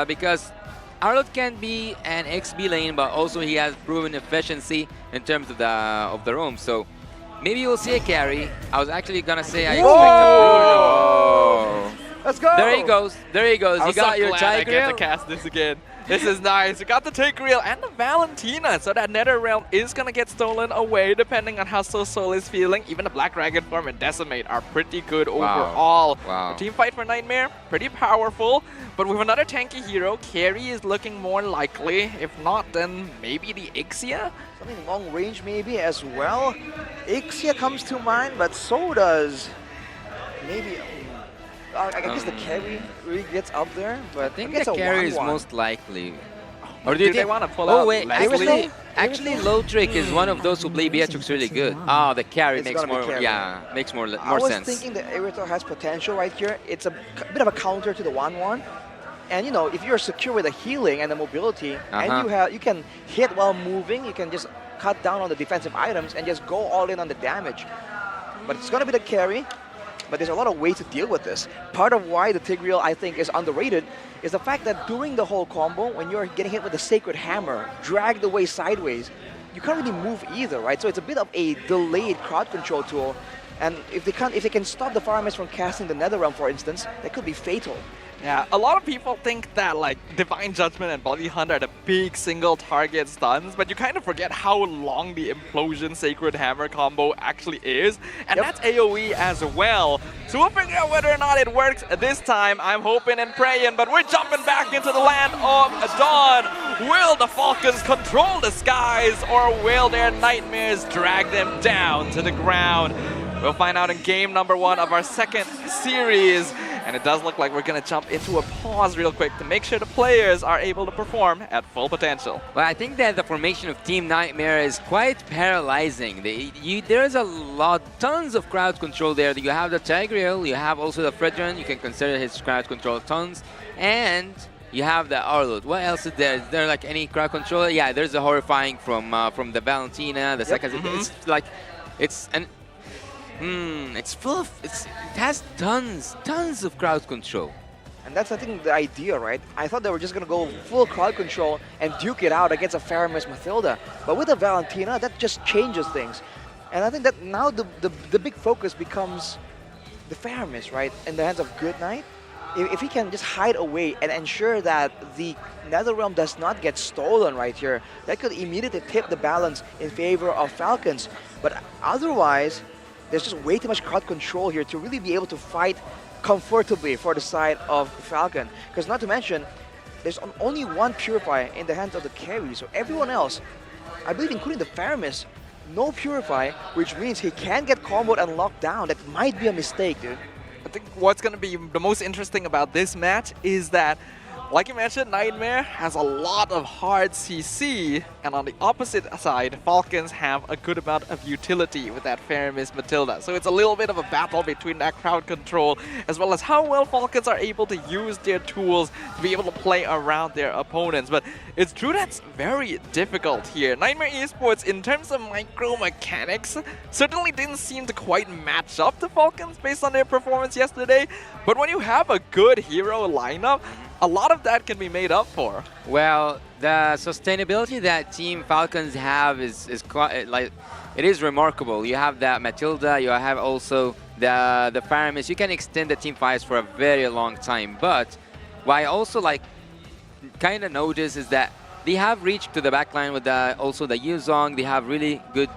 because Arlet can be an XB lane, but also he has proven efficiency in terms of the roam. So maybe you'll see a carry. I was actually gonna say I expect a Bruno. Let's go! There he goes. There he goes. I'm You got so your glad I Tiger. get to cast this again. This is nice. We got the Tigreal and the Valentina. So that Netherrealm is going to get stolen away depending on how Soul is feeling. Even the Black Dragon Form and Decimate are pretty good overall. Wow. The team fight for Nightmare, pretty powerful. But with another tanky hero, carry is looking more likely. If not, then maybe the Ixia? Something long range maybe as well. Ixia comes to mind, but so does maybe... I guess the carry really gets up there, but I think the carry is most likely. Or do you they think? want to pull out? Oh wait, actually, Lotrick is one of those who play Beatrix really good. Oh, the carry makes more, makes more sense. I was thinking that Erythor has potential right here. It's a bit of a counter to the 1-1. And you know, if you're secure with the healing and the mobility, and you can hit while moving, you can just cut down on the defensive items and just go all in on the damage. But it's gonna be the carry. But there's a lot of ways to deal with this. Part of why the Tigreal, I think, is underrated is the fact that during the whole combo, when you're getting hit with the Sacred Hammer, dragged away sideways, you can't really move either, right? So it's a bit of a delayed crowd control tool. And if they can stop the Faramis from casting the Netherrealm, for instance, that could be fatal. Yeah, a lot of people think that like Divine Judgment and Body Hunter are the big single target stuns, but you kind of forget how long the Implosion Sacred Hammer combo actually is, and that's AoE as well. So we'll figure out whether or not it works this time. I'm hoping and praying, but we're jumping back into the land of Dawn. Will the Falcons control the skies, or will their nightmares drag them down to the ground? We'll find out in game number 1 of our second series. And it does look like we're going to jump into a pause real quick to make sure the players are able to perform at full potential. Well, I think that the formation of Team Nightmare is quite paralyzing. There's a lot, tons of crowd control there. You have the Tigreal, you have also the Fredrin, you can consider his crowd control tons, and you have the Arlet. What else is there? Is there like any crowd control? Yeah, there's the Horrifying from the Valentina, the second. It's like, it's an... it's full of, it has tons of crowd control. And that's, I think, the idea, right? I thought they were just going to go full crowd control and duke it out against a Faramis Mathilda. But with a Valentina, that just changes things. And I think that now the big focus becomes the Faramis, right? In the hands of Goodnight. If he can just hide away and ensure that the Netherrealm does not get stolen right here, that could immediately tip the balance in favor of Falcons. But otherwise, there's just way too much crowd control here to really be able to fight comfortably for the side of Falcon. Because not to mention, there's only one Purify in the hands of the carry, so everyone else, I believe including the Faramis, no Purify, which means he can get comboed and locked down. That might be a mistake, dude. I think what's going to be the most interesting about this match is that, like you mentioned, Nightmare has a lot of hard CC, and on the opposite side, Falcons have a good amount of utility with that Faramis Matilda. So it's a little bit of a battle between that crowd control, as well as how well Falcons are able to use their tools to be able to play around their opponents. But it's true that's very difficult here. Nightmare Esports, in terms of micro mechanics, certainly didn't seem to quite match up to Falcons based on their performance yesterday. But when you have a good hero lineup, a lot of that can be made up for. Well, the sustainability that Team Falcons have is quite, like, it is remarkable. You have that Matilda, you have also the Faramis. You can extend the team fights for a very long time. But what I also kind of notice is that they have reached to the backline with also the Yuzong. They have really good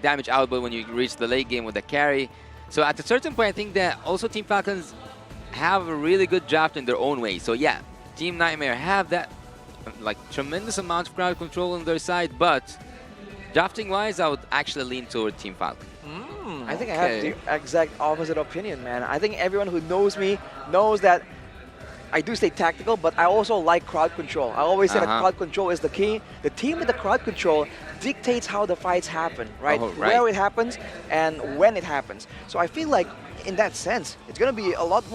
damage output when you reach the late game with the carry. So at a certain point, I think that also Team Falcons have a really good draft in their own way. So yeah, Team Nightmare have that tremendous amount of crowd control on their side, but drafting-wise, I would actually lean toward Team Falcon. I think I have the exact opposite opinion, man. I think everyone who knows me knows that I do stay tactical, but I also like crowd control. I always say that crowd control is the key. The team with the crowd control dictates how the fights happen, right? Where it happens and when it happens. So I feel like in that sense, it's going to be a lot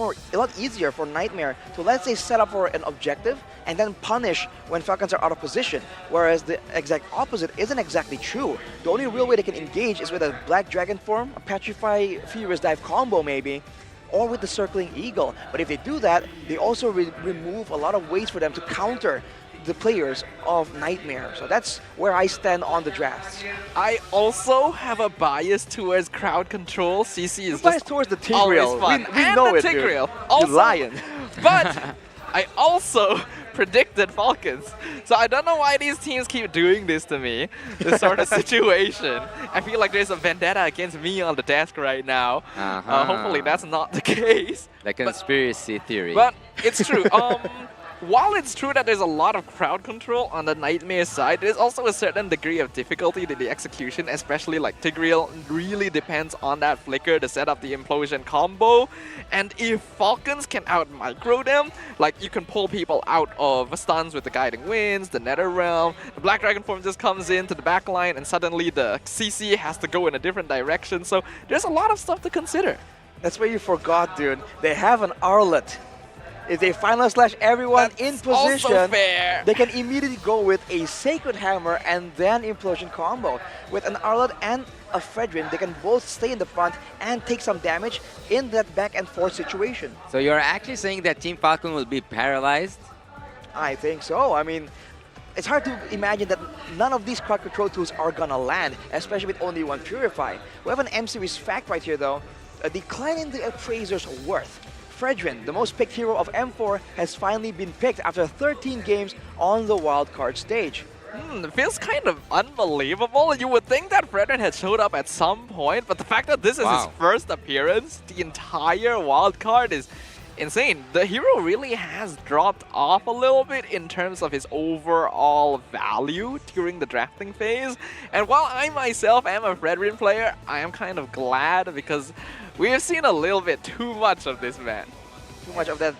easier for Nightmare to, let's say, set up for an objective and then punish when Falcons are out of position. Whereas the exact opposite isn't exactly true. The only real way they can engage is with a Black Dragon form, a Petrify Furious Dive combo maybe, or with the Circling Eagle. But if they do that, they also remove a lot of ways for them to counter the players of Nightmare. So that's where I stand on the drafts. I also have a bias towards crowd control. CC is biased towards the Tigreal. We know it, dude. You lion. But I also predicted Falcons. So I don't know why these teams keep doing this to me, this sort of situation. I feel like there's a vendetta against me on the desk right now. Hopefully that's not the case. The conspiracy theory. But it's true. While it's true that there's a lot of crowd control on the Nightmare side, there's also a certain degree of difficulty to the execution, especially like Tigreal really depends on that flicker to set up the implosion combo. And if Falcons can out-micro them, like you can pull people out of stuns with the Guiding Winds, the Netherrealm, the Black Dragon form just comes into the backline and suddenly the CC has to go in a different direction. So there's a lot of stuff to consider. That's where you forgot, dude. They have an Arlet. If they final slash everyone in position, they can immediately go with a Sacred Hammer and then Implosion combo. With an Arlet and a Fredrin, they can both stay in the front and take some damage in that back and forth situation. So you're actually saying that Team Falcon will be paralyzed? I think so. I mean, it's hard to imagine that none of these crowd control tools are gonna land, especially with only one Purify. We have an M-Series fact right here though, a decline in the Appraiser's worth. Fredrin, the most picked hero of M4, has finally been picked after 13 games on the wildcard stage. It feels kind of unbelievable. You would think that Fredrin had showed up at some point, but the fact that this is his first appearance, the entire wildcard is insane. The hero really has dropped off a little bit in terms of his overall value during the drafting phase. And while I myself am a Fredrin player, I am kind of glad because we have seen a little bit too much of this man. Too much of that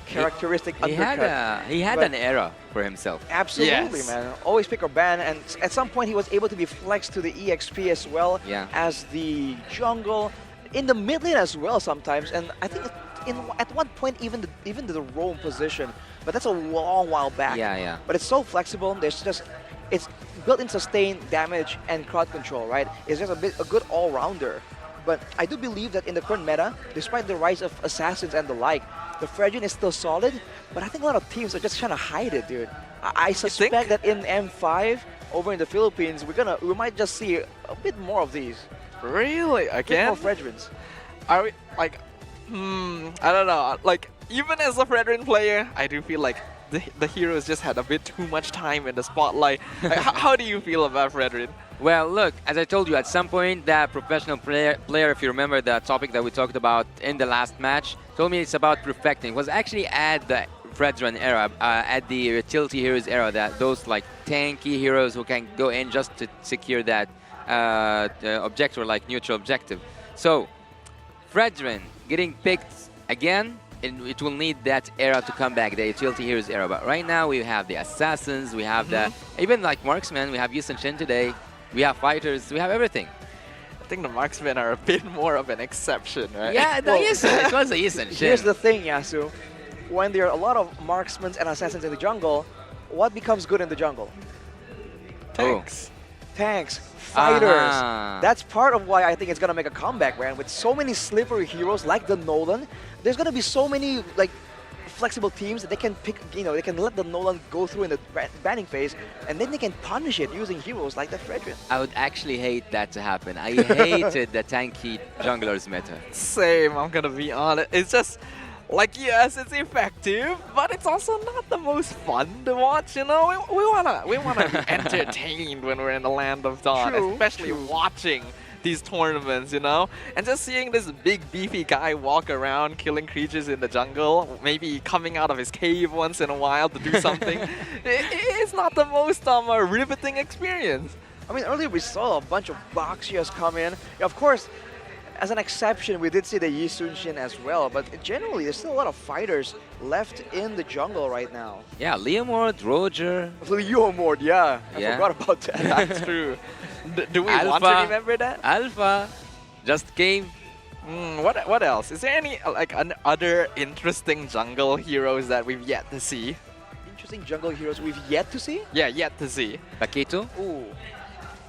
characteristic undercut. He had an era for himself. Absolutely, man. Always pick or ban, and at some point he was able to be flexed to the EXP as well as the jungle, in the mid lane as well sometimes, and I think at one point even the roam position, but that's a long while back. But it's so flexible. It's built-in sustain, damage, and crowd control, right? It's just a good all-rounder. But I do believe that in the current meta, despite the rise of assassins and the like, The Fredrin is still solid, but I think a lot of teams are just trying to hide it, dude. I suspect that in M5 over in the Philippines, we might just see a bit more of these. Really? Again? A bit more Fredrins. Are we like? I don't know. Like even as a Fredrin player, I do feel like the heroes just had a bit too much time in the spotlight. Like, how do you feel about Fredrin? Well, look, as I told you, at some point, that professional player, if you remember the topic that we talked about in the last match, told me it's about perfecting. It was actually at the Fredrin era, at the utility heroes era, that those like tanky heroes who can go in just to secure that objective, or like neutral objective. So, Fredrin getting picked again, it will need that era to come back, the utility heroes era. But right now we have the assassins, we have the even like marksmen, we have Yusen Shin today. We have fighters, we have everything. I think the marksmen are a bit more of an exception, right? Yeah, no, it was a Yusen Shin. Here's the thing, Yasu. When there are a lot of marksmen and assassins in the jungle, what becomes good in the jungle? Tanks. Tanks. Fighters. That's part of why I think it's going to make a comeback, man. With so many slippery heroes like the Nolan, there's going to be so many like flexible teams that they can pick, they can let the Nolan go through in the banning phase, and then they can punish it using heroes like the Fredrin. I would actually hate that to happen. I hated the tanky junglers meta. Same, I'm gonna be honest. It's just, like, yes, it's effective, but it's also not the most fun to watch, We wanna be entertained when we're in the land of Dawn, especially watching these tournaments, and just seeing this big beefy guy walk around killing creatures in the jungle, maybe coming out of his cave once in a while to do something. It's not the most riveting experience. I mean, earlier we saw a bunch of Boxias come in. Of course, as an exception, we did see the Yisun Shin as well, but generally there's still a lot of fighters left in the jungle right now. Yeah, Leomord, Roger. Leomord, yeah. I forgot about that. That's true. Do we want to remember that? Alpha just came. What else? Is there any other interesting jungle heroes that we've yet to see? Interesting jungle heroes we've yet to see? Yeah, yet to see. Paquito? Ooh.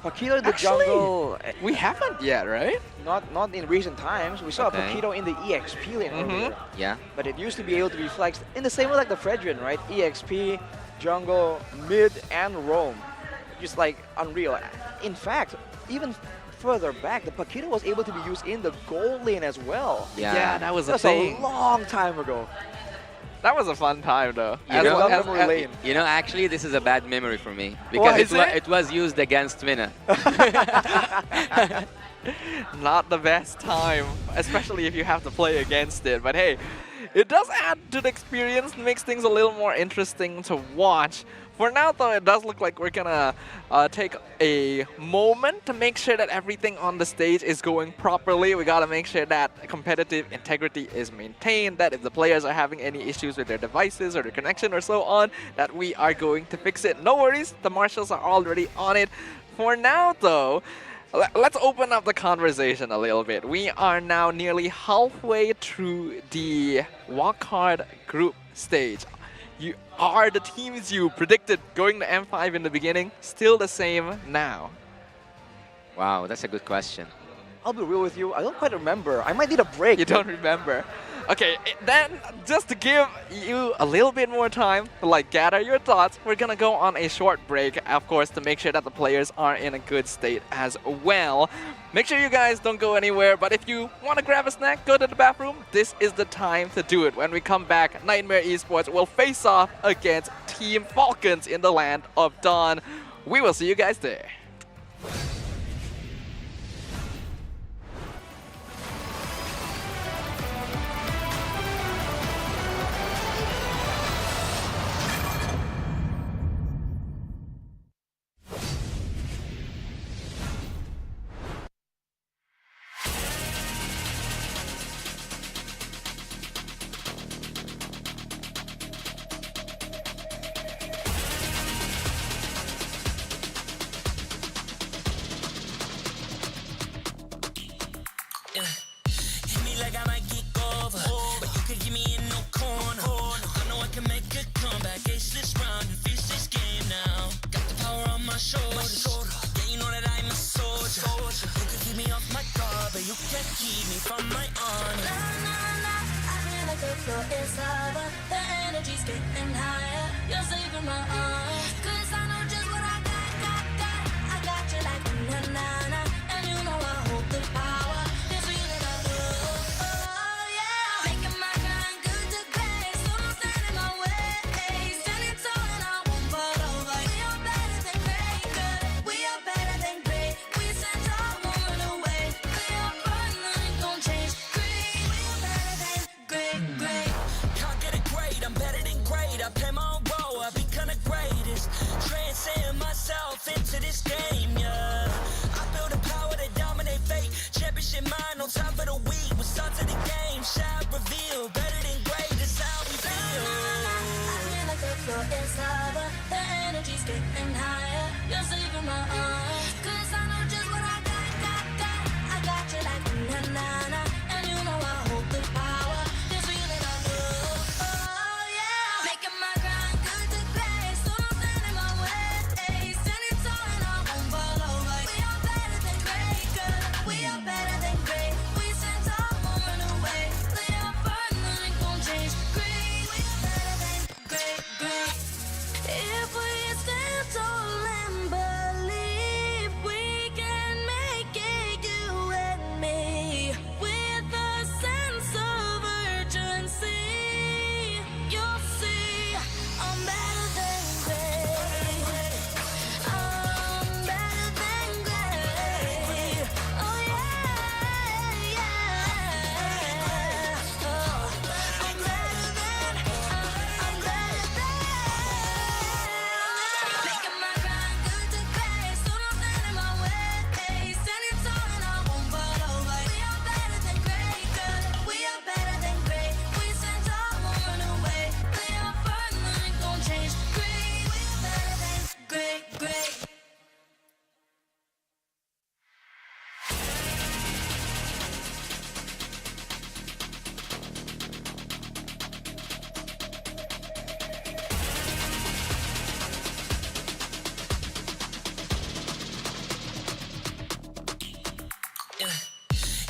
Paquito in the jungle. We haven't yet, right? Not in recent times. We saw Paquito in the EXP lane earlier. Yeah. But it used to be able to be flexed in the same way like the Fredrin, right? EXP, jungle, mid, and roam. Just like unreal. In fact, even further back, the Paquito was able to be used in the gold lane as well. Yeah, that was a thing. A long time ago. That was a fun time, though. Actually, this is a bad memory for me because it was used against Mina. Not the best time, especially if you have to play against it. But hey, it does add to the experience, makes things a little more interesting to watch. For now, though, it does look like we're gonna take a moment to make sure that everything on the stage is going properly. We gotta make sure that competitive integrity is maintained, that if the players are having any issues with their devices or their connection or so on, that we are going to fix it. No worries, the marshals are already on it. For now, though, let's open up the conversation a little bit. We are now nearly halfway through the Wildcard group stage. Are the teams you predicted going to M5 in the beginning still the same now? Wow, that's a good question. I'll be real with you, I don't quite remember. I might need a break. You don't remember? Okay, then just to give you a little bit more time to gather your thoughts, we're gonna go on a short break, of course, to make sure that the players are in a good state as well. Make sure you guys don't go anywhere, but if you want to grab a snack, go to the bathroom, this is the time to do it. When we come back, Nightmare Esports will face off against Team Falcons in the Land of Dawn. We will see you guys there. Hit me like I might get over, but you can give me in no corner. I know I can make a comeback, ace this round and finish this game now. Got the power on my shoulders, yeah, you know that I'm a soldier. You can keep me off my guard, but you can't keep me from my honor. I feel like like the floor is lava. The energy's getting higher. You're saving my arms. 'Cause I know just what I got. I got you like na-na-na. And you know I hold the power. It's really not love. Oh, yeah. Making my grind good to great. So don't stand in my way. Standing tall and I won't fall over. We are better than great, good. We are better than great. We stand tall, won't run away. We are fun, nothing gon' change. Great, we are better than great. Can't get it great, I'm better than great. I play my own role, I become the greatest. Transcend myself into this game, yeah. I build a power to dominate fate. Championship mind on top of the week. We start to the game, shout, reveal. Better than great, that's how we feel. I feel like the floor is lava. The energy's getting higher. You're saving my arms. 'Cause I know just what I got. I got you like na-na-na. And you know I hold the power. It's really not love. Oh, yeah. Making my grind good to great. So don't stand in my way. Standing tall and I won't fall over. We are better than great, good. We are better than great. We stand tall, won't run away. We are fun, nothing gon' change. Great, we are better than great. If we stand tall and believe we can make it, you and me, with a sense of urgency, you'll see I'm better than great. I'm better than great. Oh yeah, yeah. Oh, I'm better than. Making my grind good to great. So don't stand in my way. Standing tall and I won't fall over. We are better than great, good. We are better than great. We stand tall, won't run away. We are fun, nothing gon' change. Great, we are better than great.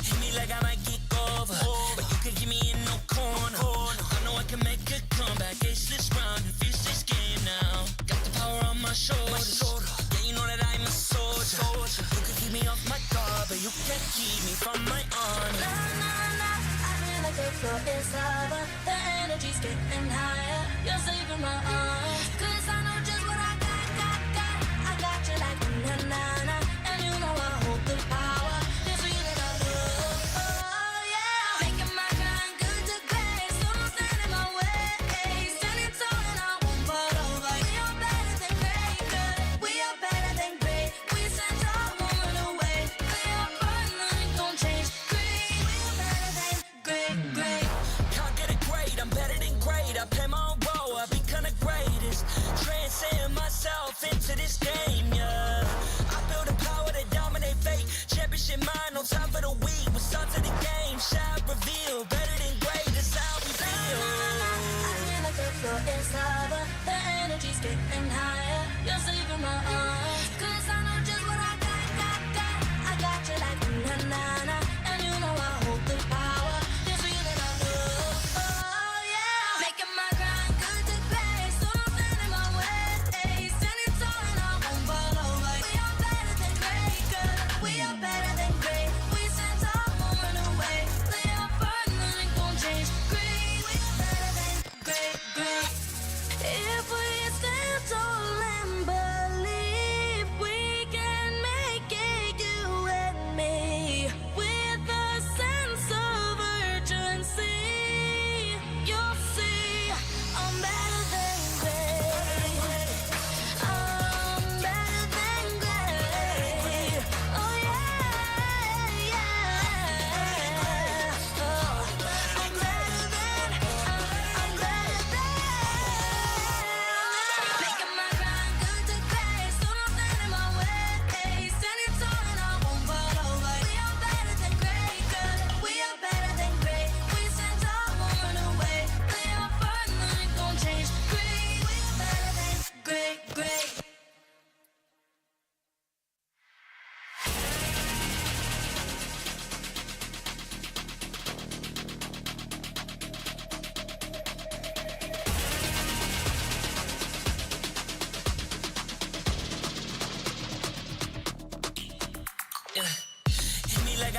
Hit me like I might get over, but you could give me in no corner. I know I can make a comeback, ace this round and finish this game now. Got the power on my shoulders. Yeah, you know that I'm a soldier. You could keep me off my guard, but you can't keep me from my honor. Na-na-na, I feel like the floor is lava. The energy's getting higher. You're saving my arms. 'Cause I know just what I got. I got you like na-na-na. And you know I hold the power. It's really not love. Oh, yeah. Making my grind good to great. So don't stand in my way. Standing tall and I won't fall over. We are better than great, good. We are better than great. We stand tall, won't run away. We are fun, nothing gon' change. Great, we are better than great. Can't get it great, I'm better than great. I play my own role, I become the greatest.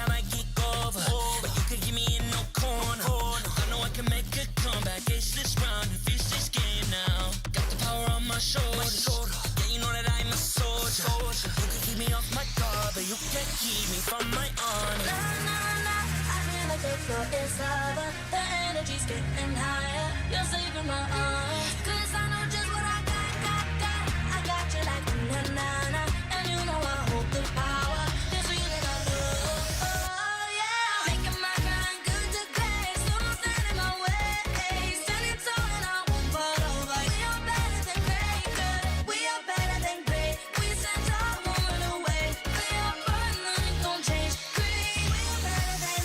I might get over, but you could give me in no corner. I know I can make a comeback, ace this round and finish this game now. Got the power on my shoulders. Yeah, you know that I'm a soldier. You could keep me off my guard, but you can't keep me from my honor. Nah, nah, nah, I feel like the floor is lava. The energy's getting higher. You're saving my arms. 'Cause I know just what I got. I got you like na-na-na. And you know I hold the power. This feeling I love. Oh, yeah. Making my grind good to great. So don't stand in my way. Standing tall and I won't fall over. We are better than great, good. We are better than great. We stand tall, won't run away. We are fun, nothing gon' change. Great. We are better than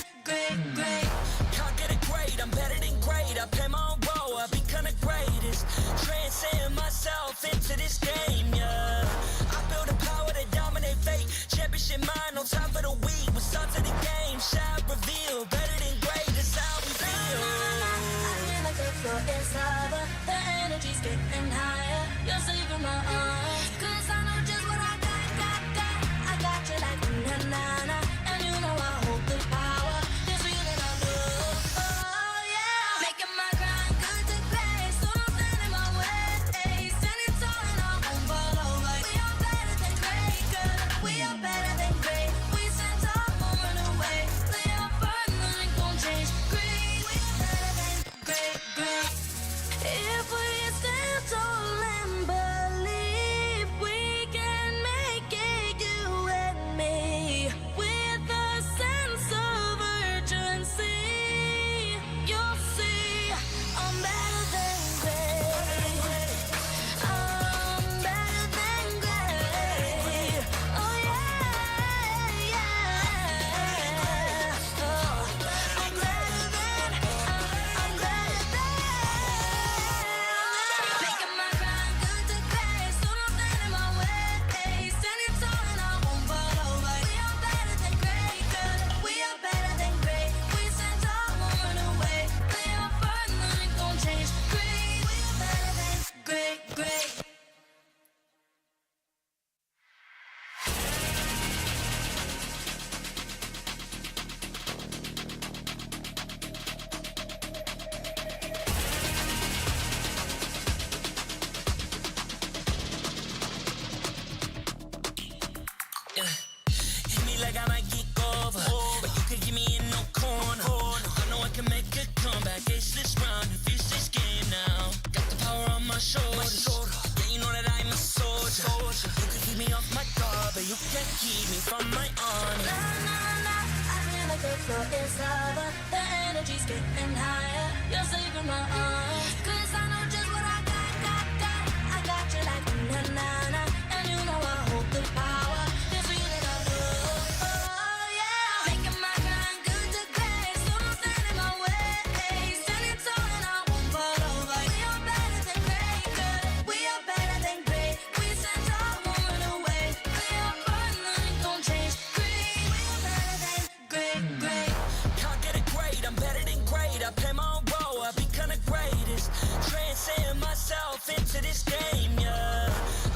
great. Can't get it great, I'm better than great. I play my own role, I become the greatest. Transcend myself into this game, yeah. I build a power to dominate fate. Championship mind, no time for the weak. We start to the game, shout, reveal. Better than great, that's how we feel. I feel like the floor is lava. The energy's getting higher. You're saving my arms. 'Cause I know just what I got. I got you like na-na-na. And you know I hold the power. This feeling I love. Oh, yeah. Making my grind good to great. So don't stand in my way. Standing tall and I won't fall over. We are better than great, good. We are better than great. We stand tall, won't run away. We are fun, nothing gon' change. Great. We are better than great. If we stand tall and believe we can make it, you and me, with a sense of urgency, you'll see I'm better than great. I'm better than great. Oh yeah, yeah. Oh, I'm better than. Making my grind good to great. So don't stand in my way. Standing tall and I won't fall over. We are better than great, good. We are better than great. We stand tall, won't run away. We are fun, nothing gon' change. Great. We are better than great. Hit me like I might get over, but you could give me in no corner. I know I can make a comeback, ace this round and finish this game now. Got the power on my shoulders. Yeah, you know that I'm a soldier. You could keep me off my guard, but you can't keep me from my honor. Nah, nah, nah, I feel like the floor is lava. The energy's getting higher. You're saving my arms. 'Cause I know just what I got. I got you like na-na-na. And you know I hold the power. This feeling I love. Oh, yeah. Making my grind good to great. So don't stand in my way. Standing tall and I won't fall over. We are better than great, good. We are better than great. We stand tall, won't run away. We are fun, nothing gon' change. Great. We are better than great. Can't get it great, I'm better than great. I play my own role, I become the greatest. Transcend myself into this game, yeah.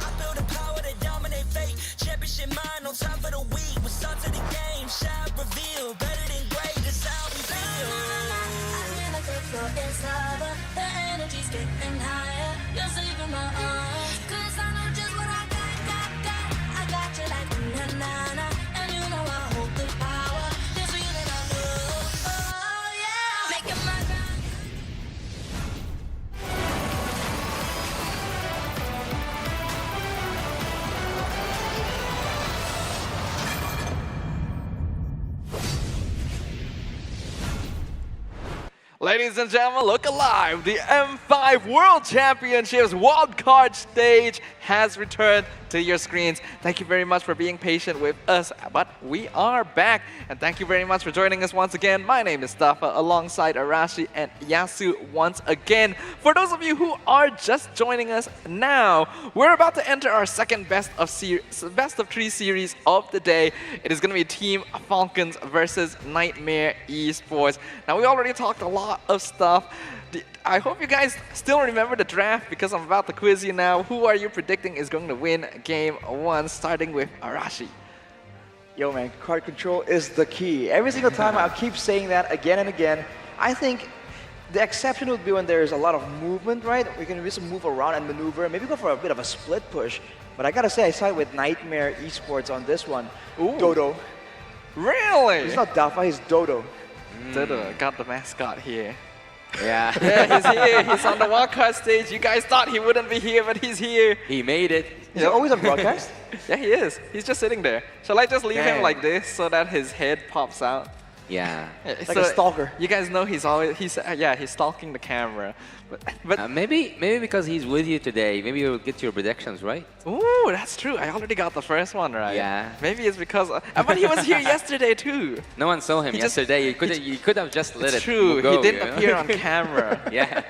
I build a power to dominate fate. Championship mind, no time for the weak. We start to the game, shout, reveal. Better than great, that's how we feel. I feel like the floor is lava. The energy's getting higher. You're saving my arms. 'Cause I know just what I got. I got you like na-na-na. And you know I hold the power. This feeling I love. Oh, yeah. Making my grind. Ladies and gentlemen, look alive! The M5 World Championships wildcard stage has returned to your screens. Thank you very much for being patient with us, but we are back. And thank you very much for joining us once again. My name is Stafa, alongside Arashi and Yasu once again. For those of you who are just joining us now, we're about to enter our second best of 3 series of the day. It is going to be Team Falcons versus Nightmare Esports. Now, we already talked a lot of stuff. I hope you guys still remember the draft, because I'm about to quiz you now. Who are you predicting is going to win game 1, starting with Arashi? Yo, man, card control is the key. Every single time I'll keep saying that again and again. I think the exception would be when there's a lot of movement, right? We can just move around and maneuver, maybe go for a bit of a split push. But I gotta say, I side with Nightmare Esports on this one. Ooh. Dodo. Really? He's not Dafa, he's Dodo. Dodo got the mascot here. Yeah. Yeah, he's here. He's on the wildcard stage. You guys thought he wouldn't be here, but he's here. He made it. Is he always on broadcast? Yeah, he is. He's just sitting there. Shall I just leave him Dang. like this so that his head pops out? Yeah. Like a stalker. You guys know he's stalking the camera. But Maybe because he's with you today, maybe you'll get your predictions right. ooh, that's true. I already got the first one right. Yeah. Maybe it's because, but he was here yesterday too. No one saw him yesterday. You could have just let It's it true. go. He didn't you know? appear on camera. Yeah.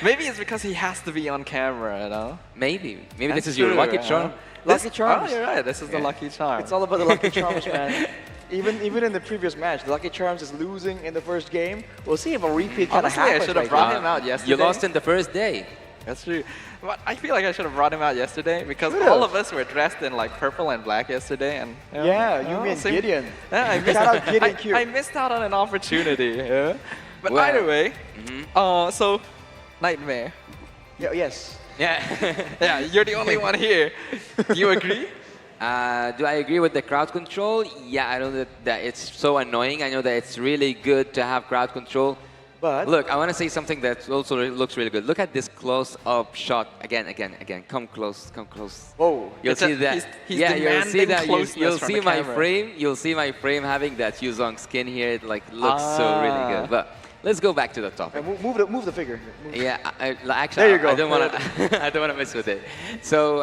Maybe it's because he has to be on camera, you know? Maybe this That's is your true, lucky huh? charm. Lucky Charms. Oh, you're right. This is the lucky charm. It's all about the Lucky Charms, man. Even in the previous match, the Lucky Charms is losing in the first game. We'll see if a repeat kind of Honestly, I happens. should have right brought now. him out yesterday. You lost in the first day. That's true. But I feel like I should have brought him out yesterday because Should've. all of us were dressed in like purple and black yesterday, and Yeah, you mean Gideon. Yeah, I missed, Shout out Gideon Q. I missed out on an opportunity. Yeah. But Well, either way, so Nightmare. Yeah, yes. Yeah. Yeah, you're the only one here. Do you agree? Do I agree with the crowd control? Yeah, I know that it's so annoying. I know that it's really good to have crowd control. But Look, I want to say something that also looks really good. Look at this close-up shot. Again. Come close. Whoa. You'll see that. he's yeah, you'll see demanding that. closeness You'll from see the my camera. frame. You'll see my frame having that Yuzong skin here. It like looks so really good. But let's go back to the topic. Move the figure. Move. Yeah, actually, There you go. I don't want to. I don't want to mess with it. So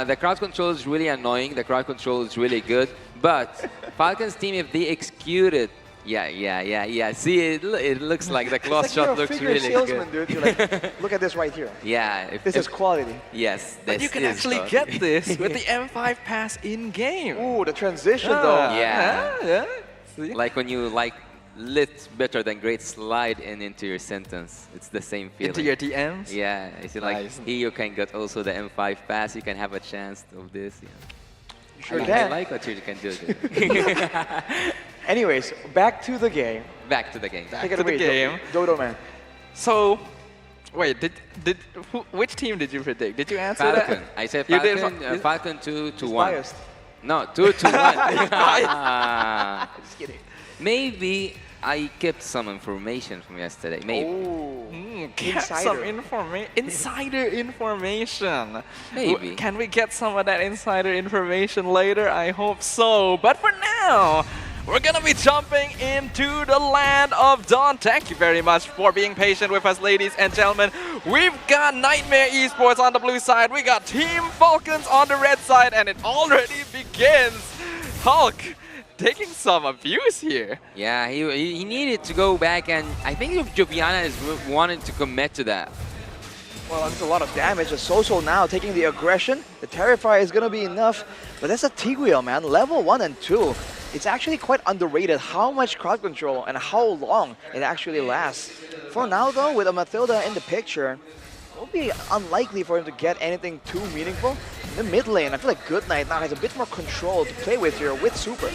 the crowd control is really annoying. The crowd control is really good. But Falcons team, if they execute it, yeah. See, it looks like the close It's like shot you're a looks figure really salesman, good. dude. You're like, look at this right here. Yeah. This is quality. Yes, But you can is actually quality. get this with the M5 pass in game. Ooh, the transition though. Yeah. See? Like when you lit better than great slide into your sentence. It's the same feeling. Into your DMs. Yeah, it's like Nice. here you can get also the M5 pass. You can have a chance of this. Yeah. Sure I can. like what you can do. There. Anyways, back to the game. Back to the game. Take it to the away, game. Dodo man. So, wait, which team did you predict? Did you answer Falcon. that? I said You did Falcon. Falcon 2-1. Biased. No, 2-1. Just kidding. Maybe I kept some information from yesterday. Maybe. Get some insider information. Maybe. Can we get some of that insider information later? I hope so. But for now, we're gonna be jumping into the land of Dawn. Thank you very much for being patient with us, ladies and gentlemen. We've got Nightmare Esports on the blue side. We got Team Falcons on the red side, and it already begins. Hulk taking some abuse here. Yeah, he needed to go back, and I think Joviana is wanting to commit to that. Well, that's a lot of damage. The Social now taking the aggression. The Terrifier is going to be enough. But that's a T-Wheel, man. Level 1 and 2. It's actually quite underrated how much crowd control and how long it actually lasts. For now, though, with a Mathilda in the picture, it will be unlikely for him to get anything too meaningful. In the mid lane, I feel like Goodnight now has a bit more control to play with here with Super.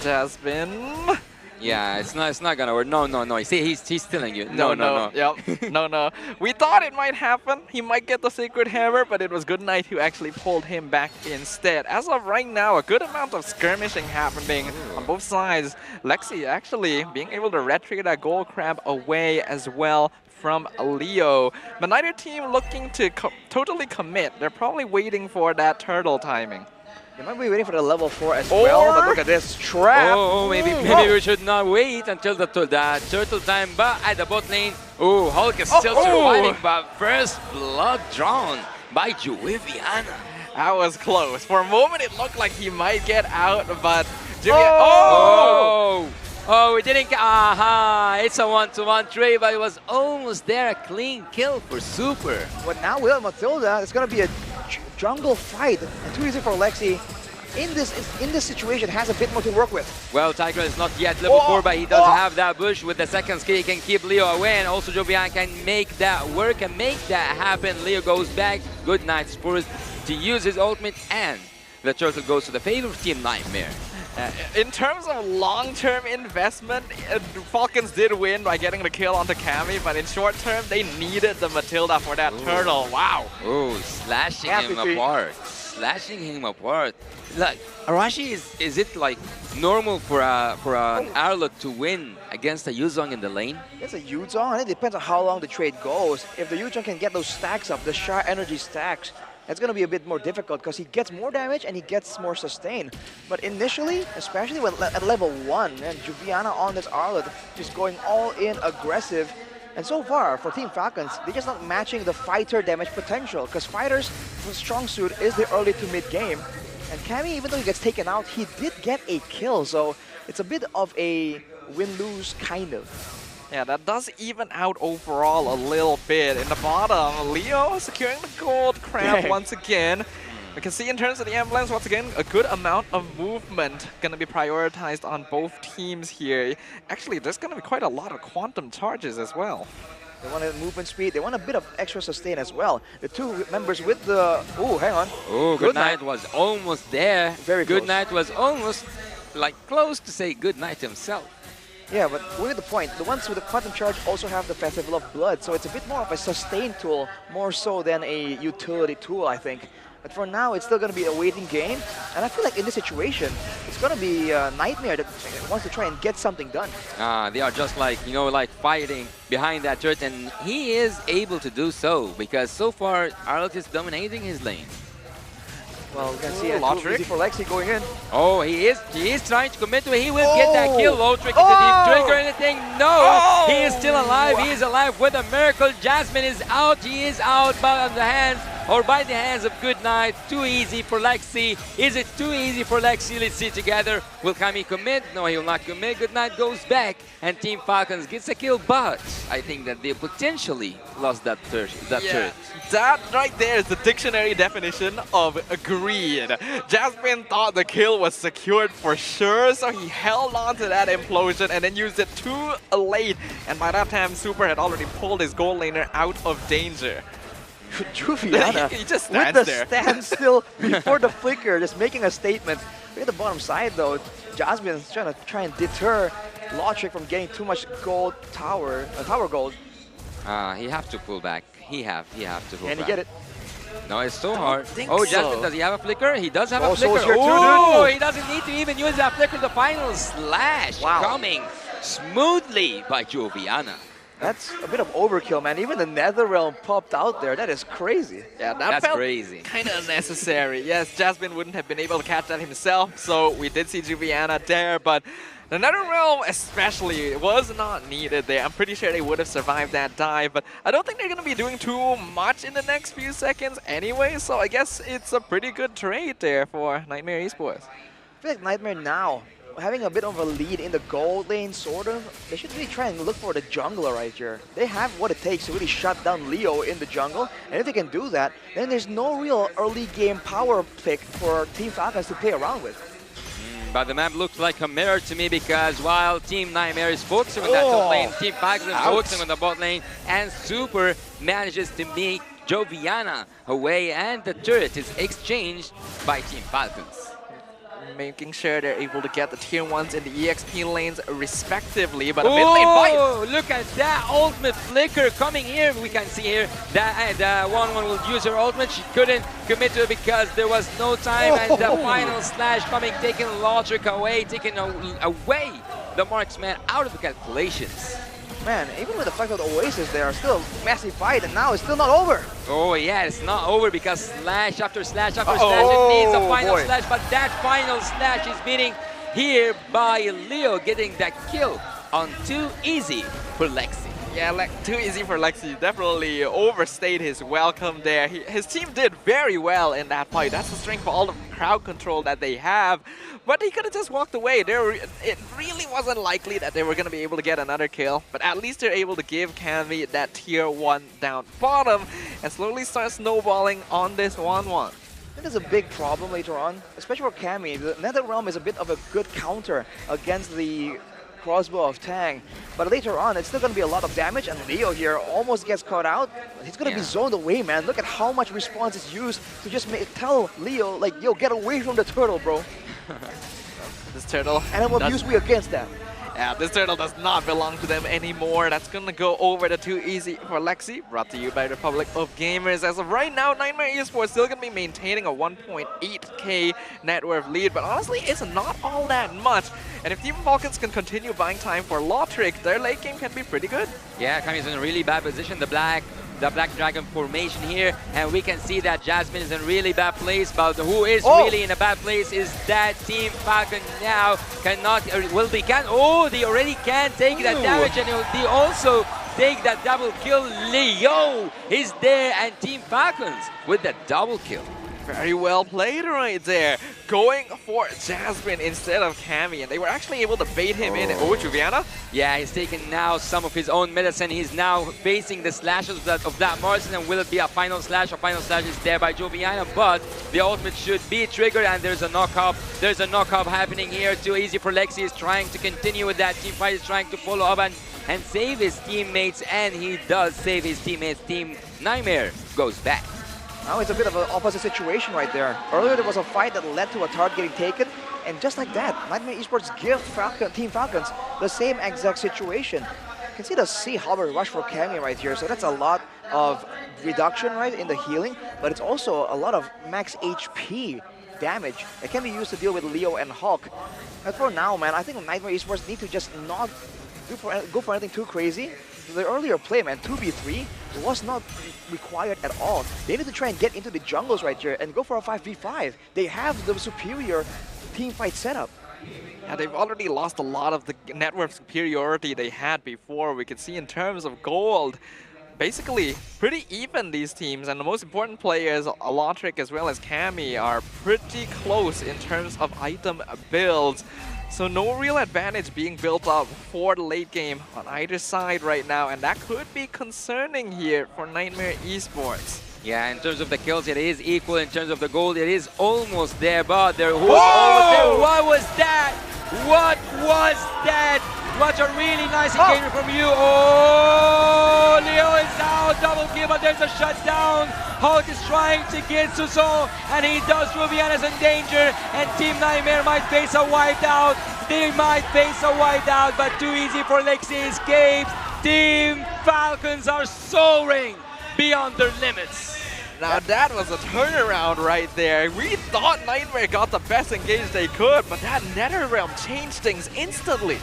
Jasmine. Yeah, it's not gonna work. No. You see, he's stealing you. No. Yep. No. We thought it might happen. He might get the Sacred Hammer, but it was Goodnight who actually pulled him back instead. As of right now, a good amount of skirmishing happening on both sides. Lexi actually being able to red trigger that gold crab away as well from Leo. But neither team looking to totally commit. They're probably waiting for that turtle timing. They might be waiting for the level 4 as well, but look at this trap. Oh, maybe we should not wait until the turtle time. But at the bot lane, Hulk is still surviving. But first blood drawn by Joviana. That was close. For a moment, it looked like he might get out, but we didn't. It's a 1-to-1 trade, but it was almost there. A clean kill for Super. But now with Mathilda, it's going to be a jungle fight. And too easy for Lexi. In this situation, has a bit more to work with. Well, Tiger is not yet level 4, but he does have that bush. With the second skill, he can keep Leo away, and also Jovian can make that work and make that happen. Leo goes back. Goodnight's forced to use his ultimate, and the turtle goes to the favor of Team Nightmare. In terms of long-term investment, Falcons did win by getting the kill onto Cammy, but in short term, they needed the Matilda for that turtle. Wow. Oh, slashing him apart. Slashing him apart. Like, Arashi, is it like normal for an Arlot to win against a Yuzong in the lane? It's a Yuzong, it depends on how long the trade goes. If the Yuzong can get those stacks up, the Char energy stacks, it's going to be a bit more difficult because he gets more damage and he gets more sustain. But initially, especially when at level 1, and Juviana on this Arlot just going all in aggressive. And so far, for Team Falcons, they're just not matching the fighter damage potential because fighters' strong suit is the early to mid game. And Cammy, even though he gets taken out, he did get a kill, so it's a bit of a win-lose kind of. Yeah, that does even out overall a little bit. In the bottom, Leo securing the gold crab once again. We can see in terms of the emblems, once again, a good amount of movement going to be prioritized on both teams here. Actually, there's going to be quite a lot of quantum charges as well. They want a movement speed, they want a bit of extra sustain as well. The two members with the... Oh, hang on. Oh, Good Night was almost there. Very close. Good Night was almost like close to say Good Night himself. Yeah, but with the point, the ones with the quantum charge also have the Festival of Blood, so it's a bit more of a sustain tool, more so than a utility tool, I think. But for now, it's still going to be a waiting game, and I feel like in this situation, it's going to be a Nightmare that wants to try and get something done. They are just like, you know, like fighting behind that turret, and he is able to do so, because so far, Arlot is dominating his lane. Well, we can see a too easy for Lexi going in. Oh, he is trying to commit to it. He will get that kill. Low trick into deep trick or anything. No, he is still alive. He is alive with a miracle. Jasmine is out. He is out by the hands of Good Night. Too easy for Lexi. Is it too easy for Lexi? Let's see together. Will Cammy commit? No, he will not commit. Good Night goes back, and Team Falcons gets a kill. But I think that they potentially lost that turret. That right there is the dictionary definition of greed. Jasmine thought the kill was secured for sure, so he held on to that implosion and then used it too late. And by that time, Super had already pulled his gold laner out of danger. Juviana, he just stands with the there. standstill before the flicker, just making a statement. Look at the bottom side though, Jasmine is trying and deter Logic from getting too much gold tower gold. He have to pull back. He have to pull back. Can he get it? No, it's so hard. Oh, Jasmine, does he have a flicker? He does have a Soul's flicker. here too, Oh, dude. he doesn't need to even use that flicker. The final slash coming smoothly by Joviana. That's a bit of overkill, man. Even the Netherrealm popped out there. That is crazy. Yeah, That's crazy. Kind of unnecessary. Yes, Jasmine wouldn't have been able to catch that himself, so we did see Juviana there, but the Netherrealm especially was not needed there. I'm pretty sure they would have survived that dive, but I don't think they're going to be doing too much in the next few seconds anyway, so I guess it's a pretty good trade there for Nightmare Esports. I feel like Nightmare now, having a bit of a lead in the gold lane, sort of, they should really try and look for the jungler right here. They have what it takes to really shut down Leo in the jungle, and if they can do that, then there's no real early game power pick for Team Falcons to play around with. But the map looks like a mirror to me, because while Team Nightmare is focusing on that top lane, Team Falcons is focusing on the bot lane, and Super manages to make Joviana away, and the turret is exchanged by Team Falcons. Making sure they're able to get the tier 1s in the EXP lanes respectively, but a mid lane fight. Oh, look at that ultimate flicker coming here. We can see here that the 1-1 will use her ultimate. She couldn't commit to it because there was no time, and the final slash coming, taking Logic away, taking away the marksman out of the calculations. Man, even with the fact that Oasis there are still a massive fight, and now it's still not over. Oh yeah, it's not over because slash after slash after slash, it needs a final slash, but that final slash is beating here by Leo, getting that kill on too easy for Lexi. Yeah, too easy for Lexi. Definitely overstayed his welcome there. His team did very well in that fight. That's the strength for all the crowd control that they have. But he could have just walked away. It really wasn't likely that they were going to be able to get another kill. But at least they're able to give Cammy that tier 1 down bottom and slowly start snowballing on this 1-1. That is a big problem later on, especially for Cammy. The Netherrealm is a bit of a good counter against the crossbow of Tang, but later on it's still going to be a lot of damage, and Leo here almost gets caught out. He's going to be zoned away, man. Look at how much response is used to just tell Leo, like, yo, get away from the turtle, bro. This turtle. And I will abuse we against that. Yeah, this turtle does not belong to them anymore. That's gonna go over to Too Easy for Lexi. Brought to you by Republic of Gamers. As of right now, Nightmare Esports still gonna be maintaining a 1.8k net worth lead, but honestly, it's not all that much. And if Team Falcons can continue buying time for Lotric, their late game can be pretty good. Yeah, Kami's in a really bad position. The Black Dragon formation here, and we can see that Jasmine is in a really bad place, but who is really in a bad place is that Team Falcon now cannot, well, they can, they already can take that damage, and they also take that double kill. Leo is there, and Team Falcons with the double kill. Very well played right there. Going for Jasmine instead of Cammy, and they were actually able to bait him in. Oh, Juviana? Yeah, he's taken now some of his own medicine. He's now facing the slashes of that Martian, and will it be a final slash? A final slash is there by Joviana, but the ultimate should be triggered, and there's a knock-up. There's a knock-up happening here. Too Easy for Lexi is trying to continue with that team fight. He's trying to follow up and save his teammates, and he does save his teammates. Team Nightmare goes back. Now it's a bit of an opposite situation right there. Earlier there was a fight that led to a target getting taken, and just like that, Nightmare Esports give Team Falcons the same exact situation. You can see the C hover rush for Cammy right here, so that's a lot of reduction right in the healing, but it's also a lot of max HP damage that can be used to deal with Leo and Hulk. And for now, man, I think Nightmare Esports need to just not go for anything too crazy. The earlier play, man, 2v3 was not required at all. They need to try and get into the jungles right here and go for a 5v5. They have the superior team fight setup. Yeah, they've already lost a lot of the network superiority they had before. We can see in terms of gold, basically pretty even, these teams, and the most important players, Lotric as well as Cammy, are pretty close in terms of item builds. So no real advantage being built up for the late game on either side right now, and that could be concerning here for Nightmare Esports. Yeah, in terms of the kills, it is equal. In terms of the gold, it is almost there, but there was almost there. What was that? What was that? What a really nice engagement from you. Oh, Leo is out, double kill, but there's a shutdown. Hulk is trying to get Suso, and he does. Rubiana's in danger, and Team Nightmare might face a whiteout. They might face a whiteout, but Too Easy for Lexi escapes. Team Falcons are soaring beyond their limits. Now that was a turnaround right there. We thought Nightmare got the best engage they could, but that Nether Realm changed things instantly.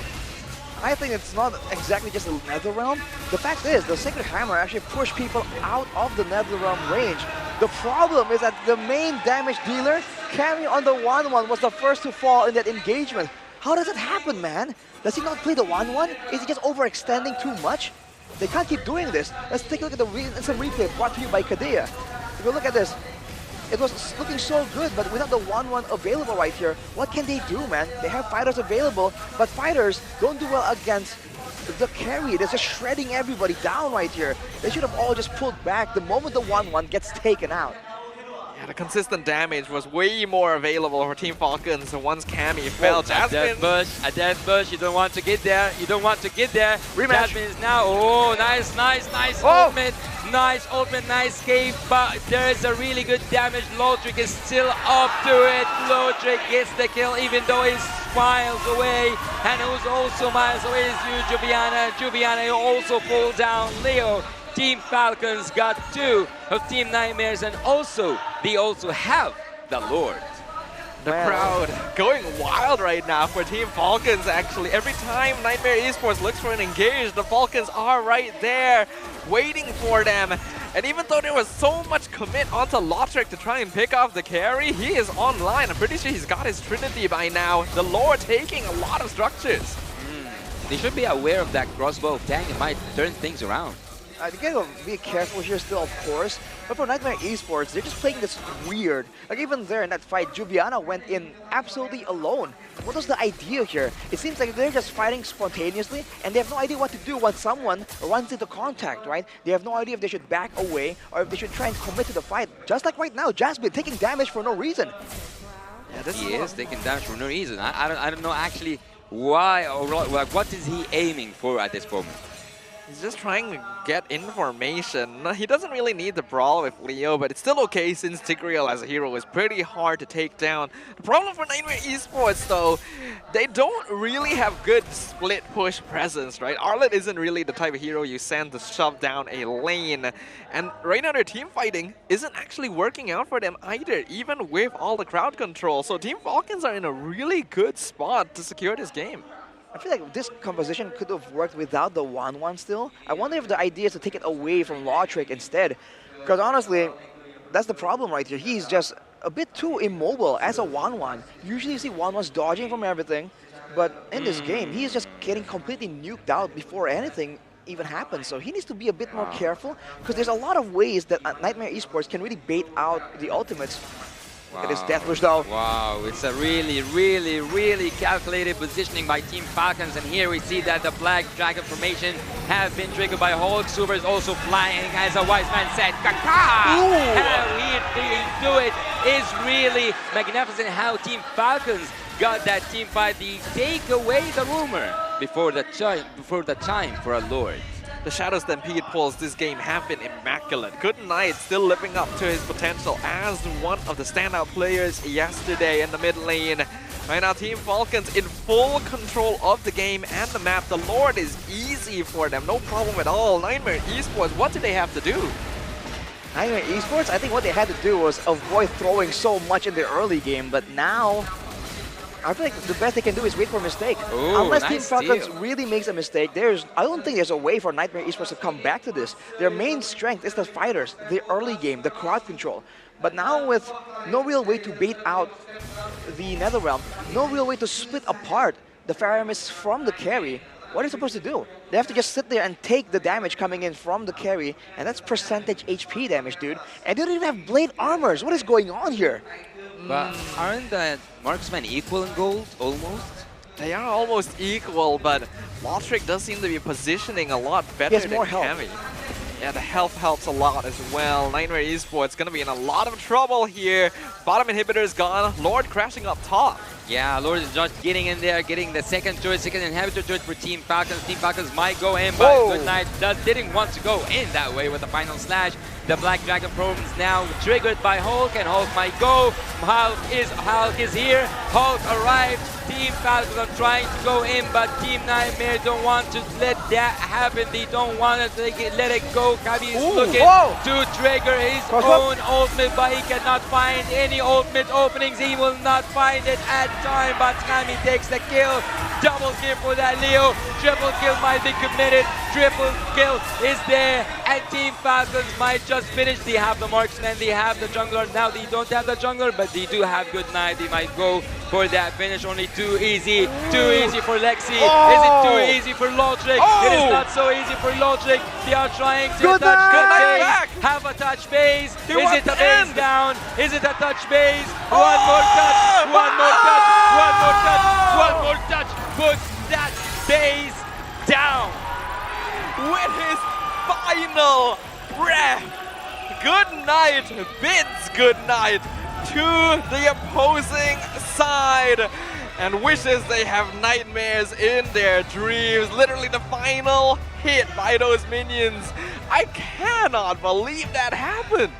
I think it's not exactly just the Nether Realm. The fact is, the Sacred Hammer actually pushed people out of the Nether Realm range. The problem is that the main damage dealer, Cammy on the 1-1, was the first to fall in that engagement. How does it happen, man? Does he not play the 1-1? Is he just overextending too much? They can't keep doing this. Let's take a look at the instant replay brought to you by Kadea. If you look at this, it was looking so good, but without the 1-1 available right here, what can they do, man? They have fighters available, but fighters don't do well against the carry. They're just shredding everybody down right here. They should have all just pulled back the moment the 1-1 gets taken out. Yeah, the consistent damage was way more available for Team Falcons once Cammy fell. A death bush, you don't want to get there, you don't want to get there. Rematch. Jasmine is now, nice ultimate. Nice ultimate, nice escape, but there is a really good damage. Lotric is still up to it. Lotric gets the kill even though he's miles away. And who's also miles away is you, Juviana. Juviana also pulls down Leo. Team Falcons got 2 of Team Nightmares, and also they also have the Lord. The crowd going wild right now for Team Falcons, actually. Every time Nightmare Esports looks for an engage, the Falcons are right there waiting for them. And even though there was so much commit onto Lotric to try and pick off the carry, he is online. I'm pretty sure he's got his Trinity by now. The Lord taking a lot of structures. They should be aware of that crossbow tank. It might turn things around. You gotta be careful here still, of course. But for Nightmare Esports, they're just playing this weird. Like even there in that fight, Juviana went in absolutely alone. What was the idea here? It seems like they're just fighting spontaneously, and they have no idea what to do when someone runs into contact, right? They have no idea if they should back away or if they should try and commit to the fight. Just like right now, Jasmine taking damage for no reason. Yeah, he is taking damage for no reason. I don't know actually why or like what is he aiming for at this moment. He's just trying to get information. He doesn't really need the brawl with Leo, but it's still okay since Tigreal as a hero is pretty hard to take down. The problem for Nightmare Esports though, they don't really have good split push presence, right? Arlet isn't really the type of hero you send to shove down a lane. And right now their team fighting isn't actually working out for them either, even with all the crowd control. So Team Falcons are in a really good spot to secure this game. I feel like this composition could have worked without the 1-1 still. I wonder if the idea is to take it away from Lautrec instead. Because honestly, that's the problem right here. He's just a bit too immobile as a 1-1. Usually you see 1-1s dodging from everything, but in this game, he's just getting completely nuked out before anything even happens. So he needs to be a bit more careful, because there's a lot of ways that Nightmare Esports can really bait out the ultimates. Look at his death wish though. Wow, it's a really calculated positioning by Team Falcons, and here we see that the Black Dragon formation has been triggered by Hulk. Super is also flying, as a wise man said, Kaka! How he do it is really magnificent. How Team Falcons got that team fight, the take away the rumor before the time for a Lord. The Shadow Stampede pulls this game have been immaculate. Good Knight still living up to his potential as one of the standout players yesterday in the mid lane. Right now, Team Falcons in full control of the game and the map. The Lord is easy for them, no problem at all. Nightmare Esports, what do they have to do? Nightmare Esports, I think what they had to do was avoid throwing so much in the early game, but now I feel like the best they can do is wait for a mistake. Ooh, unless nice Team Falcons steal. really makes a mistake, I don't think there's a way for Nightmare Esports to come back to this. Their main strength is the fighters, the early game, the crowd control. But now with no real way to bait out the Netherrealm, no real way to split apart the Pharaohs from the carry, what are they supposed to do? They have to just sit there and take the damage coming in from the carry, and that's percentage HP damage, dude. And they don't even have blade armors. What is going on here? But aren't the marksmen equal in gold, almost? They are almost equal, but Lautrec does seem to be positioning a lot better than Kemi. Yeah, the health helps a lot as well. Nightmare Esports gonna be in a lot of trouble here. Bottom inhibitor is gone. Lord crashing up top. Yeah, Lord is just getting in there, getting the second inhibitor choice for Team Falcons. Team Falcons might go in, but Good Knight didn't want to go in that way with the final slash. The Black Dragon probe is now triggered by Hulk, and Hulk might go. Hulk is here. Hulk arrived. Team Falcons are trying to go in, but Team Nightmare don't want to let that happen. They don't want to let it go. Kabi is looking to trigger his own ultimate, but he cannot find any ultimate openings. He will not find it at time, but Kami takes the kill. Double kill for that Leo. Triple kill might be committed. Triple kill is there, and Team Falcons might just finish. They have the marksman, they have the jungler. Now they don't have the jungler, but they do have Good Knight. They might go for that finish. Only too easy for Lexi. Is it too easy for Lautrec? It is not so easy for Lautrec. They are trying to touch the base. Have a touch base. Is it a base down? Is it a touch base? One more touch. One more touch. One more touch. One more touch. Puts that base down. With his final breath, Good Knight bids Good Knight to the opposing side and wishes they have nightmares in their dreams. Literally the final hit by those minions. I cannot believe that happened.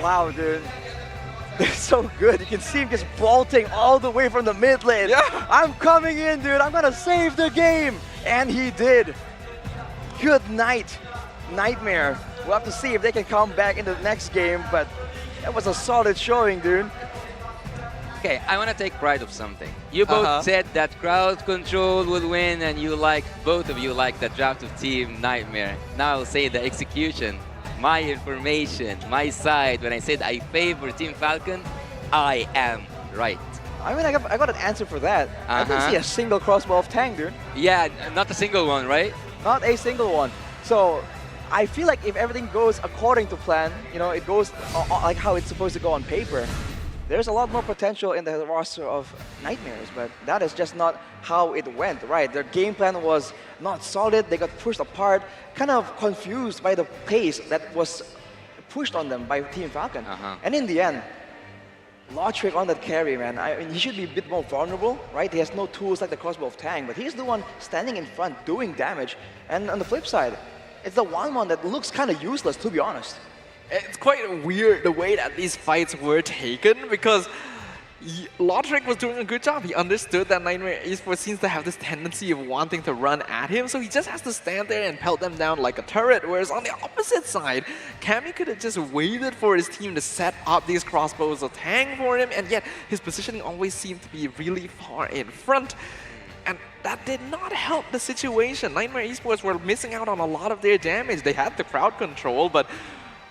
Wow, dude. They're so good. You can see him just vaulting all the way from the mid lane. Yeah. I'm coming in, dude. I'm gonna save the game. And he did. Good Night, Nightmare. We'll have to see if they can come back in the next game, but that was a solid showing, dude. Okay, I want to take pride of something. You both said that crowd control would win, and both of you like the draft of Team Nightmare. Now I'll say the execution. My information, my side, when I said I favor Team Falcon, I am right. I mean, I got an answer for that. I didn't see a single crossbow of Tang, dude. Yeah, not a single one, right? Not a single one. So I feel like if everything goes according to plan, you know, it goes like how it's supposed to go on paper, there's a lot more potential in the roster of Nightmares, but that is just not how it went, right? Their game plan was not solid, they got pushed apart, kind of confused by the pace that was pushed on them by Team Falcon. And in the end, Logic on that carry, man. I mean, he should be a bit more vulnerable, right? He has no tools like the crossbow of Tang, but he's the one standing in front doing damage. And on the flip side, it's the one that looks kind of useless, to be honest. It's quite weird the way that these fights were taken because Lotric was doing a good job. He understood that Nightmare Esports seems to have this tendency of wanting to run at him, so he just has to stand there and pelt them down like a turret. Whereas on the opposite side, Cammy could have just waited for his team to set up these crossbows of Tang for him, and yet his positioning always seemed to be really far in front. And that did not help the situation. Nightmare Esports were missing out on a lot of their damage. They had the crowd control, but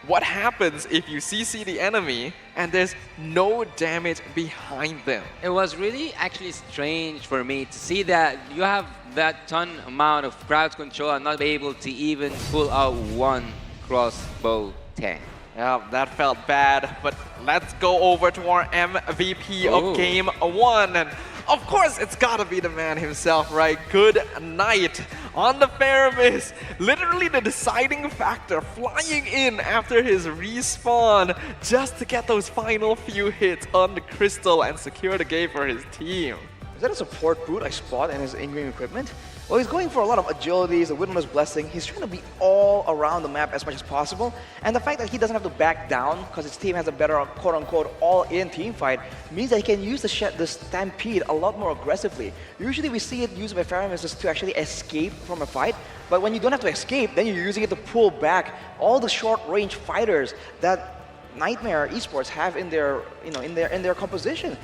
what happens if you CC the enemy and there's no damage behind them? It was really actually strange for me to see that you have that ton amount of crowd control and not be able to even pull out one crossbow tank. Yeah, that felt bad, but let's go over to our MVP of Game 1. And of course, it's gotta be the man himself, right? Good night on the Faramis. Literally the deciding factor, flying in after his respawn just to get those final few hits on the crystal and secure the game for his team. Is that a support boot I spot in his in-game equipment? Well, he's going for a lot of agilities, the Widow's Blessing. He's trying to be all around the map as much as possible. And the fact that he doesn't have to back down because his team has a better quote-unquote all-in team fight means that he can use the Stampede a lot more aggressively. Usually we see it used by Faramis to actually escape from a fight. But when you don't have to escape, then you're using it to pull back all the short-range fighters that Nightmare Esports have in their, in their composition.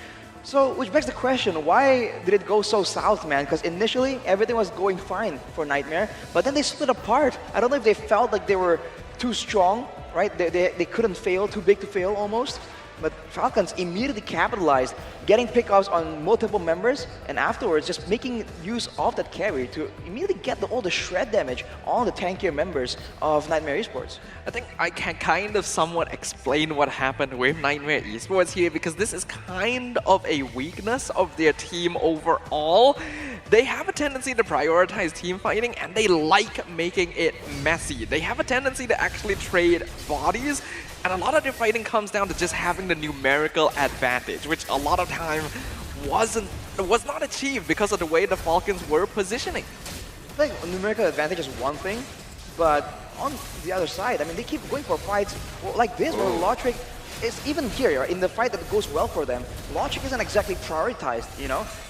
So, which begs the question, why did it go so south, man? Because initially, everything was going fine for Nightmare, but then they split apart. I don't know if they felt like they were too strong, right? They couldn't fail, too big to fail almost. But Falcons immediately capitalized, getting pickups on multiple members, and afterwards just making use of that carry to immediately get all the shred damage on the tankier members of Nightmare Esports. I think I can kind of somewhat explain what happened with Nightmare Esports here, because this is kind of a weakness of their team overall. They have a tendency to prioritize team fighting, and they like making it messy. They have a tendency to actually trade bodies, and a lot of their fighting comes down to just having the numerical advantage, which a lot of time was not achieved because of the way the Falcons were positioning. I think numerical advantage is one thing, but on the other side, I mean, they keep going for fights like this, where Lotric is even here, in the fight that goes well for them, Logic isn't exactly prioritized,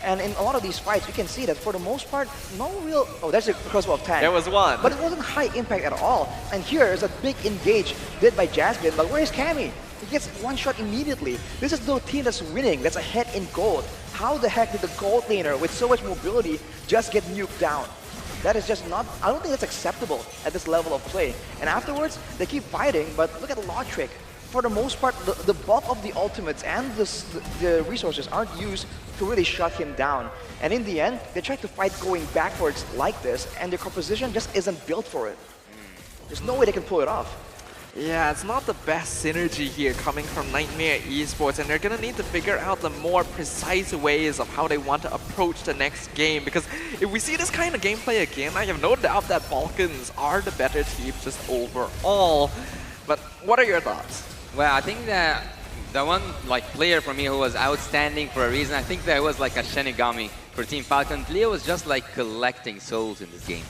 And in a lot of these fights, you can see that for the most part, no real... Oh, there's a crossbow of Tang. There was one. But it wasn't high impact at all. And here is a big engage did by Jasmine, but where's Cammy? He gets one shot immediately. This is no team that's winning, that's ahead in gold. How the heck did the gold laner with so much mobility just get nuked down? That is just not... I don't think that's acceptable at this level of play. And afterwards, they keep fighting, but look at Lotric. For the most part, the bulk of the ultimates and the resources aren't used to really shut him down. And in the end, they try to fight going backwards like this, and their composition just isn't built for it. There's no way they can pull it off. Yeah, it's not the best synergy here coming from Nightmare Esports, and they're gonna need to figure out the more precise ways of how they want to approach the next game, because if we see this kind of gameplay again, I have no doubt that Falcons are the better team just overall. But what are your thoughts? Well, I think that the one player for me who was outstanding for a reason, I think that it was like a Shinigami for Team Falcons. Leo was just like collecting souls in this game.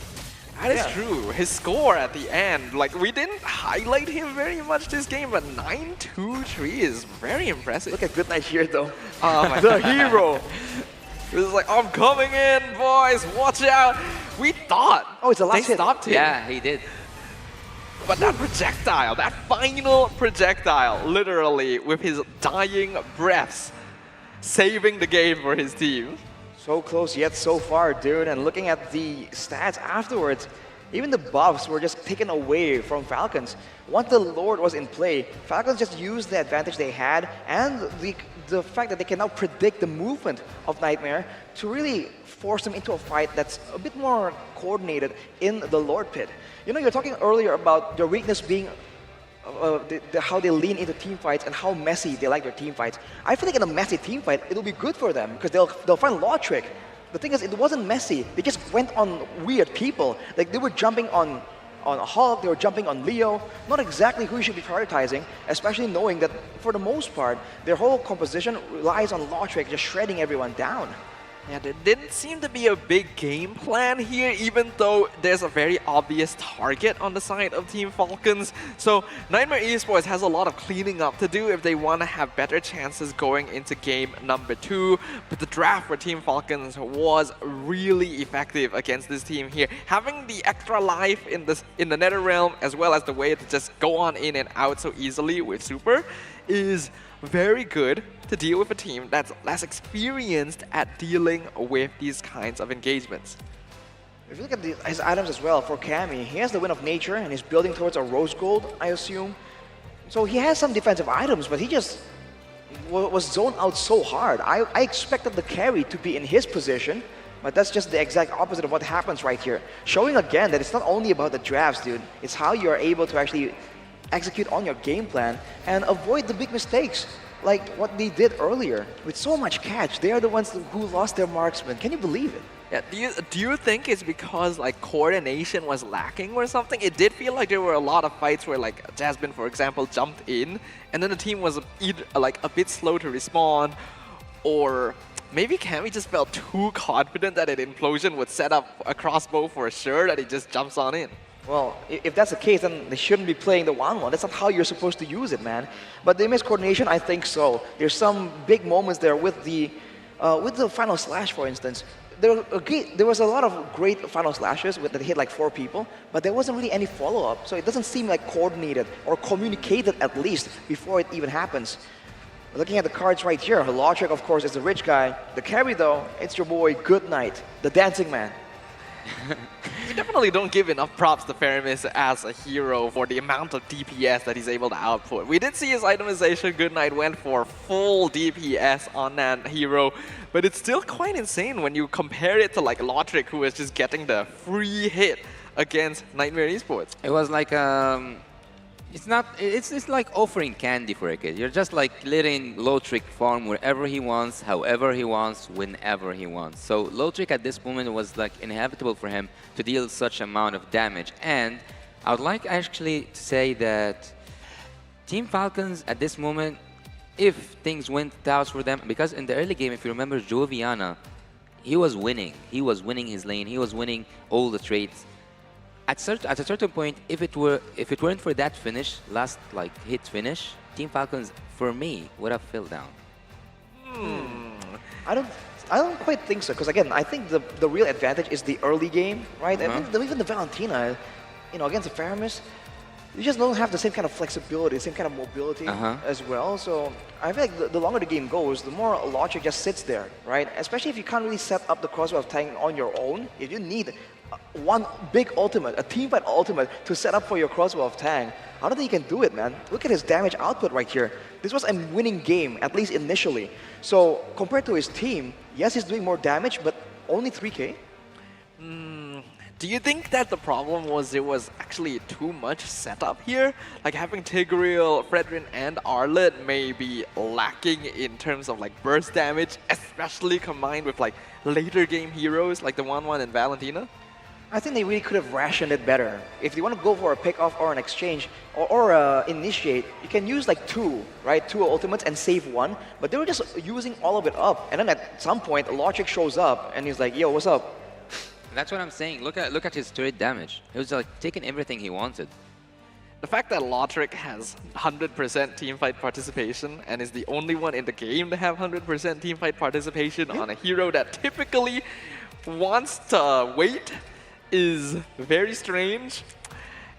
That is true. His score at the end, we didn't highlight him very much this game, but 9-2-3 is very impressive. Look at Goodnight here, though. Oh my The hero. This is like, I'm coming in, boys, watch out. We thought it's the last they hit. Stopped him. Yeah, he did. But that projectile, that final projectile, literally with his dying breaths, saving the game for his team. So close yet so far, dude. And looking at the stats afterwards, even the buffs were just taken away from Falcons. Once the Lord was in play, Falcons just used the advantage they had and the fact that they can now predict the movement of Nightmare to really force them into a fight that's a bit more coordinated in the Lord Pit. You're talking earlier about their weakness being how they lean into team fights and how messy they like their team fights. I feel like in a messy team fight, it'll be good for them because they'll find Lotric. The thing is, it wasn't messy. They just went on weird people. Like they were jumping on on Hulk, they were jumping on Leo. Not exactly who you should be prioritizing, especially knowing that for the most part, their whole composition relies on Lotric just shredding everyone down. Yeah, there didn't seem to be a big game plan here, even though there's a very obvious target on the side of Team Falcons. So Nightmare Esports has a lot of cleaning up to do if they want to have better chances going into game number 2. But the draft for Team Falcons was really effective against this team here. Having the extra life in the Netherrealm, as well as the way to just go on in and out so easily with Super, is very good to deal with a team that's less experienced at dealing with these kinds of engagements. If you look at his items as well, for Cammy, he has the Wind of Nature and he's building towards a Rose Gold, I assume. So he has some defensive items, but he just was zoned out so hard. I expected the carry to be in his position, but that's just the exact opposite of what happens right here. Showing again that it's not only about the drafts, dude. It's how you're able to actually execute on your game plan and avoid the big mistakes like what they did earlier. With so much catch, they are the ones who lost their marksman. Can you believe it? Yeah, do you think it's because like coordination was lacking or something? It did feel like there were a lot of fights where like Jasmine, for example, jumped in and then the team was either like a bit slow to respond, or maybe Cammy just felt too confident that an implosion would set up a crossbow for sure that he just jumps on in. Well, if that's the case, then they shouldn't be playing the 1-1. That's not how you're supposed to use it, man. But they missed coordination, I think so. There's some big moments there with the final slash, for instance. There was a lot of great final slashes that hit like 4 people, but there wasn't really any follow-up. So it doesn't seem like coordinated or communicated at least before it even happens. Looking at the cards right here, Lotric, of course, is the rich guy. The carry, though, it's your boy Goodnight, the dancing man. You definitely don't give enough props to Faramis as a hero for the amount of DPS that he's able to output. We did see his itemization. Goodnight went for full DPS on that hero, but it's still quite insane when you compare it to like Lotric, who is just getting the free hit against Nightmare Esports. It was like it's like offering candy for a kid. You're just like letting Lotric farm wherever he wants, however he wants, whenever he wants. So Lotric at this moment was like inevitable for him to deal such amount of damage. And I would like actually to say that Team Falcons at this moment, if things went south for them, because in the early game, if you remember Joviana, he was winning. He was winning his lane. He was winning all the trades. At a certain point, if it weren't for that finish, last like hit finish, Team Falcons for me would have fell down. I don't quite think so, because again, I think the real advantage is the early game, right? Even the Valentina, you know, against the Faramis, you just don't have the same kind of flexibility, same kind of mobility as well. So I feel like the longer the game goes, the more Lotric just sits there, right? Especially if you can't really set up the crossbow of Tang on your own. If you need one big ultimate, a teamfight ultimate to set up for your crossbow of Tang, I don't think he can do it, man. Look at his damage output right here. This was a winning game, at least initially. So compared to his team, yes, he's doing more damage, but only 3K. Do you think that the problem was there was actually too much setup here? Like having Tigreal, Fredrin, and Arlet may be lacking in terms of like burst damage, especially combined with like later game heroes like the 1-1 and Valentina? I think they really could have rationed it better. If you want to go for a pick-off or an exchange or initiate, you can use like 2, right? 2 ultimates and save 1, but they were just using all of it up. And then at some point, Lotric shows up and he's like, yo, what's up? That's what I'm saying. Look at his turret damage. He was like taking everything he wanted. The fact that Lotric has 100% teamfight participation and is the only one in the game to have 100% teamfight participation on a hero that typically wants to wait is very strange,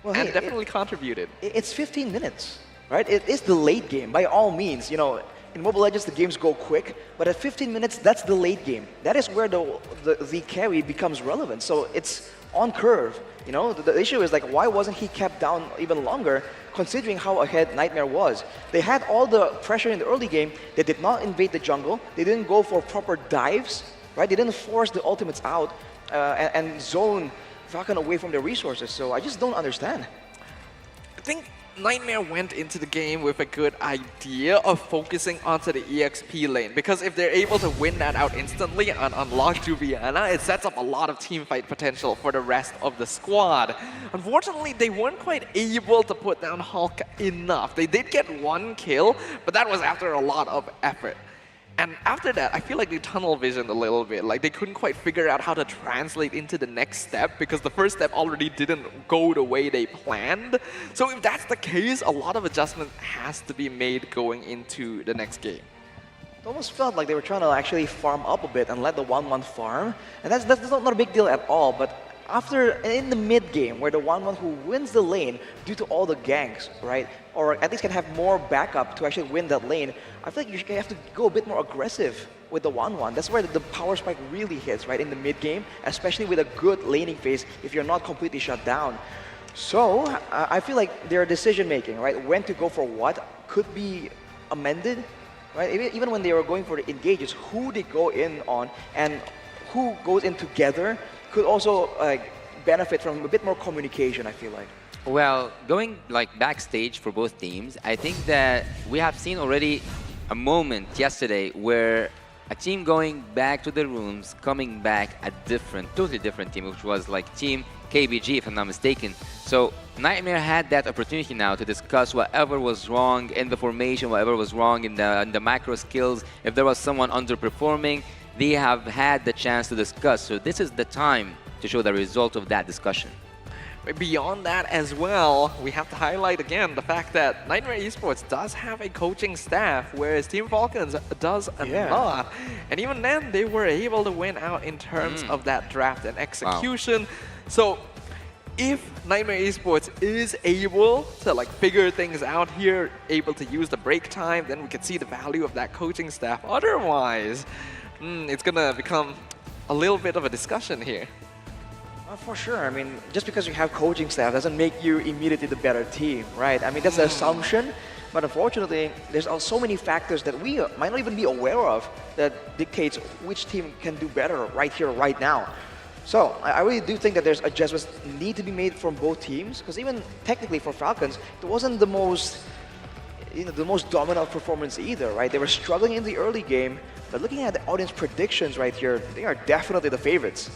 well, and definitely contributed. It's 15 minutes, right? It is the late game, by all means. You know, in Mobile Legends, the games go quick, but at 15 minutes, that's the late game. That is where the carry becomes relevant. So it's on curve. You know, the issue is like, why wasn't he kept down even longer, considering how ahead Nightmare was? They had all the pressure in the early game. They did not invade the jungle. They didn't go for proper dives, right? They didn't force the ultimates out and zone Falcon away from their resources. So I just don't understand. I think Nightmare went into the game with a good idea of focusing onto the EXP lane, because if they're able to win that out instantly and unlock Juviana, it sets up a lot of team fight potential for the rest of the squad. Unfortunately, they weren't quite able to put down Hulk enough. They did get 1 kill, but that was after a lot of effort. And after that, I feel like they tunnel visioned a little bit. Like they couldn't quite figure out how to translate into the next step because the first step already didn't go the way they planned. So if that's the case, a lot of adjustment has to be made going into the next game. It almost felt like they were trying to actually farm up a bit and let the 1-1 farm. And that's not a big deal at all, but after, in the mid game, where the 1-1 who wins the lane due to all the ganks, right? Or at least can have more backup to actually win that lane, I feel like you have to go a bit more aggressive with the 1-1. That's where the power spike really hits, right? In the mid game, especially with a good laning phase if you're not completely shut down. So, I feel like their decision making, right? When to go for what could be amended, right? Even when they were going for the engages, who they go in on and who goes in together could also benefit from a bit more communication, I feel like. Well, going like backstage for both teams, I think that we have seen already a moment yesterday where a team going back to the rooms, coming back a totally different team, which was like Team KBG, if I'm not mistaken. So Nightmare had that opportunity now to discuss whatever was wrong in the formation, whatever was wrong in the macro skills. If there was someone underperforming, they have had the chance to discuss. So this is the time to show the result of that discussion. Beyond that as well, we have to highlight again the fact that Nightmare Esports does have a coaching staff, whereas Team Falcons does not. And even then, they were able to win out in terms of that draft and execution. Wow. So if Nightmare Esports is able to like figure things out here, able to use the break time, then we can see the value of that coaching staff. Otherwise, it's gonna become a little bit of a discussion here. For sure. I mean, just because you have coaching staff doesn't make you immediately the better team, right? I mean, that's the assumption. But unfortunately, there's so many factors that we might not even be aware of that dictates which team can do better right here, right now. So I really do think that there's adjustments need to be made from both teams, because even technically for Falcons, it wasn't the most dominant performance either, right? They were struggling in the early game, but looking at the audience predictions right here, they are definitely the favorites.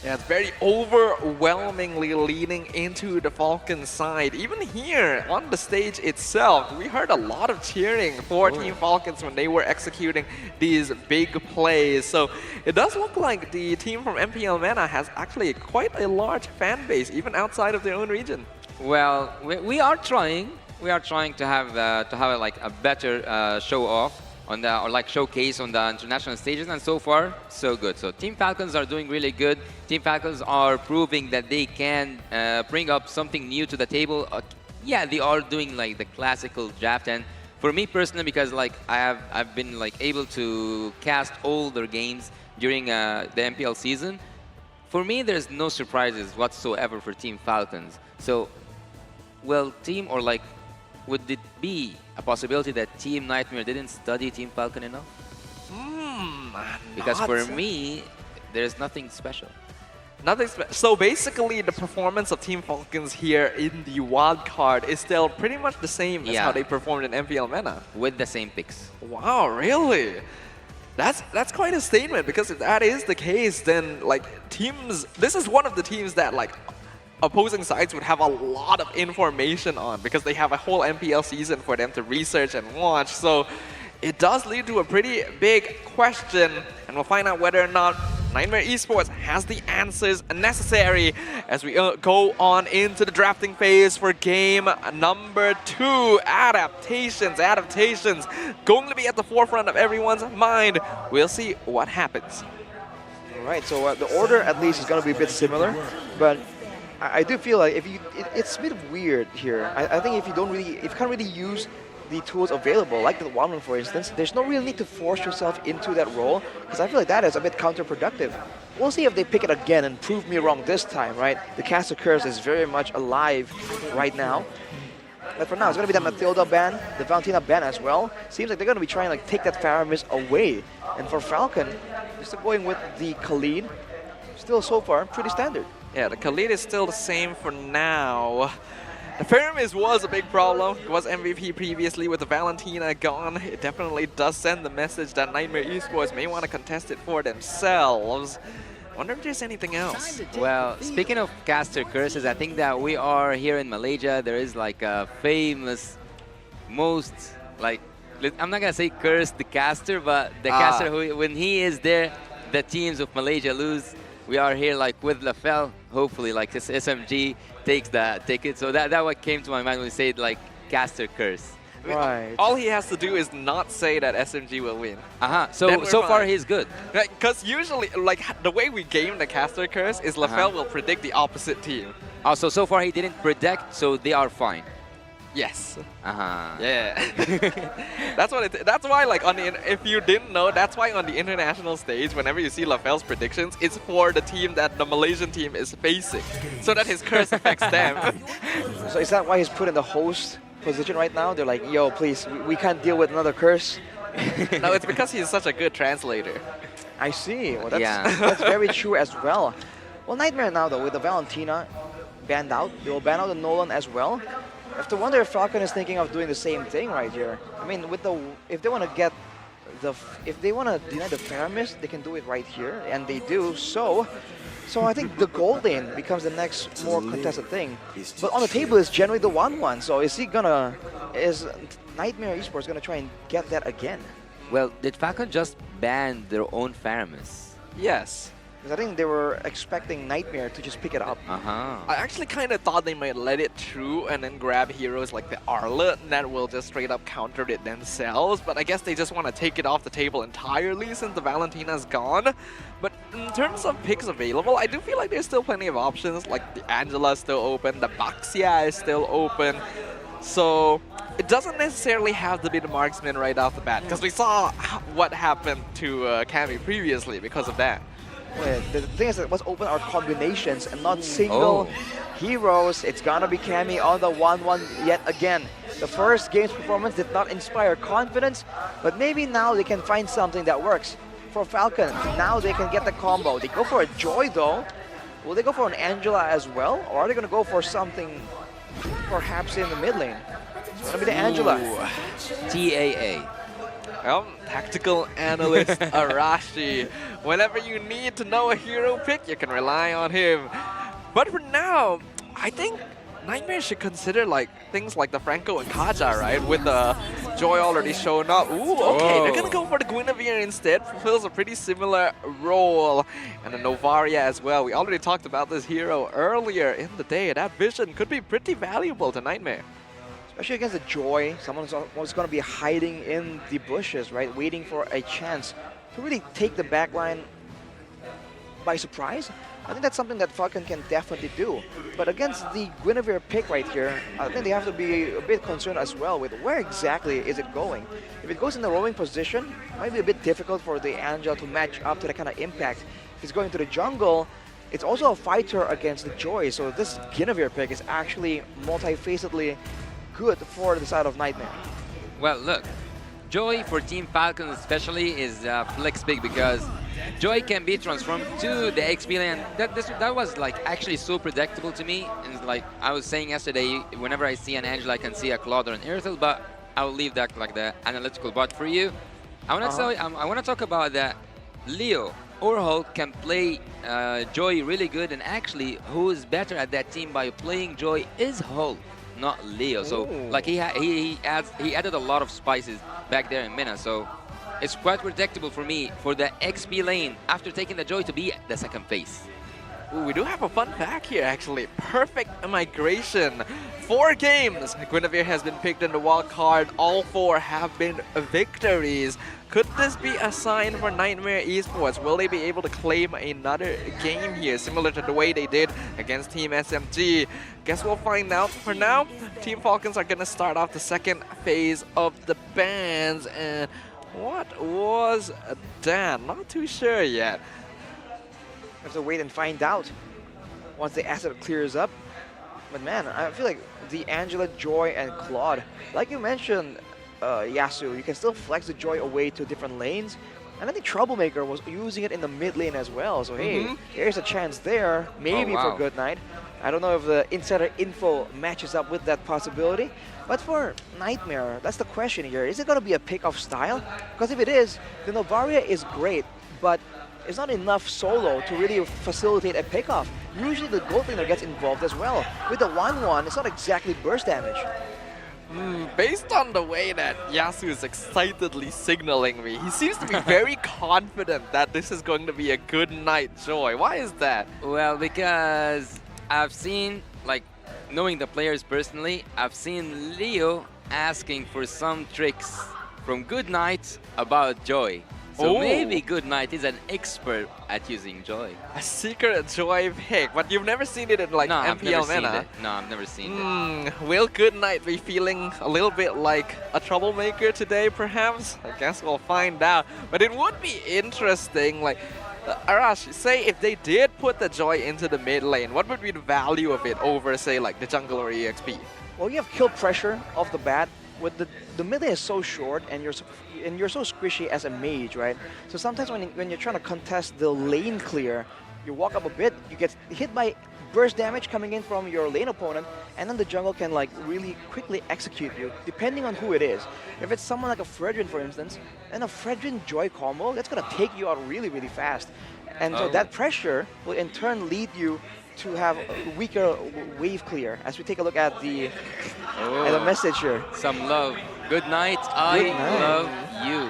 Yeah, it's very overwhelmingly leaning into the Falcons side. Even here on the stage itself, we heard a lot of cheering for Team Falcons when they were executing these big plays. So it does look like the team from MPL MENA has actually quite a large fan base, even outside of their own region. Well, we are trying. We are trying to have like a better show off on the, or like showcase on the international stages, and so far so good. So Team Falcons are doing really good. Team Falcons are proving that they can bring up something new to the table. Yeah, they are doing like the classical draft, and for me personally, because like I've been like able to cast all their games during the MPL season, for me there's no surprises whatsoever for Team Falcons. So, well, team, or like, would it be a possibility that Team Nightmare didn't study Team Falcon enough? Because for me, there's nothing special. So basically, the performance of Team Falcons here in the wild card is still pretty much the same as how they performed in MPL MENA. With the same picks. Wow, really? That's quite a statement, because if that is the case, then like teams, this is one of the teams that like opposing sides would have a lot of information on, because they have a whole MPL season for them to research and watch. So it does lead to a pretty big question, and we'll find out whether or not Nightmare Esports has the answers necessary as we go on into the drafting phase for game number 2. Adaptations going to be at the forefront of everyone's mind. We'll see what happens. All right, so the order at least is going to be a bit similar, but I do feel like it's a bit weird here. I think if you can't really use the tools available, like the 1-1 for instance, there's no real need to force yourself into that role, because I feel like that is a bit counterproductive. We'll see if they pick it again and prove me wrong this time, right? The Caster Curse is very much alive right now. But for now, it's going to be the Matilda ban, the Valentina ban as well. Seems like they're going to be trying to like take that Faramis away. And for Falcon, they're still going with the Khalid. Still so far, pretty standard. Yeah, the Khalid is still the same for now. The Pyramis was a big problem. It was MVP previously with the Valentina gone. It definitely does send the message that Nightmare Esports may want to contest it for themselves. Wonder if there's anything else. Well, speaking of caster curses, I think that we are here in Malaysia. There is like a famous, most like, I'm not gonna say curse the caster, but the caster who, when he is there, the teams of Malaysia lose. We are here like with Lafel. Hopefully, like this SMG takes the ticket. So that what came to my mind when we said like caster curse. I mean, Right. all he has to do is not say that SMG will win. So far he's good. Because usually, like the way we game the caster curse is Lafel will predict the opposite team. Also, so far he didn't predict, so they are fine. Yes. Yeah. That's what. That's why, like on the if you didn't know, that's why on the international stage, whenever you see Lafel's predictions, it's for the team that the Malaysian team is facing, so that his curse affects them. So is that why he's put in the host position right now? They're like, yo, please, we can't deal with another curse. No, it's because he's such a good translator. I see. Well, that's very true as well. Well, Nightmare now, though, with the Valentina banned out, they will ban out the Nolan as well. I have to wonder if Falcon is thinking of doing the same thing right here. I mean, with the if they want to get the if they want to deny the Pyramis, they can do it right here, and they do. So I think the gold lane becomes the next more contested thing. But on the table is generally the 1-1. So is Nightmare Esports gonna try and get that again? Well, did Falcon just ban their own Pyramis? Yes. Because I think they were expecting Nightmare to just pick it up. I actually kind of thought they might let it through and then grab heroes like the Arlet that will just straight up counter it themselves, but I guess they just want to take it off the table entirely since the Valentina's gone. But in terms of picks available, I do feel like there's still plenty of options, like the Angela's still open, the Baxia is still open. So it doesn't necessarily have to be the marksman right off the bat, because we saw what happened to Cammy previously because of that. Wait, the thing is that what's open are combinations and not single heroes. It's gonna be Cammy on the 1-1 yet again. The first game's performance did not inspire confidence, but maybe now they can find something that works. For Falcon, now they can get the combo. They go for a Joy though. Will they go for an Angela as well? Or are they gonna go for something perhaps in the mid lane? It's gonna be the Angela. TAA. Tactical analyst Arashi. Whenever you need to know a hero pick, you can rely on him. But for now, I think Nightmare should consider like things like the Franco and Kaja, right? With the Joy already showing up. Ooh, okay, they're gonna go for the Guinevere instead. Fulfills a pretty similar role. And the Novaria as well. We already talked about this hero earlier in the day. That vision could be pretty valuable to Nightmare. Especially against the Joy, someone's going to be hiding in the bushes, right? Waiting for a chance to really take the backline by surprise. I think that's something that Falcon can definitely do. But against the Guinevere pick right here, I think they have to be a bit concerned as well with where exactly is it going. If it goes in the roaming position, it might be a bit difficult for the Angel to match up to that kind of impact. If it's going to the jungle, it's also a fighter against the Joy. So this Guinevere pick is actually multifacetedly good for the side of Nightmare. Well, look, Joy for Team Falcon especially is flex pick because Joy can be transformed to the XP lane. That was like actually so predictable to me. And like I was saying yesterday, whenever I see an Angela, I can see a Claude or an Earthel, but I will leave that like the analytical bot for you. I want to I want to talk about that Leo or Hulk can play Joy really good, and actually who is better at that team by playing Joy is Hulk, not Leo. So like he added a lot of spices back there in Mina, so it's quite predictable for me for the XP lane after taking the Joy to be the second phase. Ooh, we do have a fun fact here actually. Perfect migration. 4 games. Guinevere has been picked in the wild card. All 4 have been victories. Could this be a sign for Nightmare Esports? Will they be able to claim another game here, similar to the way they did against Team SMG? Guess we'll find out. For now, Team Falcons are gonna start off the second phase of the bans. And what was that? Not too sure yet. We have to wait and find out once the asset clears up. But man, I feel like the Angela, Joy, and Claude, like you mentioned, Yasu, you can still flex the Joy away to different lanes. And I think Troublemaker was using it in the mid lane as well. So hey, here's a chance there, maybe for Good Night. I don't know if the insider info matches up with that possibility. But for Nightmare, that's the question here. Is it going to be a pick-off style? Because if it is, the Novaria is great, but it's not enough solo to really facilitate a pick-off. Usually the gold laner gets involved as well. With the 1-1, it's not exactly burst damage. Based on the way that Yasu is excitedly signaling me, he seems to be very confident that this is going to be a good night, Joy. Why is that? Well, because I've seen, like, knowing the players personally, I've seen Leo asking for some tricks from Goodnight about Joy. So maybe Goodnight is an expert at using Joy. A secret Joy pick, but you've never seen it in like No, MPL I've never seen Meta. it. No, I've never seen it. Will Goodnight be feeling a little bit like a troublemaker today, perhaps? I guess we'll find out. But it would be interesting, like, Arash, say if they did put the Joy into the mid lane, what would be the value of it over, say, like the jungle or EXP? Well, you have kill pressure off the bat. With the mid lane is so short, and you're so squishy as a mage, right? So sometimes when you're trying to contest the lane clear, you walk up a bit, you get hit by burst damage coming in from your lane opponent, and then the jungle can like really quickly execute you, depending on who it is. If it's someone like a Fredrin, for instance, then a Fredrin Joy combo, that's gonna take you out really, really fast. And so that pressure will in turn lead you to have a weaker wave clear. As we take a look at the message here. Some love. Good night. I love you.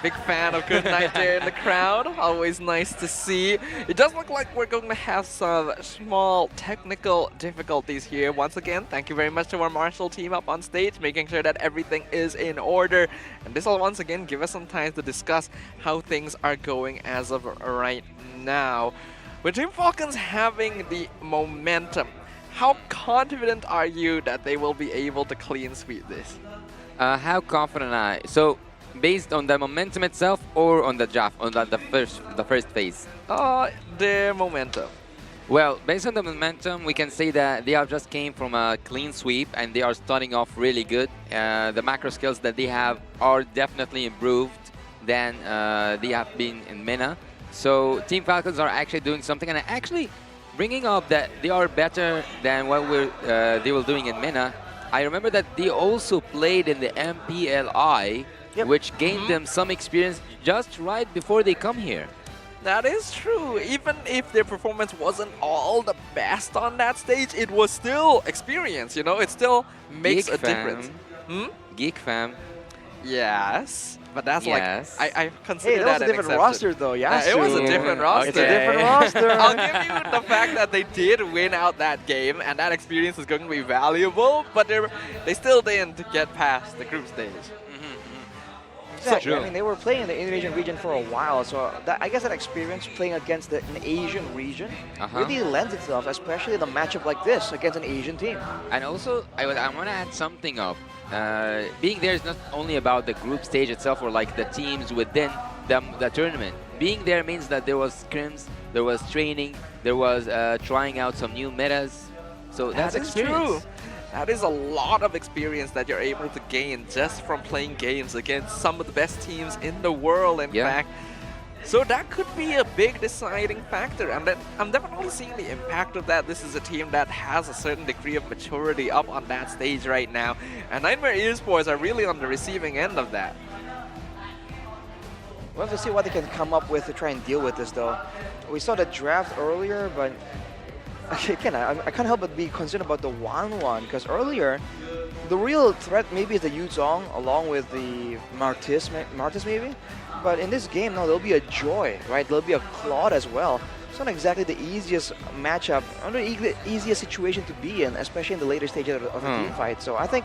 Big fan of Goodnight there in the crowd. Always nice to see. It does look like we're going to have some small technical difficulties here. Once again, thank you very much to our Marshall team up on stage, making sure that everything is in order. And this will once again give us some time to discuss how things are going as of right now. With Team Falcons having the momentum, how confident are you that they will be able to clean sweep this? How confident am I? So, based on the momentum itself or on the draft, on the first phase? Their momentum. Well, based on the momentum, we can say that they have just came from a clean sweep and they are starting off really good. The macro skills that they have are definitely improved than they have been in MENA. So Team Falcons are actually doing something, and actually bringing up that they are better than what they were doing in MENA. I remember that they also played in the MPLI, which gained them some experience just right before they come here. That is true. Even if their performance wasn't all the best on that stage, it was still experience, you know? It still makes a difference. Geek fam. Yes. But that's like, I consider that that was a different roster though, yeah. It was a different roster. It's a different roster. I'll give you the fact that they did win out that game, and that experience is going to be valuable, but they still didn't get past the group stage. Exactly. I mean, they were playing in the Indonesian region for a while, so I guess that experience playing against an Asian region really lends itself, especially in a matchup like this against an Asian team. And also, I want to add something up. Being there is not only about the group stage itself or like the teams within the tournament. Being there means that there was scrims, there was training, there was trying out some new metas. So that's experience. True. That is a lot of experience that you're able to gain just from playing games against some of the best teams in the world, in fact. So that could be a big deciding factor, and I'm definitely seeing the impact of that. This is a team that has a certain degree of maturity up on that stage right now, and Nightmare Esports are really on the receiving end of that. We'll have to see what they can come up with to try and deal with this though. We saw the draft earlier, but again, I can't help but be concerned about the 1-1, because earlier, the real threat maybe is the Yuzong along with the Martis maybe. But in this game, no, there'll be a Joy, right? There'll be a Claude as well. It's not exactly the easiest matchup, or the easiest situation to be in, especially in the later stages of the team fight. So I think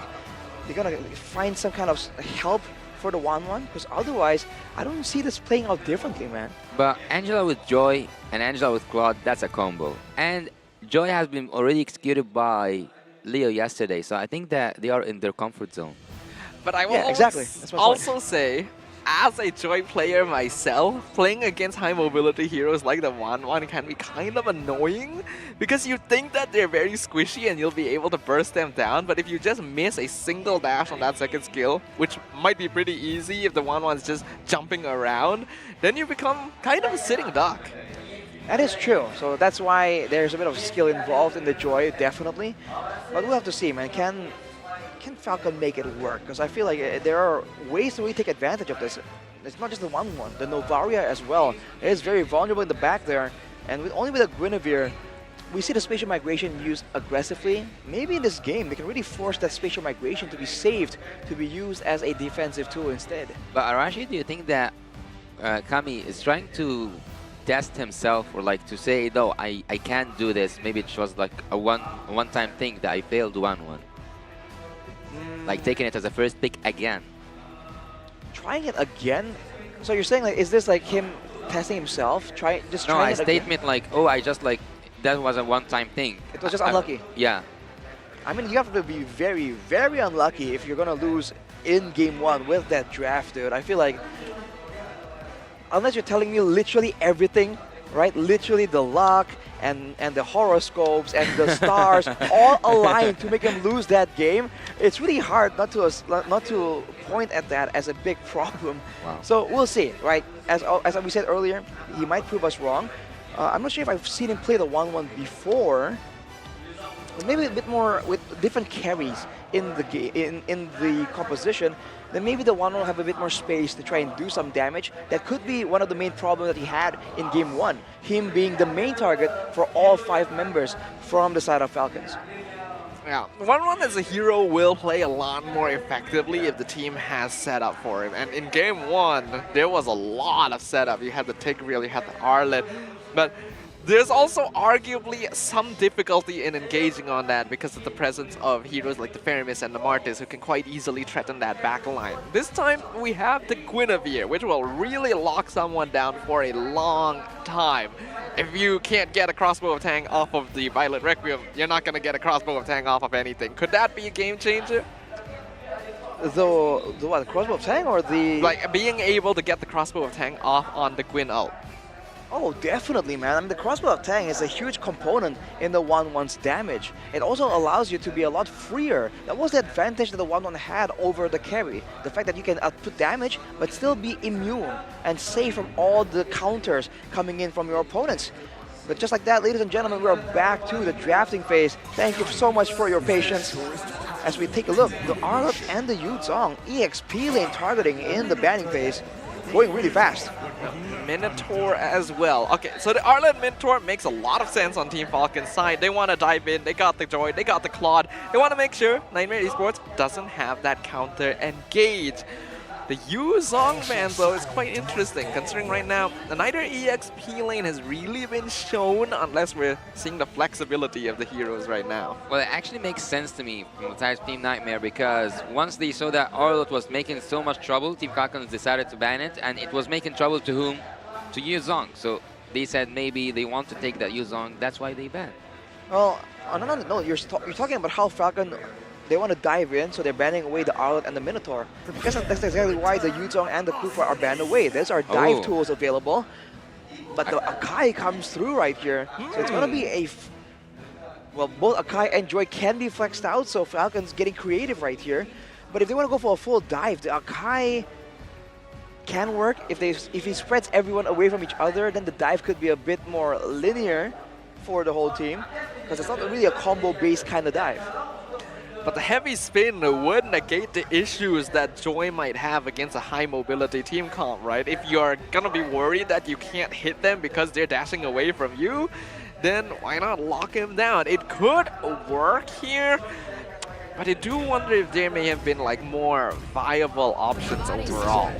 they're gonna find some kind of help for the 1-1, because otherwise, I don't see this playing out differently, man. But Angela with Joy and Angela with Claude, that's a combo. And Joy has been already executed by Leo yesterday, so I think that they are in their comfort zone. But I will also say, as a Joy player myself, playing against high mobility heroes like the 1-1 can be kind of annoying, because you think that they're very squishy and you'll be able to burst them down, but if you just miss a single dash on that second skill, which might be pretty easy if the 1-1's just jumping around, then you become kind of a sitting duck. That is true. So that's why there's a bit of skill involved in the Joy, definitely. But we'll have to see, man. Can Falcon make it work? Because I feel like there are ways to really take advantage of this. It's not just the 1-1, the Novaria as well. It is very vulnerable in the back there. And only with a Guinevere, we see the spatial migration used aggressively. Maybe in this game, they can really force that spatial migration to be saved, to be used as a defensive tool instead. But Arashi, do you think that Kami is trying to test himself, or like to say, no, I can't do this? Maybe it was like a one-time thing that I failed 1-1. Like taking it as a first pick again. Trying it again? So you're saying, like, is this like him testing himself? Trying it statement again? Like, oh, I just like, that was a one-time thing. It was just unlucky. Yeah. I mean, you have to be very, very unlucky if you're gonna lose in game 1 with that draft, dude. I feel like, unless you're telling me literally everything, right? Literally the luck and the horoscopes and the stars all aligned to make him lose that game. It's really hard not to point at that as a big problem. Wow. So we'll see, right? As we said earlier, he might prove us wrong. I'm not sure if I've seen him play the 1-1 before. Maybe a bit more with different carries in the composition. Then maybe the 1-1 will have a bit more space to try and do some damage. That could be one of the main problems that he had in game 1. Him being the main target for all 5 members from the side of Falcons. Yeah, 1-1 as a hero will play a lot more effectively if the team has setup for him. And in game 1, there was a lot of setup. You had the Tigreal, you had the Arlet, but there's also arguably some difficulty in engaging on that because of the presence of heroes like the Feramis and the Martis who can quite easily threaten that back line. This time we have the Guinevere, which will really lock someone down for a long time. If you can't get a crossbow of Tang off of the Violet Requiem, you're not going to get a crossbow of Tang off of anything. Could that be a game changer? The what, the crossbow of Tang or the... Like being able to get the crossbow of Tang off on the Gwyn ult. Oh, definitely, man. I mean, the crossbow of Tang is a huge component in the 1-1's damage. It also allows you to be a lot freer. That was the advantage that the 1-1 had over the carry. The fact that you can output damage, but still be immune and safe from all the counters coming in from your opponents. But just like that, ladies and gentlemen, we're back to the drafting phase. Thank you so much for your patience. As we take a look, the Arlet and the Yuzong EXP lane targeting in the banning phase, going really fast. Minotaur as well. Okay, so the Arlet Minotaur makes a lot of sense on Team Falcon's side. They want to dive in, they got the Joy, they got the Claude. They want to make sure Nightmare Esports doesn't have that counter engage. The Yuzong ban, though, is quite interesting, considering right now neither EXP lane has really been shown unless we're seeing the flexibility of the heroes right now. Well, it actually makes sense to me from the side of Team Nightmare because once they saw that Arlet was making so much trouble, Team Falcons decided to ban it, and it was making trouble to whom? To Yuzong. So they said maybe they want to take that Yuzong, that's why they banned. Well, no, you're talking about how Falcon... They want to dive in, so they're banning away the Arlet and the Minotaur. Because that's exactly why the Yuzong and the Kufa are banned away. There's our dive tools available. But the Akai comes through right here. So it's going to be a... Well, both Akai and Joy can be flexed out, so Falcon's getting creative right here. But if they want to go for a full dive, the Akai can work. If he spreads everyone away from each other, then the dive could be a bit more linear for the whole team. Because it's not really a combo-based kind of dive. But the heavy spin would negate the issues that Joy might have against a high mobility team comp, right? If you're gonna be worried that you can't hit them because they're dashing away from you, then why not lock him down? It could work here, but I do wonder if there may have been like more viable options overall.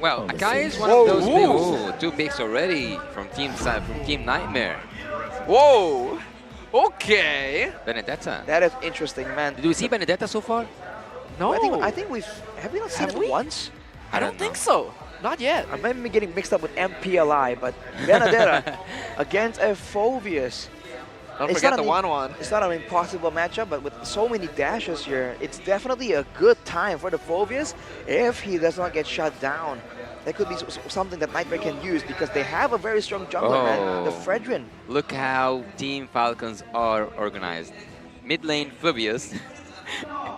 Well, Akai is one of those big... Ooh, 2 picks already from Team Nightmare. Whoa! Okay. Benedetta. That is interesting, man. Did we see Benedetta so far? No. I think have we not seen it once? I don't think so. Not yet. I might be getting mixed up with MPLI, but Benedetta against a Phoveus. Don't forget the 1-1. It's not an impossible matchup, but with so many dashes here, it's definitely a good time for the Phoveus if he does not get shut down. That could be something that Nightmare can use because they have a very strong jungler, man. The Fredrin. Look how Team Falcons are organized. Mid lane, Phoveus.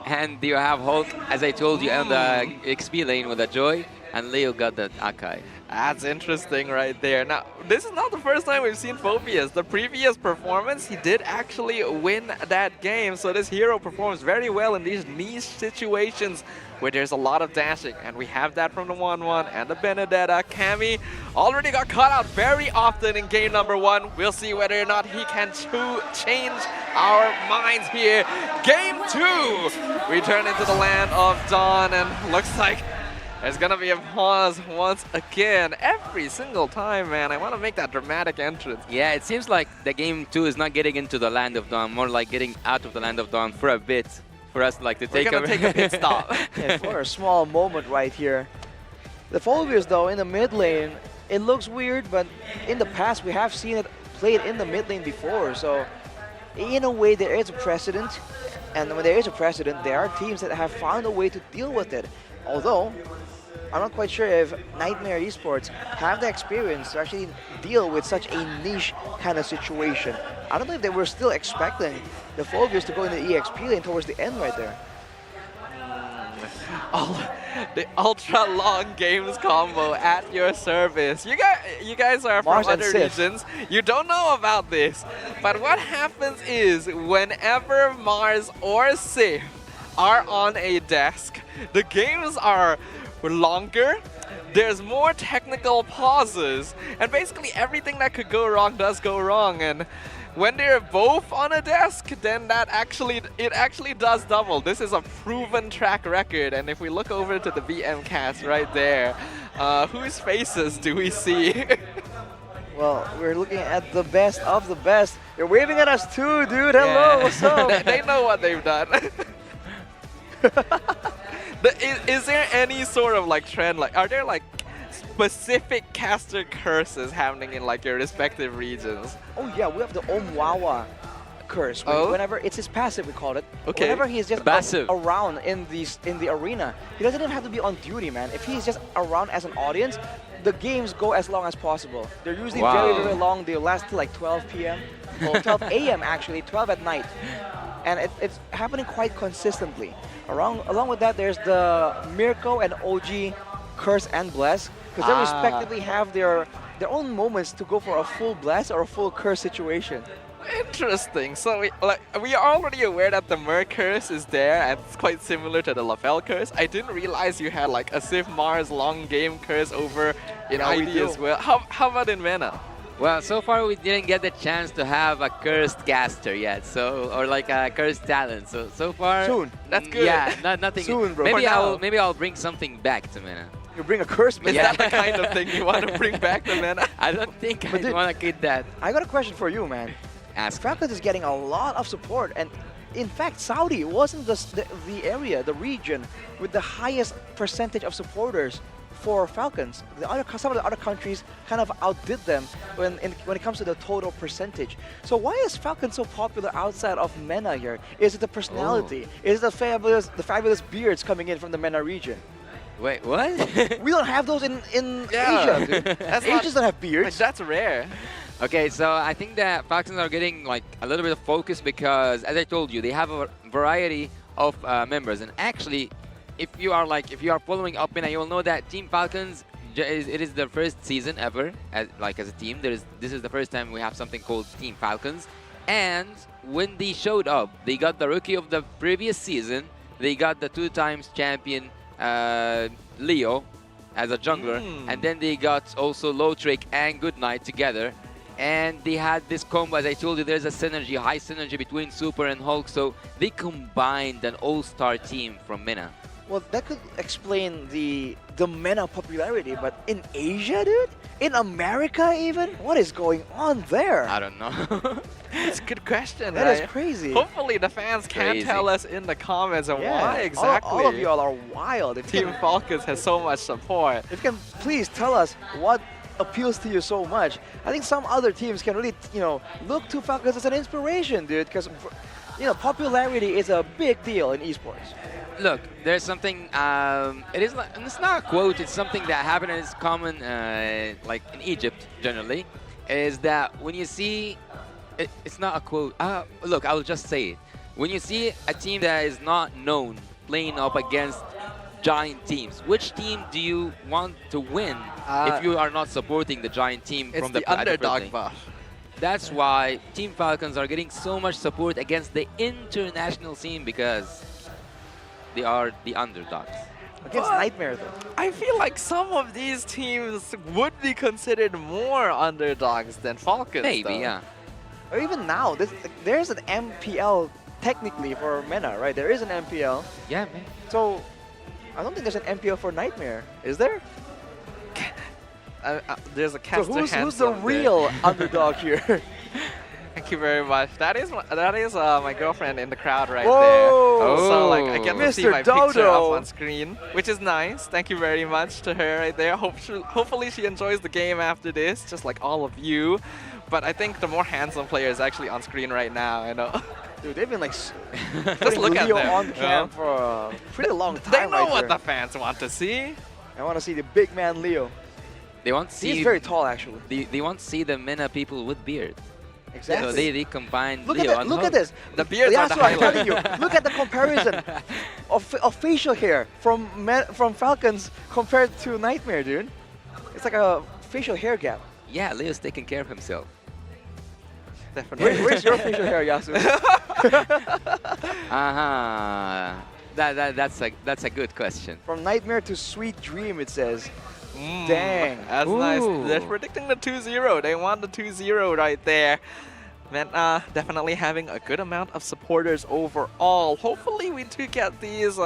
And you have Hulk, as I told you, on the XP lane with a Joy. and Leo got the Akai. That's interesting right there. Now, this is not the first time we've seen Phobius. The previous performance, he did actually win that game. So this hero performs very well in these niche situations where there's a lot of dashing. And we have that from the 1-1 and the Benedetta. Cammy already got caught out very often in game number 1. We'll see whether or not he can change our minds here. Game 2, we turn into the land of Dawn, and looks like there's gonna be a pause once again. Every single time, man. I want to make that dramatic entrance. Yeah, it seems like the game 2 is not getting into the land of Dawn, more like getting out of the land of Dawn for a bit. For us like to take take a pit stop. Yeah, for a small moment right here. The Phobius, though, in the mid lane, it looks weird, but in the past we have seen it played in the mid lane before. So in a way, there is a precedent. And when there is a precedent, there are teams that have found a way to deal with it. Although, I'm not quite sure if Nightmare Esports have the experience to actually deal with such a niche kind of situation. I don't know if they were still expecting the Phobius to go in the EXP lane towards the end right there. The ultra long games combo at your service. You guys are from Mars and other Sif. regions. You don't know about this. But what happens is whenever Mars or Sif are on a desk, the games are longer, there's more technical pauses, and basically everything that could go wrong does go wrong. And when they're both on a desk, then it actually does double. This is a proven track record, and if we look over to the VM cast right there, whose faces do we see? Well, we're looking at the best of the best. You're waving at us too, dude. Hello, what's up? They know what they've done. Is there any sort of like trend? Like, are there like specific caster curses happening in like your respective regions? Oh yeah, we have the Omwawa curse. Whenever it's his passive, we call it. Okay. Whenever he's just Passive. around in the arena, he doesn't even have to be on duty, man. If he's just around as an audience, the games go as long as possible. They're usually very, very long. They last till like 12 p.m. or 12 a.m. actually, 12 at night, and it's happening quite consistently. Along with that, there's the Mirko and OG curse and bless, because they respectively have their own moments to go for a full bless or a full curse situation. Interesting. So we are already aware that the Mer curse is there, and it's quite similar to the Lafel curse. I didn't realize you had like a Sif Mars long game curse over in ID as well. How about in Vena? Well, so far we didn't get the chance to have a cursed caster yet, or like a cursed talent. So far, Soon. That's good. Yeah, nothing. Soon, bro. Maybe I'll bring something back to Mena. You bring a curse, man. Is that the kind of thing you want to bring back to Mena? I don't think I want to keep that. I got a question for you, man. Ask. Falcons is getting a lot of support, and in fact, Saudi wasn't the area, the region with the highest percentage of supporters for Falcons. Some of the other countries kind of outdid them when it comes to the total percentage. So why is Falcon so popular outside of MENA here? Is it the personality? Is it the fabulous beards coming in from the MENA region? Wait, what? We don't have those in Asia, dude. Asians don't have beards. That's rare. Okay, so I think that Falcons are getting like a little bit of focus because, as I told you, they have a variety of members. And actually, if you are following up MENA, you will know that Team Falcons, it is their first season ever as a team. This is the first time we have something called Team Falcons. And when they showed up, they got the rookie of the previous season. They got the 2-times champion Leo as a jungler, and then they got also Lotrick and Goodnight together, and they had this combo. As I told you, there's a synergy, high synergy between Super and Hulk, so they combined an all-star team from MENA. Well, that could explain the MENA popularity, but in Asia, dude? In America even? What is going on there? I don't know. It's a good question. That is crazy. Hopefully the fans can tell us in the comments of why exactly all of y'all are wild. If Team Falcons has so much support. If you can please tell us what appeals to you so much. I think some other teams can really, look to Falcons as an inspiration, dude, because, popularity is a big deal in esports. Look, there's something, it's not a quote, it's something that happened and is common, like in Egypt generally, is that when you see, it's not a quote, look, I'll just say it. When you see a team that is not known playing up against giant teams. Which team do you want to win if you are not supporting the giant team It's from the underdog buff. That's why Team Falcons are getting so much support against the international scene because they are the underdogs. Against Nightmare, though. I feel like some of these teams would be considered more underdogs than Falcons. Maybe, though. yeah. Or even now, there's an MPL technically for MENA, right? There is an MPL. Yeah, man. So, I don't think there's an MPL for Nightmare. Is there? There's a So caster who's the handsome there. real underdog here? Thank you very much. That is my girlfriend in the crowd right Whoa! there. So like I get to see Mr. my picture Dodo. up on screen, which is nice. Thank you very much to her right there. Hopefully she enjoys the game after this, just like all of you. But I think the more handsome player is actually on screen right now. I know. Dude, they've been like Just look at Leo them. on cam for a pretty long time. They know right what there. the fans want to see. I want to see the big man Leo. They want to see. He's very tall, actually. They want to see the MENA people with beards. Exactly. So they combine Look Leo at that! and Look Hulk. at this. The beards are That's the what I'm highlight. telling you. Look at the comparison of facial hair from Falcons compared to Nightmare, dude. It's like a facial hair gap. Yeah, Leo's taking care of himself. Definitely. Where's your facial hair, Yasu? That's a good question. From Nightmare to Sweet Dream, it says. Dang. That's nice. They're predicting the 2-0. They want the 2-0 right there. Man, definitely having a good amount of supporters overall. Hopefully we do get these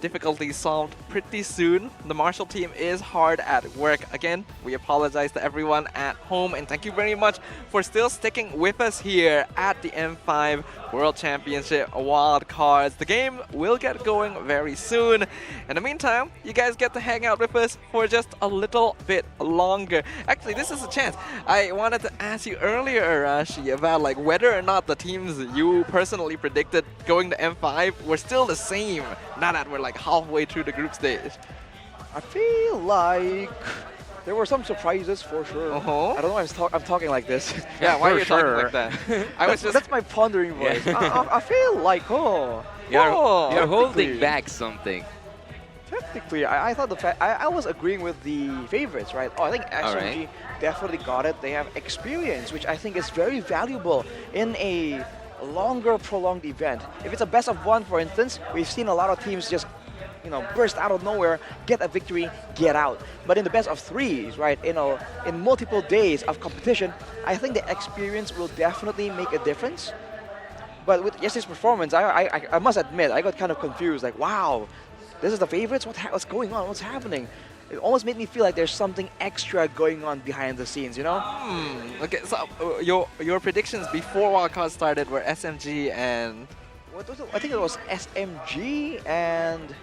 difficulties solved pretty soon. The Marshall team is hard at work. Again, we apologize to everyone at home and thank you very much for still sticking with us here at the M5 World Championship wildcards. The game will get going very soon. In the meantime, you guys get to hang out with us for just a little bit longer. Actually, this is a chance. I wanted to ask you earlier, Arashi, about like whether or not the teams you personally predicted going to M5 were still the same now that we're like halfway through the group stage. I feel like there were some surprises for sure. I don't know why I'm talking like this. Yeah, why are you talking like that? That's my pondering voice. I feel like, You're holding back something. Technically, I thought I was agreeing with the favorites, right? I think SMG definitely got it. They have experience, which I think is very valuable in a longer, prolonged event. If it's a best of one, for instance, we've seen a lot of teams just burst out of nowhere, get a victory, get out. But in the best of threes, right, in multiple days of competition, I think the experience will definitely make a difference. But with yesterday's performance, I must admit, I got kind of confused. Like, wow, this is the favorites? What's going on? What's happening? It almost made me feel like there's something extra going on behind the scenes, you know? Okay, so your predictions before wildcard started were SMG and... What was it? I think it was SMG and...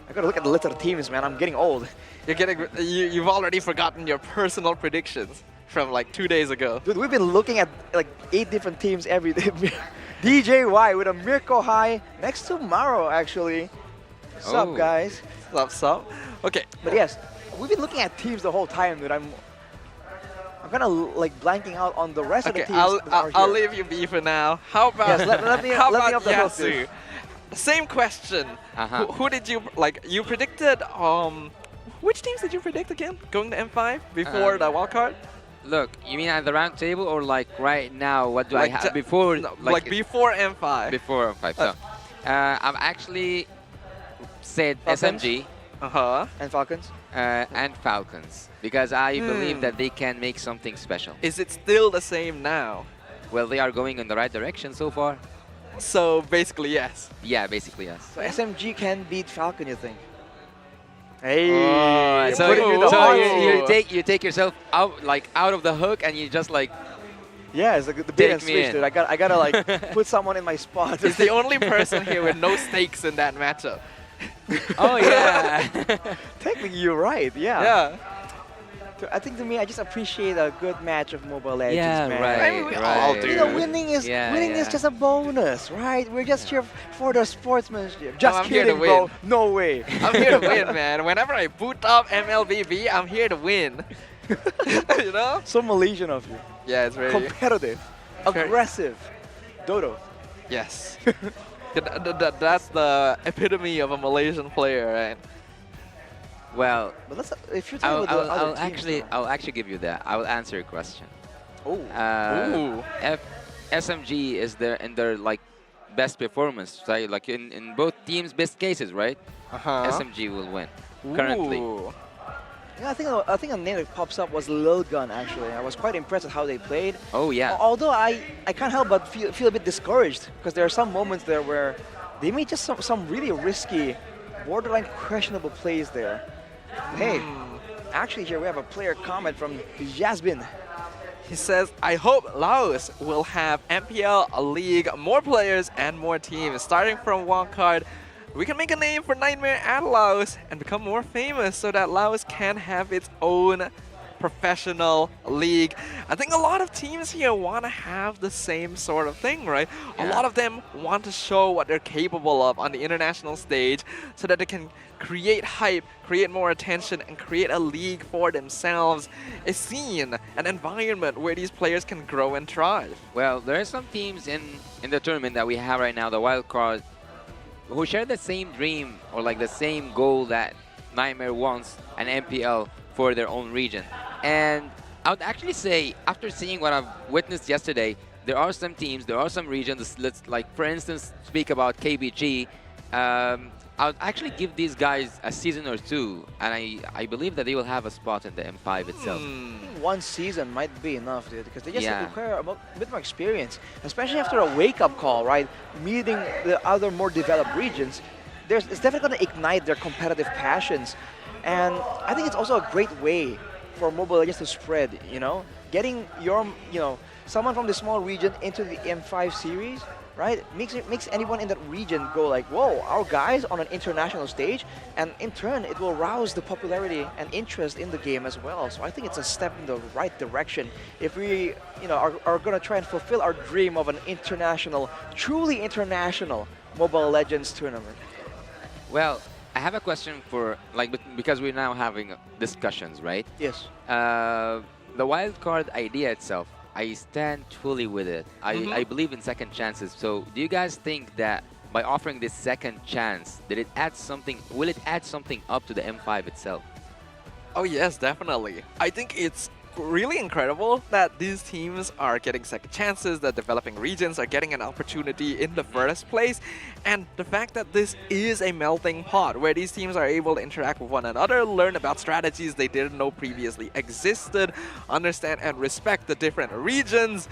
I gotta look at the list of teams, man. I'm getting old. You've already forgotten your personal predictions from like 2 days ago. Dude, we've been looking at like 8 different teams every day. DJY with a Mirko High next to Maro, actually. What's up, guys? Sup? Okay. But yes, we've been looking at teams the whole time, dude. I'm kind of like blanking out on the rest of the teams. I'll leave you be for now. How about yes, let me up the hook, dude. Same question. Who did you like? You predicted which teams did you predict again? Going to M5 before the wildcard? Look, you mean at the round table or like right now? What do I have before? No, like before M5. Before M5. So, I've actually said Falcons? SMG. And Falcons? And Falcons, because I believe that they can make something special. Is it still the same now? Well, they are going in the right direction so far. So basically, yes. Yeah, basically yes. So SMG can beat Falcon, you think? Hey, so you take yourself out of the hook and you just like. Yeah, it's like the bait and switch, dude. I gotta like put someone in my spot. He's the only person here with no stakes in that matchup. Oh yeah. Technically, you're right. Yeah. I think to me, I just appreciate a good match of Mobile Legends, man. Right, I mean, we all do. Winning is just a bonus, right? We're just here for the sportsmanship. Just kidding, bro. No way. I'm here to win, man. Whenever I boot up MLBB, I'm here to win. You know? So Malaysian of you. Yeah, it's very competitive, aggressive. Dodo. Yes. That's the epitome of a Malaysian player, right? Well, But let's, if you're talking about the other teams, I'll actually give you that. I will answer your question. Oh. Ooh. SMG is in their like best performance, right? Like in both teams' best cases, right? SMG will win currently. Ooh. Yeah, I think a name that pops up was Lil Gun, actually. I was quite impressed at how they played. Oh yeah. Although I can't help but feel a bit discouraged, because there are some moments there where they made just some really risky, borderline questionable plays there. Hey, actually here we have a player comment from Jasmine. He says, I hope Laos will have MPL, a league, more players, and more teams. Starting from wildcard, we can make a name for Nightmare at Laos and become more famous so that Laos can have its own professional league. I think a lot of teams here want to have the same sort of thing, right? A lot of them want to show what they're capable of on the international stage so that they can create hype, create more attention, and create a league for themselves, a scene, an environment where these players can grow and thrive. Well, there are some teams in the tournament that we have right now, the wild card, who share the same dream or like the same goal that Nightmare wants an MPL for their own region. And I would actually say, after seeing what I've witnessed yesterday, there are some teams, there are some regions, let's like for instance speak about KBG. I would actually give these guys a season or two, and I believe that they will have a spot in the M5 itself. One season might be enough, dude, because they just require a bit more experience, especially after a wake-up call, right? Meeting the other more developed regions, it's definitely going to ignite their competitive passions. And I think it's also a great way for Mobile Legends to spread, you know? Getting your, someone from the small region into the M5 series, right? Makes anyone in that region go like, whoa, our guys on an international stage, and in turn, it will rouse the popularity and interest in the game as well. So I think it's a step in the right direction if we, are going to try and fulfill our dream of an international, truly international Mobile Legends tournament. Well, I have a question for, because we're now having discussions, right? Yes. The wildcard idea itself, I stand fully with it. I believe in second chances. So do you guys think that by offering this second chance, will it add something up to the M5 itself? Oh yes, definitely. I think it's really incredible that these teams are getting second chances, that developing regions are getting an opportunity in the first place, and the fact that this is a melting pot where these teams are able to interact with one another, learn about strategies they didn't know previously existed, understand and respect the different regions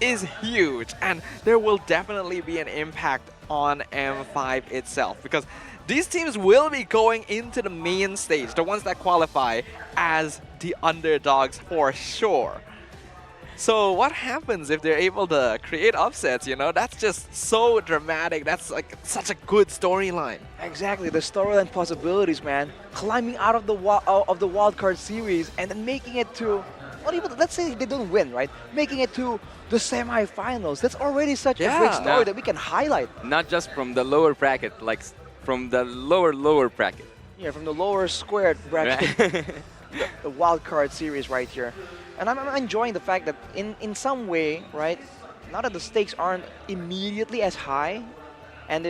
is huge, and there will definitely be an impact on M5 itself, because these teams will be going into the main stage, the ones that qualify, as the underdogs for sure. So what happens if they're able to create upsets, That's just so dramatic. That's like such a good storyline. Exactly, the storyline possibilities, man. Climbing out of the wildcard series and then making it to, not even, let's say they don't win, right? Making it to the semifinals. That's already such a great story that we can highlight. Not just from the lower bracket, like from the lower bracket. Yeah, from the lower squared bracket. Right. the wildcard series right here. And I'm enjoying the fact that in some way, right, now that the stakes aren't immediately as high, and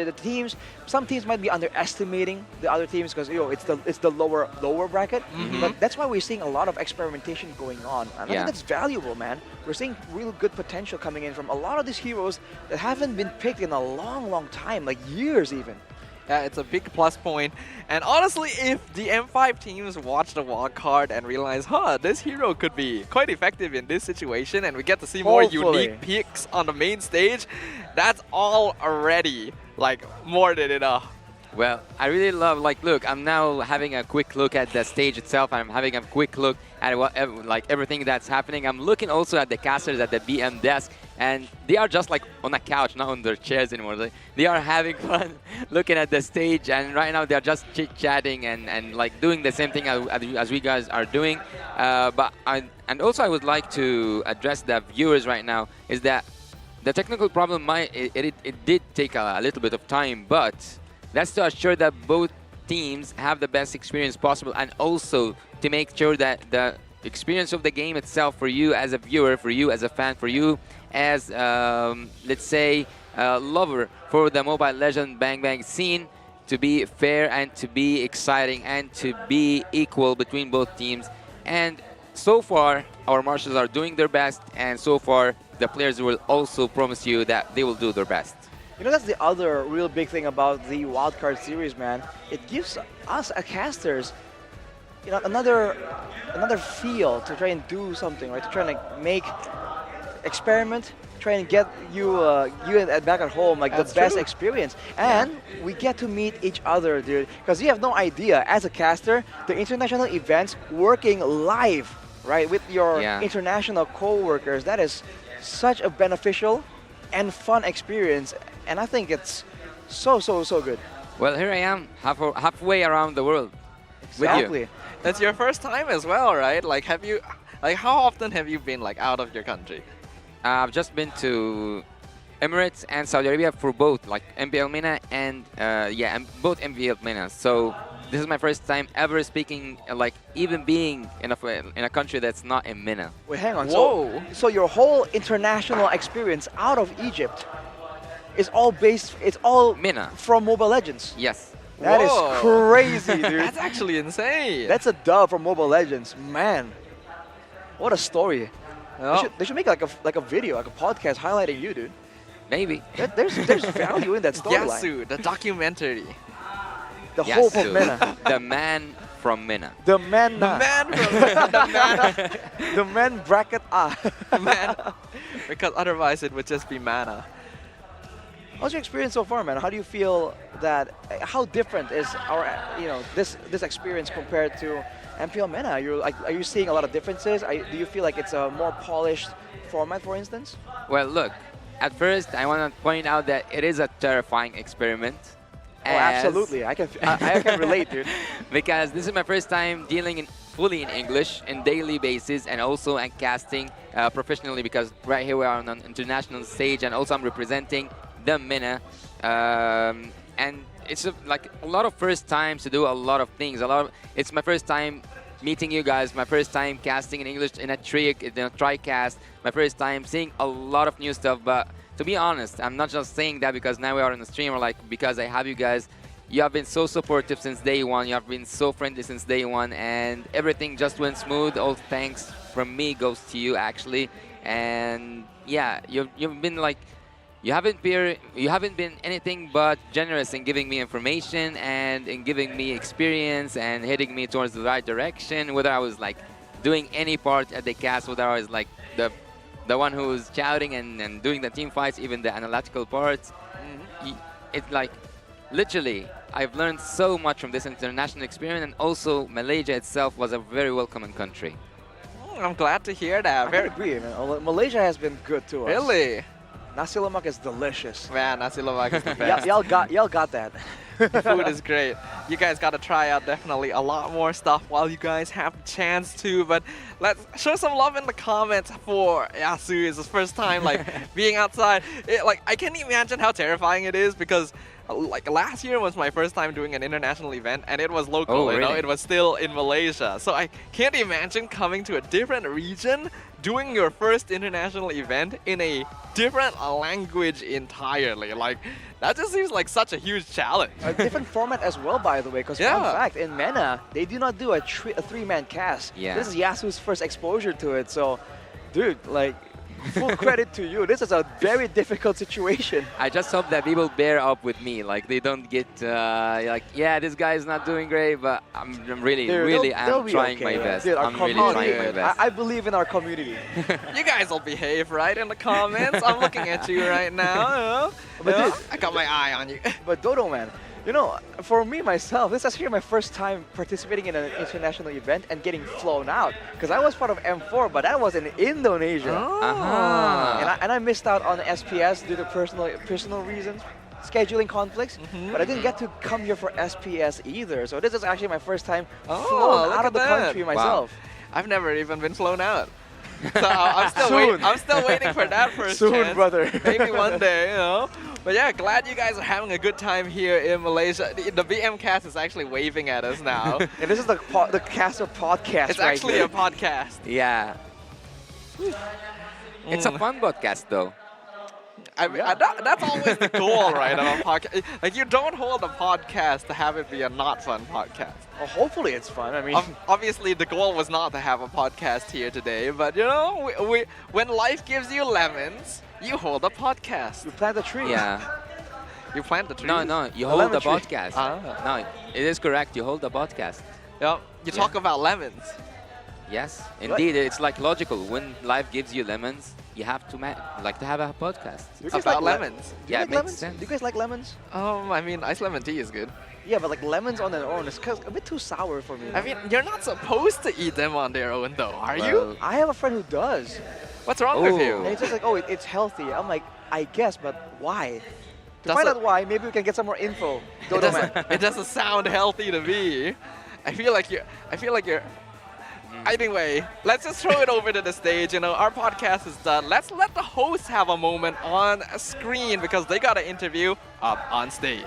some teams might be underestimating the other teams because it's the lower bracket. But that's why we're seeing a lot of experimentation going on. And I think that's valuable, man. We're seeing real good potential coming in from a lot of these heroes that haven't been picked in a long time, like years even. Yeah, it's a big plus point. And honestly, if the M5 teams watch the wildcard and realize, this hero could be quite effective in this situation, and we get to see more unique picks on the main stage, that's all already more than enough. Well, I really love, look, I'm now having a quick look at the stage itself. I'm having a quick look at everything that's happening. I'm looking also at the casters at the BM desk, and they are just on a couch, not on their chairs anymore. They are having fun looking at the stage, and right now they're just chit-chatting and doing the same thing as we guys are doing. And also I would like to address the viewers right now, is that the technical problem, it did take a little bit of time, but that's to assure that both teams have the best experience possible, and also to make sure that the experience of the game itself for you as a viewer, for you as a fan, for you as, let's say, lover for the Mobile Legend Bang Bang scene to be fair and to be exciting and to be equal between both teams. And so far, our marshals are doing their best, and so far, the players will also promise you that they will do their best. You know, that's the other real big thing about the wildcard series, man. It gives us as casters, you know, another feel to try and do something, right? To try and make experiment, try and get you back at home like That's the best true. experience, and we get to meet each other, dude. Because you have no idea as a caster, the international events working live, right, with your international co-workers. That is such a beneficial and fun experience, and I think it's so good. Well, here I am, halfway around the world with Exactly. you. That's your first time as well, right? Like, how often have you been like out of your country? I've just been to Emirates and Saudi Arabia for both, like MPL MENA and both MPL MENA. So this is my first time ever speaking, like even being in a country that's not in MENA. Wait, hang on. Whoa. So your whole international experience out of Egypt is all based. It's all MENA from Mobile Legends. Yes. That is Whoa. crazy, dude. That's actually insane. That's a dub from Mobile Legends, man. What a story. They should make like a video, like a podcast highlighting you, dude. Maybe. There's value in that storyline. Yasu, the documentary. The hope of MENA. The man from MENA. The man. The man from The man bracket A. man. Because otherwise it would just be mana. How's your experience so far, man? How do you feel that? How different is our, this experience compared to MPL MENA? Are you seeing a lot of differences? Do you feel like it's a more polished format, for instance? Well, look, at first I want to point out that it is a terrifying experiment. Oh, absolutely. I can relate, dude. Because this is my first time dealing fully in English on daily basis, and also and casting professionally, because right here we are on an international stage, and also I'm representing the MENA. And it's like a lot of first times to do a lot of things. It's my first time meeting you guys, my first time casting in English in a tri-cast, my first time seeing a lot of new stuff. But to be honest, I'm not just saying that because now we are on the stream, or like because I have you guys. You have been so supportive since day one. You have been so friendly since day one, and everything just went smooth. All thanks from me goes to you, actually. And yeah, you've been like, you haven't been anything but generous in giving me information and in giving me experience and heading me towards the right direction. Whether I was like doing any part at the cast, whether I was like the one who was shouting and doing the team fights, even the analytical parts. It's like, literally, I've learned so much from this international experience, and also Malaysia itself was a very welcoming country. I'm glad to hear that. I agree, man. Malaysia has been good to us. Really? Nasi lemak is delicious. Man, nasi lemak is the best. Y'all got that. The food is great. You guys got to try out definitely a lot more stuff while you guys have the chance to. But let's show some love in the comments for Yasu. It's his first time like being outside. I can't imagine how terrifying it is, because like last year was my first time doing an international event, and it was local. Oh, You know, really? it was still in Malaysia. So I can't imagine coming to a different region, doing your first international event in a different language entirely. Like, that just seems like such a huge challenge. A different format as well, by the way, because fun fact, in MENA, they do not do a three-man cast. Yeah. This is Yasu's first exposure to it, so, dude, like, full credit to you. This is a very difficult situation. I just hope that people bear up with me, like they don't get like, yeah, this guy is not doing great, but I'm really, Dude, I'm be trying okay, my man. best. Dude, our I'm really community, trying my man, best. I believe in our community. You guys will behave, right, in the comments? I'm looking at you right now. But dude, I got my eye on you. But Dodo, man, you know, for me, myself, this is actually my first time participating in an international event and getting flown out. Because I was part of M4, but that was in Indonesia. And I missed out on SPS due to personal reasons, scheduling conflicts. But I didn't get to come here for SPS either. So this is actually my first time flown out of the country myself. I've never even been flown out. So I'm still waiting for that first Soon, chance. brother. Maybe one day, you know. But yeah, glad you guys are having a good time here in Malaysia. The BM cast is actually waving at us now. And this is the Caster podcast. It's right actually here. a podcast. Yeah. It's a fun podcast, though. I mean, that's always the goal, right, of a podcast. Like, you don't hold a podcast to have it be a not fun podcast. Well, hopefully it's fun. I mean, Obviously, the goal was not to have a podcast here today, but you know, when life gives you lemons, you hold a podcast. you plant a tree. Yeah. You plant the tree. No, you A hold the lemon tree. podcast. Ah. No, it is correct. You hold the podcast. Yep. You talk about lemons. Yes, indeed. It's like logical. When life gives you lemons, you have to to have a podcast. Do you guys About like lemons. Do you Yeah, like it makes lemons? sense. Do you guys like lemons? I mean, iced lemon tea is good. Yeah, but like lemons on their own is a bit too sour for me. I mean, you're not supposed to eat them on their own, though, are you? Well, I have a friend who does. What's wrong with you? And it's just like, oh, it's healthy. I'm like, I guess, but why? To That's find a- out why, maybe we can get some more info. It Dodo man. it doesn't sound healthy to me. I feel like you're. Anyway, let's just throw it over to the stage. You know, our podcast is done. Let's let the hosts have a moment on a screen because they got an interview up on stage.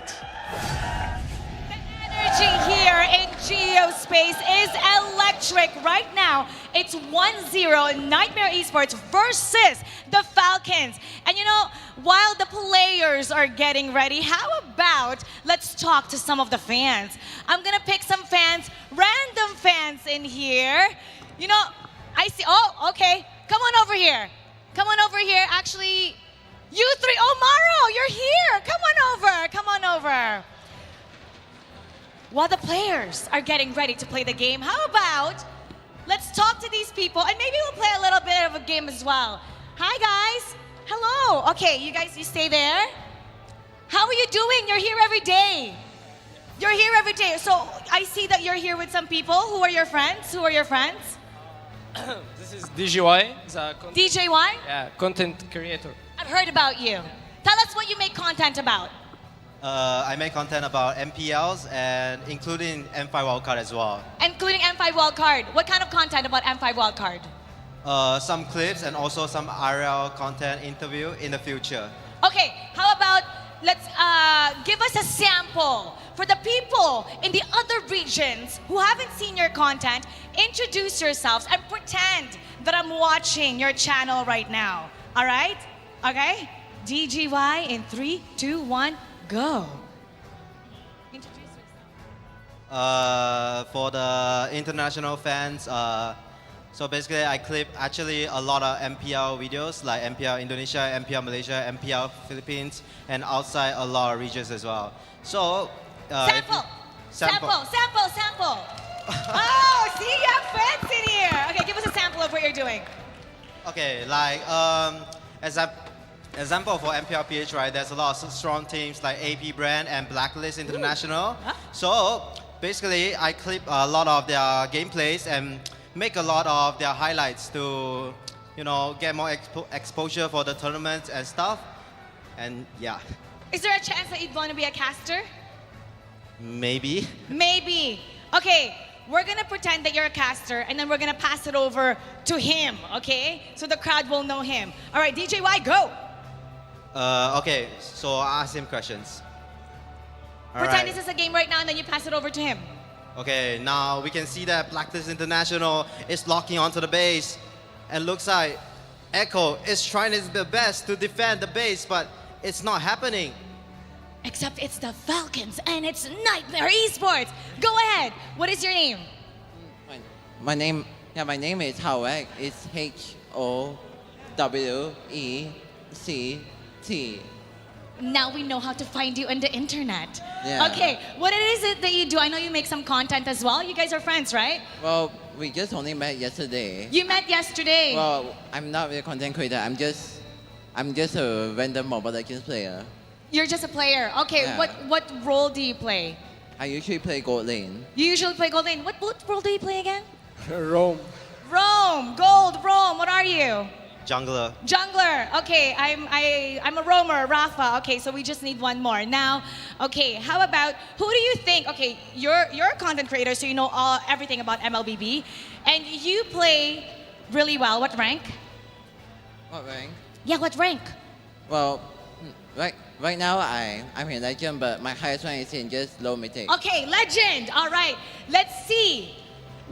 Energy here in Geospace is electric. Right now, it's 1-0 Nightmare Esports versus the Falcons. And you know, while the players are getting ready, how about let's talk to some of the fans? I'm gonna pick some fans, random fans in here. You know, I see, oh, okay. Come on over here. Come on over here. Actually, you three, oh, Maro, you're here. Come on over, come on over. While the players are getting ready to play the game, how about let's talk to these people and maybe we'll play a little bit of a game as well. Hi guys, hello. Okay, you guys, you stay there. How are you doing? You're here every day. You're here every day. So I see that you're here with some people. Who are your friends? Who are your friends? This is DJY. DJY? Yeah, content creator. I've heard about you. Tell us what you make content about. I make content about MPLs and including M5 Wildcard as well. Including M5 Wildcard. What kind of content about M5 Wildcard? Some clips and also some RL content interview in the future. Okay, how about let's give us a sample for the people in the other regions who haven't seen your content. Introduce yourselves and pretend that I'm watching your channel right now. All right? Okay? DGY in 3, 2, 1, go. Introduce yourself. For the international fans, so basically I clip actually a lot of MPL videos like MPL Indonesia, MPL Malaysia, MPL Philippines, and outside a lot of regions as well. So Sample. Oh, see, you have fans in here. Okay, give us a sample of what you're doing. Okay, like example for MPLPH, right? There's a lot of strong teams like AP Brand and Blacklist International. So basically, I clip a lot of their gameplays and make a lot of their highlights to, you know, get more exposure for the tournaments and stuff. And yeah. Is there a chance that you'd want to be a caster? Maybe. Maybe. Okay, we're gonna pretend that you're a caster and then we're gonna pass it over to him, okay? So the crowd will know him. All right, DJY, go. Okay, so I ask him questions. All Pretend right. this is a game right now and then you pass it over to him. Okay, now we can see that Blacklist International is locking onto the base. And looks like Echo is trying his best to defend the base, but it's not happening. Except it's the Falcons and it's Nightmare Esports. Go ahead. What is your name? My name is Howek. It's HOWECT. Now we know how to find you on the internet. Yeah. Okay, what is it that you do? I know you make some content as well. You guys are friends, right? Well, we just only met yesterday. You met yesterday. Well, I'm not a content creator. I'm just a random Mobile Legends player. You're just a player. Okay, Yeah. what role do you play? I usually play gold lane. You usually play gold lane. What role do you play again? Rome. Rome, gold, Rome. What are you? Jungler. Jungler. Okay, I'm a roamer, Rafa. Okay, so we just need one more. Now, okay, how about who do you think? Okay, you're a content creator, so you know everything about MLBB, and you play really well. What rank? What rank? Yeah, what rank? Well, right now I'm in Legend, but my highest rank is in just low mythic. Okay, legend. All right, let's see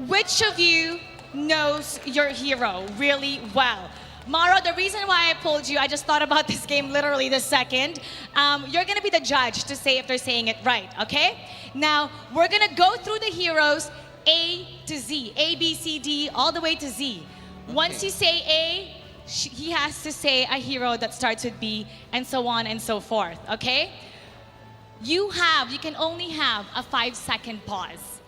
which of you knows your hero really well. Maro, the reason why I pulled you, I just thought about this game literally this second. You're gonna be the judge to say if they're saying it right, okay? Now, we're gonna go through the heroes A to Z, A, B, C, D, all the way to Z. Once you say A, he has to say a hero that starts with B, and so on and so forth, okay? You can only have a 5-second pause.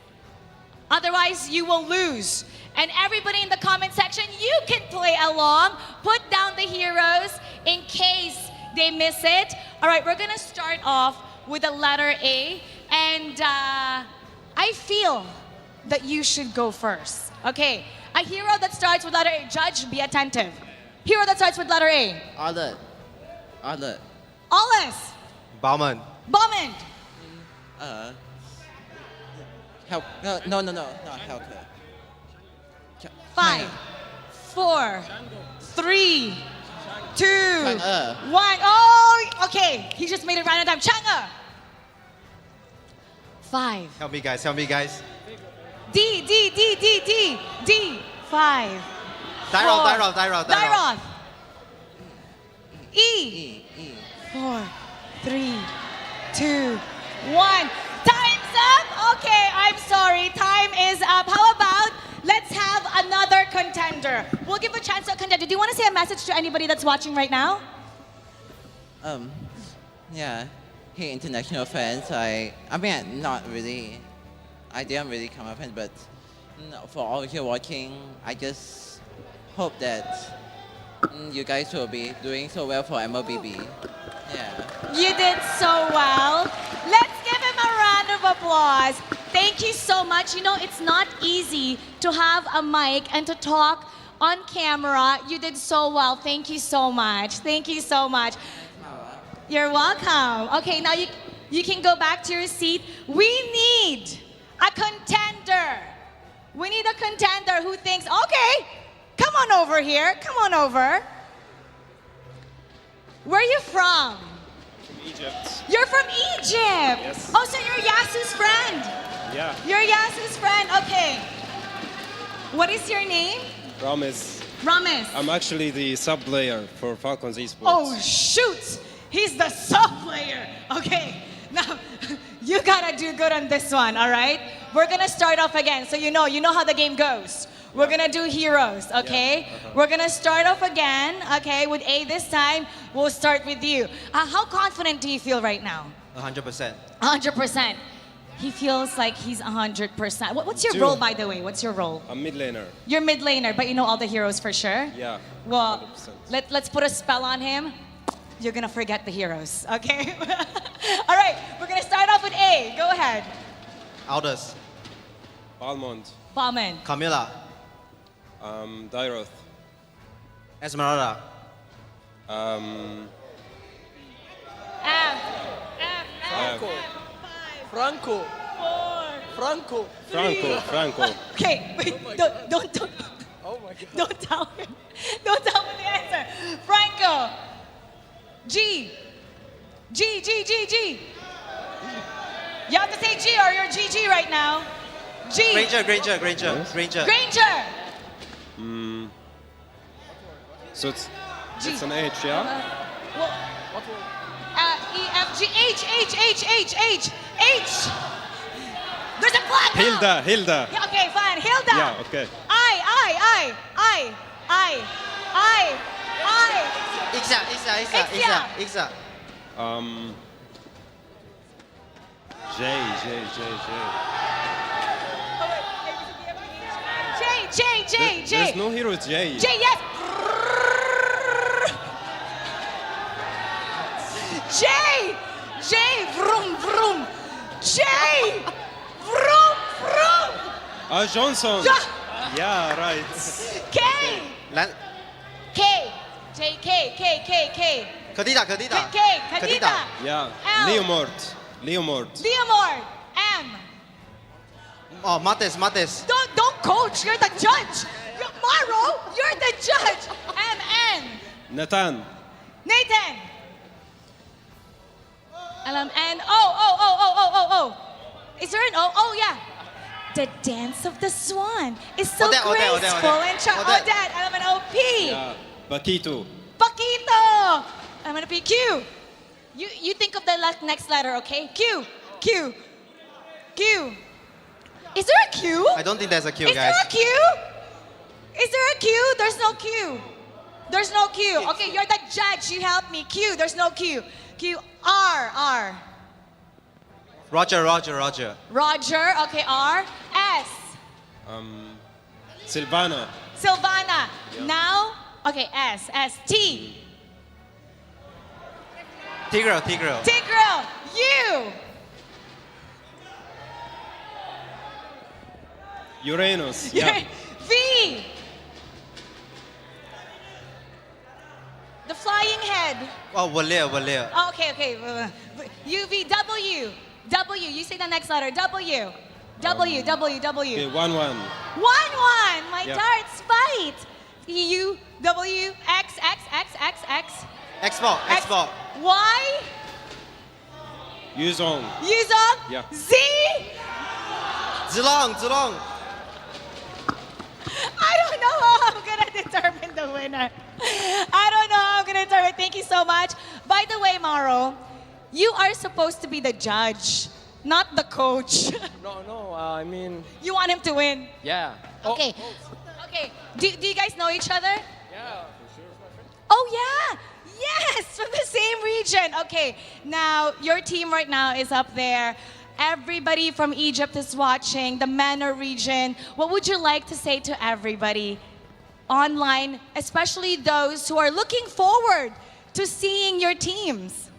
Otherwise, you will lose. And everybody in the comment section, you can play along. Put down the heroes in case they miss it. All right, we're gonna start off with the letter A. And I feel that you should go first. Okay, a hero that starts with letter A. Judge, be attentive. Hero that starts with letter A. Arlet. Alice. Bauman. Bauman. Help. No, help her. 5, 4, 3, 2, 1. Oh, okay. He just made it right on time. Chang'e. 5. Help me, guys. Help me, guys. D. 5. Dairoth. E. 4, 3, 2, 1. Time's up. Okay, I'm sorry. Time is up. How about let's have another contender. We'll give a chance to a contender. Do you want to say a message to anybody that's watching right now? Yeah. Hey, international fans. I mean, not really. I didn't really come up in, but for all of you watching, I just hope that you guys will be doing so well for MLBB. Yeah. You did so well. Let's give him a round of applause. Thank you so much. You know, it's not easy to have a mic and to talk on camera. You did so well. Thank you so much. Thank you so much. You're welcome. Okay, now you can go back to your seat. We need a contender. We need a contender who thinks, okay, come on over here. Come on over. Where are you from? Egypt. You're from Egypt. Yes. Oh, so you're Yasu's friend. Yeah. You're Yasu's friend. Okay. What is your name? Rames. Rames. I'm actually the sub player for Falcons Esports. Oh, shoot. He's the sub player. Okay. Now, you gotta do good on this one, all right? We're gonna start off again. So you know how the game goes. We're gonna do heroes, okay? Yeah. We're gonna start off again, okay? With A this time, we'll start with you. How confident do you feel right now? 100%. 100%. He feels like he's 100%. What's your role, by the way? What's your role? I'm mid laner. You're mid laner, but you know all the heroes for sure? Yeah. Well, let's put a spell on him. You're gonna forget the heroes, okay? All right, we're gonna start off with A. Go ahead. Aldous. Balmond. Bauman. Camilla. Dairoth. Esmeralda. Franco. Franco. Okay, wait, don't. Oh my God. Don't tell him. Don't tell him the answer. Franco. G. You have to say G or you're GG right now. G. Granger. So it's an H, yeah? E, F, G, H. There's a flag now. Hilda. Yeah, okay, fine. Hilda. Yeah, okay. I. Ixa. J. There's no hero J. J, yes. J, vroom. J, vroom. Johnson. Yeah, right. K. K. Kadita. Yeah. L. Leomord. M. Oh, Mates. Don't coach. You're the judge. Maro, you're the judge. M. Nathan. Nathan. N. O. Is there an O? Oh, yeah. The dance of the swan is so graceful and charming. Odette. N. O. P. Yeah. Paquito. Paquito! I'm gonna be Q. You think of the next letter, okay? Q. Q. Q. Is there a Q? I don't think there's a Q, Is guys. there a Q? Is there a Q? There's no Q. There's no Q. Okay, you're the judge. You help me. Q. There's no Q. Q. R. Roger. Roger. Okay, R. S. Silvana. Silvana. Now, okay, S. T. Tigro. Tigro. U. Uranus. Yeah. V. The flying head. Oh, Walia. Oh, okay. U, V, W. W. You say the next letter. W. W. Okay, 1-1. 1-1. My Yeah. darts fight. U, W, X. Expo. Y. Yuzong. Yuzong. Yeah. Z. Zilong. I don't know how I'm gonna determine the winner. Thank you so much. By the way, Maro, you are supposed to be the judge, not the coach. No, I mean, You want him to win. yeah. Okay. Okay. Do you guys know each other? Yeah, for sure. Oh yeah. Yes, from the same region. Okay. Now your team right now is up there. Everybody from Egypt is watching, the Manor region. What would you like to say to everybody online, especially those who are looking forward to seeing your teams?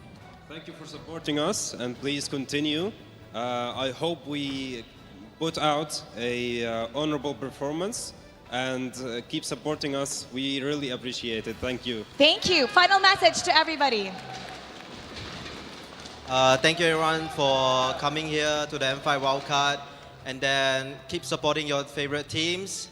Thank you for supporting us, and please continue. I hope we put out a honorable performance, and keep supporting us. We really appreciate it. Thank you. Thank you. Final message to everybody. Thank you everyone for coming here to the M5 Wildcard, and then keep supporting your favorite teams,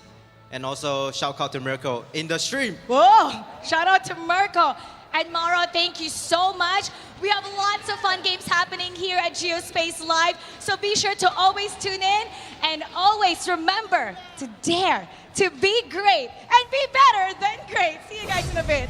and also shout out to Mirko in the stream. Whoa! Shout out to Mirko. And Maro, thank you so much. We have lots of fun games happening here at Geospace Live, so be sure to always tune in and always remember to dare to be great and be better than great. See you guys in a bit.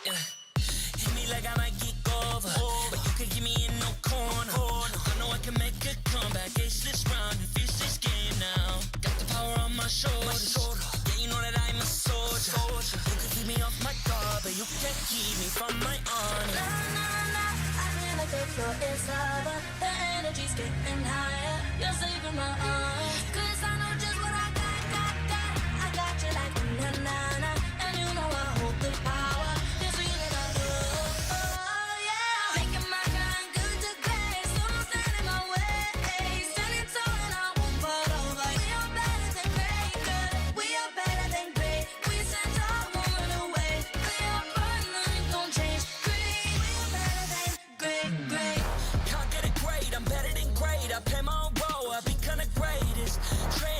Hit me like I might get over, but you can give me in no corner. I know I can make a comeback, ace this round and finish this game now. Got the power on my shoulders. Yeah, you know that I'm a soldier. You can keep me off my guard, but you can't keep me from my honor. I feel like the floor is lava. The energy's getting higher. You're saving my arms. 'Cause I know just what I got. I got you like na-na-na. And you know I hold the power. This feeling I do. Oh yeah. Making my grind good to great. So don't stand in my way. Standing tall and I won't fall over. We are better than great. We are better than great. We stand tall, won't run away. We are fun, nothing gon' change. Great. We are better than great. Can't get it great, I'm better than great. I play my own role, I become the greatest. Train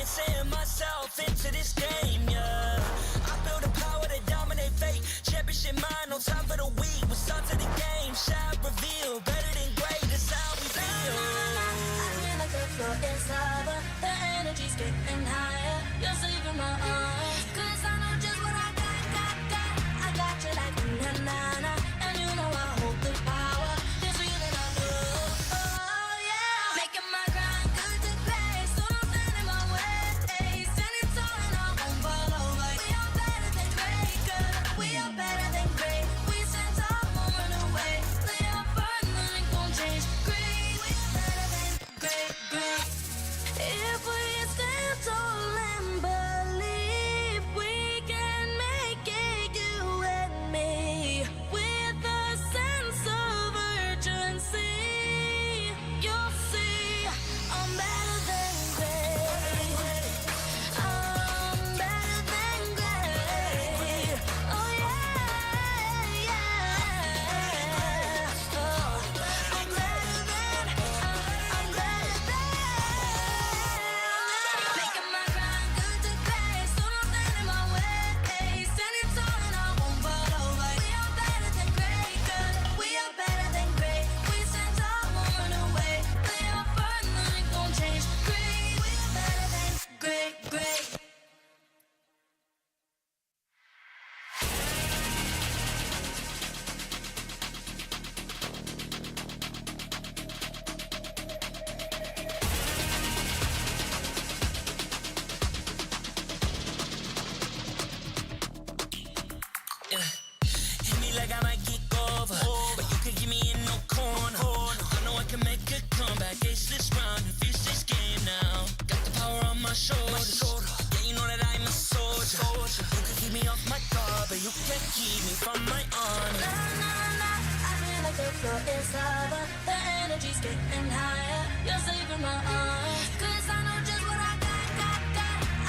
floor is lava. The energy's getting higher. You're saving my arms. 'Cause I know just what I got.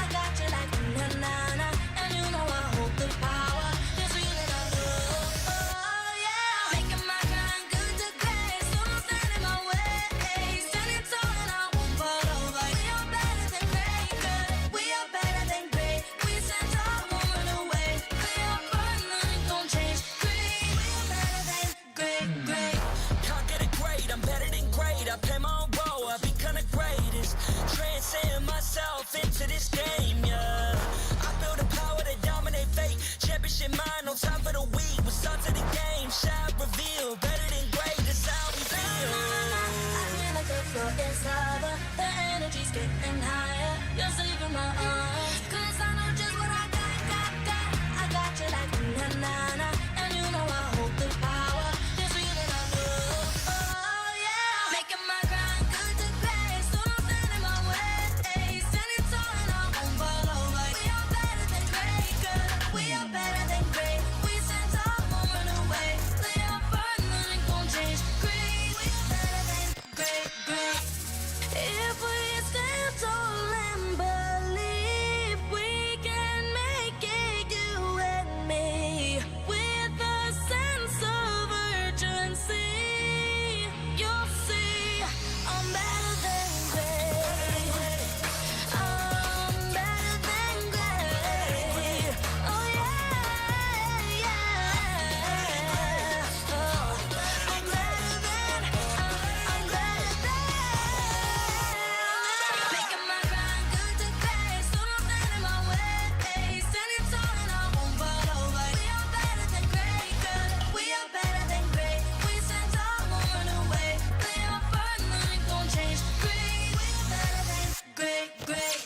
I got you like na-na-na. And you know I hold the power. This feeling I love. Oh yeah. Making my grind good to great. So don't stand in my way. Standing tall and I won't fall over. We are better than great. Good. We are better than great. We stand tall, won't run away. We are fun, nothing gon' change. Great. We are better than great. Can't get it great, I'm better than great. I play my own role, I become the greatest. Transcend myself into this game, yeah. I feel the power to dominate fate. Championship mind, no time for the weak. We're start to the game, shout, reveal. Better than great, that's how we feel. I feel like the floor is lava. The energy's getting higher. You're saving my arms. 'Cause I know just what I got. I got you like na-na-na. And you know I hold the power. This feeling I love. Oh yeah. Making my grind good to great. So don't stand in my way. Standing tall and I won't fall over. We are better than great. Good. We are better than great. We stand tall, won't run away. We are fun, nothing gon' change. Great. We are better than great. If we stand tall and believe we can make it, you and me, with a sense of urgency, you'll see I'm better than great. I'm better than great. Oh yeah. Oh, I'm better than. Making my grind good to great. So don't stand in my way. Standing tall and I won't fall over. We are better than great. Good. We are better than great. We stand tall, won't run away. We are fun, nothing gon' change. Great. We are better than great.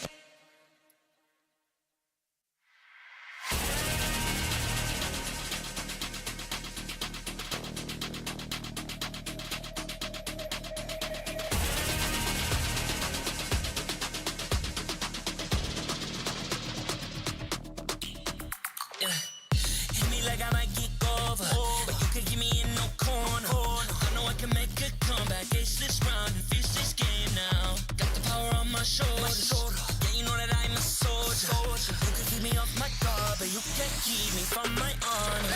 Hit me like I might get over, but you can give me in no corner. I know I can make a comeback, ace this round and finish this game now. Got the power on my shoulders. Yeah, you know that I'm a soldier. You can keep me off my guard, but you can't keep me from my honor.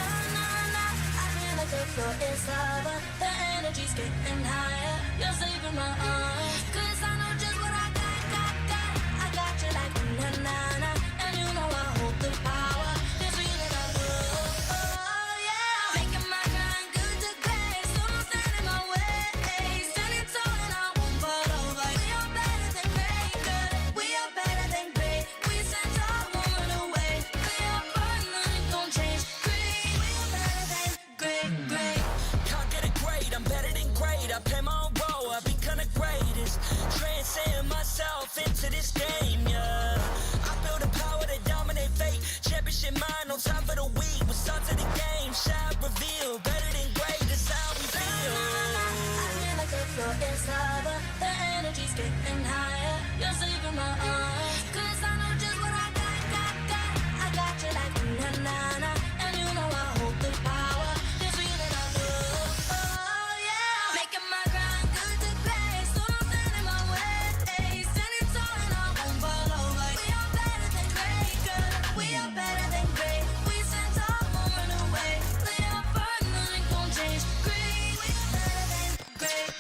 I feel like the floor is lava. The energy's getting higher. You're saving my arms. 'Cause I know just what I got. I got you like na-na-na. And you know I hold the power. This feeling I love. Oh yeah. Making my grind good to great. So don't stand in my way. Standing tall and I won't fall over. We are better than great. Good. We are better than great. We stand tall, won't run away. We are fun, nothing gon' change. Great. We are better than great. Can't get it great, I'm better than great. I play my own role, I become the greatest. Transcend myself into this game, yeah. I feel the power to dominate fate. Championship mind, no time for the weak. We start to the game, shout, reveal. Better than great, that's how we feel. I feel like the floor is lava. The energy's getting higher. You're saving my arms. 'Cause I know just what I got. I got you like na-na-na. And you know I hold the power. This feeling I love. Oh yeah. Making my grind good to great. So don't stand in my way. Standing tall and I won't fall over. We are better than great. Good. We are better than great. We stand tall, won't run away. We are fun, nothing gon' change. Great. We are better than great.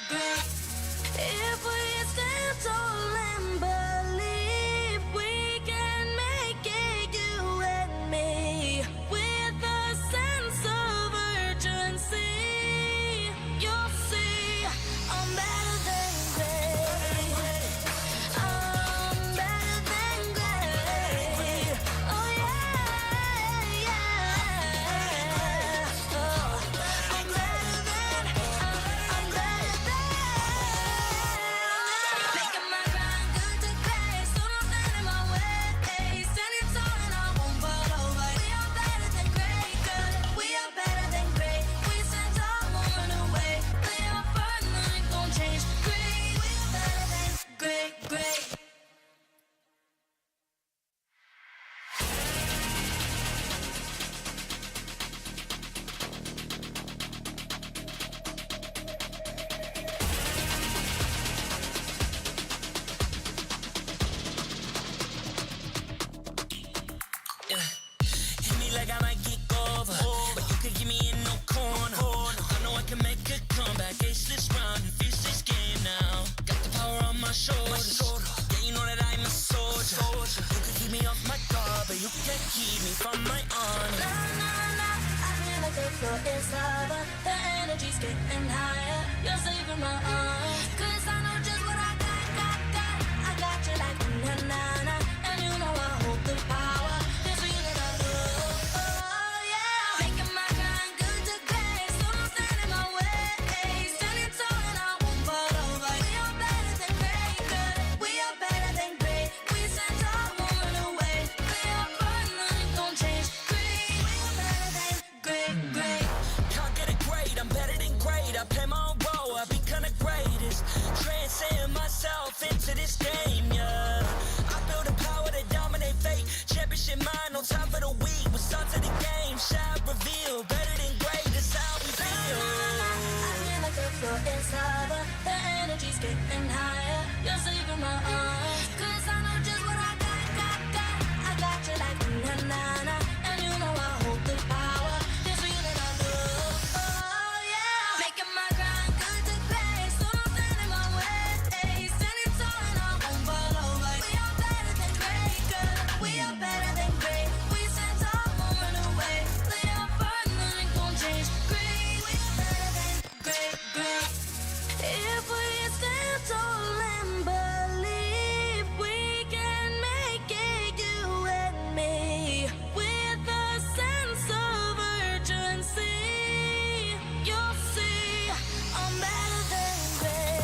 If we stand tall and believe we ageless round and finish this game now. Got the power on my shoulders. Yeah, you know that I'm a soldier. You can keep me off my guard, but you can't keep me from my honor. I feel like the floor is lava. The energy's getting higher. You're saving my arms. 'Cause I know just what I got. I got you like na-na-na. And you know I hold the power. This feeling I love. Oh yeah. Making my grind good to great. So don't stand in my way. Standing tall and I won't fall over. We are better than great, good. We are better than great. We stand tall, won't run away. We are fun, nothing gon' change. Great. We are better than great. Can't get it great, I'm better than great. I play my own role, I become the greatest. Transcend myself into this game, yeah. I build a power to dominate fate. Championship mind, no time for the weak. We're start to the game, shall reveal. Better than great, that's how we feel. I feel like the floor is lava. The energy's getting higher. You're saving my arms. 'Cause I know just what I got. I got you like na-na-na. And you know I hold the power. This feeling I love. Oh yeah. Making my grind good to great. So don't stand in my way. Standing tall and I won't fall over. We are better than great, good. We are better than great. We stand tall, won't run away. Play our part, nothing gon' change. Great. We are better than great. If we stand tall and believe we can make it, you and me, with a sense of urgency, you'll see I'm better than great.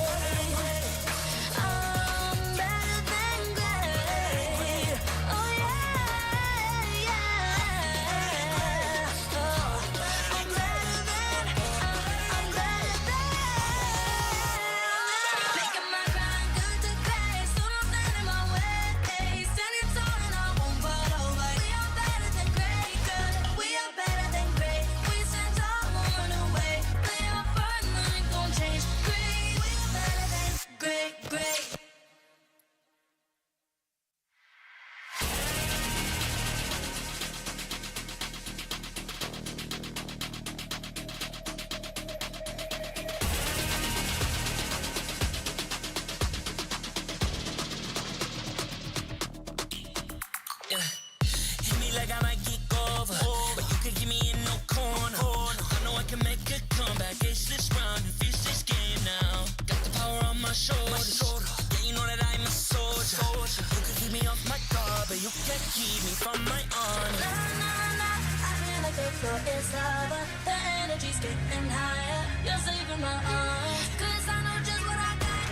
I'm better than great. Oh yeah. Oh, I'm better than. Making my grind good to great. So don't stand in my way. Standing tall and I won't fall over. We are better than great, good. We are better than great. We stand tall, won't run away. Play our part, nothing gon' change. Great. We are better than great. Yeah. Hit me like I might get over, but you can give me in no corner. I know I can make a comeback, ace this round and finish this game now. Got the power on my shoulders. Yeah, you know that I'm a soldier. You can keep me off my guard, but you can't keep me from my honor. I feel like the floor is lava. The energy's getting higher. You're saving my arms. 'Cause I know just what I got.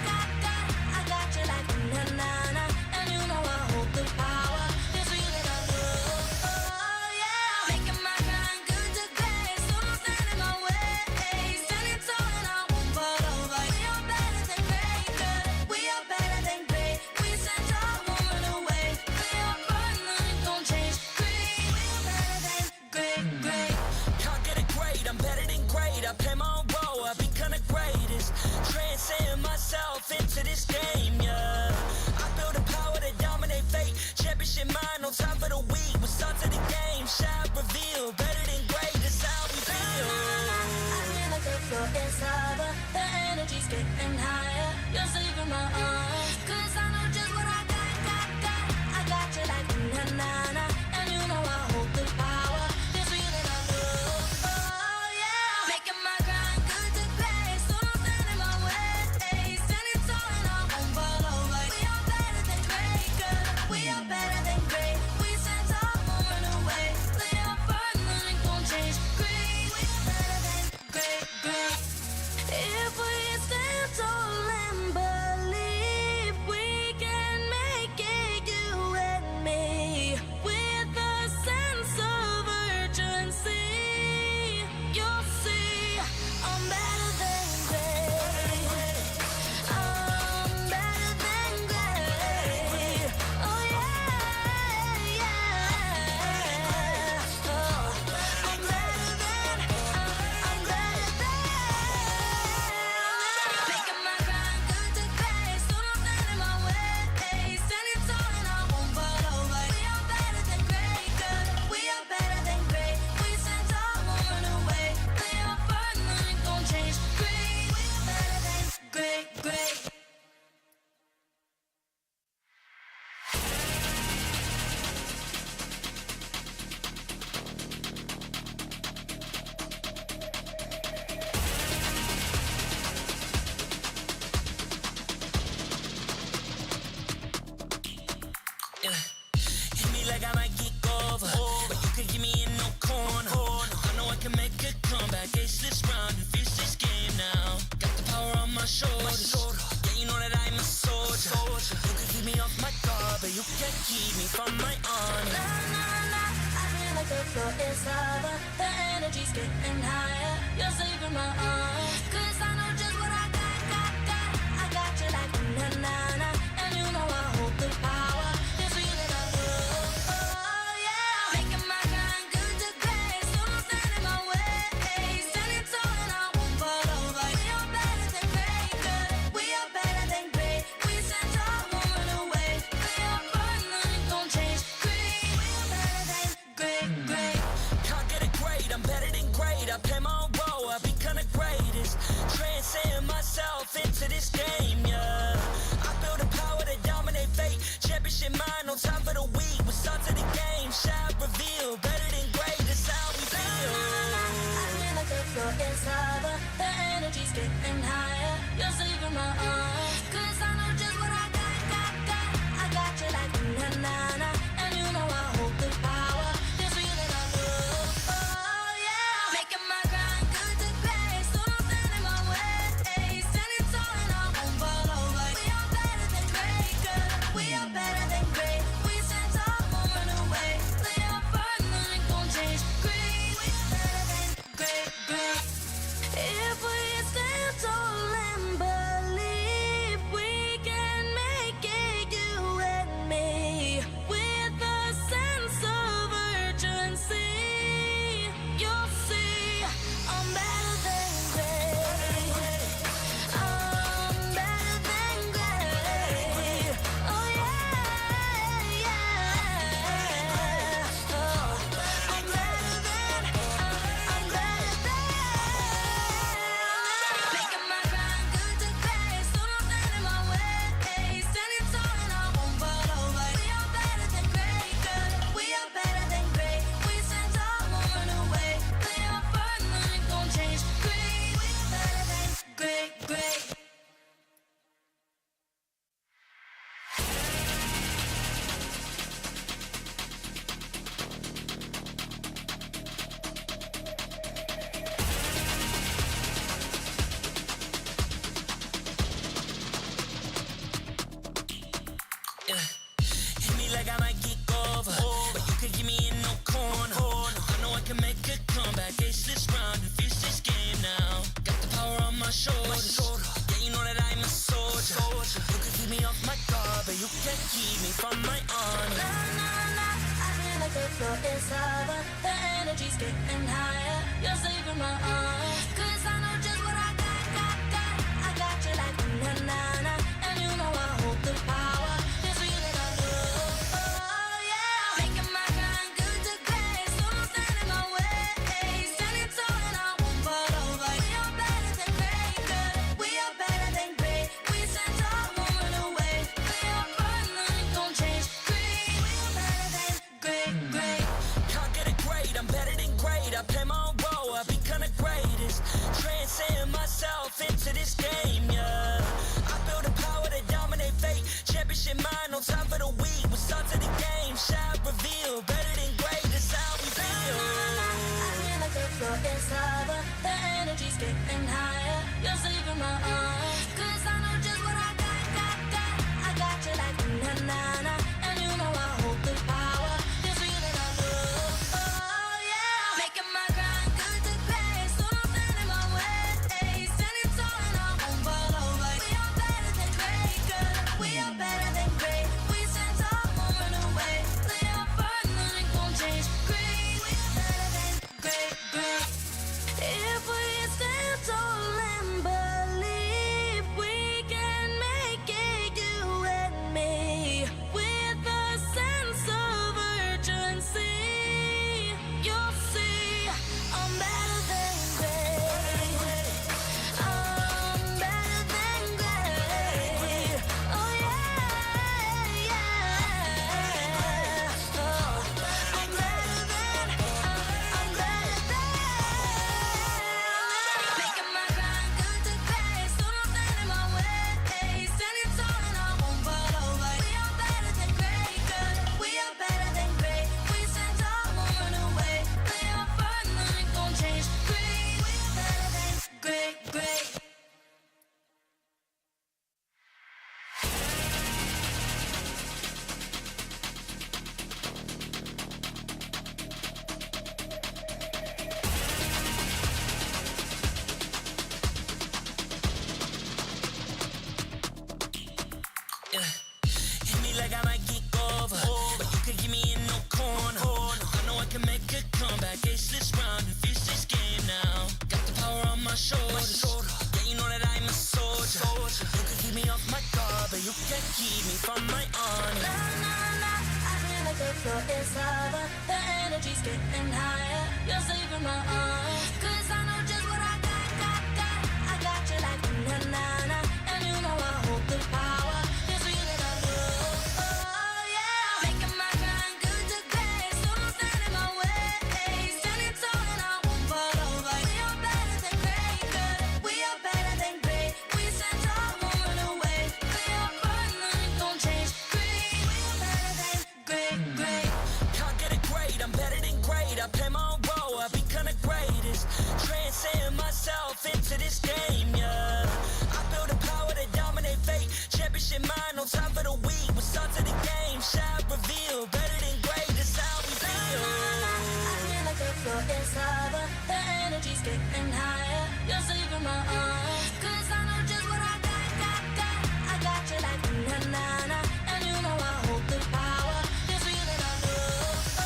I got you like na-na-na. And you know I hold the power. This feeling I love. Oh yeah. Making my grind good to great. So don't stand in my way. Standing tall and I won't fall over. We are better than great, good. We are better than great. We stand tall, won't run away. Play our part, nothing gon' change. Great. We are better than great. Can't get it great, I'm better than great. I play my own role, I become the greatest. Transcend myself into this game, yeah. I build a power to dominate fate. Championship mind, no time for the weak. We start to the game, shall reveal. Better than great, that's how we feel. I feel like the floor is lava. The energy's getting higher. You're saving my arms. 'Cause I know just what I got. I got you like na-na-na. And you know I hold the power. This feeling I love. Oh yeah. Making my grind good to great. So don't stand in my way. Standing tall and I won't fall over. We are better than great, good. We are better than great. We stand tall, won't run away. Play our part, nothing gon' change. Great. We are better than great. If we stand tall and believe shoulders. Yeah, you know that I'm a soldier. You can keep me off my guard, but you can't keep me from my honor. Nah, nah, nah, I feel like the floor is lava. The energy's getting higher. You're saving my arms. 'Cause I know just what I got. I got you like na na na. And you know I hold the power. This feeling I love. Oh yeah. Making my grind good to great. So don't stand in my way. Standing tall and I won't fall over. We are better than great. Good. We are better than great. We stand tall, won't run away. We are fun, nothing gon' change. Great. We are better than great. Can't get it great, I'm better than great. I play my own role, I become the greatest. Transcend myself into this game, yeah. I build a power to dominate fate. Championship mind, no time for the weak. We're start to the game, shall reveal. Better than great, that's how we feel. I feel like the floor is lava. The energy's getting higher. You're saving my arms. 'Cause I know just what I got. I got you like na na na. And you know I hold the power. This feeling I love. Oh yeah. Making my grind good to great. So don't stand in my way. Standing tall and I won't fall over. We are better than great. Good. We are better than great. We stand tall, won't run away. We are fun, nothing gon' change. Great. We are better than great. If we stand tall and believe we can make it, you and me, with a sense of urgency, you'll see I'm better than great. I'm better than great. Oh yeah, yeah. Oh, I'm better than. Making my grind good to great. So don't stand in my way. Standing tall and I won't fall over. We are better than great. Good. We are better than great. We stand tall, won't run away. We are fun, nothing gon' change. Great. We are better than great. Hit me like I might get over, but you can give me in no corner. I know I can make a comeback, ace this round and finish this game now. Got the power on my shoulders. Yeah, you know that I'm a soldier. You can keep me off my guard, but you can't keep me from my honor. Nah, nah, nah, I feel like the floor is lava. The energy's getting higher. You're saving my arms. 'Cause I know just what I got. I got you like na na na. And you know I hold the power. This feeling I love. Oh yeah. Making my grind good to great. So don't stand in my way. Standing tall and I won't fall over. We are better than great. Good. We are better than great. We stand tall, won't run away. We are fun, nothing gon' change. Great. We are better than great. Can't get it great, I'm better than great. I play my own role, I become the greatest. Transcend myself into this game, yeah. I build a power to dominate fate. Championship mind, no time for the weak. We start to the game, shall reveal. Better than great, that's how we feel. I feel like the floor is lava. The energy's getting higher. You're saving my arms. 'Cause I know just what I got. I got you like na na na. And you know I hold the power. This feeling I love. Oh yeah. Making my grind good to great. So don't stand in my way. Standing tall and I won't fall over. We are better than great. Good. We are better than great. We stand keep me from my honor. I feel like the floor is lava. The energy's getting higher. You're saving my arms. 'Cause I know just what I got. I got you like na-na-na. And you know I hold the power. It's real and I know. Oh yeah. Making my grind good to great. So don't stand in my way. Standing tall and I won't fall over. We are better than great, good. We are better than great. We stand tall, won't run away. We are fun, nothing gon' change. Great, we are better than great. Can't get it great, I'm better than great. I play my own role, I become the greatest. Transcend myself into this game, yeah. I build a power to dominate fate. Championship mind, no time for the weak. What's up to the game? Shall reveal. Better than great, that's how we feel. I feel like the floor is lava. The energy's getting higher. You're saving my arms. 'Cause I know just what I got. I got you like na-na-na. And you know I hold the power. It's real and I know.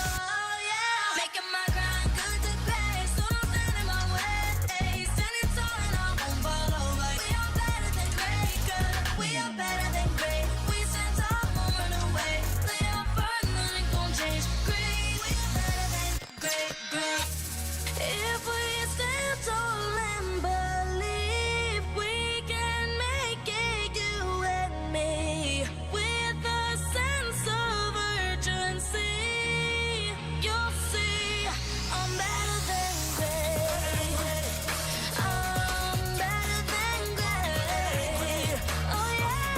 Oh yeah. Making my grind good to great. So don't stand in my way. Standing tall and I won't fall over. We are better than great, good. We are better than great. We stand tall, won't run away. Play our part, nothing gon' change. Great, we are better than great. If we stand tall and believe we can make it, you and me, with a sense of urgency, you'll see I'm better than great. I'm better than great. Oh yeah.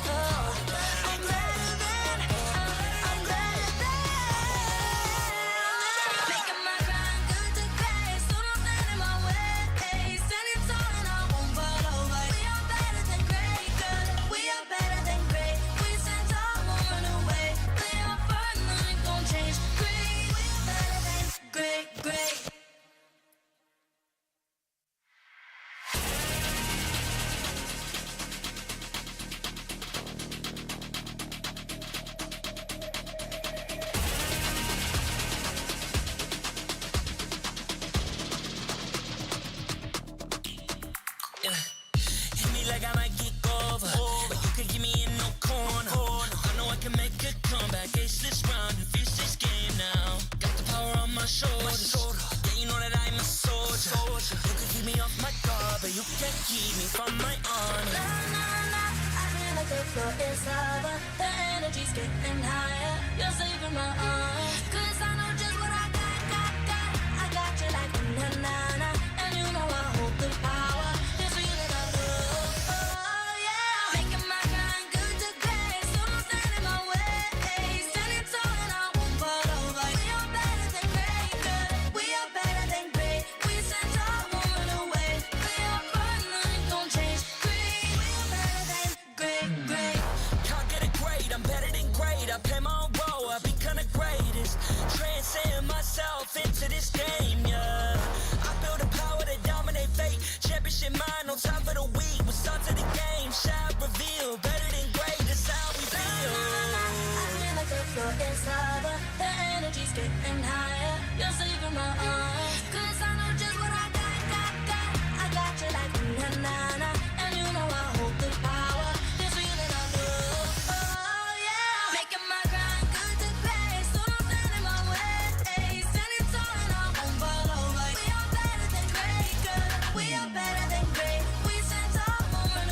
Oh, I'm better than. Making my grind good to great. So don't stand in my way. Standing tall and I won't fall over. We are better than great, good. We are better than great. We stand tall, won't run away. Play our part, nothing gon' change. Great, we are better than great. Hit me like I might get over, but you can give me in no corner. I know I can make a comeback, ace this round and finish this game now. Got the power on my shoulders, yeah, you know that I'm a soldier. You can keep me off my guard, but you can't keep me from my honor. I feel like the floor is lava. The energy's getting higher. You're saving my arms. 'Cause I know just what I got. I got you like na-na-na. And you know I hold the power. It's real and I know. Oh yeah. Making my grind good to great. So don't stand in my way. Standing tall and I won't fall over. We are better than great, good. We are better than great. We stand tall, won't run away. Play our part, nothing gon' change. Great, we are better than great. Can't get it great, I'm better than great. I play my own role, I become the greatest. Transcend myself into this game, yeah. I build a power to dominate fate. Championship mind, no time for the weak. What's up to the game? Shall reveal. Better than great, that's how we feel. I feel like the floor is lava. The energy's getting higher. You're saving my arms. 'Cause I know just what I got. I got you like na-na-na. And you know I hold the power. It's real and I know. Oh yeah. Making my grind good to great. So don't stand in my way. Standing tall and I won't fall over. We are better than great, good. We are better than great. We stand tall, won't run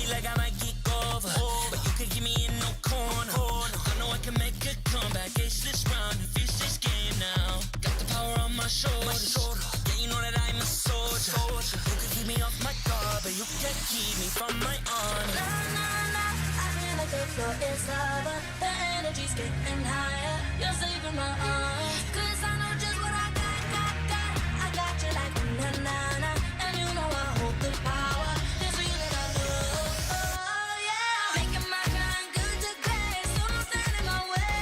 like I might get over, but you could give me in no corner. I know I can make a comeback, ace this round and finish this game now. Got the power on my shoulders. Yeah, you know that I'm a soldier. You could keep me off my guard, but you can't keep me from my honor. I feel like the floor is lava. The energy's getting higher. You're saving my arms. 'Cause I know just what I got. I got you like na-na-na. And you know I hold the power. This feeling I love. Oh yeah. Making my grind good to great. So don't stand in my way.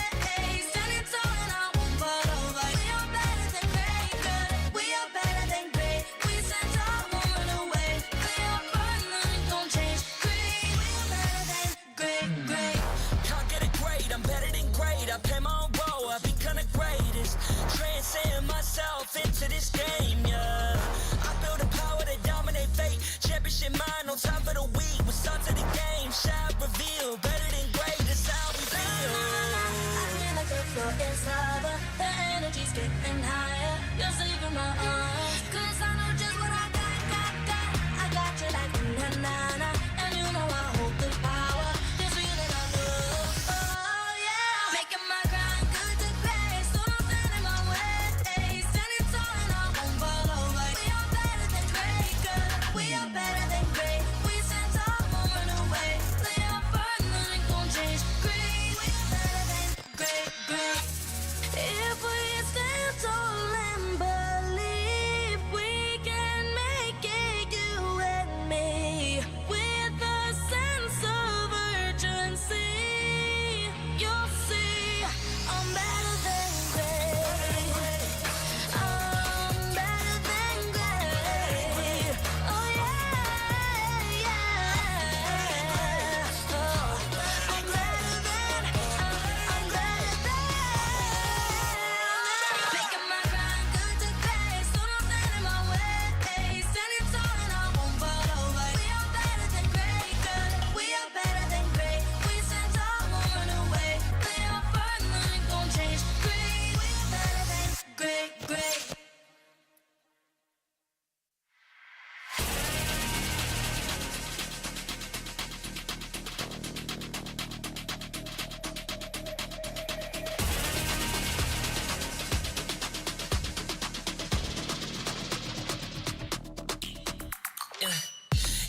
Standing tall and I won't fall over. We are better than great, good. We are better than great. We stand tall, won't run away. We are fun, nothing gon' change. Great. We are better than great. Can't get it great, I'm better than great. I play my own role, I become the greatest. Transcend myself into this game, yeah. I build a power to dominate fate. Championship mind on top of the week. What's up to the game? Shall reveal. Better than great, that's how we feel. I feel like the floor is lava. The energy's getting higher. You're saving my arms. 'Cause I know just what I got. I got you like na-na-na. And you know I hold the power. This feeling I love. Oh yeah. Making my grind good to great. So don't stand in my way. Standing tall and I won't fall over. We are better than great, good. We are better than great. We stand tall, won't run away. Lay up firm, nothing gon' change. Great. We are better than great. If we stand tall and believe we can make it, you and me, with a sense of urgency, you'll see I'm better than great. I'm better than great. Oh yeah. Oh, I'm better than. Making my grind good to great. So don't stand in my way. Standing tall and I won't fall over. We are better than great, good. We are better than great. We stand tall, won't run away. Lay up firm, nothing gon' change. Great. We are better than great.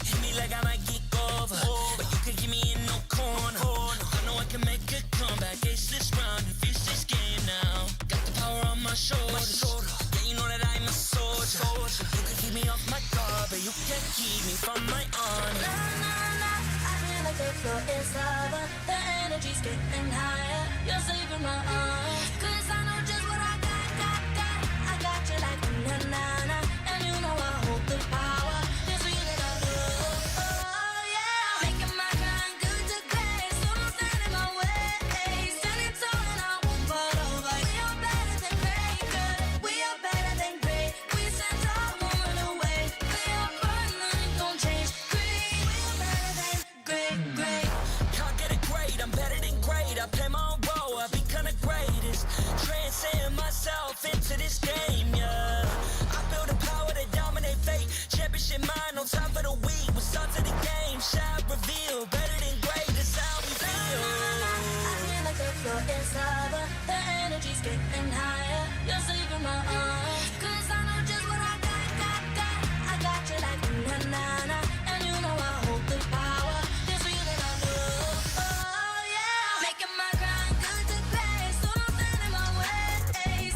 Hit me like I might get over, but you could give me in no corner. I know I can make a comeback, ace this round and finish this game now. Got the power on my shoulders. Yeah, you know that I'm a soldier. You could keep me off my guard, but you can't keep me from my honor. I feel like the floor is lava. The energy's getting higher. You're saving my arms. 'Cause I know just what I got. I got you like na-na-na. And you know I hold the power. This feeling I love. Oh yeah. Making my grind good to great. So don't stand in my way. Standing tall and I won't fall over. We are better than great, good. We are better than great. We stand tall, won't run away. We are fun, nothing gon' change. Great. We are better than great. Can't get it great, I'm better than great. I play my own role, I become the greatest. Transcend myself into this game, yeah. I build a power to dominate fate. Championship mind on top of the week. What's up to the game? Shall reveal. Better than great, that's how we feel. I feel like the floor is lava. The energy's getting higher. You're saving my arms. 'Cause I know just what I got. I got you like na-na-na. And you know I hold the power. This feeling I love. Oh yeah. Making my grind good to great. So don't stand in my way.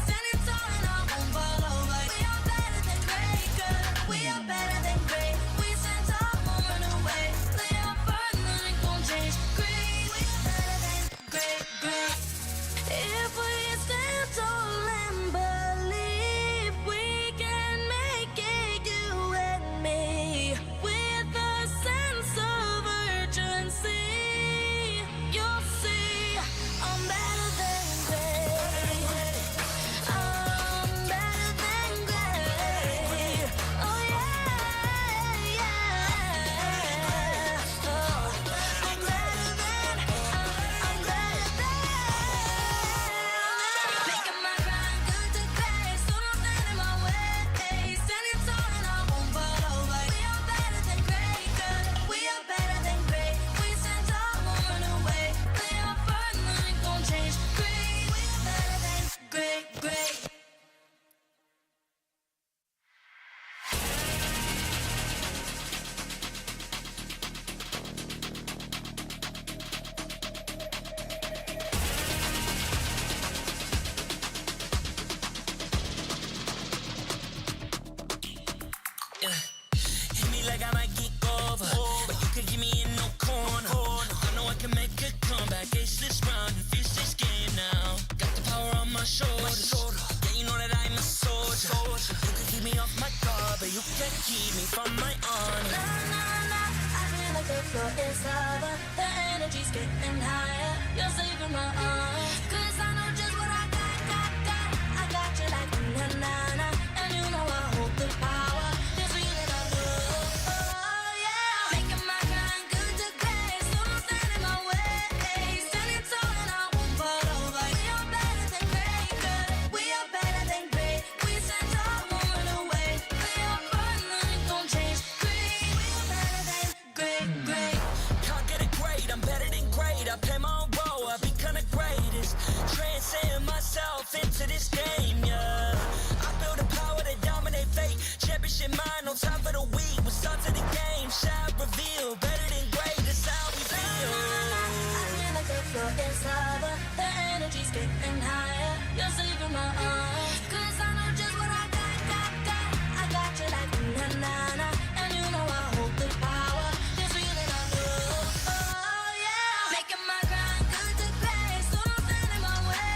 Standing tall and I won't fall over. We are better than great, good. We are better than great. We stand tall. comeback, ace this round and finish this game now. Got the power on my shoulders. Yeah, you know that I'm a soldier. You can keep me off my guard, but you can't keep me from my honor. Nah, nah, nah, I feel like the floor is lava. The energy's getting higher. You're saving my arms. 'Cause I know just what I got. I got you like na-na-na. And you know I hold the power. This feeling I love. Oh, yeah. Making my grind good to great. So don't stand in my way. Standing tall and I won't fall over. We are better than great, good. We are better than great. We stand tall, won't run away. We are fun, nothing gon' change. Great, we are better than great. Can't get it great, I'm better than great. I play my own role, I become the greatest. Transcend myself into this game, yeah. I build a power to dominate fate. Championship mind, no time for the weak. We start to the game, shout, reveal. Better than great, that's how we feel. I feel like the floor is lava. The energy's getting higher. You're saving my arms. 'Cause I know just what I got. I got you like na-na-na. And you know I hold the power. This feeling I love. Oh, yeah. Making my grind good to great. So don't stand in my way.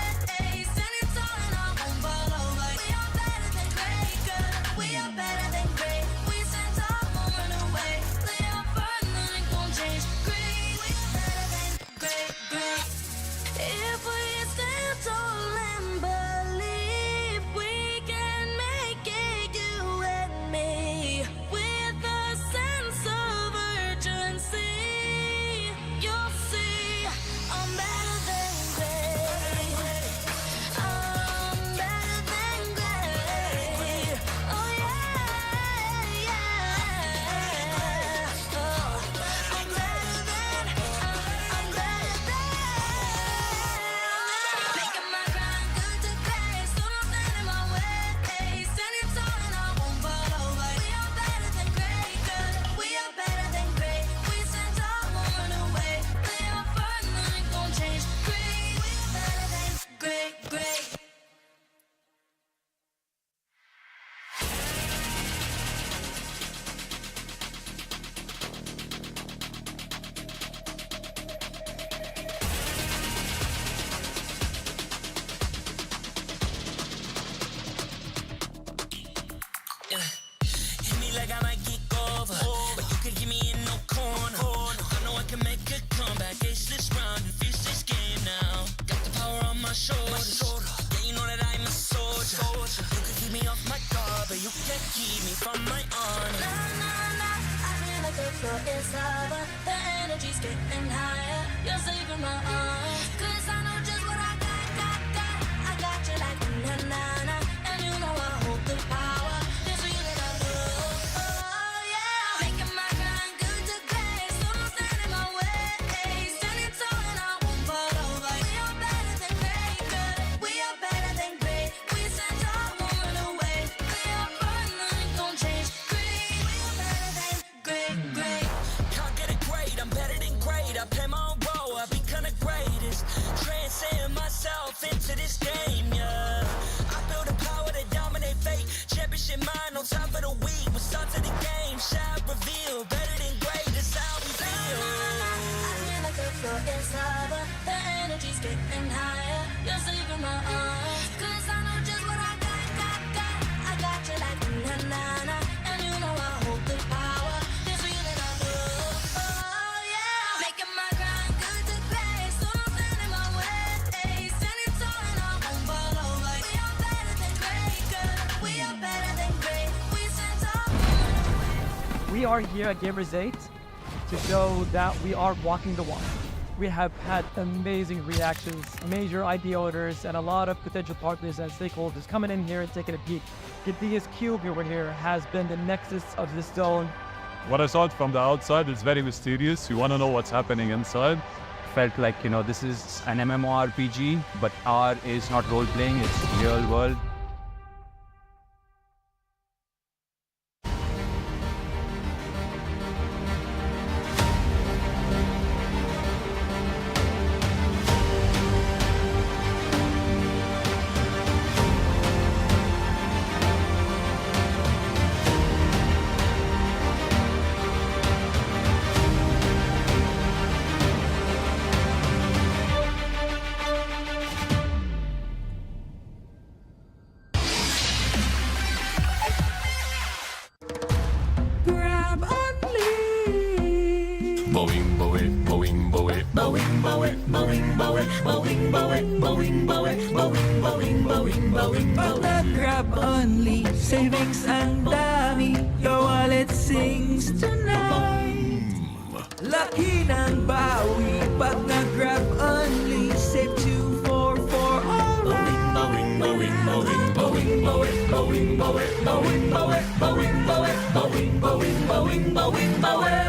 Standing tall and I won't fall over. We are better than great, good. We are better than great. We stand tall, won't run away. We are fun, nothing gon' change. Great, we are better than great. If we stand tall and believe we can make it, you and me, with a sense of urgency, you'll see I'm better than great. I'm better than great. Oh yeah, yeah. Oh, I'm better than. Making my grind good to great. So don't stand in my way. Standing tall and I won't fall over. We are better than great, good. We are better than great. We stand tall, won't run away. We are fun, nothing gon' change. Great, we are better than great. Yeah. Hit me like I might get over, but you can give me in no corner. I know I can make a comeback, ace this round and finish this game now. Got the power on my shoulders. Yeah, you know that I'm a soldier. You can keep me off my guard, but you can't keep me from my honor. Nah, nah, nah, I feel like the floor is lava. The energy's getting higher. You're saving my arms. 'Cause I know just what I got. I got you like na-na-na. And you know I hold the power. This feeling I love. Oh, yeah. Making my grind good to great. So don't stand in my way. Standing tall and I won't fall over. We are better than great, good. We are better than great. We stand tall, won't run away. We are fun, nothing gon' change. Great, we are better than great. Can't get it great, I'm better than great. I play my own role, I become the greatest. Transcend myself into this game, yeah. I build a power to dominate fate. Championship mind, no time for the weak. We start to the game, shout, reveal. Better than great, that's how we feel. I feel like the floor is lava. The energy's getting higher. You're saving my arms. 'Cause I know just what I got. I got you like na-na-na. And you know I hold the power. This feeling I love. Oh, yeah. Making my grind good to great. So don't stand in my way. Standing tall and I won't fall over. We are better than great, good. We are better than great. We stand tall, won't run away. We are here at Gamers 8 to show that we are walking the walk. We have had amazing reactions, major idea owners, and a lot of potential partners and stakeholders coming in here and taking a peek. The DS Cube over here has been the nexus of this zone. What I saw it from the outside is very mysterious. You want to know what's happening inside. Felt like, this is an MMORPG, but R is not role-playing, it's real world. Boing, boing, boing, boing, boing, boing, boing, boing, boing, boing, boing, boing, boing, boing, boing, boing, Pag nag-grab only, savings ang dami, your wallet sings tonight. Laki ng bawi, pag nag-grab only, save 2 for alright. Boing, boing, boing, boing, boing, boing, boing, boing, boing, boing, boing, boing, boing, boing, boing, boing.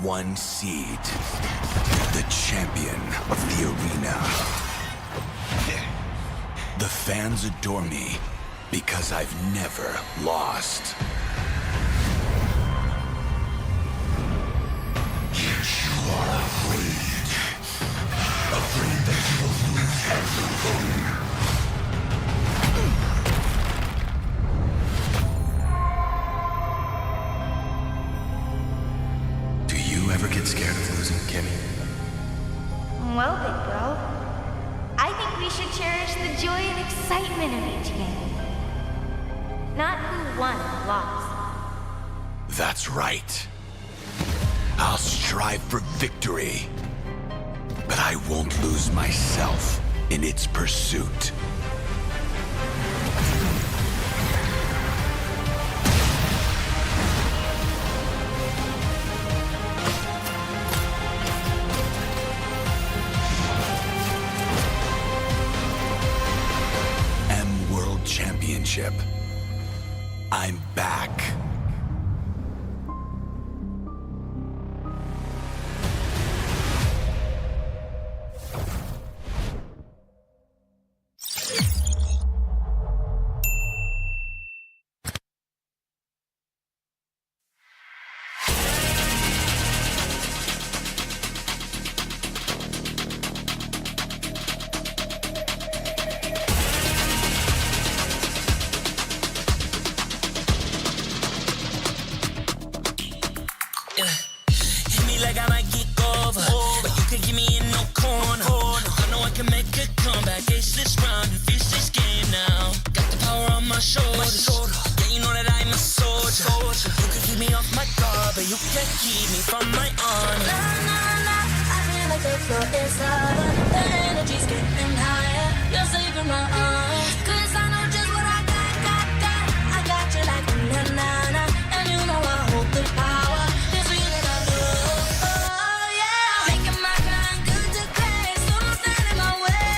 #1 seed, the champion of the arena. The fans adore me because I've never lost. You are afraid that you will lose everything. Ever get scared of losing, Kimmy? Well, big bro, I think we should cherish the joy and excitement of each game. Not who won or lost. That's right. I'll strive for victory, but I won't lose myself in its pursuit. Championship. I'm back. shoulders. Yeah, you know that I'm a soldier. You can keep me off my guard, but you can't keep me from my honor. Nah, nah, nah, I feel like the floor is lava. The energy's getting higher. You're saving my arms. 'Cause I know just what I got. I got you like na-na-na. And you know I hold the power. This feeling I love. Oh, yeah. Making my grind good to great. So don't stand in my way.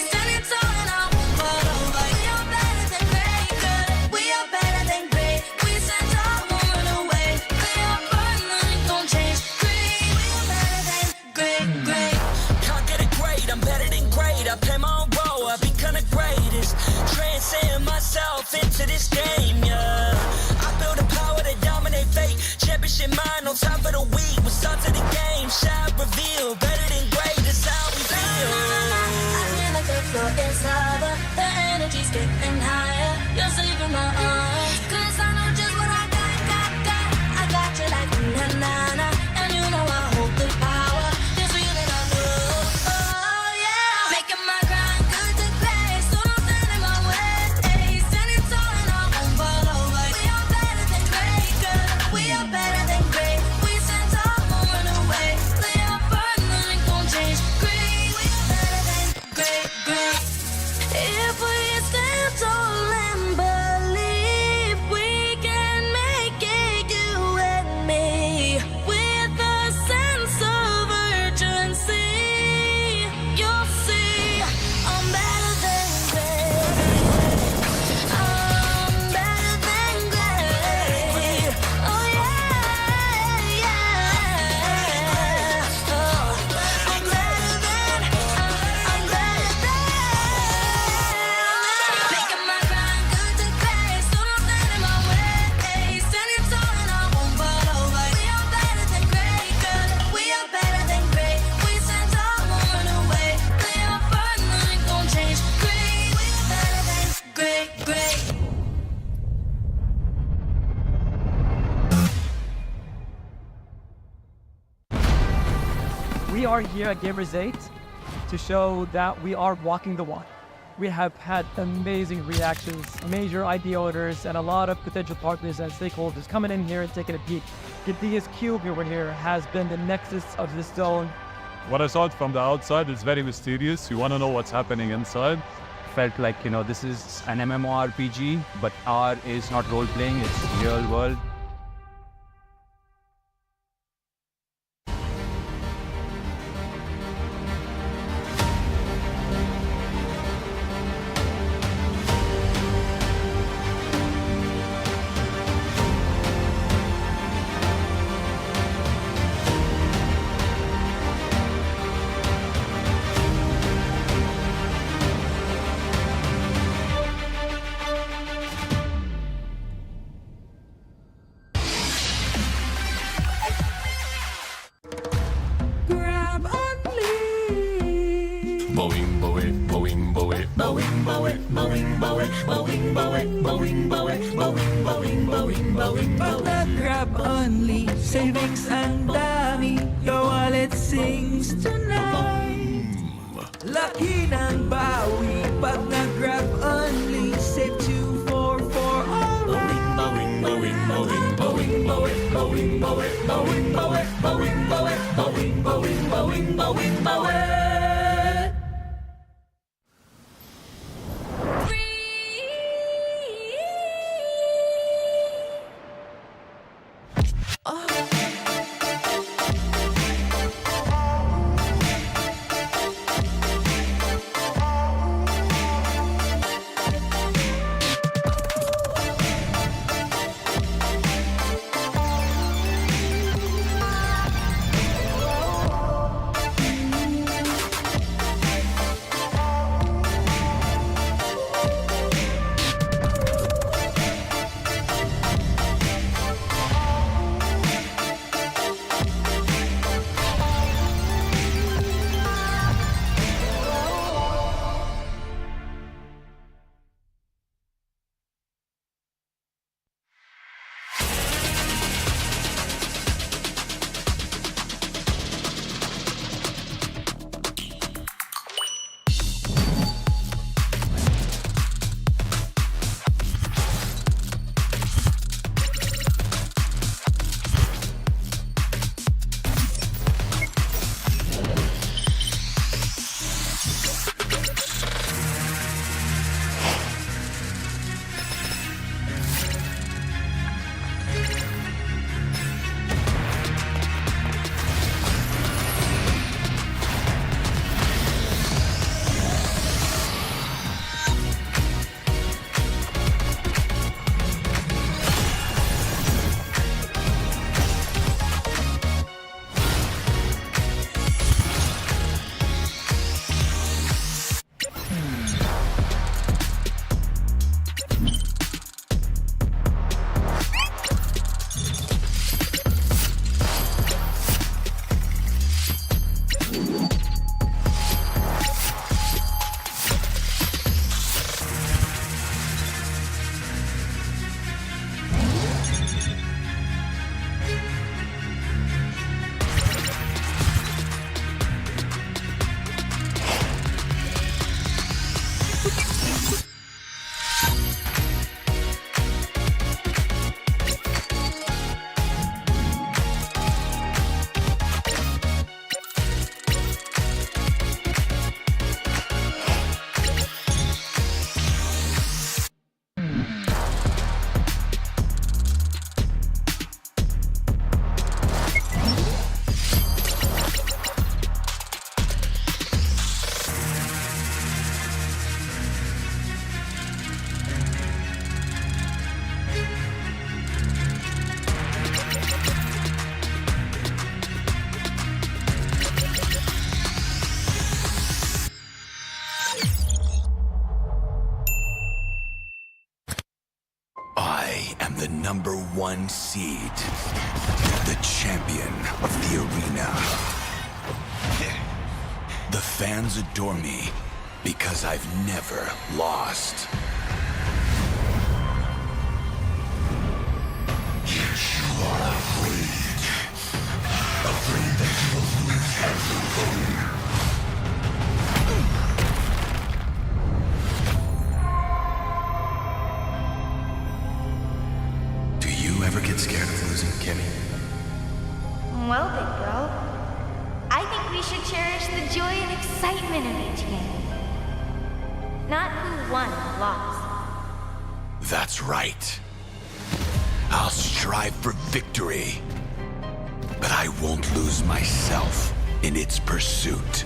Standing tall and I won't fall over. We are better than great, good. We are better than great. We stand tall, won't run away. We are burn, nothing gon' change. Great. We are better than great. Can't get it great, I'm better than great. I play my own role, I become the greatest. Transcend myself into this game, yeah. I build a power to dominate fate. Championship mind, no time for the weak. We start to the game, shine, reveal. Better than great, that's how we feel. I feel like the floor is lava. The energy's getting higher. You're saving my arms. 'Cause I know just what I got. I got you like na-na-na. And you know I hold the power. This feeling I love. Oh, yeah. Making my grind good to great. So don't stand in my way. Standing tall and I won't fall over. We are better than great, good. We are better than great. We stand tall, won't run away. We are burn, nothing gon' change. Great. We are better than great. If we stand tall and believe we can make it, you and me, with a sense of urgency, you'll see I'm better than great. I'm better than great. Oh yeah, yeah. Oh, I'm better than. Making my grind good to great. So don't stand in my way. Standing tall and I won't fall over. We are better than great, good. We are better than great. We stand tall, won't run away. We are burn, nothing gon' change. Great. We are better than great. We are here at Gamers 8 to show that we are walking the walk. We have had amazing reactions, major idea owners, and a lot of potential partners and stakeholders coming in here and taking a peek. Gidea's cube over here has been the nexus of this zone. What I saw it from the outside is very mysterious. You want to know what's happening inside. Felt like, this is an MMORPG, but R is not role-playing, it's real world. Grab only. Boing, boing, boing, boing, boing, boing, boing, boing, boing, boing, boing, boing, boing, boing, boing, boing, Pag nag-grab only, savings ang dami. Your wallet sings tonight. Laki ng bawi. Pag nag-grab only, save 244 alright. boing, boing, boing, boing, boing, boing, boing, boing, boing, boing, boing, boing, boing, boing, boing, boing. the #1 seed, the champion of the arena. The fans adore me because I've never lost. You are afraid. Afraid that you will lose everything. Do you ever get scared of losing, Kimmy? Well, big bro, I think we should cherish the joy and excitement of each game. Not who won or lost. That's right. I'll strive for victory, but I won't lose myself in its pursuit.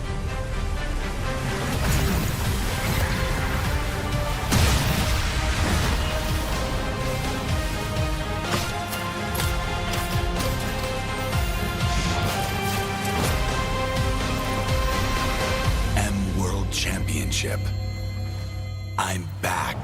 World Championship. I'm back.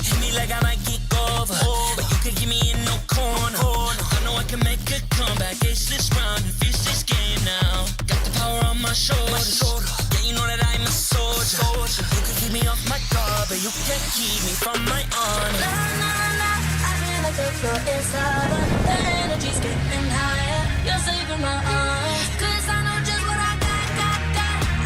Hit me like I might get over, but you can give me in no corner. I know I can make a comeback, ace this round and finish this game now. Got the power on my shoulders, yeah, you know that I'm a soldier. You can keep me off my guard, but you can't keep me from my honor. Nah, nah, nah, I feel like the floor is lava. The energy's getting higher. You're saving my arms, 'cause I know just what I got.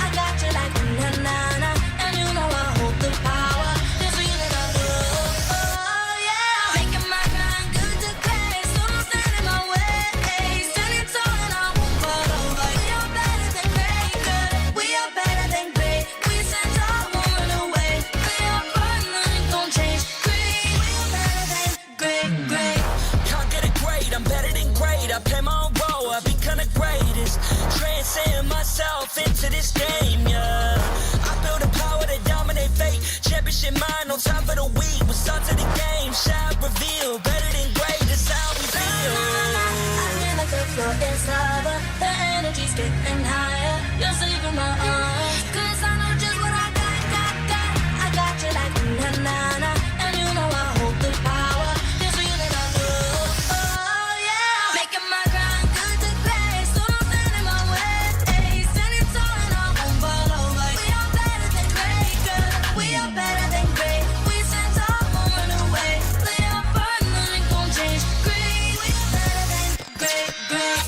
I got you like na-na-na, and you know I hold the power. This feeling I love, oh yeah. Making my grind good to grace, so don't stand in my way. Standing tall and I won't fall over. We are better than great, good. We are better than great. We stand tall, won't run away. We are fun, nothing gon' change. Great, we are better than great. Can't get it great, I'm better than great. I play my own role, I become the greatest. Transcend myself into this game, yeah. I build a power to dominate fate. Championship mind, no time for the weak. We'll start to the game, shine, reveal. Better than great, that's how we feel. I feel like the floor is lava. The energy's getting higher. You're saving my arms, 'cause I know just what I got. I got you like na-na-na, and you know I hold the power. This feeling I love, oh yeah. Making my grind good to grace, so don't stand in my way. Standing tall and I won't fall over. We are better than great, good. We are better than great. We stand tall, won't run away. We are fun, nothing gon' change. Great, we are better than great.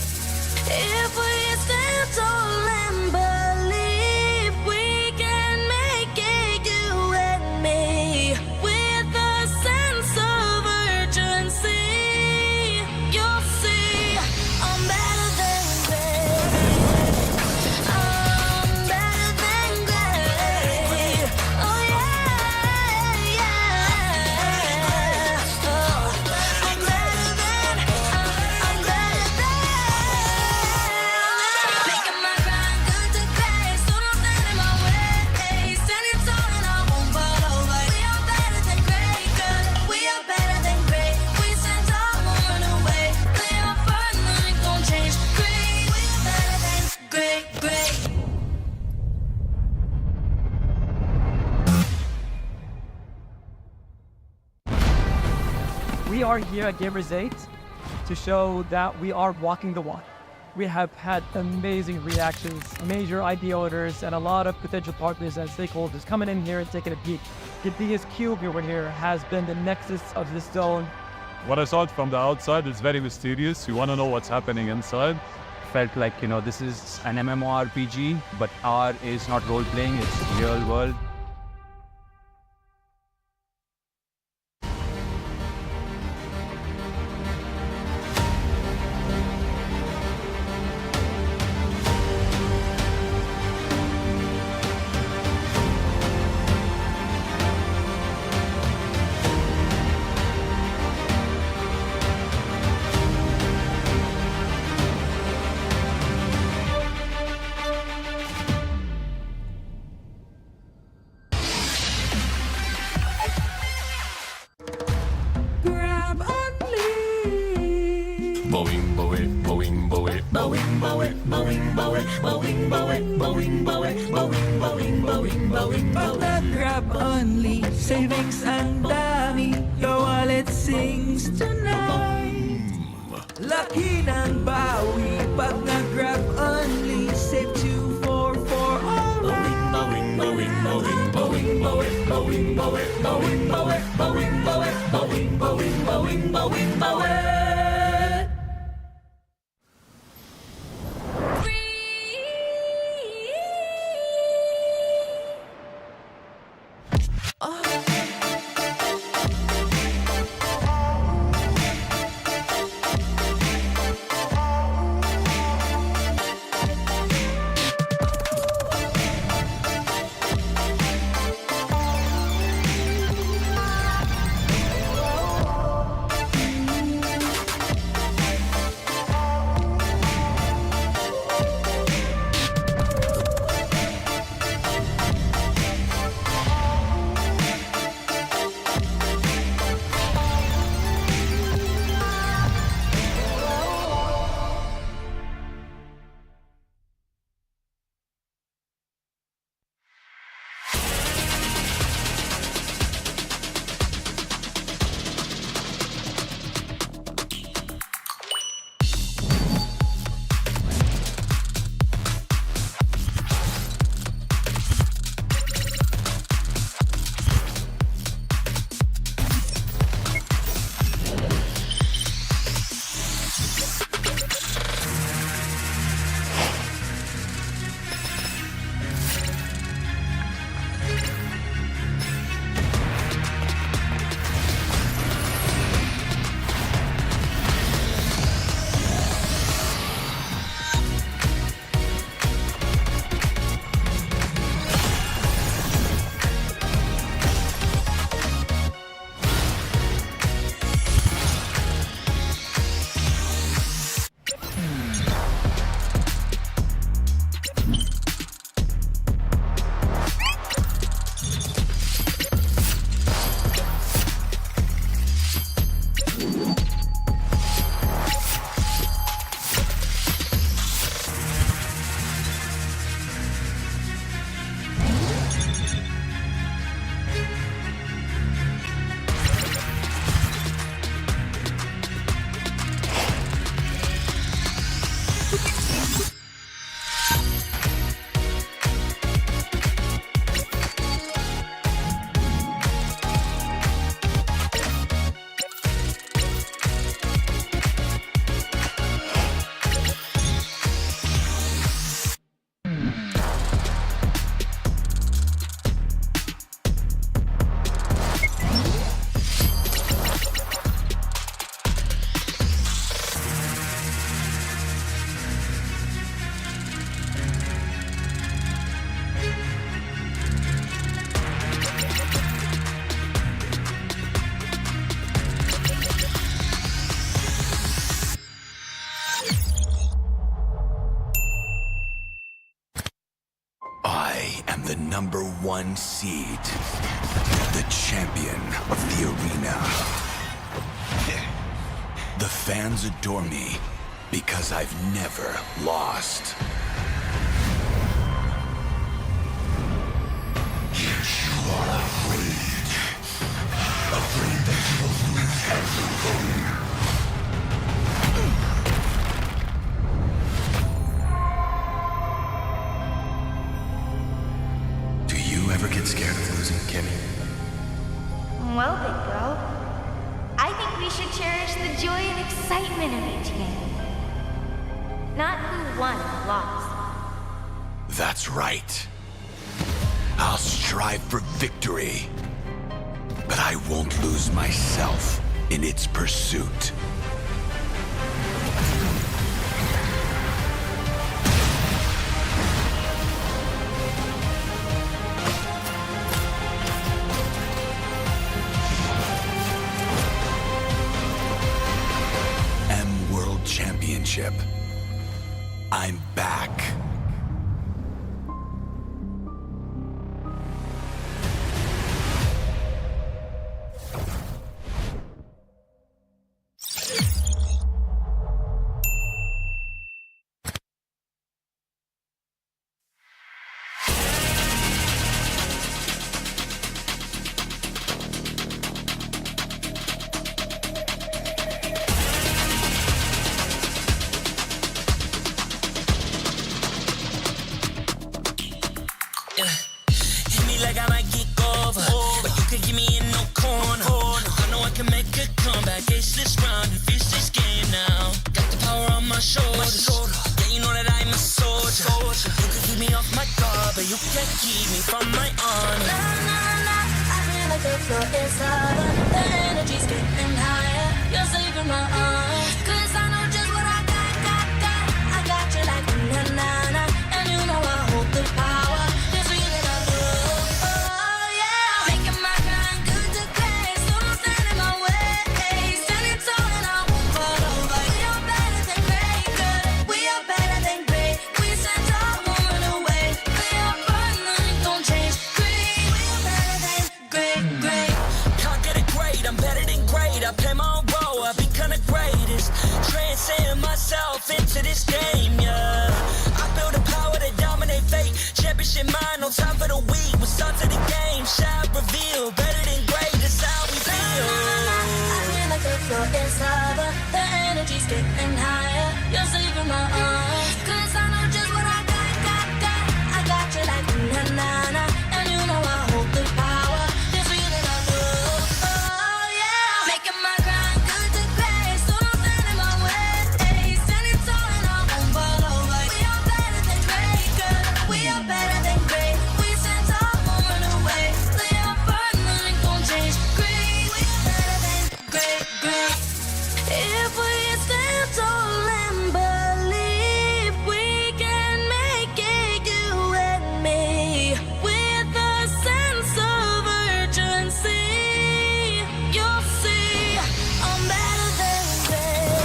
If we stand tall and believe, we can make it, you and me. With a sense of urgency, you'll see I'm better than great. I'm better than great. Oh yeah. Oh, I'm better than. Making my grind good to grace, so don't stand in my way. Standing tall and I won't fall over. We are better than great, good. We are better than great. We stand tall, won't run away. We are fun, nothing gon' change. Great, we are better than great. We are here at Gamers 8 to show that we are walking the walk. We have had amazing reactions, major idea owners, and a lot of potential partners and stakeholders coming in here and taking a peek. The biggest cube over here has been the nexus of this zone. What I saw it from the outside is very mysterious. You want to know what's happening inside. Felt like, this is an MMORPG, but R is not role-playing, it's real world. Pag nag-grab only, savings ang dami, your wallet sings tonight. Laki ng bawi, pag nag-grab only, save 2 for alright. the #1 seed, the champion of the arena. The fans adore me because I've never lost. Yet you are afraid. Afraid that you will lose everything. Do you ever get scared of losing, Kimmy? Well, big bro, I think we should cherish the joy and excitement of each game. Not who won or lost. That's right. I'll strive for victory, but I won't lose myself in its pursuit. World Championship. I'm back. comeback, ace this round and finish this game now. Got the power on my shoulders. Yeah, you know that I'm a soldier. You can keep me off my guard, but you can't keep me from my honor. Nah, nah, nah, I feel like the floor is lava. The energy's getting higher. You're saving my arms. 'Cause I know just what I got. I got you like na-na-na. And you know I hold the power. This feeling I love. Oh, yeah. Making my grind good to great. So don't stand in my way. Standing tall and I won't fall over. We are better than great, good. We are better than great. We stand tall, won't run away. We are fun, nothing gon' change. Great, we are better than great. Can't get it great, I'm better than great. I play my own role, I become the greatest. Transcend myself into this game, yeah. I build a power to dominate fate. Championship mind, no time for the weak. We start to the game, shout, reveal. Better than great, that's how we feel. I feel like the floor is lava. The energy's getting higher. You're saving my arms. 'Cause I know just what I got. I got you like na-na-na. And you know I hold the power. This feeling I love. Oh, yeah. Making my grind good to great. So don't stand in my way. Standing tall and I won't fall over. We are better than great, good. We are better than great. We stand tall, won't run away. We are fun, nothing gon' change. Great, we are better than great. If we stand tall and believe we can make it, you and me, with a sense of urgency, you'll see I'm better than great.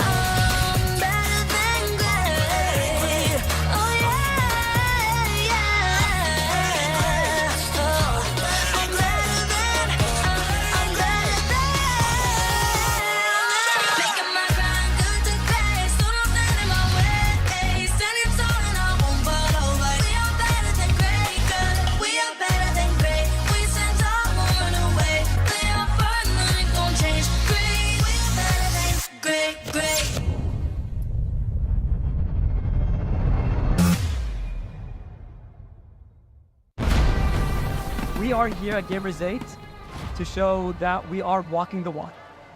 I'm better than great. Oh yeah, yeah. Oh, I'm better than. Making my grind good to great. So don't stand in my way. Standing tall and I won't fall over. We are better than great, good. We are better than great. We stand tall, won't run away. We are fun, nothing gon' change. Great, we are better than great. We are here at Gamers 8 to show that we are walking the walk.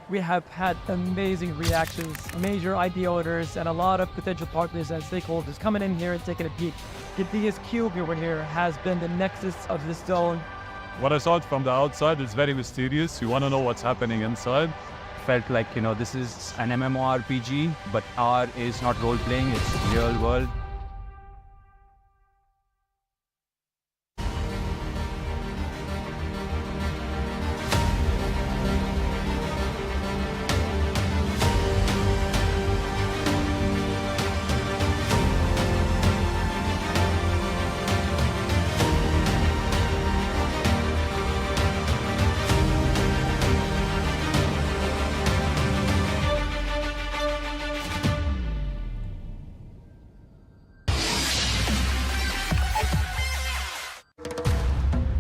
We have had amazing reactions, major idea owners, and a lot of potential partners and stakeholders coming in here and taking a peek. The biggest cube over here has been the nexus of this zone. What I saw it from the outside is very mysterious. You want to know what's happening inside. Felt like, this is an MMORPG, but R is not role-playing, it's real world.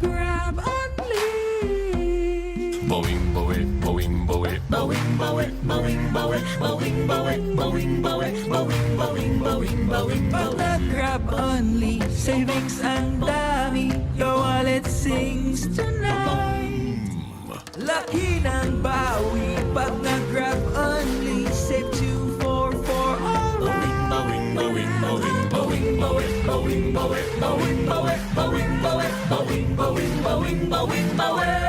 Grab only. Boing, boing, boing, boing, boing, boing, boing, boing, boing, boing, boing, boing, boing, boing, boing, boing, Pag nag-grab only, savings ang dami. Your wallet sings tonight. Laki ng bawi. Pag nag-grab only, save 244 alright. boing, boing, boing, boing, boing, boing, boing, boing, boing, boing, boing, boing, boing, boing, boing, boing.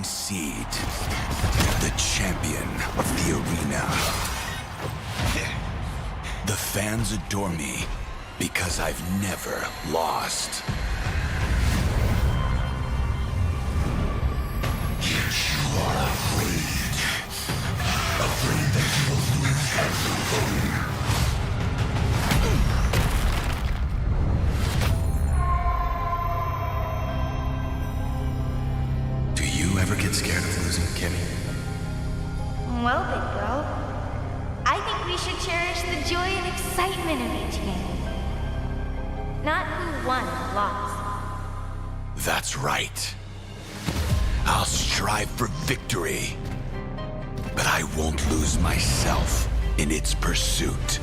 one seed, the champion of the arena. The fans adore me because I've never lost. You are afraid that you will lose everything. Do you ever get scared of losing, Kimmy? Well, big bro, I think we should cherish the joy and excitement of each game. Not who won or lost. That's right. I'll strive for victory, but I won't lose myself in its pursuit.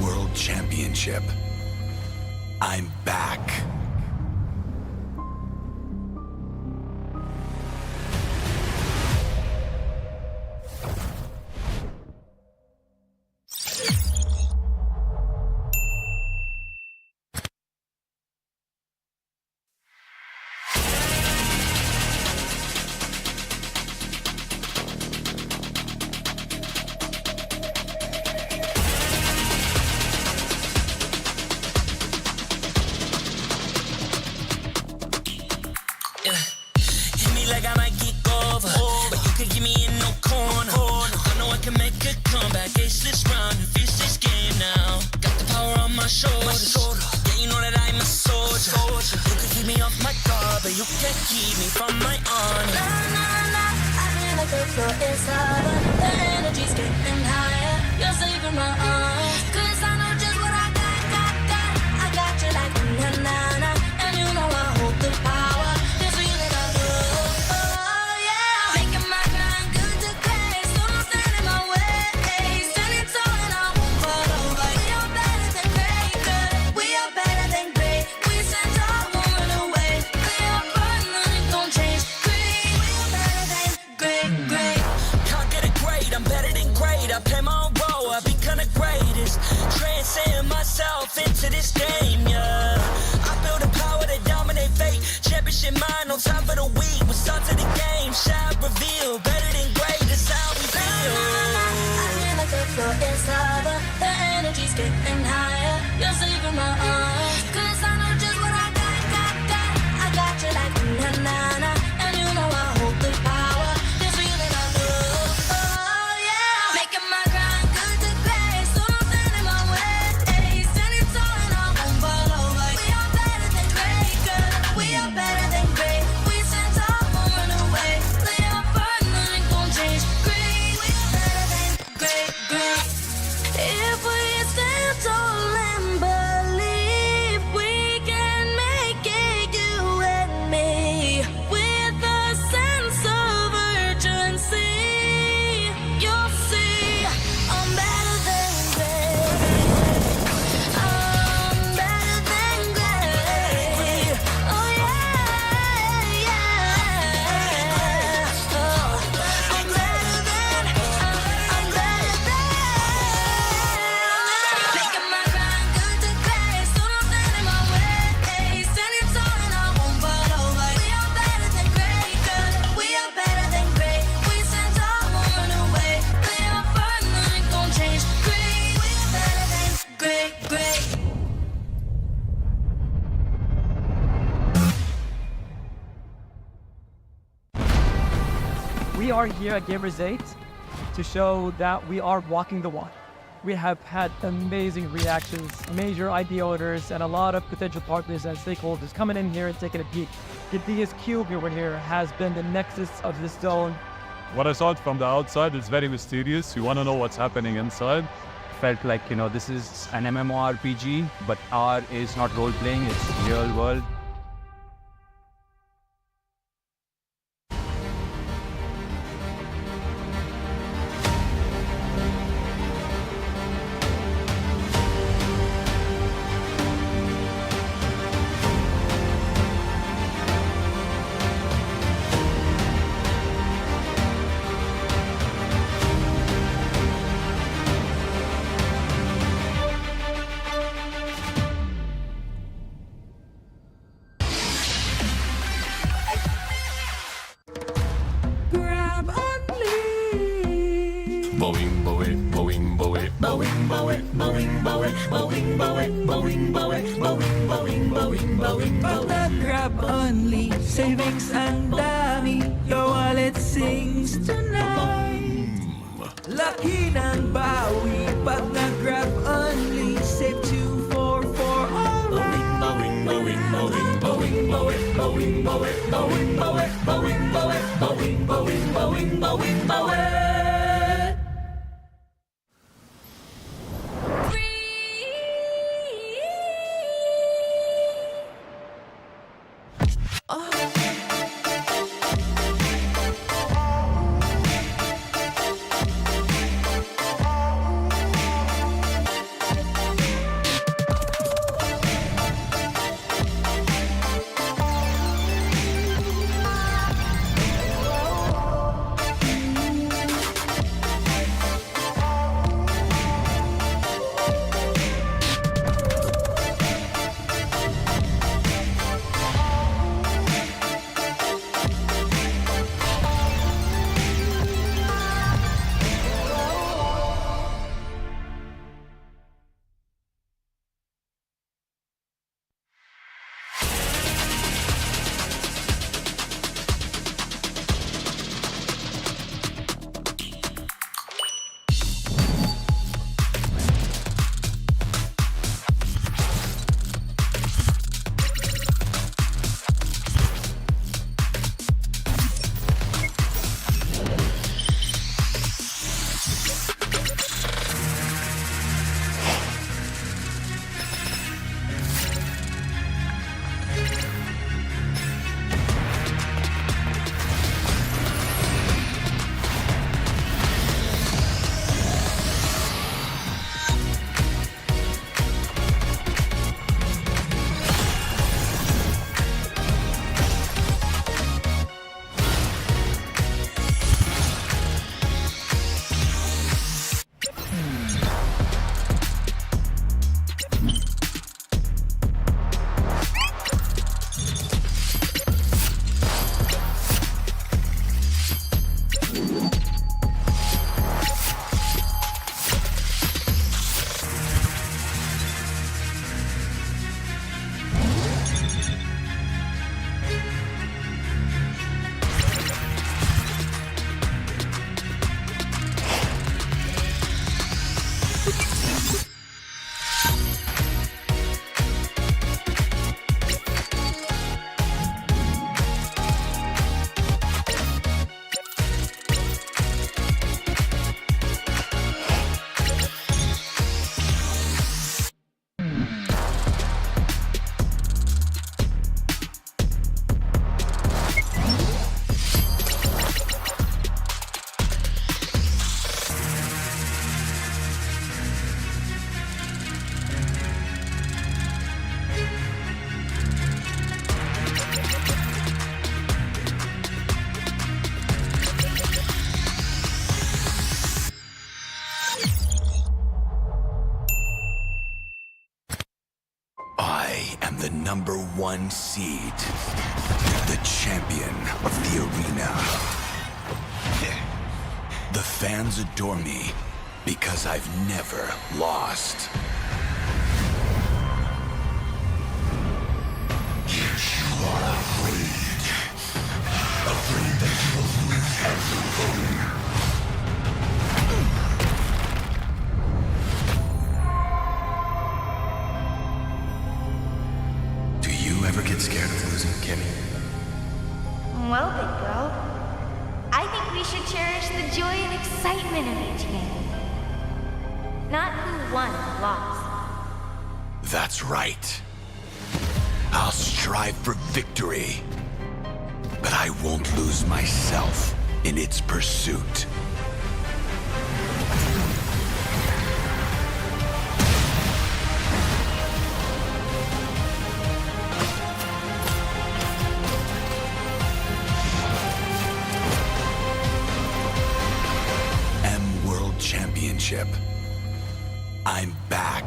World Championship. I'm back. Hit me like I might get over, but you can give me in no corner. I know I can make a comeback, ace this round and finish this game now. Got the power on my shoulders. Yeah, you know that I'm a soldier. You can keep me off my guard, but you can't keep me from my honor. Nah, nah, nah, I feel like the floor is lava. The energy's getting higher. You're saving my arms. 'Cause I know just what I got. I got you like na-na-na. And you know I hold the power. This feeling I love. Oh, yeah. Making my grind good to great. So don't stand in my way. Standing tall and I won't fall over. We are better than great, good. We are better than great. We stand tall, won't run away. We are fun, nothing gon' change. Great, we are better than great. Can't get it great, I'm better than great. I play my own role, I become the greatest. Transcend myself into this game, yeah. I build a power to dominate fate. Championship mind on top of the week. We start to the game, shine, reveal. Better than great, that's how we feel. I feel like the floor is lava. The energy's getting higher. You're saving my arms. 'Cause I know just what I got. I got you like na-na-na. And you know I hold the power. This feeling I love. Oh, yeah. Making my grind good to great. So don't stand in my way. Standing tall and I won't fall over. We are better than great, good. We are better than great. We stand tall, won't run away. We are fun, nothing gon' change. Great, we are better than great. If we stand tall and believe we can make it, you and me, with a sense of urgency, you'll see I'm better than great. I'm better than great. Oh yeah, yeah. Oh, I'm better than. Making my grind good to great. So don't stand in my way. Standing tall and I won't fall over. We are better than great, good. We are better than great. We stand tall, won't run away. We are fun, nothing gon' change. Great, we are better than great. We are here at Gamers 8 to show that we are walking the walk. We have had amazing reactions, major idea owners, and a lot of potential partners and stakeholders coming in here and taking a peek. The DS Cube over here has been the nexus of this zone. What I saw it from the outside is very mysterious. You want to know what's happening inside. Felt like, this is an MMORPG, but R is not role-playing, it's real world. Boing, boing, boing, boing, boing, boing, boing, boing, boing, boing, boing, boing, boing, boing, Pag nag-grab only, savings ang dami, your wallet sings tonight. Laki ng bawi, pag nag-grab only, save 244 alright. boing, boing, boing, boing, boing, boing, boing, boing, boing, boing, boing, boing, boing, boing, boing, boing. the number 1 seed, the champion of the arena. The fans adore me because I've never lost. Yet you are afraid. Afraid that you will lose everything. Do you ever get scared of losing, Kimmy? Well, big girl, I think we should cherish the joy and excitement of each game. Not who won or lost. That's right. I'll strive for victory, but I won't lose myself in its pursuit. World Championship. I'm back.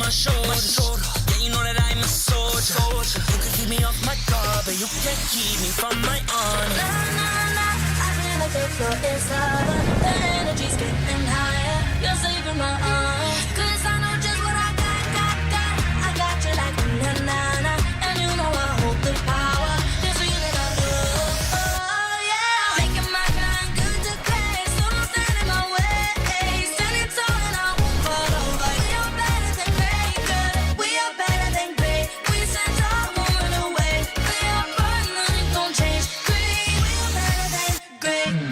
my shoulders. Yeah, you know that I'm a soldier. You can keep me off my guard, but you can't keep me from my honor. I feel like the floor is lava. The energy's getting higher. You're saving my arms. 'Cause I know just what I got. I got you like na-na-na. And you know I hold the power. This feeling I love. Oh yeah. Making my grind good to great. So don't stand in my way. Standing tall and I won't fall over. We are better than great, good. We are better than great. We stand tall, won't run away. We are fun, nothing gon' change. Great, we are better than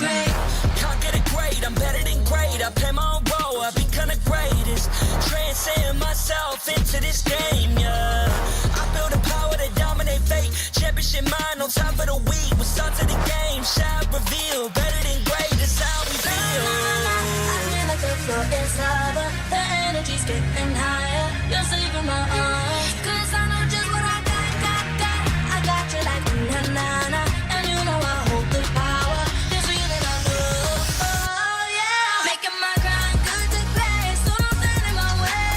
great. Can't get it great, I'm better than great. I play my own role, I become the greatest. Transcend myself into this game, yeah. I build a power to dominate fate. Championship mind on top of the week. What's up to the game? Shall reveal. Better than great, that's how we feel. I feel like the floor is lava. The energy's getting higher. You're saving my arms. 'Cause I know just what I got. I got you like na-na-na. And you know I hold the power. This feeling I love. Oh yeah. Making my grind good to great. So don't stand in my way.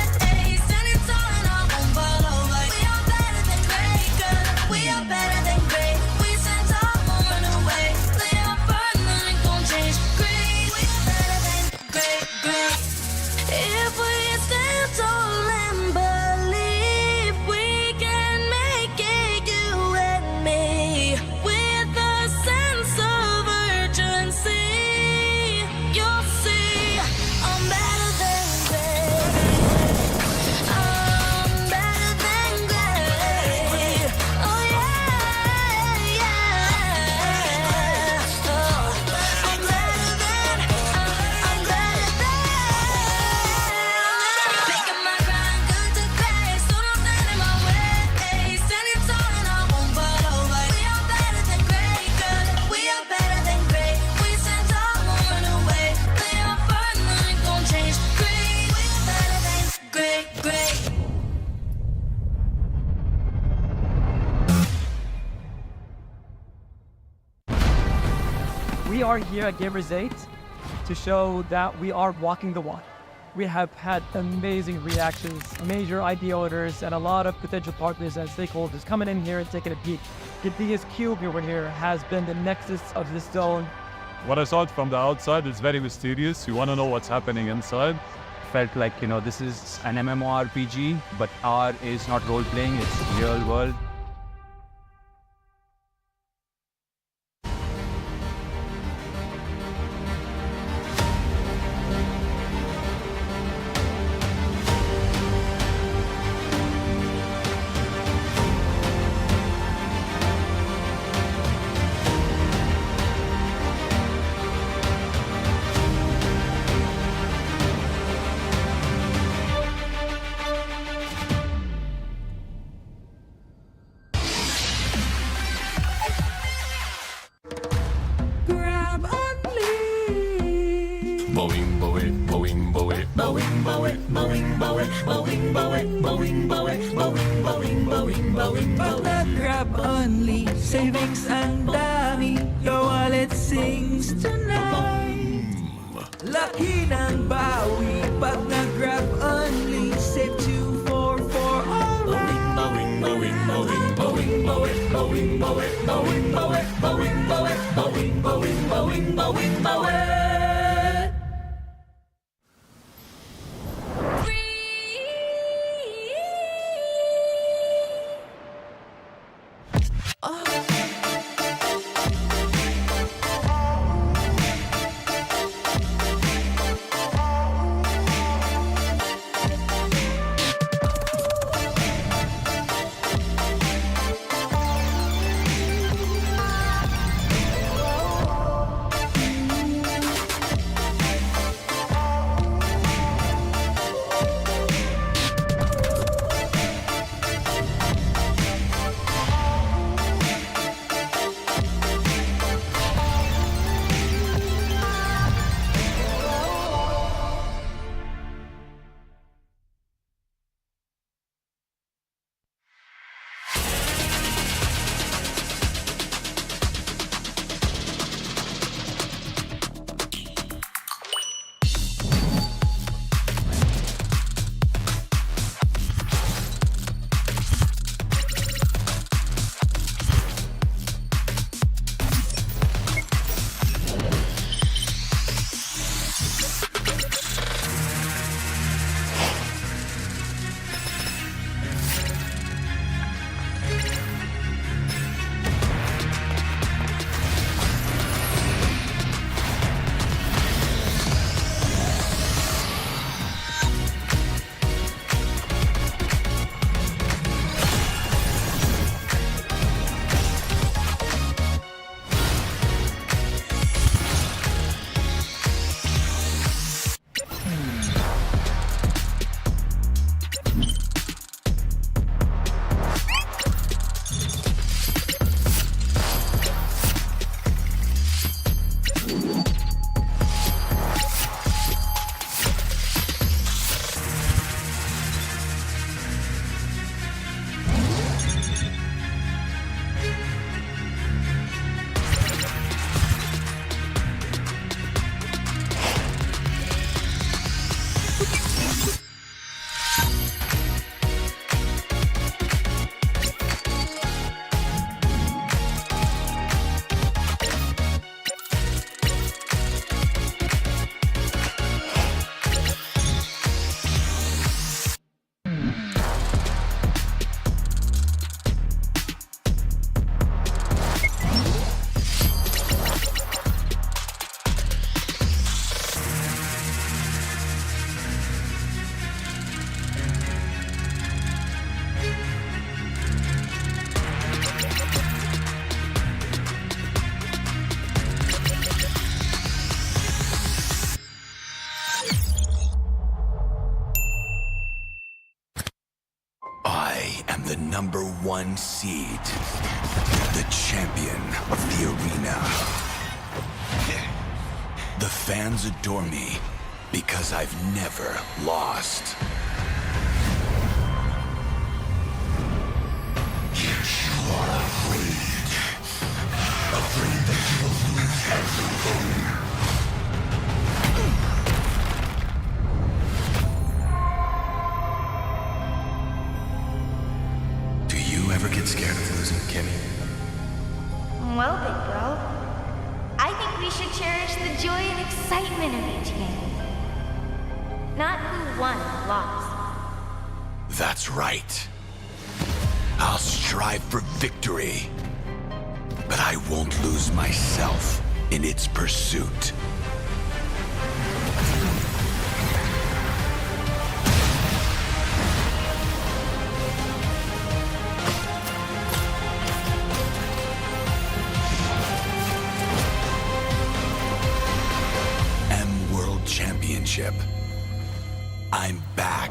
Standing tall and I won't fall over. We are better than great, good. We are better than great. We stand tall, won't run away. We are fun, nothing gon' change. Great, we are better than great. If we stand tall and believe we can make it, you and me, with a sense of urgency, you'll see I'm better than great. I'm better than great. Oh yeah. Oh, I'm better than. Making my grind good to great. So don't stand in my way. Standing tall and I won't fall over. We are better than great, good. We are better than great. We stand tall, won't run away. We are fun, nothing gon' change. Great, we are better than great. We are here at Gamers 8 to show that we are walking the walk. We have had amazing reactions, major idea owners, and a lot of potential partners and stakeholders coming in here and taking a peek. The biggest cube over here has been the nexus of this zone. What I saw it from the outside is very mysterious. You want to know what's happening inside. Felt like, this is an MMORPG, but R is not role-playing, it's real world. Grab only. Boing, boing, boing, boing, boing, boing, boing, boing, boing, boing, boing, boing, boing, boing, boing, boing, Pag nag-grab only, savings ang dami. Your wallet sings tonight. Laki ng bawi. Pag nag-grab only, save 244 alright. boing, boing, boing, boing, boing, boing, boing, boing, boing, boing, boing, boing, boing, boing, boing, boing. am the #1 seed, the champion of the arena. The fans adore me because I've never lost. Yet you are afraid that you will lose everything. Do you ever get scared of losing, Kimmy? Well, big bro, I think we should cherish the joy and excitement of each game. Not who won or lost. That's right. I'll strive for victory, but I won't lose myself in its pursuit. World Championship. I'm back.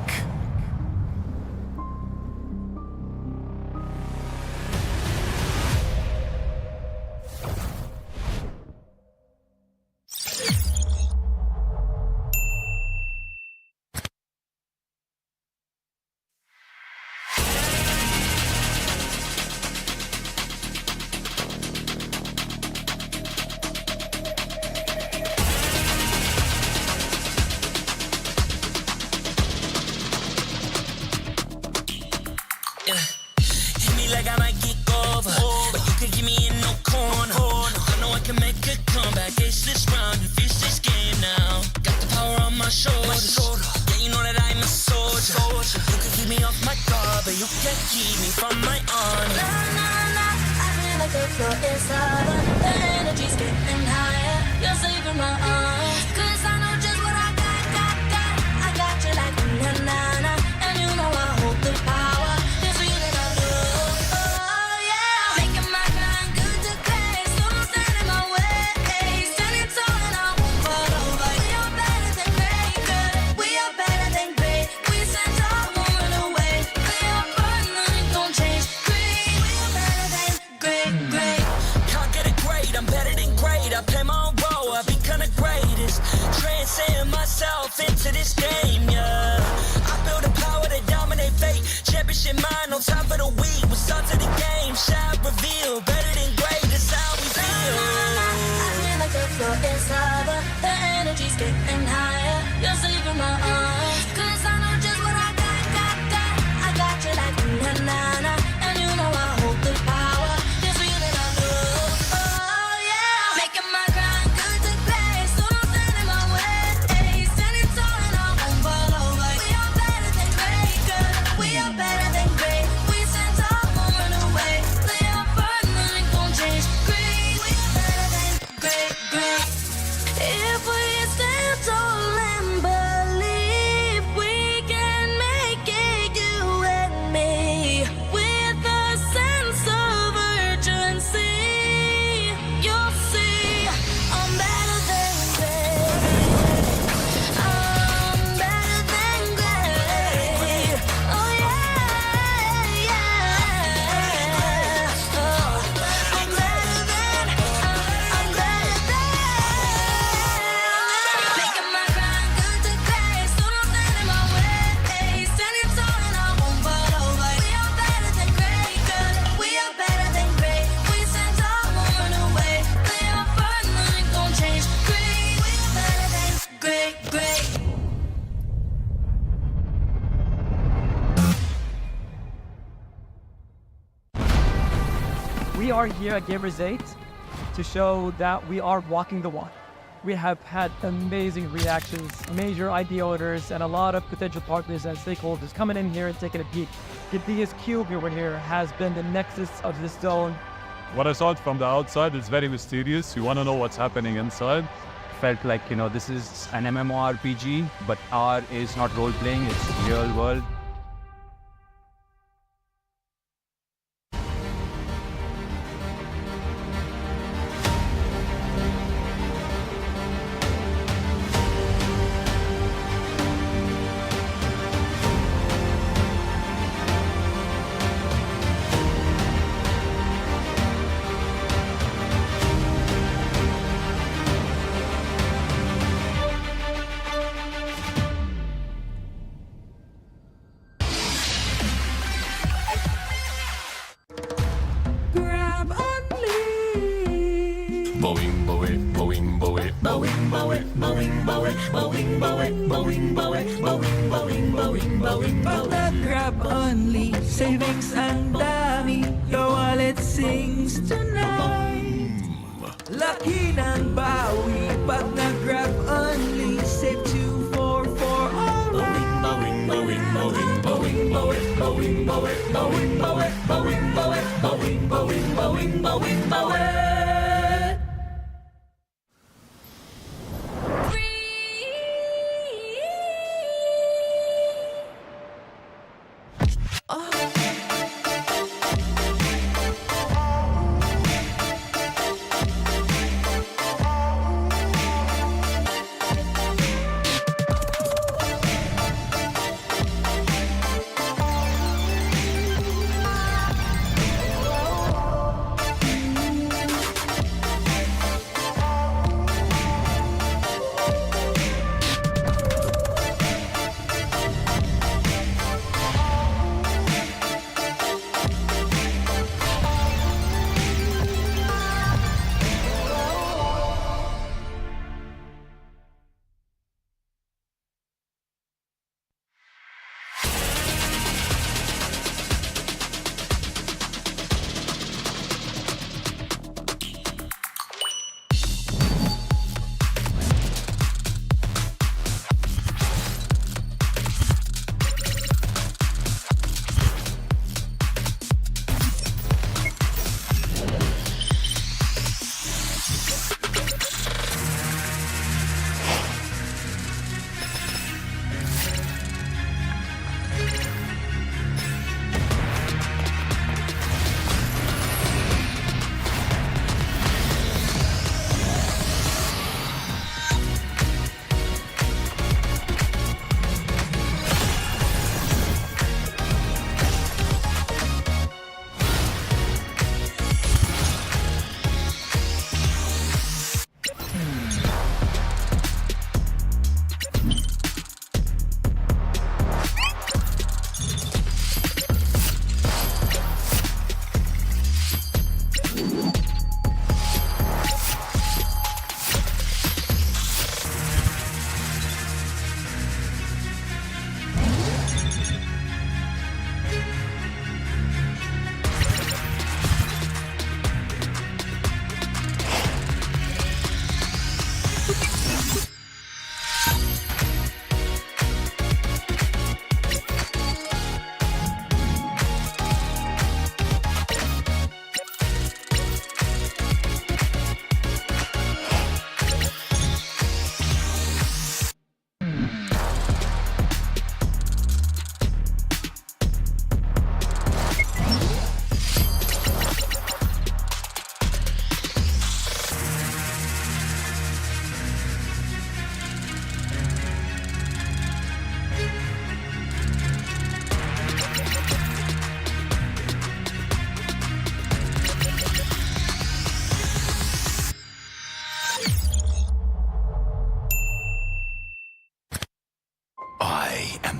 Hit me like I might get over, but you can give me in no corner. I know I can make a comeback, ace this round and finish this game now. Got the power on my shoulders. Yeah, you know that I'm a soldier. You can keep me off my guard, but you can't keep me from my honor. I feel like the floor is lava. The energy's getting higher. You're saving my arms. 'Cause I know just what I got. I got you like na-na-na. And you know I hold the power. This feeling I love. Oh yeah. Making my grind good to great. So don't stand in my way. Standing tall and I won't fall over. We are better than great, good. We are better than great. We stand tall, won't run away. We are fun, nothing gon' change. Great. We are better than great. Can't get it great, I'm better than great. I play my own role, I become the greatest. Transcend myself into this game, yeah. I build a power to dominate fate. Championship mind on top of the week. What's up to the game? Shall reveal. Better than great, that's how we feel. I feel like the floor is lava. The energy's getting higher. You're saving my arms. 'Cause I know just what I got. I got you like na-na-na. And you know I hold the power. This feeling I love. Oh yeah. Making my grind good to great. So don't stand in my way. Standing tall and I won't fall over. We are better than great, good. We are better than great. We stand tall, won't run away. Play our part, nothing gon' change. Great. We are better than great. If we stand tall and believe we can make it, you and me, with a sense of urgency, you'll see I'm better than great. I'm better than great. Oh yeah. Oh, I'm better than. Making my grind good to great. So don't stand in my way. Standing tall and I won't fall over. We are better than great, good. We are better than great. We stand tall, won't run away. Play our part, nothing gon' change. Great. We are better than great. We are here at Gamers 8 to show that we are walking the walk. We have had amazing reactions, major idea owners, and a lot of potential partners and stakeholders coming in here and taking a peek. The biggest cube over here has been the nexus of this zone. What I saw it from the outside, it's very mysterious. You want to know what's happening inside. Felt like, this is an MMORPG, but R is not role-playing, it's real world. Pag nag-grab only, savings ang dami, your wallet sings tonight. Laki ng bawi, pag nag-grab only, save 2 for alright.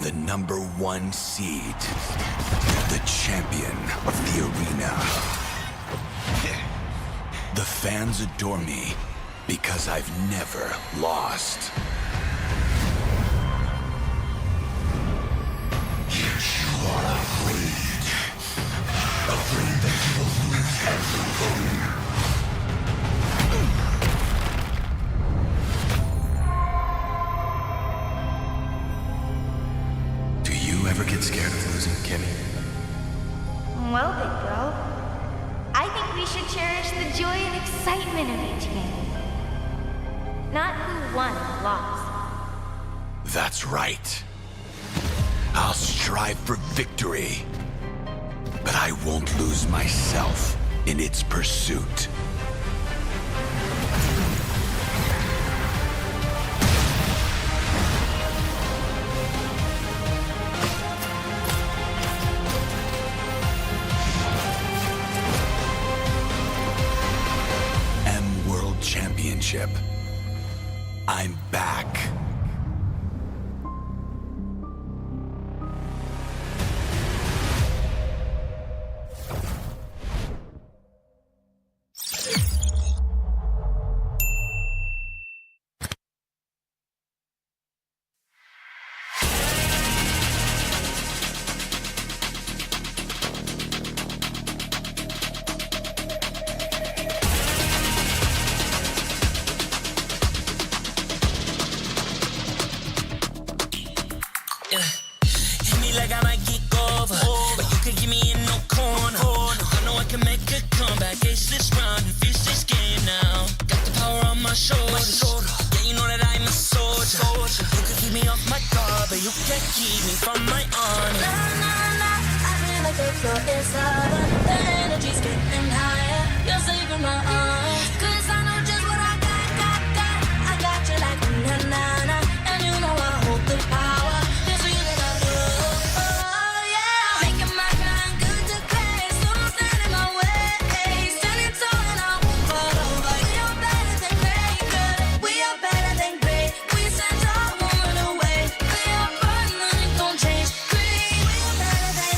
the #1 seed, the champion of the arena. The fans adore me because I've never lost. Yet you are afraid. Afraid that you will lose everything. Do you ever get scared of losing, Kimmy? Well, big girl, I think we should cherish the joy and excitement of each game. Not who won or lost. That's right. I'll strive for victory, but I won't lose myself in its pursuit. World Championship. I'm back. my shoulders. Yeah, you know that I'm a soldier. You can keep me off my guard, but you can't keep me from my honor. Nah, nah, nah, I feel like the floor is lava. The energy's getting higher. You're saving my arms. 'Cause I know just what I got. I got you like na-na-na. And you know I hold the power. It's real that I do. Oh, yeah. Making my grind good to grace. So don't stand in my way. Standing tall and I won't fall over. We are better than great, good. We are better than great. We stand tall, won't run away. We are burning, nothing gon' change. Great. We are better than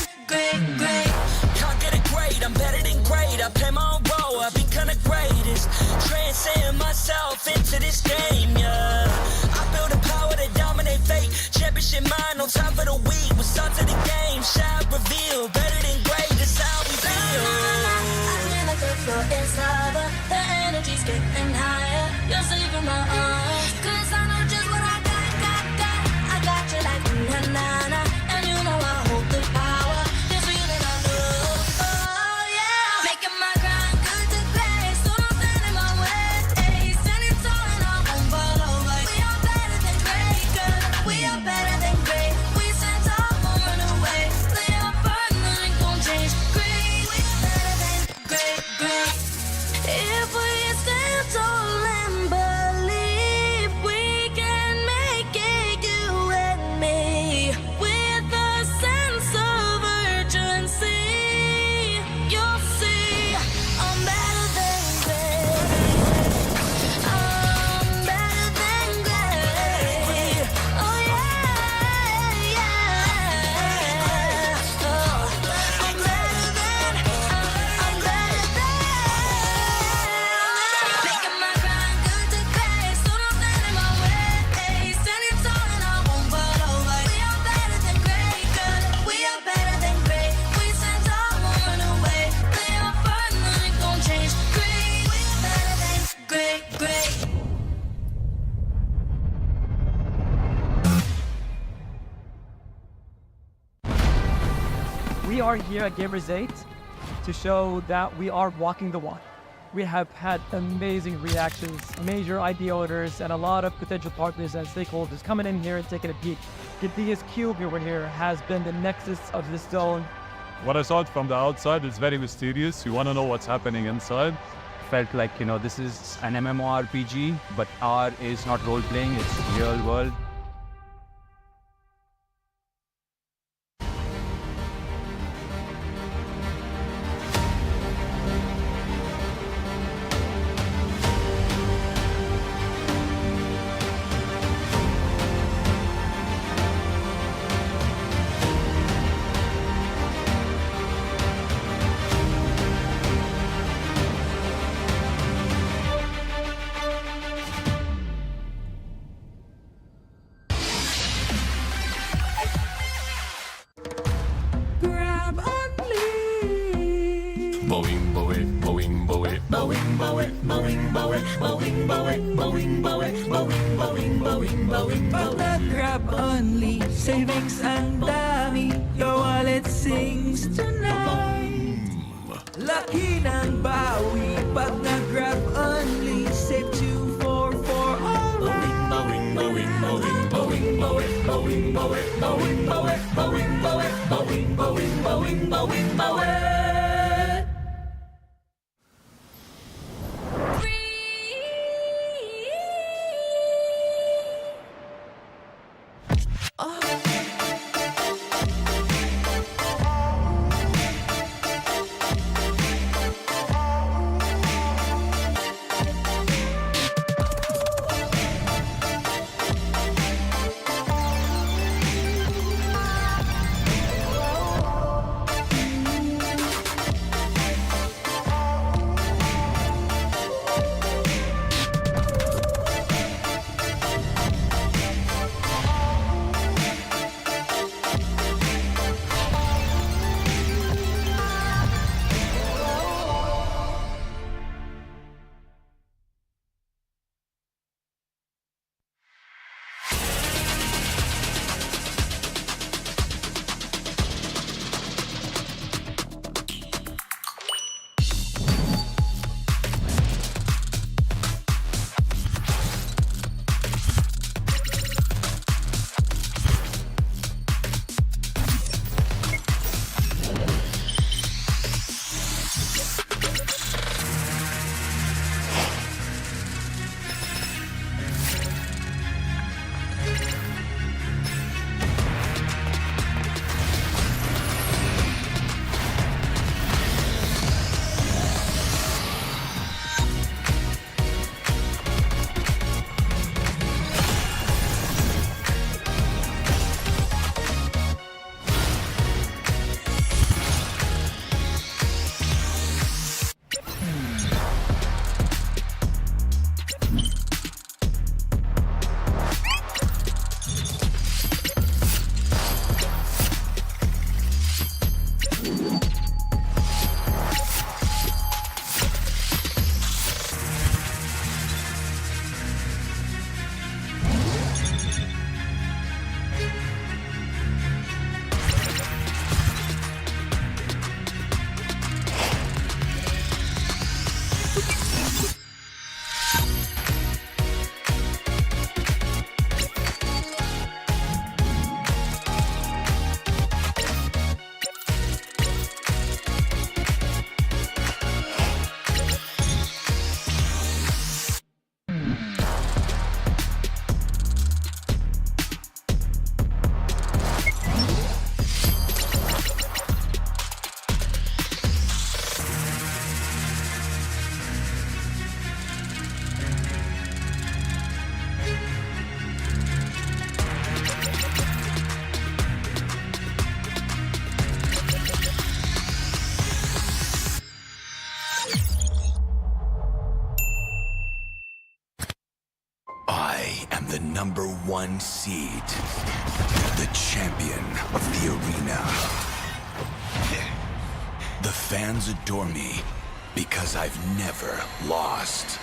great. Can't get it great, I'm better than great. I play my own role, I become the greatest. Transcend myself into this game, yeah. I build a power to dominate fate. Championship mind, no time for the weak. We start to the game, shout, reveal. Better than great, that's how we feel. I feel like the floor is lava. The energy's getting higher. You're saving my arms. 'Cause I know just what I got. I got you like na-na-na. And you know I hold the power. It's real that I do. Oh, yeah. Making my grind good to grace. So don't stand in my way. Standing tall and I won't fall over. We are better than great, good. We are better than great. We stand tall, won't run away. We are burning, nothing gon' change. Great. We are better than great. If we stand tall and believe we can make it, you and me, with a sense of urgency, you'll see I'm better than great. I'm better than great. Oh yeah. Oh, I'm better than. Making my grind good to grace. So don't stand in my way. Standing tall and I won't fall over. We are better than great, good. We are better than great. We stand tall, won't run away. We are burning, nothing gon' change. Great. We are better than great. We are here at Gamers 8 to show that we are walking the walk. We have had amazing reactions, major idea owners, and a lot of potential partners and stakeholders coming in here and taking a peek. The DS Cube over here has been the nexus of this zone. What I saw it from the outside is very mysterious. You want to know what's happening inside. Felt like, this is an MMORPG, but R is not role-playing, it's real world. Grab only. Boing, boing, boing, boing, boing, boing, boing, boing, boing, boing, boing, boing, boing, boing, boing, boing, Pag nag-grab only, savings ang dami. Your wallet sings tonight. Laki ng bawi. Pag nag-grab only, save 2 4 4 alright. boing, boing, boing, boing, boing, boing, boing, boing, boing, boing, boing, boing, boing, boing, boing, boing. I am the #1 seed, the champion of the arena. The fans adore me because I've never lost.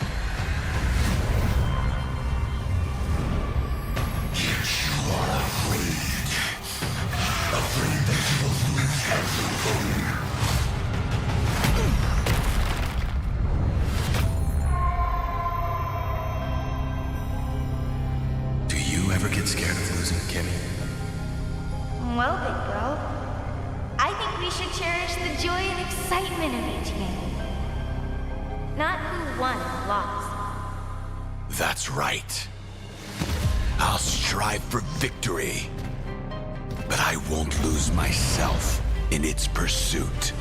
Yet you are afraid. Afraid that you will lose everything. Do you ever get scared of losing, Kimmy? Well, big bro, I think we should cherish the joy and excitement of each game. Not who won or lost. That's right. I'll strive for victory, but I won't lose myself in its pursuit.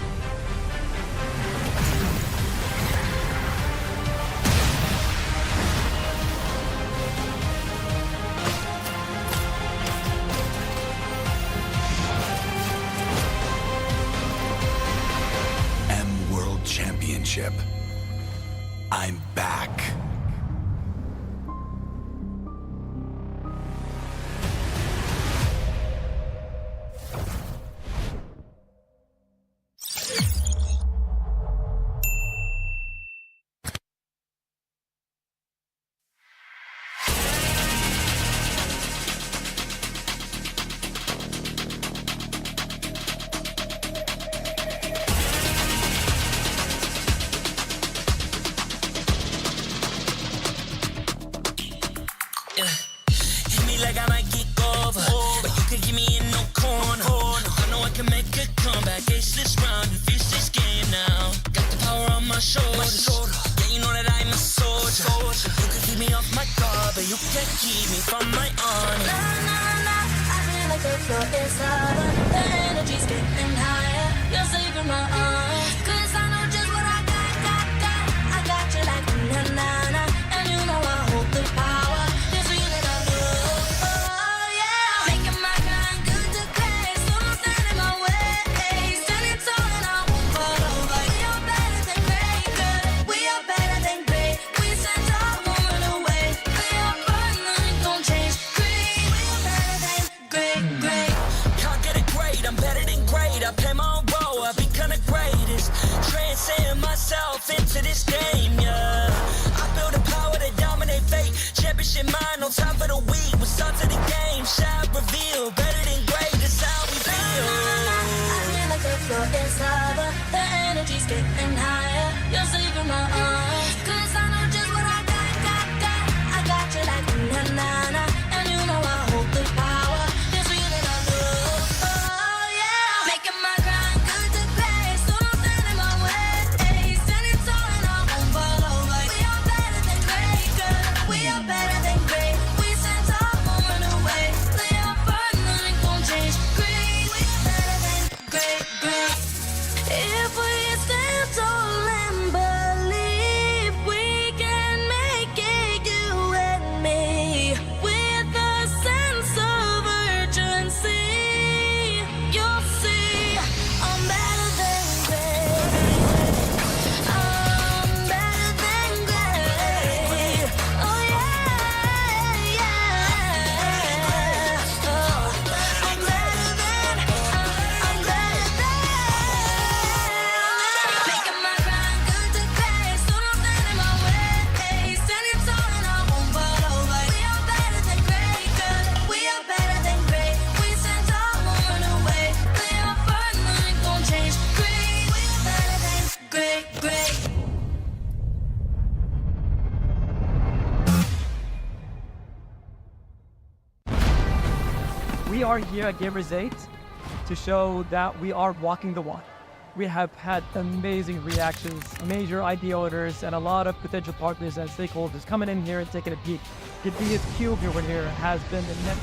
World Championship. I'm back. Hit me like I might get over, but you could give me in no corner. I know I can make a comeback, ace this round and finish this game now. Got the power on my shoulders, yeah, you know that I'm a soldier. You could keep me off my guard, but you can't keep me from my honor. Nah, nah, nah, I feel like the floor is lava. The energy's getting higher. You're saving my arms, 'cause I know just what I got. I got you like na na na, and you know I hold the power. This feeling I love, oh yeah. Making my grind good to great, so don't stand in my way. Standing tall and I won't fall over. We are better than great, good. We are better than great. We stand tall, won't run away. We are fun, nothing gon' change. Great, we are better than great. Can't get it great, I'm better than great. I play my own role, I become the greatest. Transcend myself into this game, yeah. I build a power to dominate fate. Championship mind, no time for the weak. What's up to the game? Shall reveal. Better than great, that's how we feel. I feel like the floor is lava. The energy's getting higher. You're saving my arms, 'cause I know just what I got. I got you like na na na, and you know I hold the power. This feeling I love, oh yeah. Making my grind good to great, so don't stand in my way. Standing tall and I won't fall over. We are better than great, good. We are better than great. We stand tall, won't run away. We are fun, nothing gon' change. Great, we are better than great. If we stand tall and believe, we can make it, you and me, with a sense of urgency. You'll see, I'm better than great. I'm better than great. Oh yeah, yeah. Oh, I'm better than. are here at Gamers 8 to show that we are walking the walk. We have had amazing reactions, major idea owners, and a lot of potential partners and stakeholders coming in here and taking a peek. The DS Cube over here has been immense.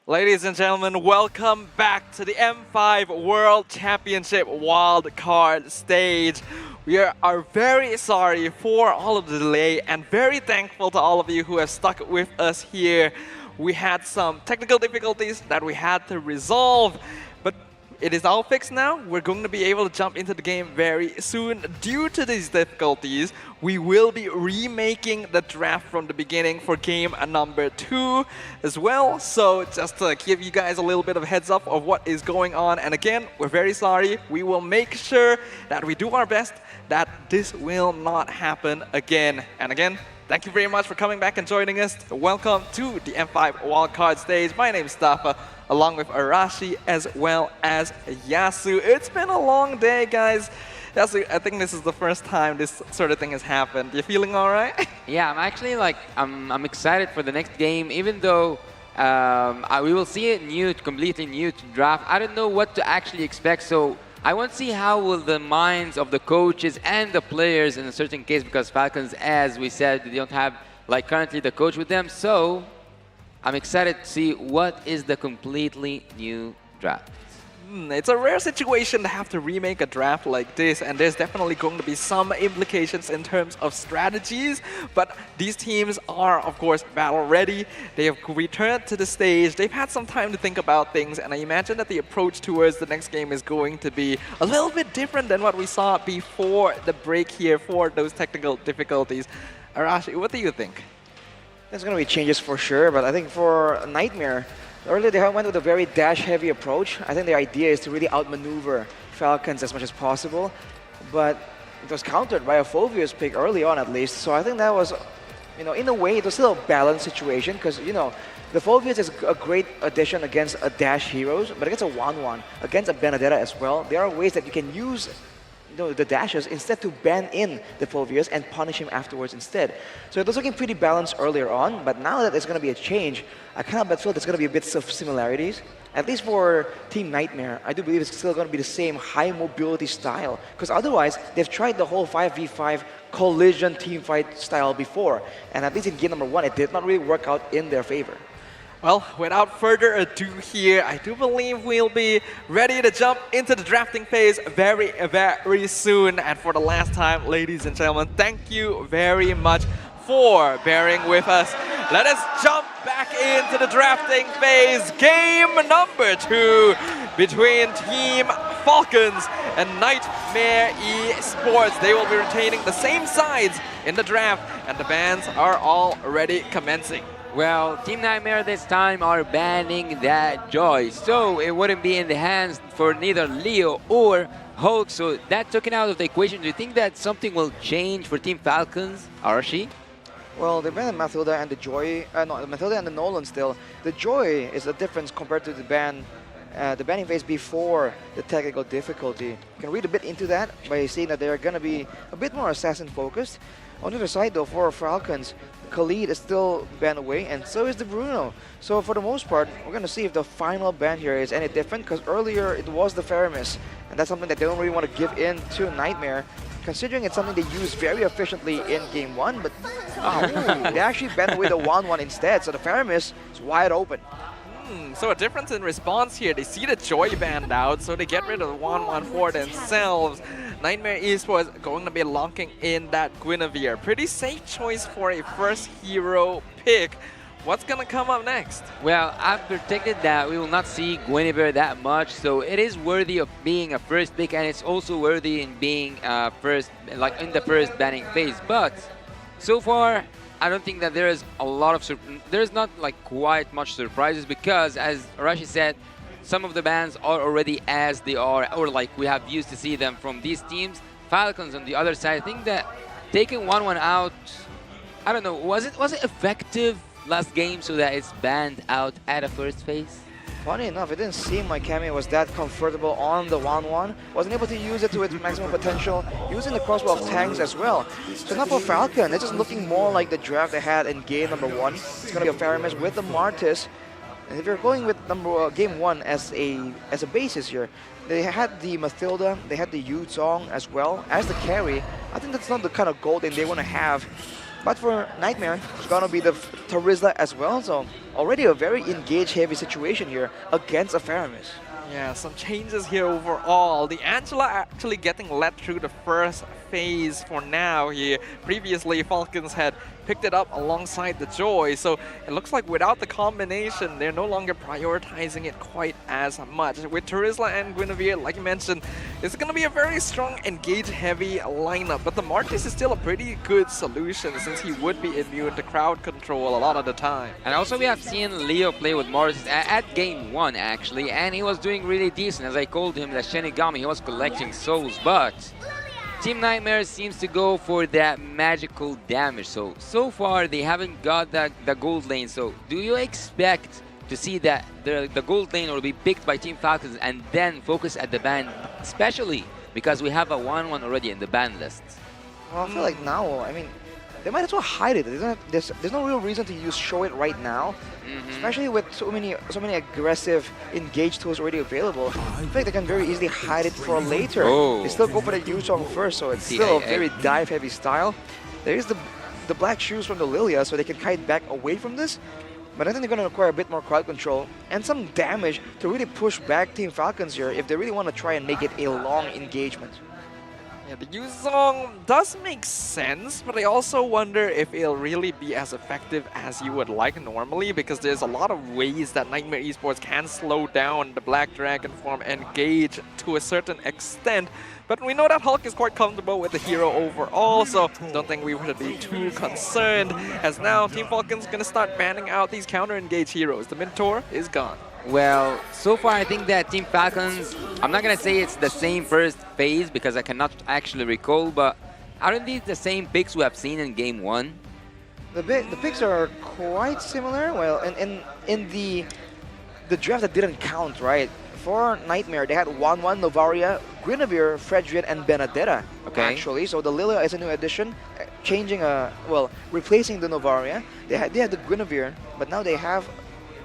Ladies and gentlemen, welcome back to the M5 World Championship wildcard stage. We are very sorry for all of the delay and very thankful to all of you who have stuck with us here. We had some technical difficulties that we had to resolve, but it is all fixed now. We're going to be able to jump into the game very soon. Due to these difficulties, we will be remaking the draft from the beginning for game number 2 as well. So just to give you guys a little bit of a heads up of what is going on. And again, we're very sorry. We will make sure that we do our best that this will not happen again. And again, thank you very much for coming back and joining us. Welcome to the M5 wildcard stage. My name is Stafa, along with Arashi as well as Yasu. It's been a long day, guys. Yasu, I think this is the first time this sort of thing has happened. You feeling all right? Yeah, I'm actually like, I'm excited for the next game, even though we will see a completely new draft. I don't know what to actually expect, so I want to see how will the minds of the coaches and the players in a certain case, because Falcons, as we said, they don't have like currently the coach with them. So I'm excited to see what is the completely new draft. It's a rare situation to have to remake a draft like this, and there's definitely going to be some implications in terms of strategies, but these teams are, of course, battle ready. They have returned to the stage. They've had some time to think about things, and I imagine that the approach towards the next game is going to be a little bit different than what we saw before the break here for those technical difficulties. Arashi, what do you think? There's going to be changes for sure, but I think for Nightmare, earlier they went with a very dash-heavy approach. I think their idea is to really outmaneuver Falcons as much as possible, but it was countered by a Phoveus pick early on at least. So I think that was, in a way, it was still a balanced situation because, the Phoveus is a great addition against a dash heroes, but against a 1-1, against a Benedetta as well, there are ways that you can use the dashes instead to ban in the Phoveus and punish him afterwards instead. So it was looking pretty balanced earlier on, but now that there's going to be a change, I kind of feel there's going to be a bit of similarities. At least for Team Nightmare, I do believe it's still going to be the same high mobility style, because otherwise they've tried the whole 5v5 collision team fight style before, and at least in game number 1 it did not really work out in their favor. Well, without further ado here, I do believe we'll be ready to jump into the drafting phase very, very soon. And for the last time, ladies and gentlemen, thank you very much for bearing with us. Let us jump back into the drafting phase. Game number 2 between Team Falcons and Nightmare Esports. They will be retaining the same sides in the draft, and the bans are already commencing. Well, Team Nightmare this time are banning that Joy, so it wouldn't be in the hands for neither Leo or Hulk, so that took it out of the equation. Do you think that something will change for Team Falcons, Arashi? Well, they banned Mathilda and the Joy, no, Mathilda and the Nolan still. The Joy is a difference compared to the banning phase before the technical difficulty. You can read a bit into that by seeing that they're going to be a bit more assassin focused. On the other side though, for Falcons, Khalid is still banned away, and so is the Bruno. So for the most part, we're going to see if the final ban here is any different, because earlier it was the Faramis, and that's something that they don't really want to give in to Nightmare, considering it's something they use very efficiently in game 1, but they actually banned away the 1-1 instead, so the Faramis is wide open. So a difference in response here. They see the Joy banned out, so they get rid of the 1-1 for themselves. Nightmare Esports going to be locking in that Guinevere. Pretty safe choice for a first hero pick. What's going to come up next? Well, I've predicted that we will not see Guinevere that much, so it is worthy of being a first pick, and it's also worthy in being first, like in the first banning phase. But so far, I don't think that there is a lot of there's not like quite much surprises, because as Arashi said, some of the bans are already as they are, or like we have used to see them from these teams. Falcons on the other side, I think that taking 1-1 out, I don't know, was it effective last game so that it's banned out at a first phase? Funny enough, it didn't seem like Cammy was that comfortable on the 1-1. Wasn't able to use it to its maximum potential, using the crossbow of tanks as well. So now for Falcon, it's just looking more like the draft they had in game number 1. It's going to be a Faramis with the Martis. And if you're going with game 1 as a basis here, they had the Mathilda, they had the Yu Zhong as well as the carry. I think that's not the kind of gold they want to have. But for Nightmare, it's going to be the Tarizla as well. So already a very engage-heavy situation here against a Faramis. Yeah, some changes here overall. The Angela actually getting led through the first phase for now here. Previously, Falcons had picked it up alongside the Joy, so it looks like without the combination, they're no longer prioritizing it quite as much. With Tarizla and Guinevere, like you mentioned, it's going to be a very strong engage-heavy lineup, but the Martis is still a pretty good solution since he would be immune to crowd control a lot of the time. And also we have seen Leo play with Morris at game 1 actually, and he was doing really decent. As I called him the Shinigami, he was collecting souls, but Team Nightmare seems to go for that magical damage. So far they haven't got the gold lane. So do you expect to see that the gold lane will be picked by Team Falcons and then focus at the ban, especially because we have a 1-1 already in the ban list? Well, I feel like now, I mean, they might as well hide it. There's no real reason to show it right now, especially with so many aggressive engage tools already available. I think they can very easily hide it for later. Oh. They still go for the Yu Zhong first, so it's still a very dive-heavy style. There is the black shoes from the Lilia, so they can kite back away from this. But I think they're going to require a bit more crowd control and some damage to really push back Team Falcons here if they really want to try and make it a long engagement. Yeah, the Yu Zhong does make sense, but I also wonder if it'll really be as effective as you would like normally, because there's a lot of ways that Nightmare Esports can slow down the Black Dragon form engage to a certain extent. But we know that Hulk is quite comfortable with the hero overall, so don't think we would be too concerned, as now Team Falcon's gonna start banning out these counter-engage heroes. The Mentor is gone. Well, so far I think that Team Falcons, I'm not going to say it's the same first phase because I cannot actually recall, but aren't these the same picks we have seen in game 1? The picks are quite similar. Well, in the draft that didn't count, right? For Nightmare, they had 1-1 Novaria, Guinevere, Fredrian, and Benedetta, actually. So the Lilia is a new addition, changing, replacing the Novaria. They had the Guinevere, but now they have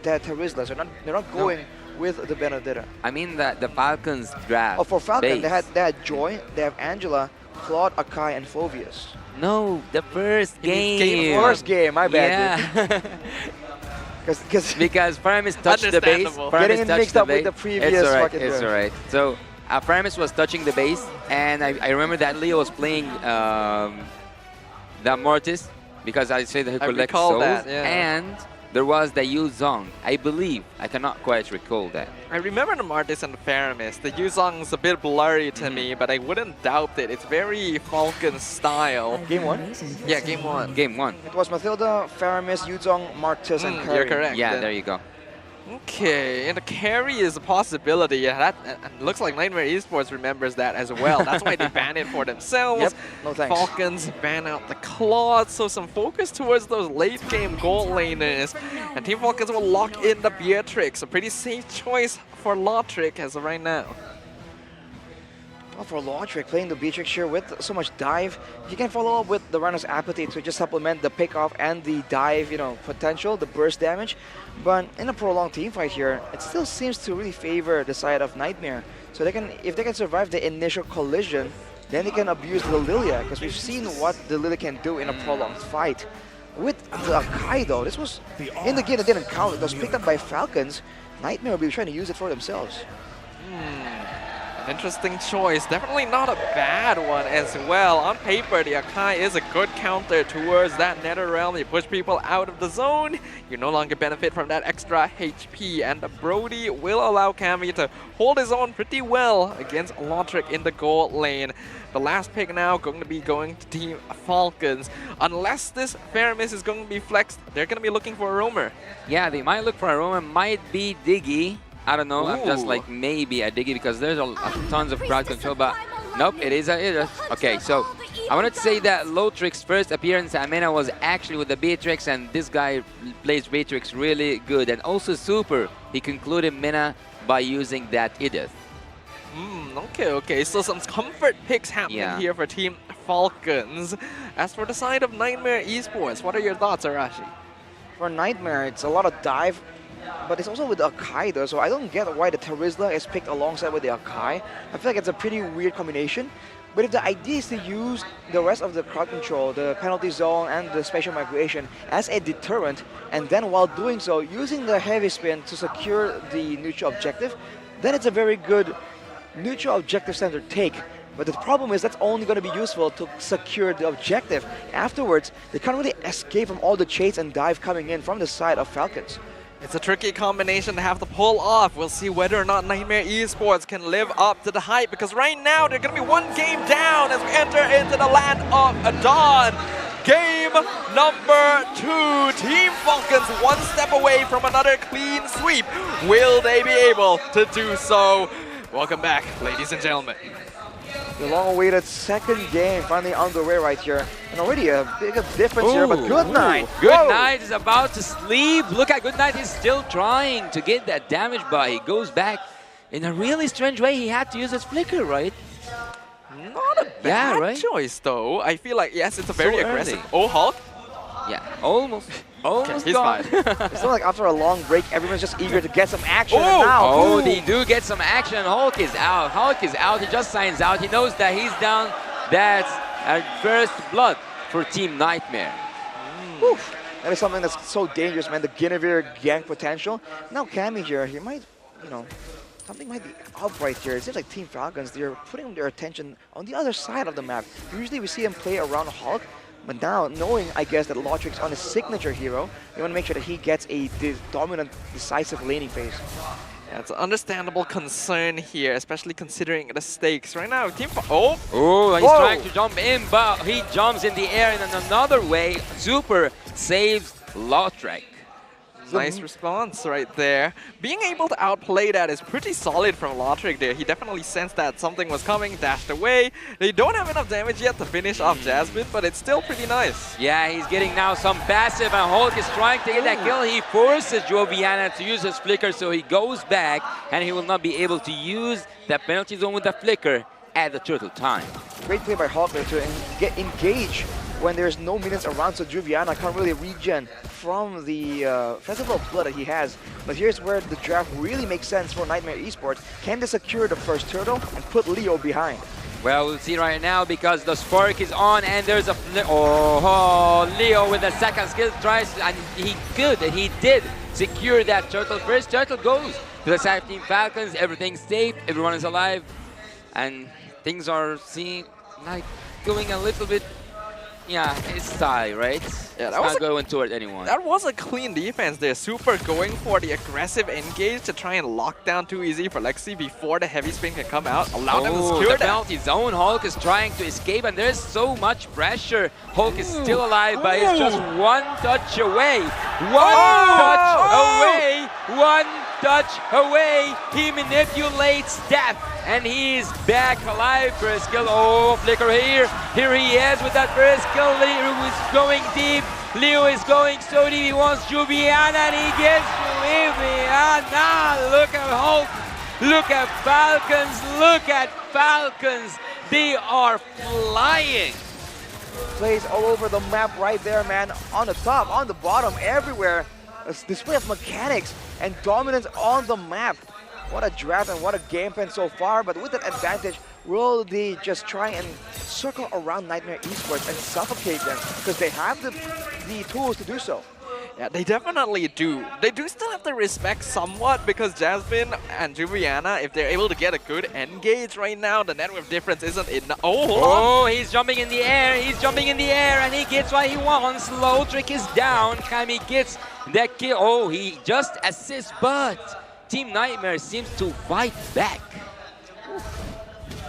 that Tarizla, so they're not going with the Benedetta. I mean the Falcons draft. Oh, for Falcon, base. they had Joy, they have Angela, Claude, Akai, and Phovius. No, the first game. First game, my bad. Yeah. Because Faramis touched the base. Getting mixed up with the previous fucking It's alright. So Faramis was touching the base, and I remember that Leo was playing the Mortis, because I say that he collects souls, and there was the Yu Zhong, I believe. I cannot quite recall that. I remember the Martis and the Faramis. The Yu Zhong's a bit blurry to me, but I wouldn't doubt it. It's very Falcon style. Game 1? Yeah, game 1. Game 1. It was Mathilda, Faramis, Yu Zhong, Martis, and Curry. You're correct. Yeah, then. there you go. Okay, and the carry is a possibility. Yeah, that looks like Nightmare Esports remembers that as well. That's why they ban it for themselves. Yep, no thanks. Falcons ban out the Claude, so some focus towards those late game gold laners. And Team Falcons will lock in the Beatrix, a pretty safe choice for Lautrec as of right now. Well, for Lautrec, playing the Beatrix here with so much dive, you can follow up with the Rhino's Apathy to just supplement the pick-off and the dive, potential, the burst damage. But in a prolonged team fight here, it still seems to really favor the side of Nightmare. So if they can survive the initial collision, then they can abuse the Lilia, because we've seen what the Lilia can do in a prolonged fight. With the Akai though, this was, in the game that didn't count, it was picked up by Falcons. Nightmare will be trying to use it for themselves. Interesting choice. Definitely not a bad one as well. On paper, the Akai is a good counter towards that Nether Realm. You push people out of the zone, you no longer benefit from that extra HP. And the Brody will allow Cammy to hold his own pretty well against Lautrec in the gold lane. The last pick now going to be going to Team Falcons. Unless this Faramis is going to be flexed, they're going to be looking for a roamer. Yeah, they might look for a roamer. Might be Diggy. I don't know, I'm just like maybe a Diggy because there's tons of crowd control, but nope, it is a... Okay, so I wanted to say that Lotrix's first appearance at Mina was actually with the Beatrix, and this guy plays Beatrix really good. And also Super, he concluded Mina by using that Edith. Okay. So some comfort picks happening here for Team Falcons. As for the side of Nightmare Esports, what are your thoughts, Arashi? For Nightmare, it's a lot of dive, but it's also with the Akai though, so I don't get why the Terizla is picked alongside with the Akai. I feel like it's a pretty weird combination. But if the idea is to use the rest of the crowd control, the penalty zone and the special migration as a deterrent, and then while doing so, using the heavy spin to secure the neutral objective, then it's a very good neutral objective center take. But the problem is that's only going to be useful to secure the objective. Afterwards, they can't really escape from all the chase and dive coming in from the side of Falcons. It's a tricky combination to have to pull off. We'll see whether or not Nightmare Esports can live up to the hype, because right now they're going to be one game down as we enter into the land of Dawn. Game number 2. Team Falcons one step away from another clean sweep. Will they be able to do so? Welcome back, ladies and gentlemen. The long-awaited second game finally underway right here. And already a big difference here, but Good Night. Good Night is about to sleep. Look at Good Night, he's still trying to get that damage, but he goes back in a really strange way. He had to use his flicker, right? Not a bad choice, though. I feel like, yes, it's a very aggressive. Oh, Hulk? Yeah, almost. Almost he's gone. fine. It's not like after a long break, everyone's just eager to get some action. Oh, And now, they do get some action. Hulk is out. Hulk is out. He just signs out. He knows that he's down. That's first blood for Team Nightmare. Oof. That is something that's so dangerous, man. The Guinevere gank potential. Now Cammy here, he might, something might be up right here. It seems like Team Falcons, they're putting their attention on the other side of the map. Usually we see him play around Hulk, but now, knowing, I guess, that Lotrix on his signature hero, you want to make sure that he gets a dominant, decisive laning phase. Yeah, it's an understandable concern here, especially considering the stakes. Right now, Team he's trying to jump in, but he jumps in the air in another way. Super saves Lotrix. Nice response right there. Being able to outplay that is pretty solid from Lotrix there. He definitely sensed that something was coming, dashed away. They don't have enough damage yet to finish off Jasmine, but it's still pretty nice. Yeah, he's getting now some passive, and Hulk is trying to get that kill. He forces Joviana to use his flicker, so he goes back, and he will not be able to use the penalty zone with the flicker at the turtle time. Great play by Hulk there to get engaged when there's no minions around, so Juviana can't really regen from the Festival of Blood that he has. But here's where the draft really makes sense for Nightmare Esports. Can they secure the first turtle and put Leo behind? Well, we'll see right now because the spark is on and there's a Leo with the second skill tries, and he did secure that turtle. First turtle goes to the side of Team Falcons. Everything's safe, everyone is alive, and things are going a little bit. Yeah, it's tie, right? Yeah, it's not going toward anyone. That was a clean defense there. Super going for the aggressive engage to try and lock down too easy for Lexi before the heavy spin can come out. Allow them to secure the that. penalty zone. Hulk is trying to escape, and there's so much pressure. Hulk is still alive, but it's just one touch away. One touch away. He manipulates death, and he's back alive for a skill. Oh, flicker here. Here he is with that first skill. Leo is going deep. Leo is going so deep. He wants Juviana, and he gets Juviana. Look at Hulk. Look at Falcons. Look at Falcons. They are flying. Plays all over the map right there, man. On the top, on the bottom, everywhere. A display of mechanics and dominance on the map. What a draft and what a game plan so far, but with that advantage, will they just try and circle around Nightmare Esports and suffocate them? Because they have the tools to do so. Yeah, they definitely do. They do still have to respect somewhat, because Jasmine and Juviana, if they're able to get a good engage right now, the net worth difference isn't enough. Oh, he's jumping in the air. He's jumping in the air, and he gets what he wants. Lotrix is down. Kami gets that kill. Oh, he just assists, but Team Nightmare seems to fight back.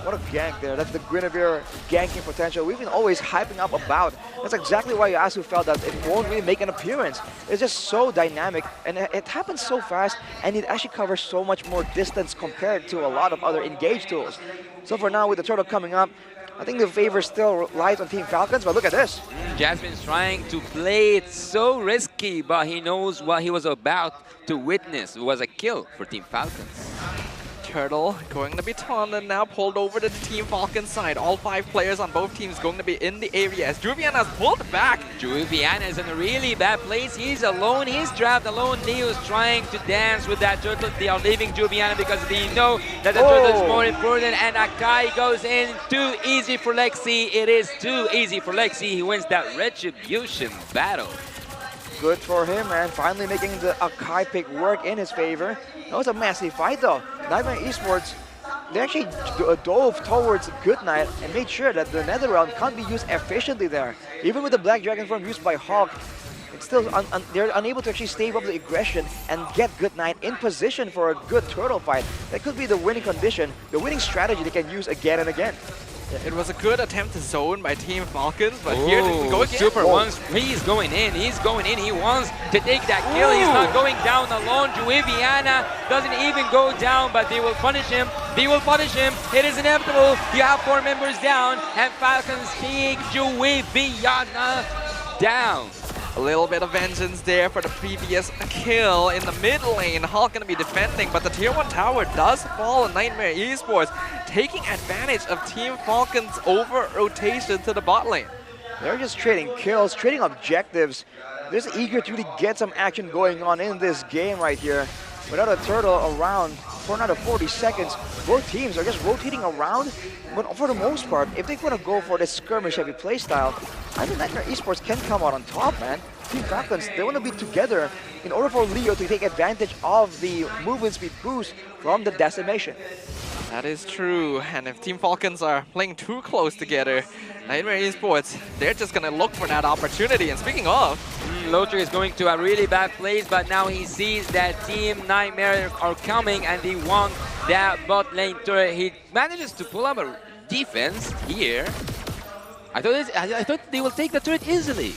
What a gank there. That's the Guinevere ganking potential we've been always hyping up about. That's exactly why Yasu felt that it won't really make an appearance. It's just so dynamic, and it happens so fast, and it actually covers so much more distance compared to a lot of other engage tools. So for now, with the turtle coming up, I think the favor still lies on Team Falcons, but look at this. Jasmine's trying to play it so risky, but he knows what he was about to witness. It was a kill for Team Falcons. Turtle going to be taunted now, pulled over to the Team Falcons side. All 5 players on both teams going to be in the area as Juviana's pulled back. Juviana is in a really bad place. He's alone. He's trapped alone. Neo's trying to dance with that turtle. They are leaving Juviana because they know that the turtle is more important. And Akai goes in. Too easy for Lexi. It is too easy for Lexi. He wins that retribution battle. Good for him, man. Finally making the Akai pick work in his favor. That was a massive fight, though. Nightmare Esports, they actually dove towards Goodnight and made sure that the Nether Realm can't be used efficiently there. Even with the Black Dragon form used by Hawk, it's still they're unable to actually stave up the aggression and get Goodnight in position for a good turtle fight. That could be the winning condition, the winning strategy they can use again and again. It was a good attempt to zone by Team Falcons, but here they go again. Super wants, he's going in, he wants to take that kill. He's not going down alone. Juviana doesn't even go down, but they will punish him. It is inevitable. You have 4 members down, and Falcons take Juviana down. A little bit of vengeance there for the previous kill in the mid lane. Hulk gonna be defending, but the tier 1 tower does fall on Nightmare Esports, taking advantage of Team Falcon's over rotation to the bot lane. They're just trading kills, trading objectives. They're just eager to really get some action going on in this game right here. Without a turtle around for another 40 seconds, both teams are just rotating around. But for the most part, if they want to go for this skirmish-heavy playstyle, I think Nightmare Esports can come out on top, man. Team Falcons, they want to be together in order for Leo to take advantage of the movement speed boost from the decimation. That is true, and if Team Falcons are playing too close together, Nightmare Esports, they're just gonna look for that opportunity. And speaking of, Lotric is going to a really bad place, but now he sees that Team Nightmare are coming and they want that bot lane turret. He manages to pull up a defense here. I thought they will take the turret easily.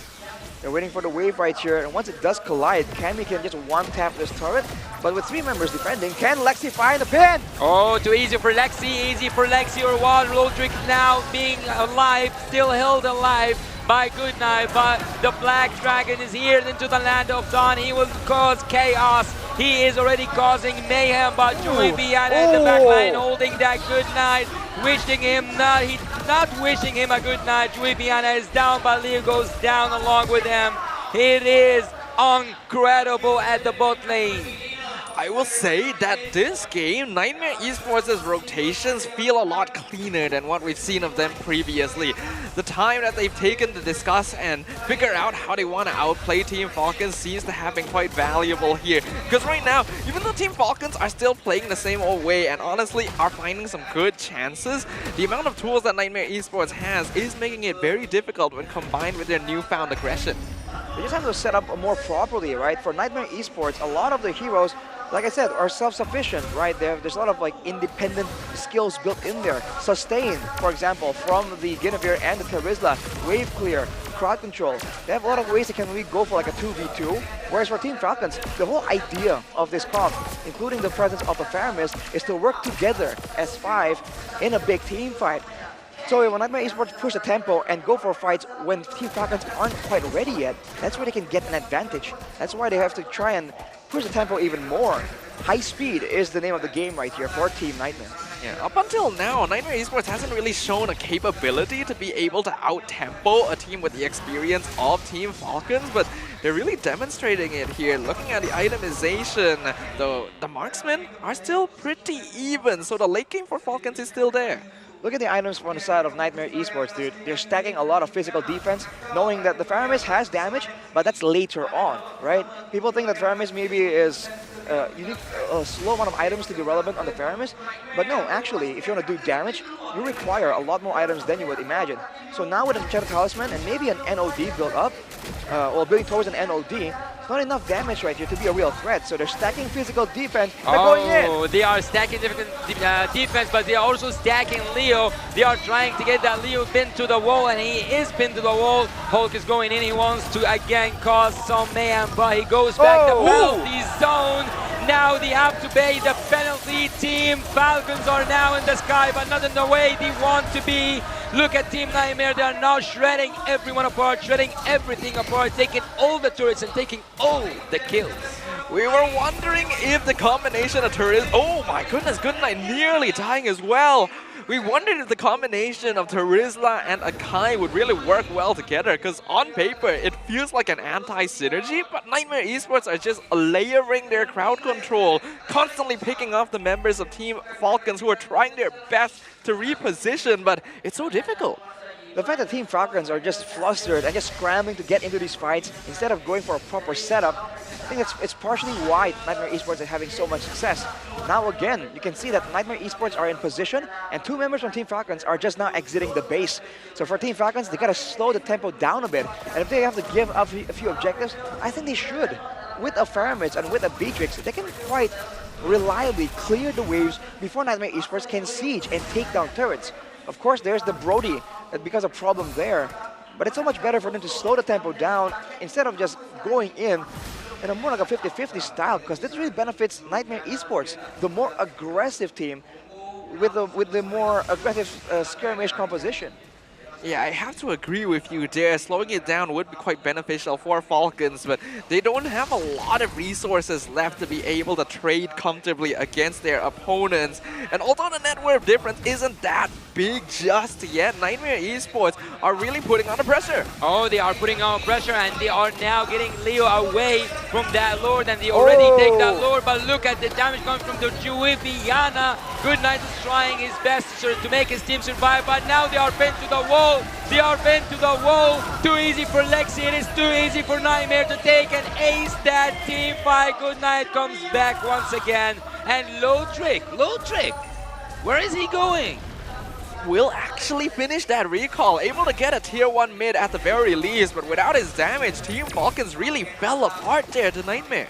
They're waiting for the wave right here, and once it does collide, Cammy can just one-tap this turret. But with 3 members defending, can Lexi find the pin? Oh, too easy for Lexi or what? Lotric now being alive, still held alive by Goodnight, but the Black Dragon is here into the land of Dawn. He will cause chaos. He is already causing mayhem, but Juviana in the back line holding that Goodnight, wishing him not wishing him a good night. Juviana is down, but Leo goes down along with him. It is incredible at the bot lane. I will say that this game, Nightmare Esports' rotations feel a lot cleaner than what we've seen of them previously. The time that they've taken to discuss and figure out how they want to outplay Team Falcons seems to have been quite valuable here. Because right now, even though Team Falcons are still playing the same old way and honestly are finding some good chances, the amount of tools that Nightmare Esports has is making it very difficult when combined with their newfound aggression. They just have to set up more properly, right? For Nightmare Esports, a lot of the heroes, like I said, are self-sufficient, right? There's a lot of like independent skills built in there. Sustain, for example, from the Guinevere and the Terizla, wave clear, crowd control. They have a lot of ways they can really go for like a 2v2. Whereas for Team Falcons, the whole idea of this comp, including the presence of the Faramis, is to work together as 5 in a big team fight. So when Nightmare Esports push the tempo and go for fights when Team Falcons aren't quite ready yet, that's where they can get an advantage. That's why they have to try and push the tempo even more. High speed is the name of the game right here for Team Nightmare. Yeah, up until now, Nightmare Esports hasn't really shown a capability to be able to out-tempo a team with the experience of Team Falcons, but they're really demonstrating it here. Looking at the itemization, the marksmen are still pretty even, so the late game for Falcons is still there. Look at the items from the side of Nightmare Esports, dude. They're stacking a lot of physical defense, knowing that the Faramis has damage, but that's later on, right? People think that Faramis maybe is, you need a slow amount of items to be relevant on the Faramis, but no, actually, if you want to do damage, you require a lot more items than you would imagine. So now with an Enchanted Talisman and maybe an NOD build up, or building towards an NOD, not enough damage right here to be a real threat, so they're stacking physical defense. They're going in. They are stacking defense, but they are also stacking Leo. They are trying to get that Leo pinned to the wall, and he is pinned to the wall. Hulk is going in. He wants to again cause some mayhem, but he goes back to penalty zone. Now they have to pay the penalty. Team Falcons are now in the sky, but not in the way they want to be. Look at Team Nightmare. They are now shredding everyone apart, shredding everything apart, taking all the turrets and taking all the kills. We were wondering if the combination of turrets... Oh my goodness, Goodnight nearly dying as well. We wondered if the combination of Terizla and Akai would really work well together, because on paper it feels like an anti-synergy, but Nightmare Esports are just layering their crowd control, constantly picking off the members of Team Falcons who are trying their best to reposition, but it's so difficult. The fact that Team Falcons are just flustered and just scrambling to get into these fights instead of going for a proper setup, I think it's partially why Nightmare Esports is having so much success. Now again, you can see that Nightmare Esports are in position and two members from Team Falcons are just now exiting the base. So for Team Falcons, they gotta slow the tempo down a bit. And if they have to give up a few objectives, I think they should. With a Pharamids and with a Beatrix, they can quite reliably clear the waves before Nightmare Esports can siege and take down turrets. Of course, there's the Brody that becomes a problem there. But it's so much better for them to slow the tempo down instead of just going in a more like a 50-50 style, because this really benefits Nightmare Esports, the more aggressive team with the more aggressive skirmish composition. Yeah, I have to agree with you there. Slowing it down would be quite beneficial for Falcons, but they don't have a lot of resources left to be able to trade comfortably against their opponents. And although the net worth difference isn't that big just yet, Nightmare Esports are really putting on the pressure. Oh, they are putting on pressure, and they are now getting Leo away from that Lord, and they already take that Lord, but look at the damage coming from the Juiviana. Goodnight is trying his best to make his team survive, but now they are pinned to the wall. They are pinned to the wall. Too easy for Lexi. It is too easy for Nightmare to take and ace that team fight. Goodnight comes back once again. And Low Trick, where is he going? Will actually finish that recall, able to get a tier 1 mid at the very least, but without his damage, Team Falcons really fell apart there to Nightmare.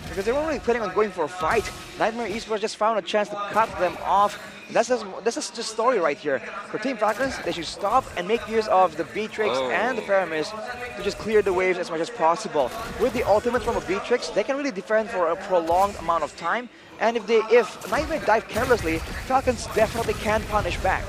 Because they weren't really planning on going for a fight. Nightmare Esports just found a chance to cut them off. This is just story right here. For Team Falcons, they should stop and make use of the Beatrix and the Pharamids to just clear the waves as much as possible. With the ultimate from a Beatrix, they can really defend for a prolonged amount of time. And if Nightmare dive carelessly, Falcons definitely can punish back.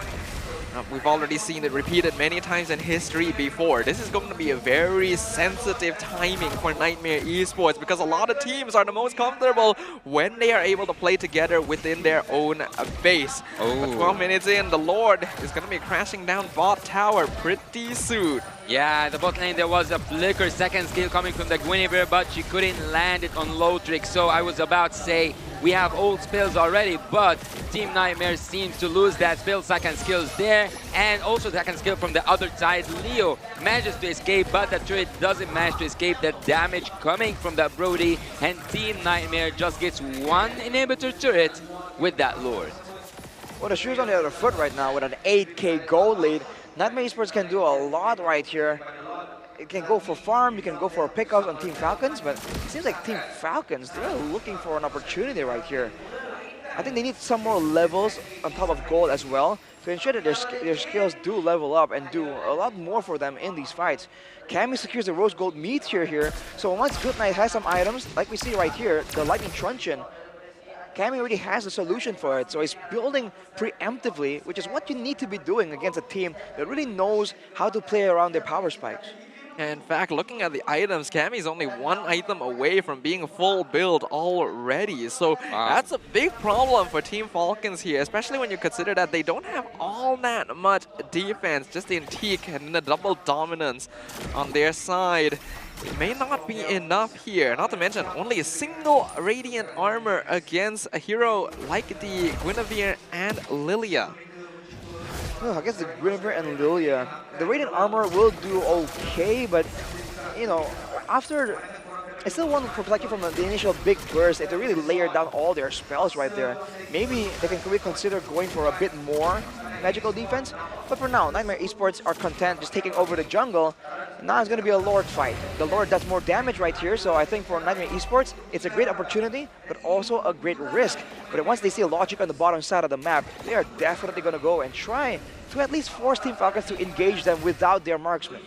We've already seen it repeated many times in history before. This is going to be a very sensitive timing for Nightmare Esports, because a lot of teams are the most comfortable when they are able to play together within their own base. But 12 minutes in, the Lord is going to be crashing down bot tower pretty soon. Yeah, the bot lane, there was a flicker second skill coming from the Guinevere, but she couldn't land it on Low Trick. So I was about to say, we have old spells already, but Team Nightmare seems to lose that spell second skills there, and also second skill from the other side. Leo manages to escape, but the turret doesn't manage to escape the damage coming from that Brody, and Team Nightmare just gets one inhibitor turret with that Lord. Well, the shoe's on the other foot right now with an 8k gold lead. Nightmare Esports can do a lot right here. It can go for farm, you can go for pickups on Team Falcons, but it seems like Team Falcons, they're looking for an opportunity right here. I think they need some more levels on top of gold as well to ensure that their skills do level up and do a lot more for them in these fights. Cammy secures the Rose Gold Meteor here, so once Goodnight has some items, like we see right here, the Lightning Truncheon, Cammy already has a solution for it, so he's building preemptively, which is what you need to be doing against a team that really knows how to play around their power spikes. In fact, looking at the items, Cammy's only one item away from being full build already. So that's a big problem for Team Falcons here, especially when you consider that they don't have all that much defense, just in Teak and the double dominance on their side. It may not be enough here, not to mention only a single Radiant armor against a hero like the Guinevere and Lilia. Oh, I guess the Guinevere and Lilia, the Radiant armor will do okay, but you know, after I still want to protect you from the initial big burst. If they really layer down all their spells right there, maybe they can really consider going for a bit more magical defense. But for now, Nightmare Esports are content just taking over the jungle. Now it's going to be a Lord fight. The Lord does more damage right here, so I think for Nightmare Esports, it's a great opportunity, but also a great risk. But once they see Logic on the bottom side of the map, they are definitely going to go and try to at least force Team Falcons to engage them without their marksman.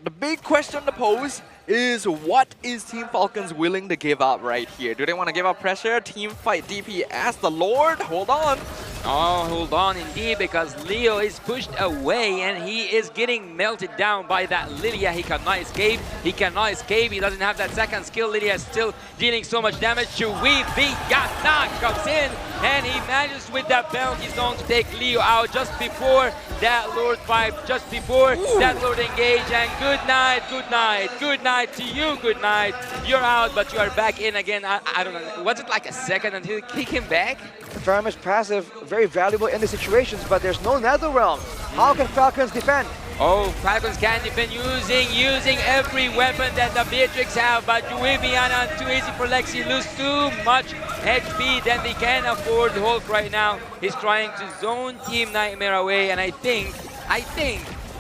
The big question to pose is, what is Team Falcons willing to give up right here? Do they want to give up pressure? Team fight DPS, the Lord, hold on. Oh, hold on indeed, because Leo is pushed away and he is getting melted down by that Lilia. He cannot escape. He cannot escape. He doesn't have that second skill. Lilia is still dealing so much damage. Chui Vigatna comes in and he manages with that penalty zone to take Leo out just before that Lord fight, just before that Lord engage. And good night, good night, good night to you, good night. You're out, but you are back in again. I don't know. Was it like a second until he kicked him back? Very much passive, very valuable in the situations, but there's no Netherrealm. How can Falcons defend? Oh, Falcons can defend using every weapon that the Beatrix have, but Viviana too easy for Lexi, lose too much HP than they can afford. Hulk right now is trying to zone Team Nightmare away, and I think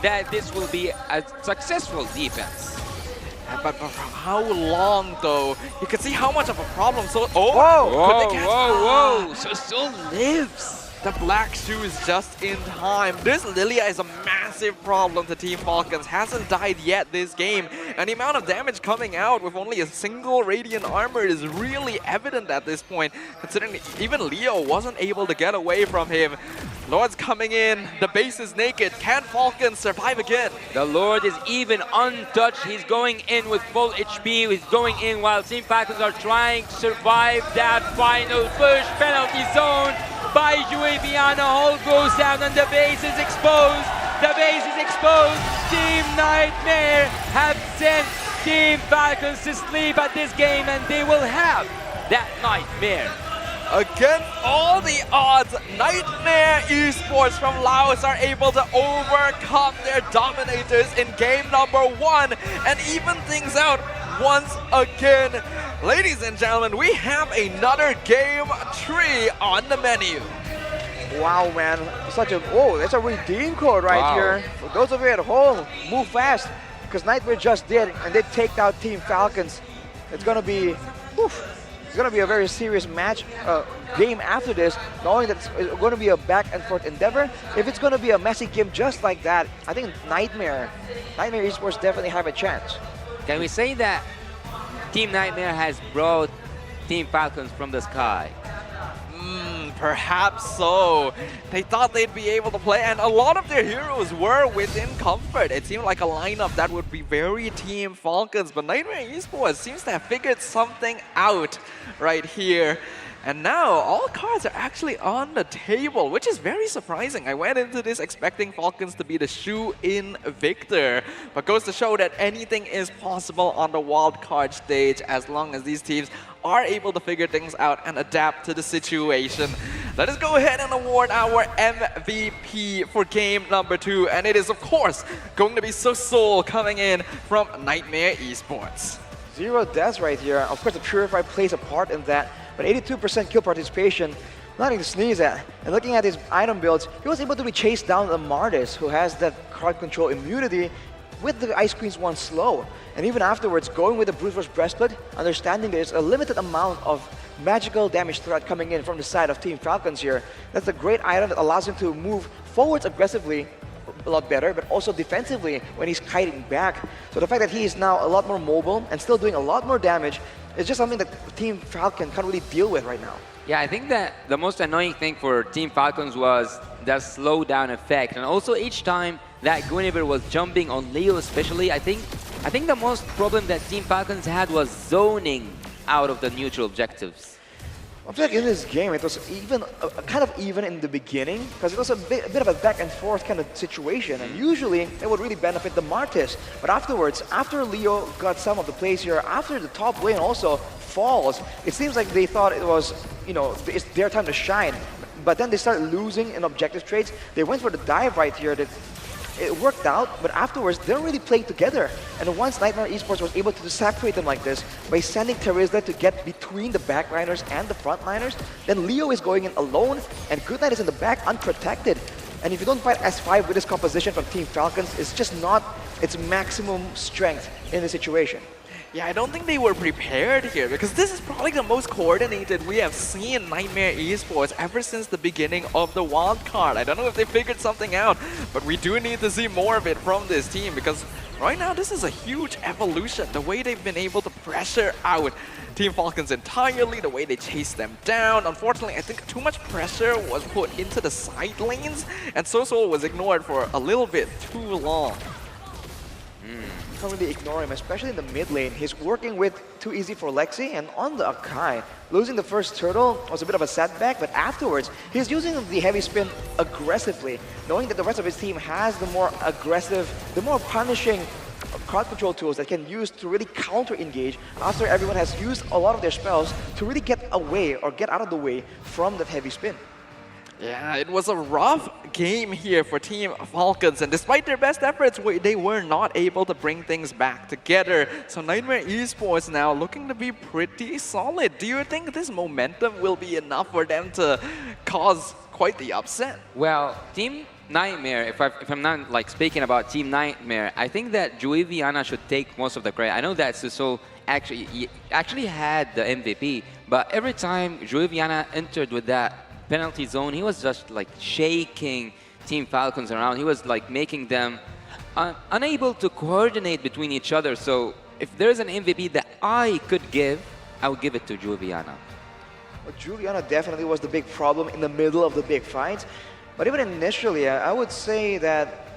that this will be a successful defense. But for how long, though? You can see how much of a problem. So, whoa! So lives. The black shoe is just in time. This Lilia is a massive problem to Team Falcons. Hasn't died yet this game. And the amount of damage coming out with only a single Radiant armor is really evident at this point, considering even Leo wasn't able to get away from him. Lord's coming in. The base is naked. Can Falcons survive again? The Lord is even untouched. He's going in with full HP. He's going in while Team Falcons are trying to survive that final push. Penalty zone by Viviana. Hole goes down and the base is exposed. The base is exposed. Team Nightmare have sent Team Falcons to sleep at this game, and they will have that Nightmare. Against all the odds, Nightmare Esports from Laos are able to overcome their dominators in game number 1 and even things out once again. Ladies and gentlemen, we have another game 3 on the menu. Wow, man. That's a redeem code right here. For those of you at home, move fast, because Nightmare just did, and they take out Team Falcons. It's gonna be, it's gonna be a very serious match, game after this, knowing that it's gonna be a back and forth endeavor. If it's gonna be a messy game just like that, I think Nightmare Esports definitely have a chance. Can we say that Team Nightmare has brought Team Falcons from the sky? Perhaps so. They thought they'd be able to play, and a lot of their heroes were within comfort. It seemed like a lineup that would be very Team Falcons, but Nightmare Esports seems to have figured something out right here. And now, all cards are actually on the table, which is very surprising. I went into this expecting Falcons to be the shoe-in victor, but goes to show that anything is possible on the wildcard stage as long as these teams are able to figure things out and adapt to the situation. Let us go ahead and award our MVP for game number 2, and it is, of course, going to be Soul coming in from Nightmare Esports. 0 deaths right here. Of course, the Purify plays a part in that, but 82% kill participation, nothing to sneeze at. And looking at his item builds, he was able to be chased down the Martis, who has that card control immunity with the Ice Queen's one slow. And even afterwards, going with the Brute Force Breastplate, understanding there's a limited amount of magical damage threat coming in from the side of Team Falcons here. That's a great item that allows him to move forwards aggressively a lot better, but also defensively when he's kiting back. So the fact that he is now a lot more mobile and still doing a lot more damage is just something that Team Falcon can't really deal with right now. Yeah, I think that the most annoying thing for Team Falcons was the slowdown effect, and also each time that Guinevere was jumping on Leo especially, I think the most problem that Team Falcons had was zoning out of the neutral objectives. I feel like in this game it was even kind of even in the beginning, because it was a bit of a back and forth kind of situation, and usually it would really benefit the Martis. But afterwards, after Leo got some of the plays here, after the top lane also falls, it seems like they thought it was, it's their time to shine. But then they started losing in objective trades. They went for the dive right here. It worked out, but afterwards, they're really playing together. And once Nightmare Esports was able to separate them like this, by sending Terizla to get between the backliners and the frontliners, then Leo is going in alone, and Goodnight is in the back unprotected. And if you don't fight S5 with this composition from Team Falcons, it's just not its maximum strength in the situation. Yeah, I don't think they were prepared here because this is probably the most coordinated we have seen Nightmare Esports ever since the beginning of the wildcard. I don't know if they figured something out, but we do need to see more of it from this team because right now this is a huge evolution. The way they've been able to pressure out Team Falcons entirely, the way they chase them down. Unfortunately, I think too much pressure was put into the side lanes and Soso was ignored for a little bit too long. Can't really ignore him, especially in the mid lane. He's working with too easy for Lexi, and on the Akai, losing the first turtle was a bit of a setback, but afterwards, he's using the heavy spin aggressively, knowing that the rest of his team has the more aggressive, the more punishing crowd control tools that can use to really counter-engage after everyone has used a lot of their spells to really get away or get out of the way from that heavy spin. Yeah, it was a rough game here for Team Falcons, and despite their best efforts, they were not able to bring things back together. So Nightmare Esports now looking to be pretty solid. Do you think this momentum will be enough for them to cause quite the upset? Well, Team Nightmare, if I'm not like speaking about Team Nightmare, I think that Juiviana should take most of the credit. I know that Suso actually had the MVP, but every time Juiviana entered with that penalty zone, he was just like shaking Team Falcons around. He was like making them unable to coordinate between each other. So if there's an MVP that I could give, I would give it to Juiviana. Well, Juliana definitely was the big problem in the middle of the big fights. But even initially, I would say that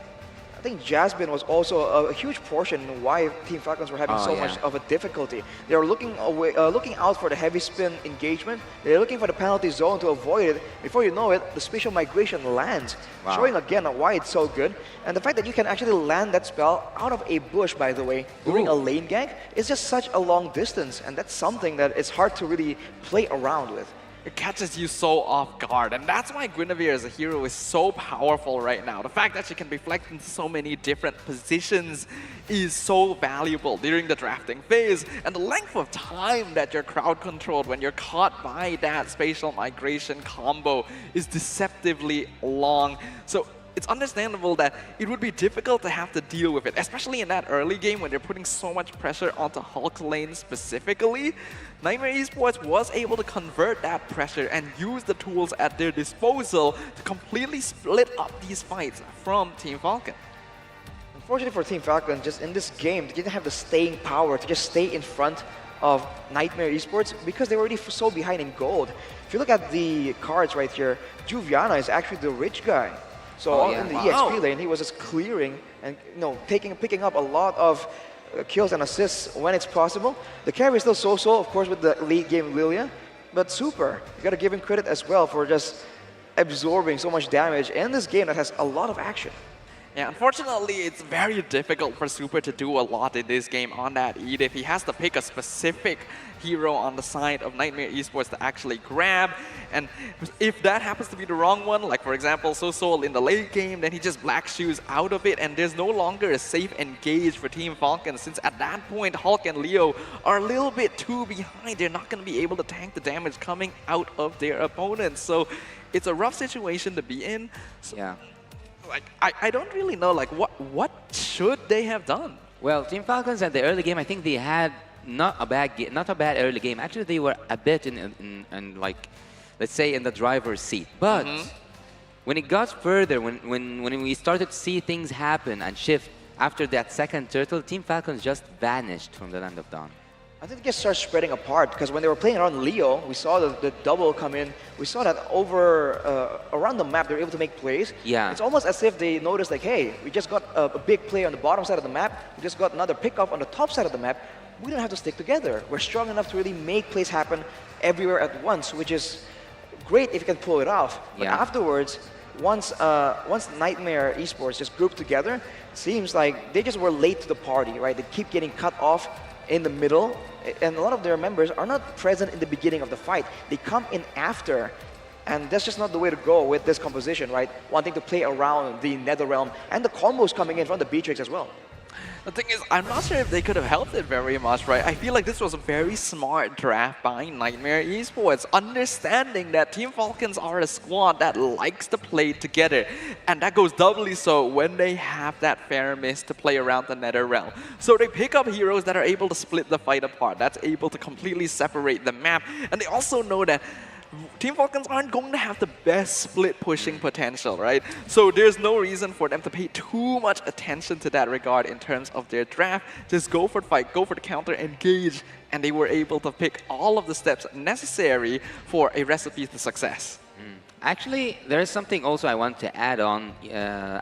I think Jasmine was also a huge portion in why Team Falcons were having so much of a difficulty. They were looking out for the heavy spin engagement. They're looking for the penalty zone to avoid it. Before you know it, the spatial migration lands, showing again why it's so good. And the fact that you can actually land that spell out of a bush, by the way, during a lane gank, is just such a long distance. And that's something that it's hard to really play around with. It catches you so off guard, and that's why Guinevere as a hero is so powerful right now. The fact that she can reflect into so many different positions is so valuable during the drafting phase, and the length of time that you're crowd controlled when you're caught by that spatial migration combo is deceptively long. So it's understandable that it would be difficult to have to deal with it, especially in that early game when they're putting so much pressure onto Hulk lane specifically. Nightmare Esports was able to convert that pressure and use the tools at their disposal to completely split up these fights from Team Falcon. Unfortunately for Team Falcon, just in this game, they didn't have the staying power to just stay in front of Nightmare Esports because they were already so behind in gold. If you look at the cards right here, Juviana is actually the rich guy. So in the EXP lane, he was just clearing and picking up a lot of kills and assists when it's possible. The carry is still so-so, of course, with the late game Lilia, but Super, you gotta give him credit as well for just absorbing so much damage in this game that has a lot of action. Yeah, unfortunately, it's very difficult for Super to do a lot in this game on that Edith. He has to pick a specific hero on the side of Nightmare Esports to actually grab. And if that happens to be the wrong one, like for example, Soul in the late game, then he just black shoes out of it, and there's no longer a safe engage for Team Falcon, since at that point, Hulk and Leo are a little bit too behind. They're not going to be able to tank the damage coming out of their opponents. So it's a rough situation to be in. So, yeah. Like, I don't really know, like, what should they have done? Well, Team Falcons at the early game, I think they had not a bad early game. Actually, they were a bit in like, let's say, in the driver's seat. But when it got further, when we started to see things happen and shift after that second turtle, Team Falcons just vanished from the Land of Dawn. I think they just started spreading apart because when they were playing around Leo, we saw the double come in. We saw that around the map, they were able to make plays. Yeah. It's almost as if they noticed like, hey, we just got a big play on the bottom side of the map. We just got another pickup on the top side of the map. We don't have to stick together. We're strong enough to really make plays happen everywhere at once, which is great if you can pull it off. But afterwards, once Nightmare Esports just grouped together, it seems like they just were late to the party, right? They keep getting cut off in the middle, and a lot of their members are not present in the beginning of the fight. They come in after, and that's just not the way to go with this composition, right? Wanting to play around the Netherrealm and the combos coming in from the Beatrix as well. The thing is, I'm not sure if they could have helped it very much, right? I feel like this was a very smart draft by Nightmare Esports, understanding that Team Falcons are a squad that likes to play together. And that goes doubly so when they have that fair miss to play around the Nether Realm. So they pick up heroes that are able to split the fight apart, that's able to completely separate the map. And they also know that Team Falcons aren't going to have the best split pushing potential, right? So there's no reason for them to pay too much attention to that regard in terms of their draft. Just go for the fight, go for the counter, engage, and they were able to pick all of the steps necessary for a recipe to success. Actually, there is something also I want to add on.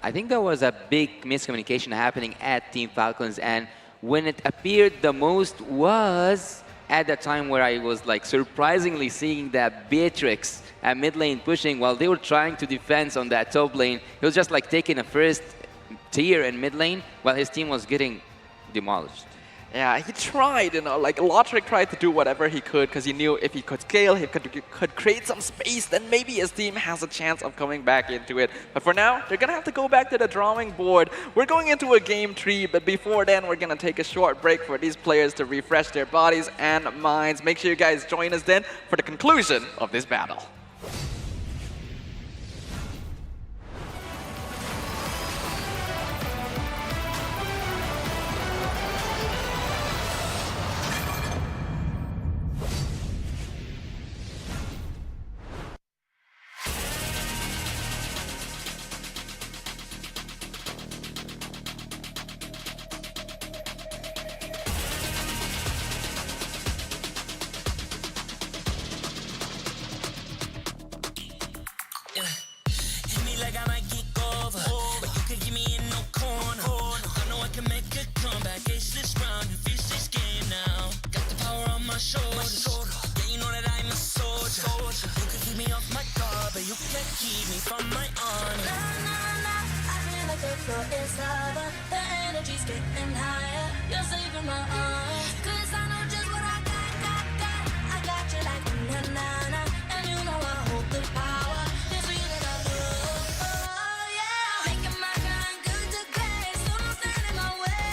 I think there was a big miscommunication happening at Team Falcons, and when it appeared the most was at the time where I was like surprisingly seeing that Beatrix at mid lane pushing while they were trying to defend on that top lane. He was just like taking a first tier in mid lane while his team was getting demolished. Yeah, he tried, like Lotric tried to do whatever he could because he knew if he could scale, he could create some space, then maybe his team has a chance of coming back into it. But for now, they're going to have to go back to the drawing board. We're going into a game 3, but before then, we're going to take a short break for these players to refresh their bodies and minds. Make sure you guys join us then for the conclusion of this battle. Hit me like I might get over, but you can give me in no corner. I know I can make a comeback, ace this round and finish this game now. Got the power on my shoulders, yeah, you know that I'm a soldier. You can keep me off my guard, but you can't keep me from my honor. I feel like the floor is lava, the energy's getting higher. You're saving my arms, 'cause I know just what I got. I got you like na-na-na, and you know I hold the power. This feeling I love, oh yeah. Making my grind good to great, so don't stand in my way.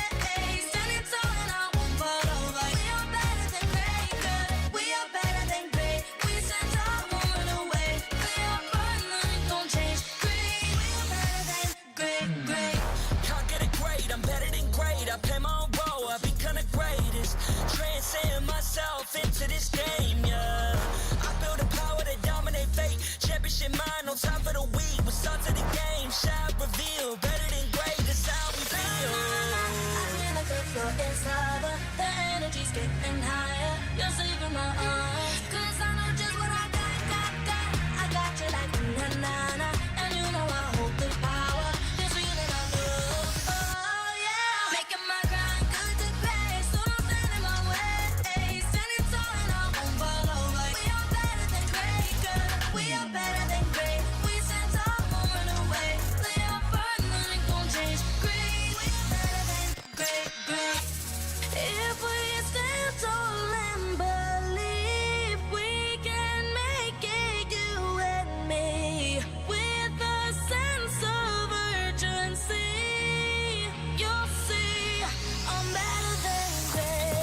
Standing tall and I won't fall over. We are better than great, good. We are better than great. We stand tall, won't run away. We are fun, nothing gon' change. Great, we are better than great. Can't get it great, I'm better than great. I play my own role, I become the greatest. Transcend myself into this game, yeah. I build a power to dominate fate. Championship mind, no time for the weak. We're start to the game, shout, reveal. Better than great, that's how we feel. I feel like the floor is lava, the energy's getting higher. You're saving my arms, 'cause I know just what I got. I got you like na-na-na, and you know I hold the power. This feeling I love, oh yeah. Making my grind good to great, so don't stand in my way. Standing tall and I won't fall over. We are better than great, good. We are better than great. We stand tall, won't run away. We are fun, nothing gon' change. Great, we are better than great. If we stand tall and believe we can make it, you and me, with a sense of urgency, you'll see I'm better than great.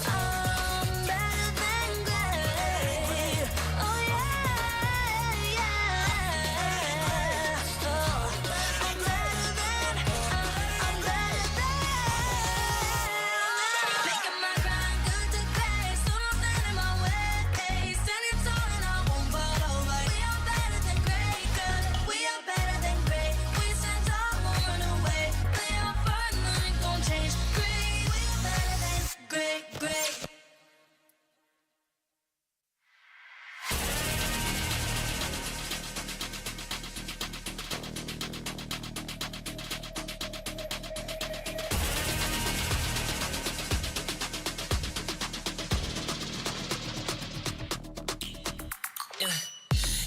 I'm better than great. Oh yeah. Oh, I'm better than. Making my grind good to great, so don't stand in my way. Standing tall and I won't fall over. We are better than great, good. We are better than great. We stand tall, won't run away. We are fun, nothing gon' change. Great, we are better than great.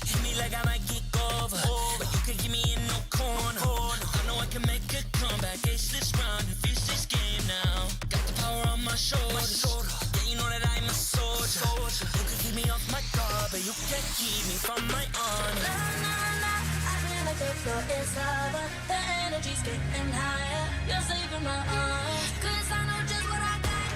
Hit me like I might get over, but you can give me in no corner. I know I can make a comeback, ace this round and finish this game now. Got the power on my shoulders, yeah, you know that I'm a soldier. You can keep me off my guard, but you can't keep me from my honor. I feel like the floor is lava, the energy's getting higher. You're saving my arms. 'Cause I know just what I got.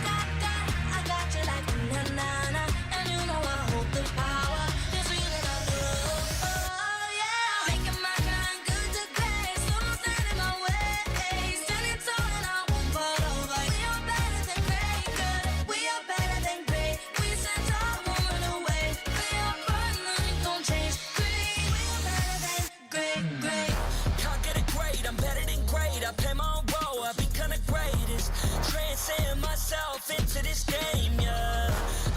I got you like na-na-na. And you know I hold the power. This feeling I love. Oh yeah. Making my kind good to great. So don't stand in my way. Standing tall and I won't fall over. We are better than great, good. We are better than great. We stand tall, won't run away. We are fun, nothing gon' change. Great. We are better than great. Can't get it great, I'm better than great. I play my own role, I become the greatest. Transcend myself into this game, yeah.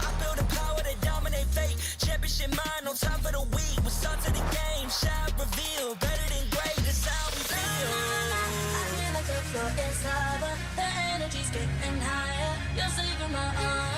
I build a power to dominate fate. Championship mind on top of the week. What's up to the game? Shall reveal. Better than great, that's how we feel. I feel like the floor is lava. The energy's getting higher. You're saving my arms.